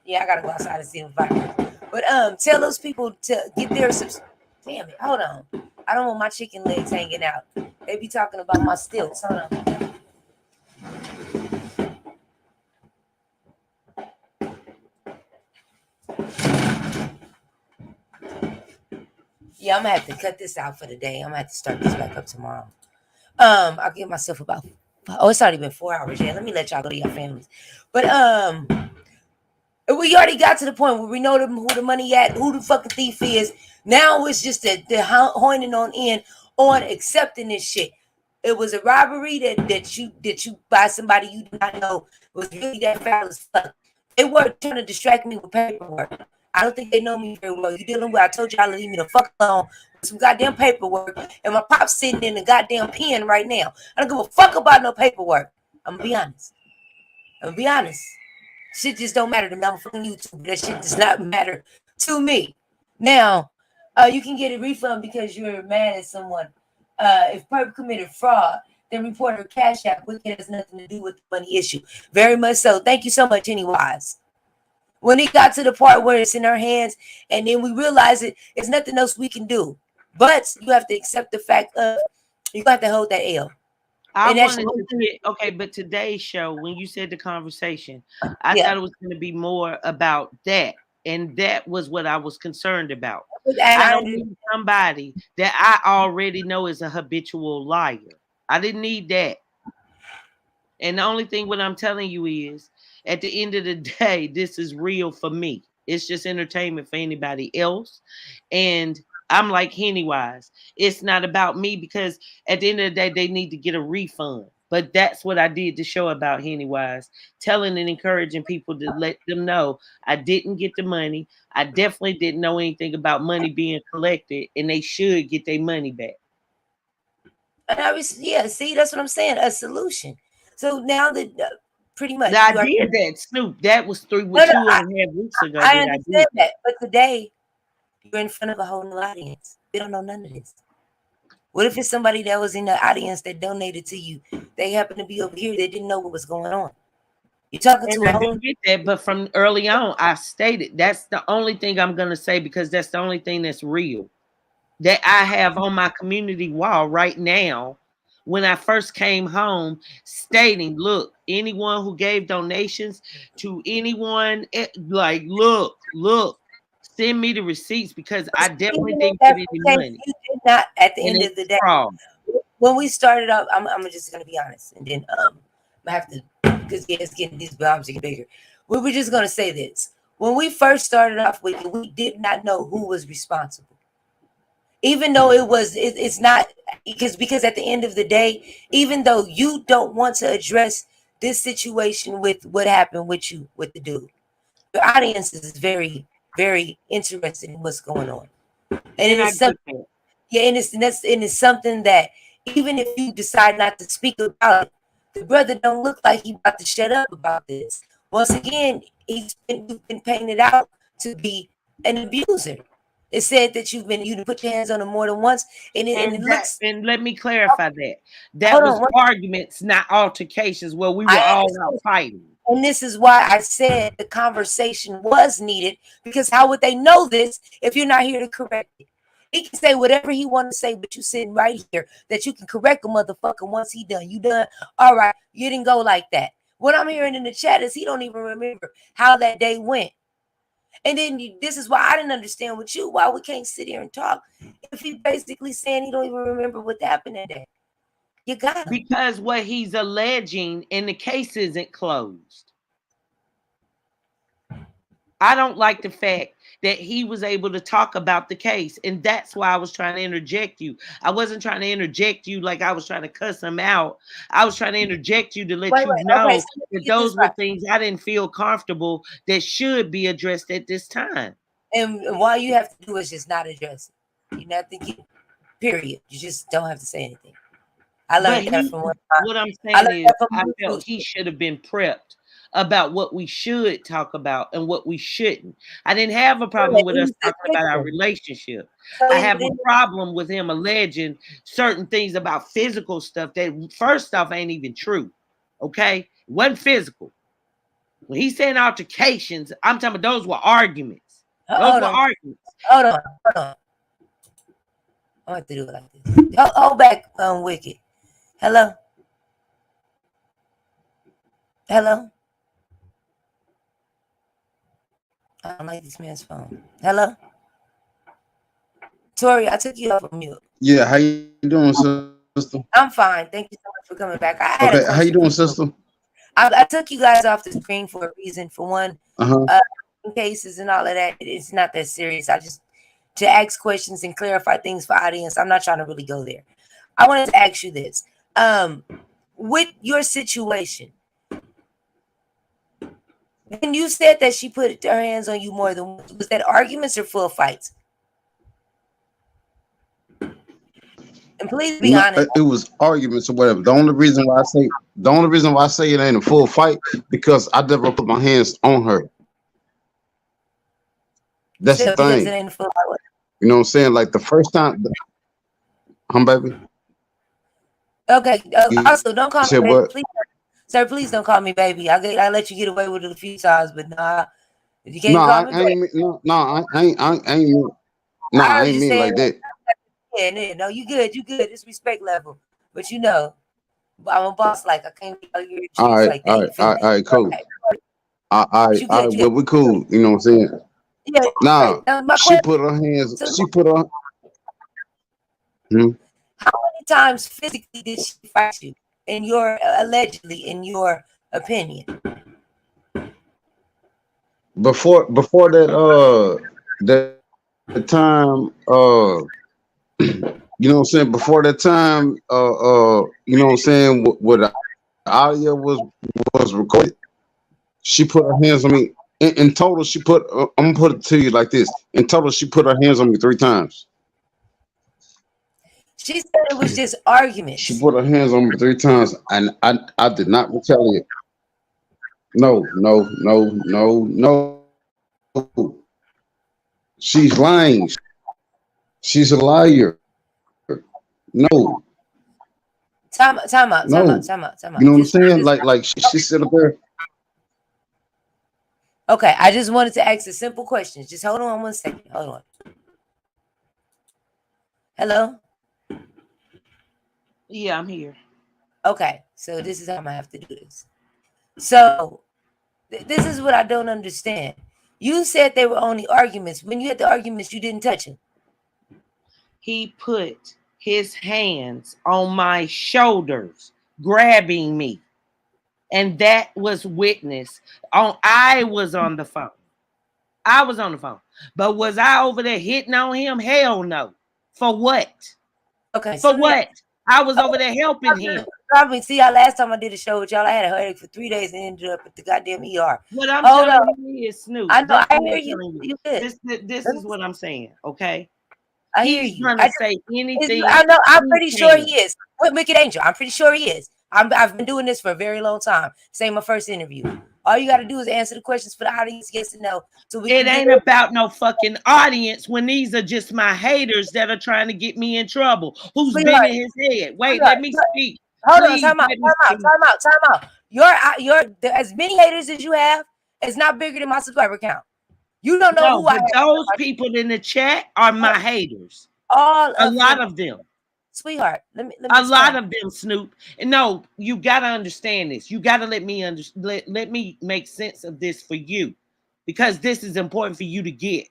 yeah, I gotta go outside and see them vibrate. But tell those people to get their damn it, hold on. I don't want my chicken legs hanging out. They be talking about my stilts. Hold on. Yeah, I'm gonna have to cut this out for the day. I'm gonna have to start this back up tomorrow. I'll give myself about it's already been 4 hours. Yeah, let me let y'all go to your families. But we already got to the point where we know who the money at, who the fucking thief is. Now it's just the honing on in on accepting this shit. It was a robbery that you by somebody you did not know was really that foul as fuck. They were trying to distract me with paperwork. I don't think they know me very well. You dealing with, I told y'all to leave me the fuck alone with some goddamn paperwork. And my pop's sitting in the goddamn pen right now. I don't give a fuck about no paperwork. I'm gonna be honest. Shit just don't matter to me. I'm fucking YouTube. That shit does not matter to me. Now, you can get a refund because you're mad at someone. If Perp committed fraud, then report her Cash App. Wicked has nothing to do with the money issue. Very much so. Thank you so much, Pennywise. When it got to the part where it's in her hands, and then we realize it's nothing else we can do. But you have to accept the fact of you got to hold that L. I wanted to get, okay, but today's show, when you said the conversation, I thought it was going to be more about that. And that was what I was concerned about. I don't need somebody that I already know is a habitual liar. I didn't need that. And the only thing what I'm telling you is, at the end of the day, this is real for me. It's just entertainment for anybody else. And I'm like Pennywise. It's not about me because at the end of the day, they need to get a refund. But that's what I did the show about, Pennywise. Telling and encouraging people to let them know I didn't get the money. I definitely didn't know anything about money being collected, and they should get their money back. And see, that's what I'm saying. A solution. So now that pretty much. Now, I did that, Snoop. That was 2.5 weeks ago. I understand that. But today, you're in front of a whole new audience. They don't know none of this. What if it's somebody that was in the audience that donated to you? They happen to be over here. They didn't know what was going on. You're talking to I didn't get that, but from early on, I stated that's the only thing I'm going to say because that's the only thing that's real that I have on my community wall right now. When I first came home, stating, look, anyone who gave donations to anyone, like, look, send me the receipts because I definitely didn't get any money. You did not, at the end of the day. When we started up, I'm just going to be honest. And then I have to, because it's getting these bombs getting bigger. We were just going to say this. When we first started off with it, we did not know who was responsible. Even though it's not, because at the end of the day, even though you don't want to address this situation with what happened with you, with the dude, the audience is very, very interested in what's going on. And it's something, and it's something that even if you decide not to speak about it, the brother don't look like he about to shut up about this. Once again, you've been painted out to be an abuser. It said that you put your hands on him more than once, and let me clarify that. That was arguments, not altercations, where we were all out fighting. And this is why I said the conversation was needed, because how would they know this if you're not here to correct it? He can say whatever he want to say, but you sitting right here that you can correct a motherfucker once he done. You done. All right, you didn't go like that. What I'm hearing in the chat is he don't even remember how that day went. And then this is why I didn't understand with you why we can't sit here and talk. If he basically saying he don't even remember what happened that day, you got him. Because what he's alleging and the case isn't closed. I don't like the fact that he was able to talk about the case, and that's why I was trying to interject you. I wasn't trying to interject you like I was trying to cuss him out. I was trying to interject you to let you know that those were things I didn't feel comfortable that should be addressed at this time. And all you have to do is just not address it. You not think it, period. You just don't have to say anything. I learned that from what I'm saying is I felt he should have been prepped about what we should talk about and what we shouldn't. I didn't have a problem with us talking about our relationship. I have a problem with him alleging certain things about physical stuff that first off ain't even true. Okay? Wasn't physical. When he's saying altercations, I'm talking about those were arguments. Those were arguments. Hold on. I have to do it like this. Hold back, Wicked. Hello? Hello? I don't like this man's phone. Hello? Tori, I took you off of mute. Yeah, how you doing, sister? I'm fine. Thank you so much for coming back. I had a Okay, how you question. doing, sister? I took you guys off the screen for a reason. For one, Uh-huh. cases and all of that, it's not that serious. I just to ask questions and clarify things for audience. I'm not trying to really go there. I wanted to ask you this. With your situation, when you said that she put her hands on you more than once, was that arguments or full fights? And please be honest. It was arguments or whatever. The only reason why I say it ain't a full fight because I never put my hands on her. That's the thing. You know what I'm saying? Like the first time, baby. Okay. Also, don't call me baby. What? Please, sir, please don't call me baby. I let you get away with it a few times, but nah, you can't call me baby. I ain't mean like that. Yeah, no, you good. It's respect level, but you know, I'm a boss. Like I can't be out here. All right, like all right, cool. Okay. All right, well, we cool. You know what I'm saying? Yeah. Nah, she question, put her hands. so She put her. How many times physically did she fight you? Allegedly, in your opinion? Before that, the time, you know what I'm saying? Before that time, you know what I'm saying? What the audio was recorded. She put her hands on me. In total, she put. I'm gonna put it to you like this. In total, she put her hands on me 3 times. She said it was just arguments. She put her hands on me 3 times, and I did not retaliate. No. She's lying. She's a liar. No. Time out. You know what I'm saying? Like she said up there. Okay, I just wanted to ask a simple question. Just hold on 1 second. Hold on. Hello? Yeah, I'm here. Okay, so this is how I'm gonna have to do this. So this is what I don't understand. You said they were only arguments. When you had the arguments, you didn't touch him. He put his hands on my shoulders, grabbing me. And that was witnessed. I was on the phone. But was I over there hitting on him? Hell no. For what? Okay. For what? I was over there helping him. Probably see how last time I did a show with y'all, I had a headache for 3 days and ended up at the goddamn ER. What I'm telling you is Snoop. I know. I hear you. This is what I'm saying. Okay. I hear you. Trying to say anything. I know. I'm pretty sure he is. With Wicked Angel, I'm pretty sure he is. I've been doing this for a very long time. Same my first interview. All you got to do is answer the questions for the audience, yes and no. So it ain't about no fucking audience when these are just my haters that are trying to get me in trouble. Who's been in his head? Wait, let me speak. Hold on, time out. Your as many haters as you have is not bigger than my subscriber count. You don't know who I am. Those people in the chat are my haters. A lot of them. Sweetheart, let me a lot of them, Snoop. And no, you gotta understand this. You gotta let me let me make sense of this for you, because this is important for you to get.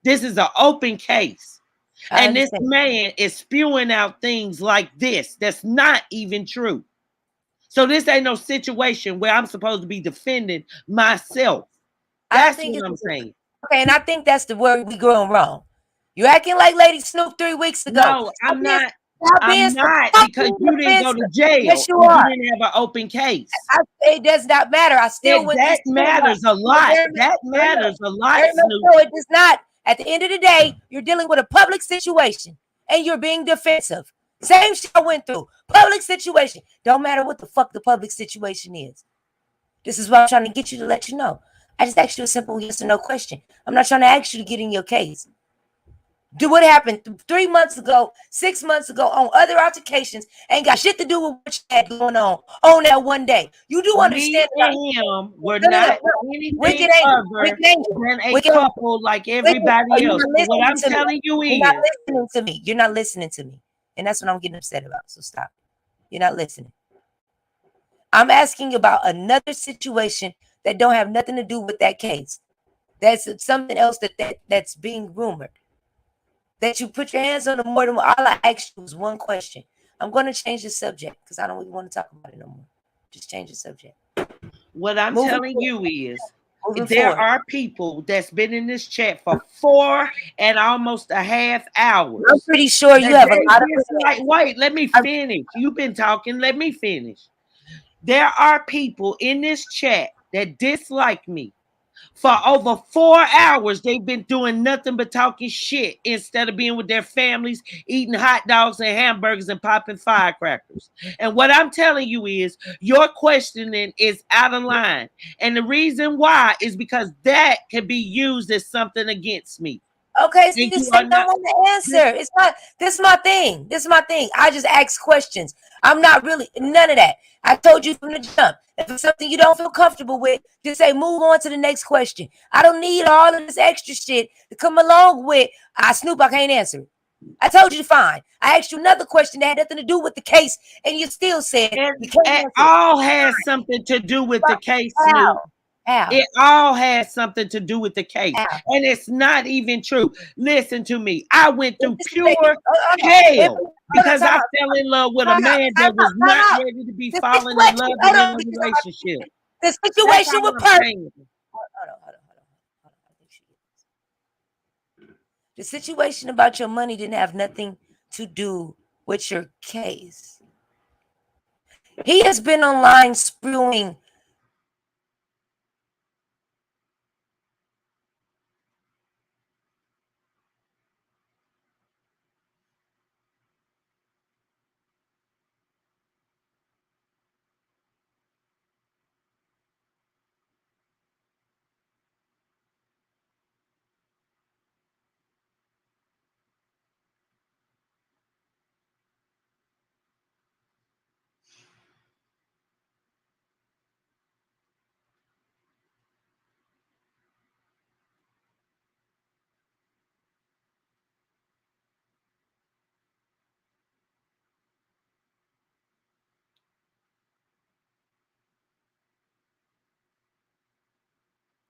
This is an open case, and this man is spewing out things like this that's not even true. So this ain't no situation where I'm supposed to be defending myself. That's what I'm saying. Okay, and I think that's the word we growing wrong. You're acting like Lady Snoop 3 weeks ago. No, I'm not. I'm not, because you didn't go to jail. Yes, you are. You didn't have an open case. It does not matter. I still went. That matters a lot. That matters a lot. No, it does not. At the end of the day, you're dealing with a public situation, and you're being defensive. Same shit I went through. Public situation. Don't matter what the fuck the public situation is. This is what I'm trying to get you to let you know. I just asked you a simple yes or no question. I'm not trying to ask you to get in your case. Do what happened 3 months ago, 6 months ago on other altercations ain't got shit to do with what you had going on that one day. You do Me understand and him were no, not Wicked anything Angel, other Wicked Angel, than a Wicked Angel, couple like Wicked, everybody are you else. not But what I'm listening to me? telling you You're not is, listening to me. You're not listening to me. And that's what I'm getting upset about. So stop. You're not listening. I'm asking about another situation that don't have nothing to do with that case. That's something else that's being rumored. That you put your hands on the more than all I asked you was one question. I'm going to change the subject because I don't even want to talk about it no more. Just change the subject. what I'm Moving telling forward. you is, Moving there forward. are people that's been in this chat for 4 and almost a half hours. I'm pretty sure you have a lot of like, wait, let me finish. You've been talking. Let me finish. There are people in this chat that dislike me. For over 4 hours, they've been doing nothing but talking shit instead of being with their families, eating hot dogs and hamburgers and popping firecrackers. And what I'm telling you is, your questioning is out of line. And the reason why is because that can be used as something against me. Okay, so you said I want to answer. It's not, this is my thing. This is my thing. I just ask questions. I'm not really, none of that. I told you from the jump. If it's something you don't feel comfortable with, just say, move on to the next question. I don't need all of this extra shit to come along with, Snoop, I can't answer it. I told you fine. I asked you another question that had nothing to do with the case, and you still said you can't answer it all has something to do with the case, Snoop. How? It all has something to do with the case. How? And it's not even true. Listen to me. I went through pure hell because I fell in love with a man that was not ready to be falling in love in a relationship. The situation with the situation about your money didn't have nothing to do with your case. He has been online spewing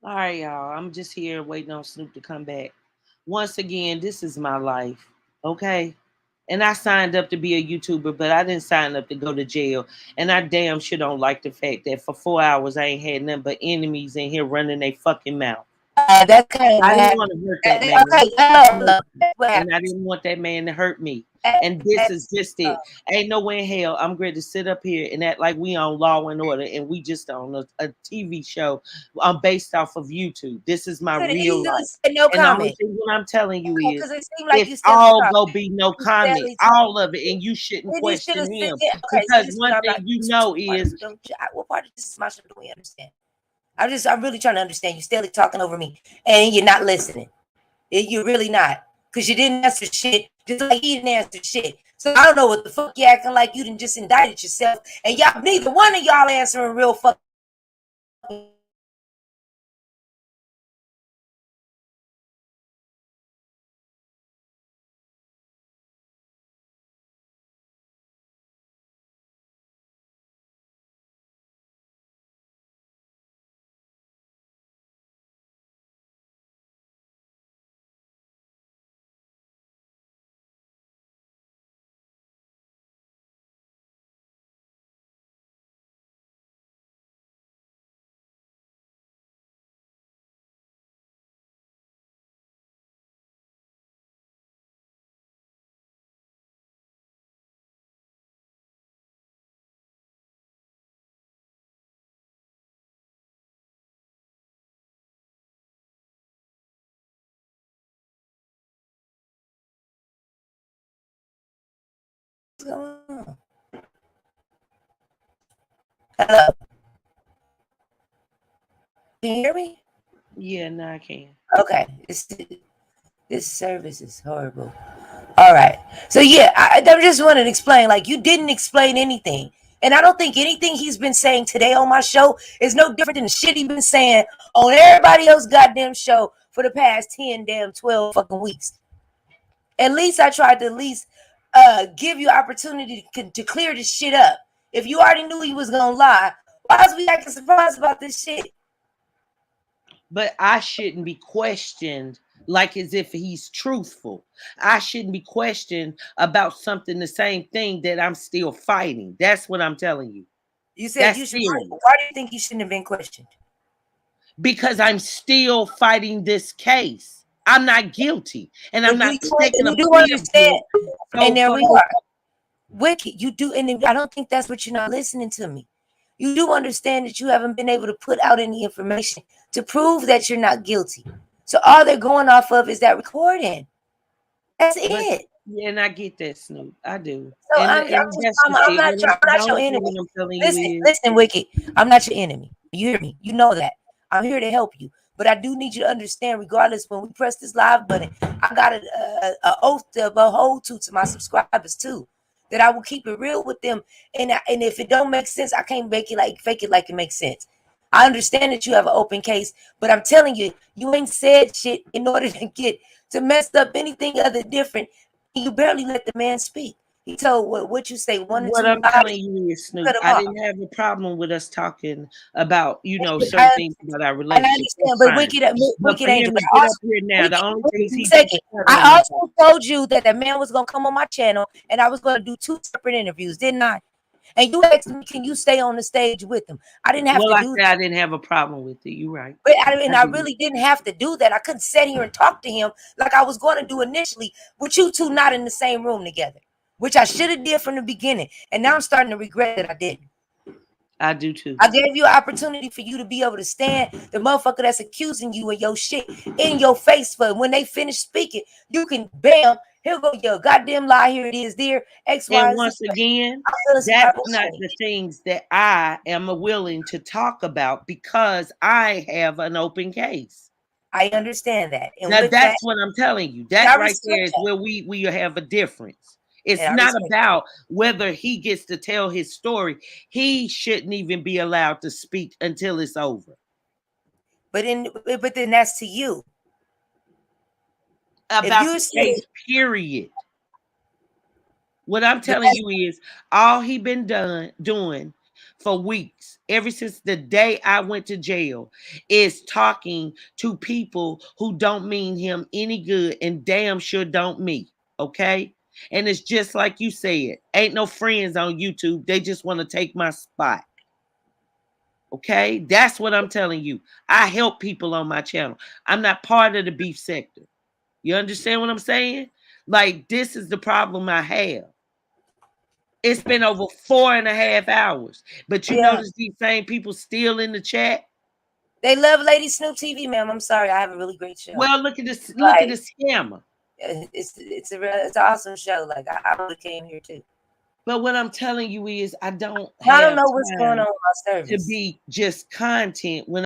All right, y'all. I'm just here waiting on Snoop to come back. Once again, this is my life, okay? And I signed up to be a YouTuber, but I didn't sign up to go to jail. And I damn sure don't like the fact that for 4 hours I ain't had nothing but enemies in here running their fucking mouth. That's kind of I didn't want to hurt that man. And I didn't want that man to hurt me. And this is just it. Ain't nowhere in hell I'm ready to sit up here and act like we on Law and Order and we just on a TV show based off of YouTube. This is my real life. No and the only thing what I'm telling you is, it's all gonna be no comment, all of it, and you shouldn't question him. Because one thing you know is, what part of this is my show do we understand? I'm really trying to understand. You're still talking over me and you're not listening. You're really not. Because you didn't answer shit, just like he didn't answer shit. So I don't know what the fuck you acting like you didn't just indicted yourself. And y'all, neither one of y'all answering real fuck. What's going on? Hello. Can you hear me? Yeah, no, I can. Okay. This service is horrible. All right. So yeah, I just wanted to explain. Like, you didn't explain anything. And I don't think anything he's been saying today on my show is no different than the shit he's been saying on everybody else's goddamn show for the past 12 fucking weeks. At least I tried to give you opportunity to clear this shit up. If you already knew he was gonna lie, why is we acting surprised about this shit? But I shouldn't be questioned like as if he's truthful. I shouldn't be questioned about something, the same thing that I'm still fighting. That's what I'm telling you. You said you should. Why do you think you shouldn't have been questioned? Because I'm still fighting this case. I'm not guilty, and I'm not taking a plea understand. And there we are. Wicked, you do, and I don't think that's what you're not listening to me. You do understand that you haven't been able to put out any information to prove that you're not guilty. So all they're going off of is that recording. That's it. Yeah, and I get that, Snoop. I do. So I'm not your enemy. Listen, Wicked. I'm not your enemy. You hear me? You know that. I'm here to help you. But I do need you to understand, regardless, when we press this live button, I got an oath to hold to my subscribers too, that I will keep it real with them. And if it don't make sense, I can't fake it like it makes sense. I understand that you have an open case, but I'm telling you, you ain't said shit in order to mess up anything other different. You barely let the man speak. He told what you say. What I'm telling you is, Snoop, I didn't have a problem with us talking about, certain things about our relationship. I understand, but Wicked Angel. I also told you that the man was gonna come on my channel and I was gonna do 2 separate interviews, didn't I? And you asked me, can you stay on the stage with him? I didn't have to do that. I didn't have a problem with it. You're right. But I really didn't have to do that. I couldn't sit here and talk to him like I was going to do initially, with you two not in the same room together, which I should have did from the beginning. And now I'm starting to regret that I didn't. I do too. I gave you an opportunity for you to be able to stand the motherfucker that's accusing you of your shit in your face. For when they finish speaking, you can bam. Here go your goddamn lie. Here it is, dear X, Y, and once again, that's not the things that I am willing to talk about because I have an open case. I understand that. And now that's what I'm telling you. That right there is where we have a difference. It's not about whether he gets to tell his story. He shouldn't even be allowed to speak until it's over. But then that's to you. About the case, period. What I'm telling you is all he been doing for weeks, ever since the day I went to jail, is talking to people who don't mean him any good and damn sure don't me. Okay? And it's just like you said, ain't no friends on YouTube. They just want to take my spot. Okay? That's what I'm telling you. I help people on my channel. I'm not part of the beef sector. You understand what I'm saying? Like, this is the problem I have. It's been over 4.5 hours. But you notice these same people still in the chat? They love Lady Snoop TV, ma'am. I'm sorry. I have a really great show. Well, look at this. Look at this scammer. It's an awesome show. Like, I really came here too. But what I'm telling you is I don't know what's going on with my service. To be just content when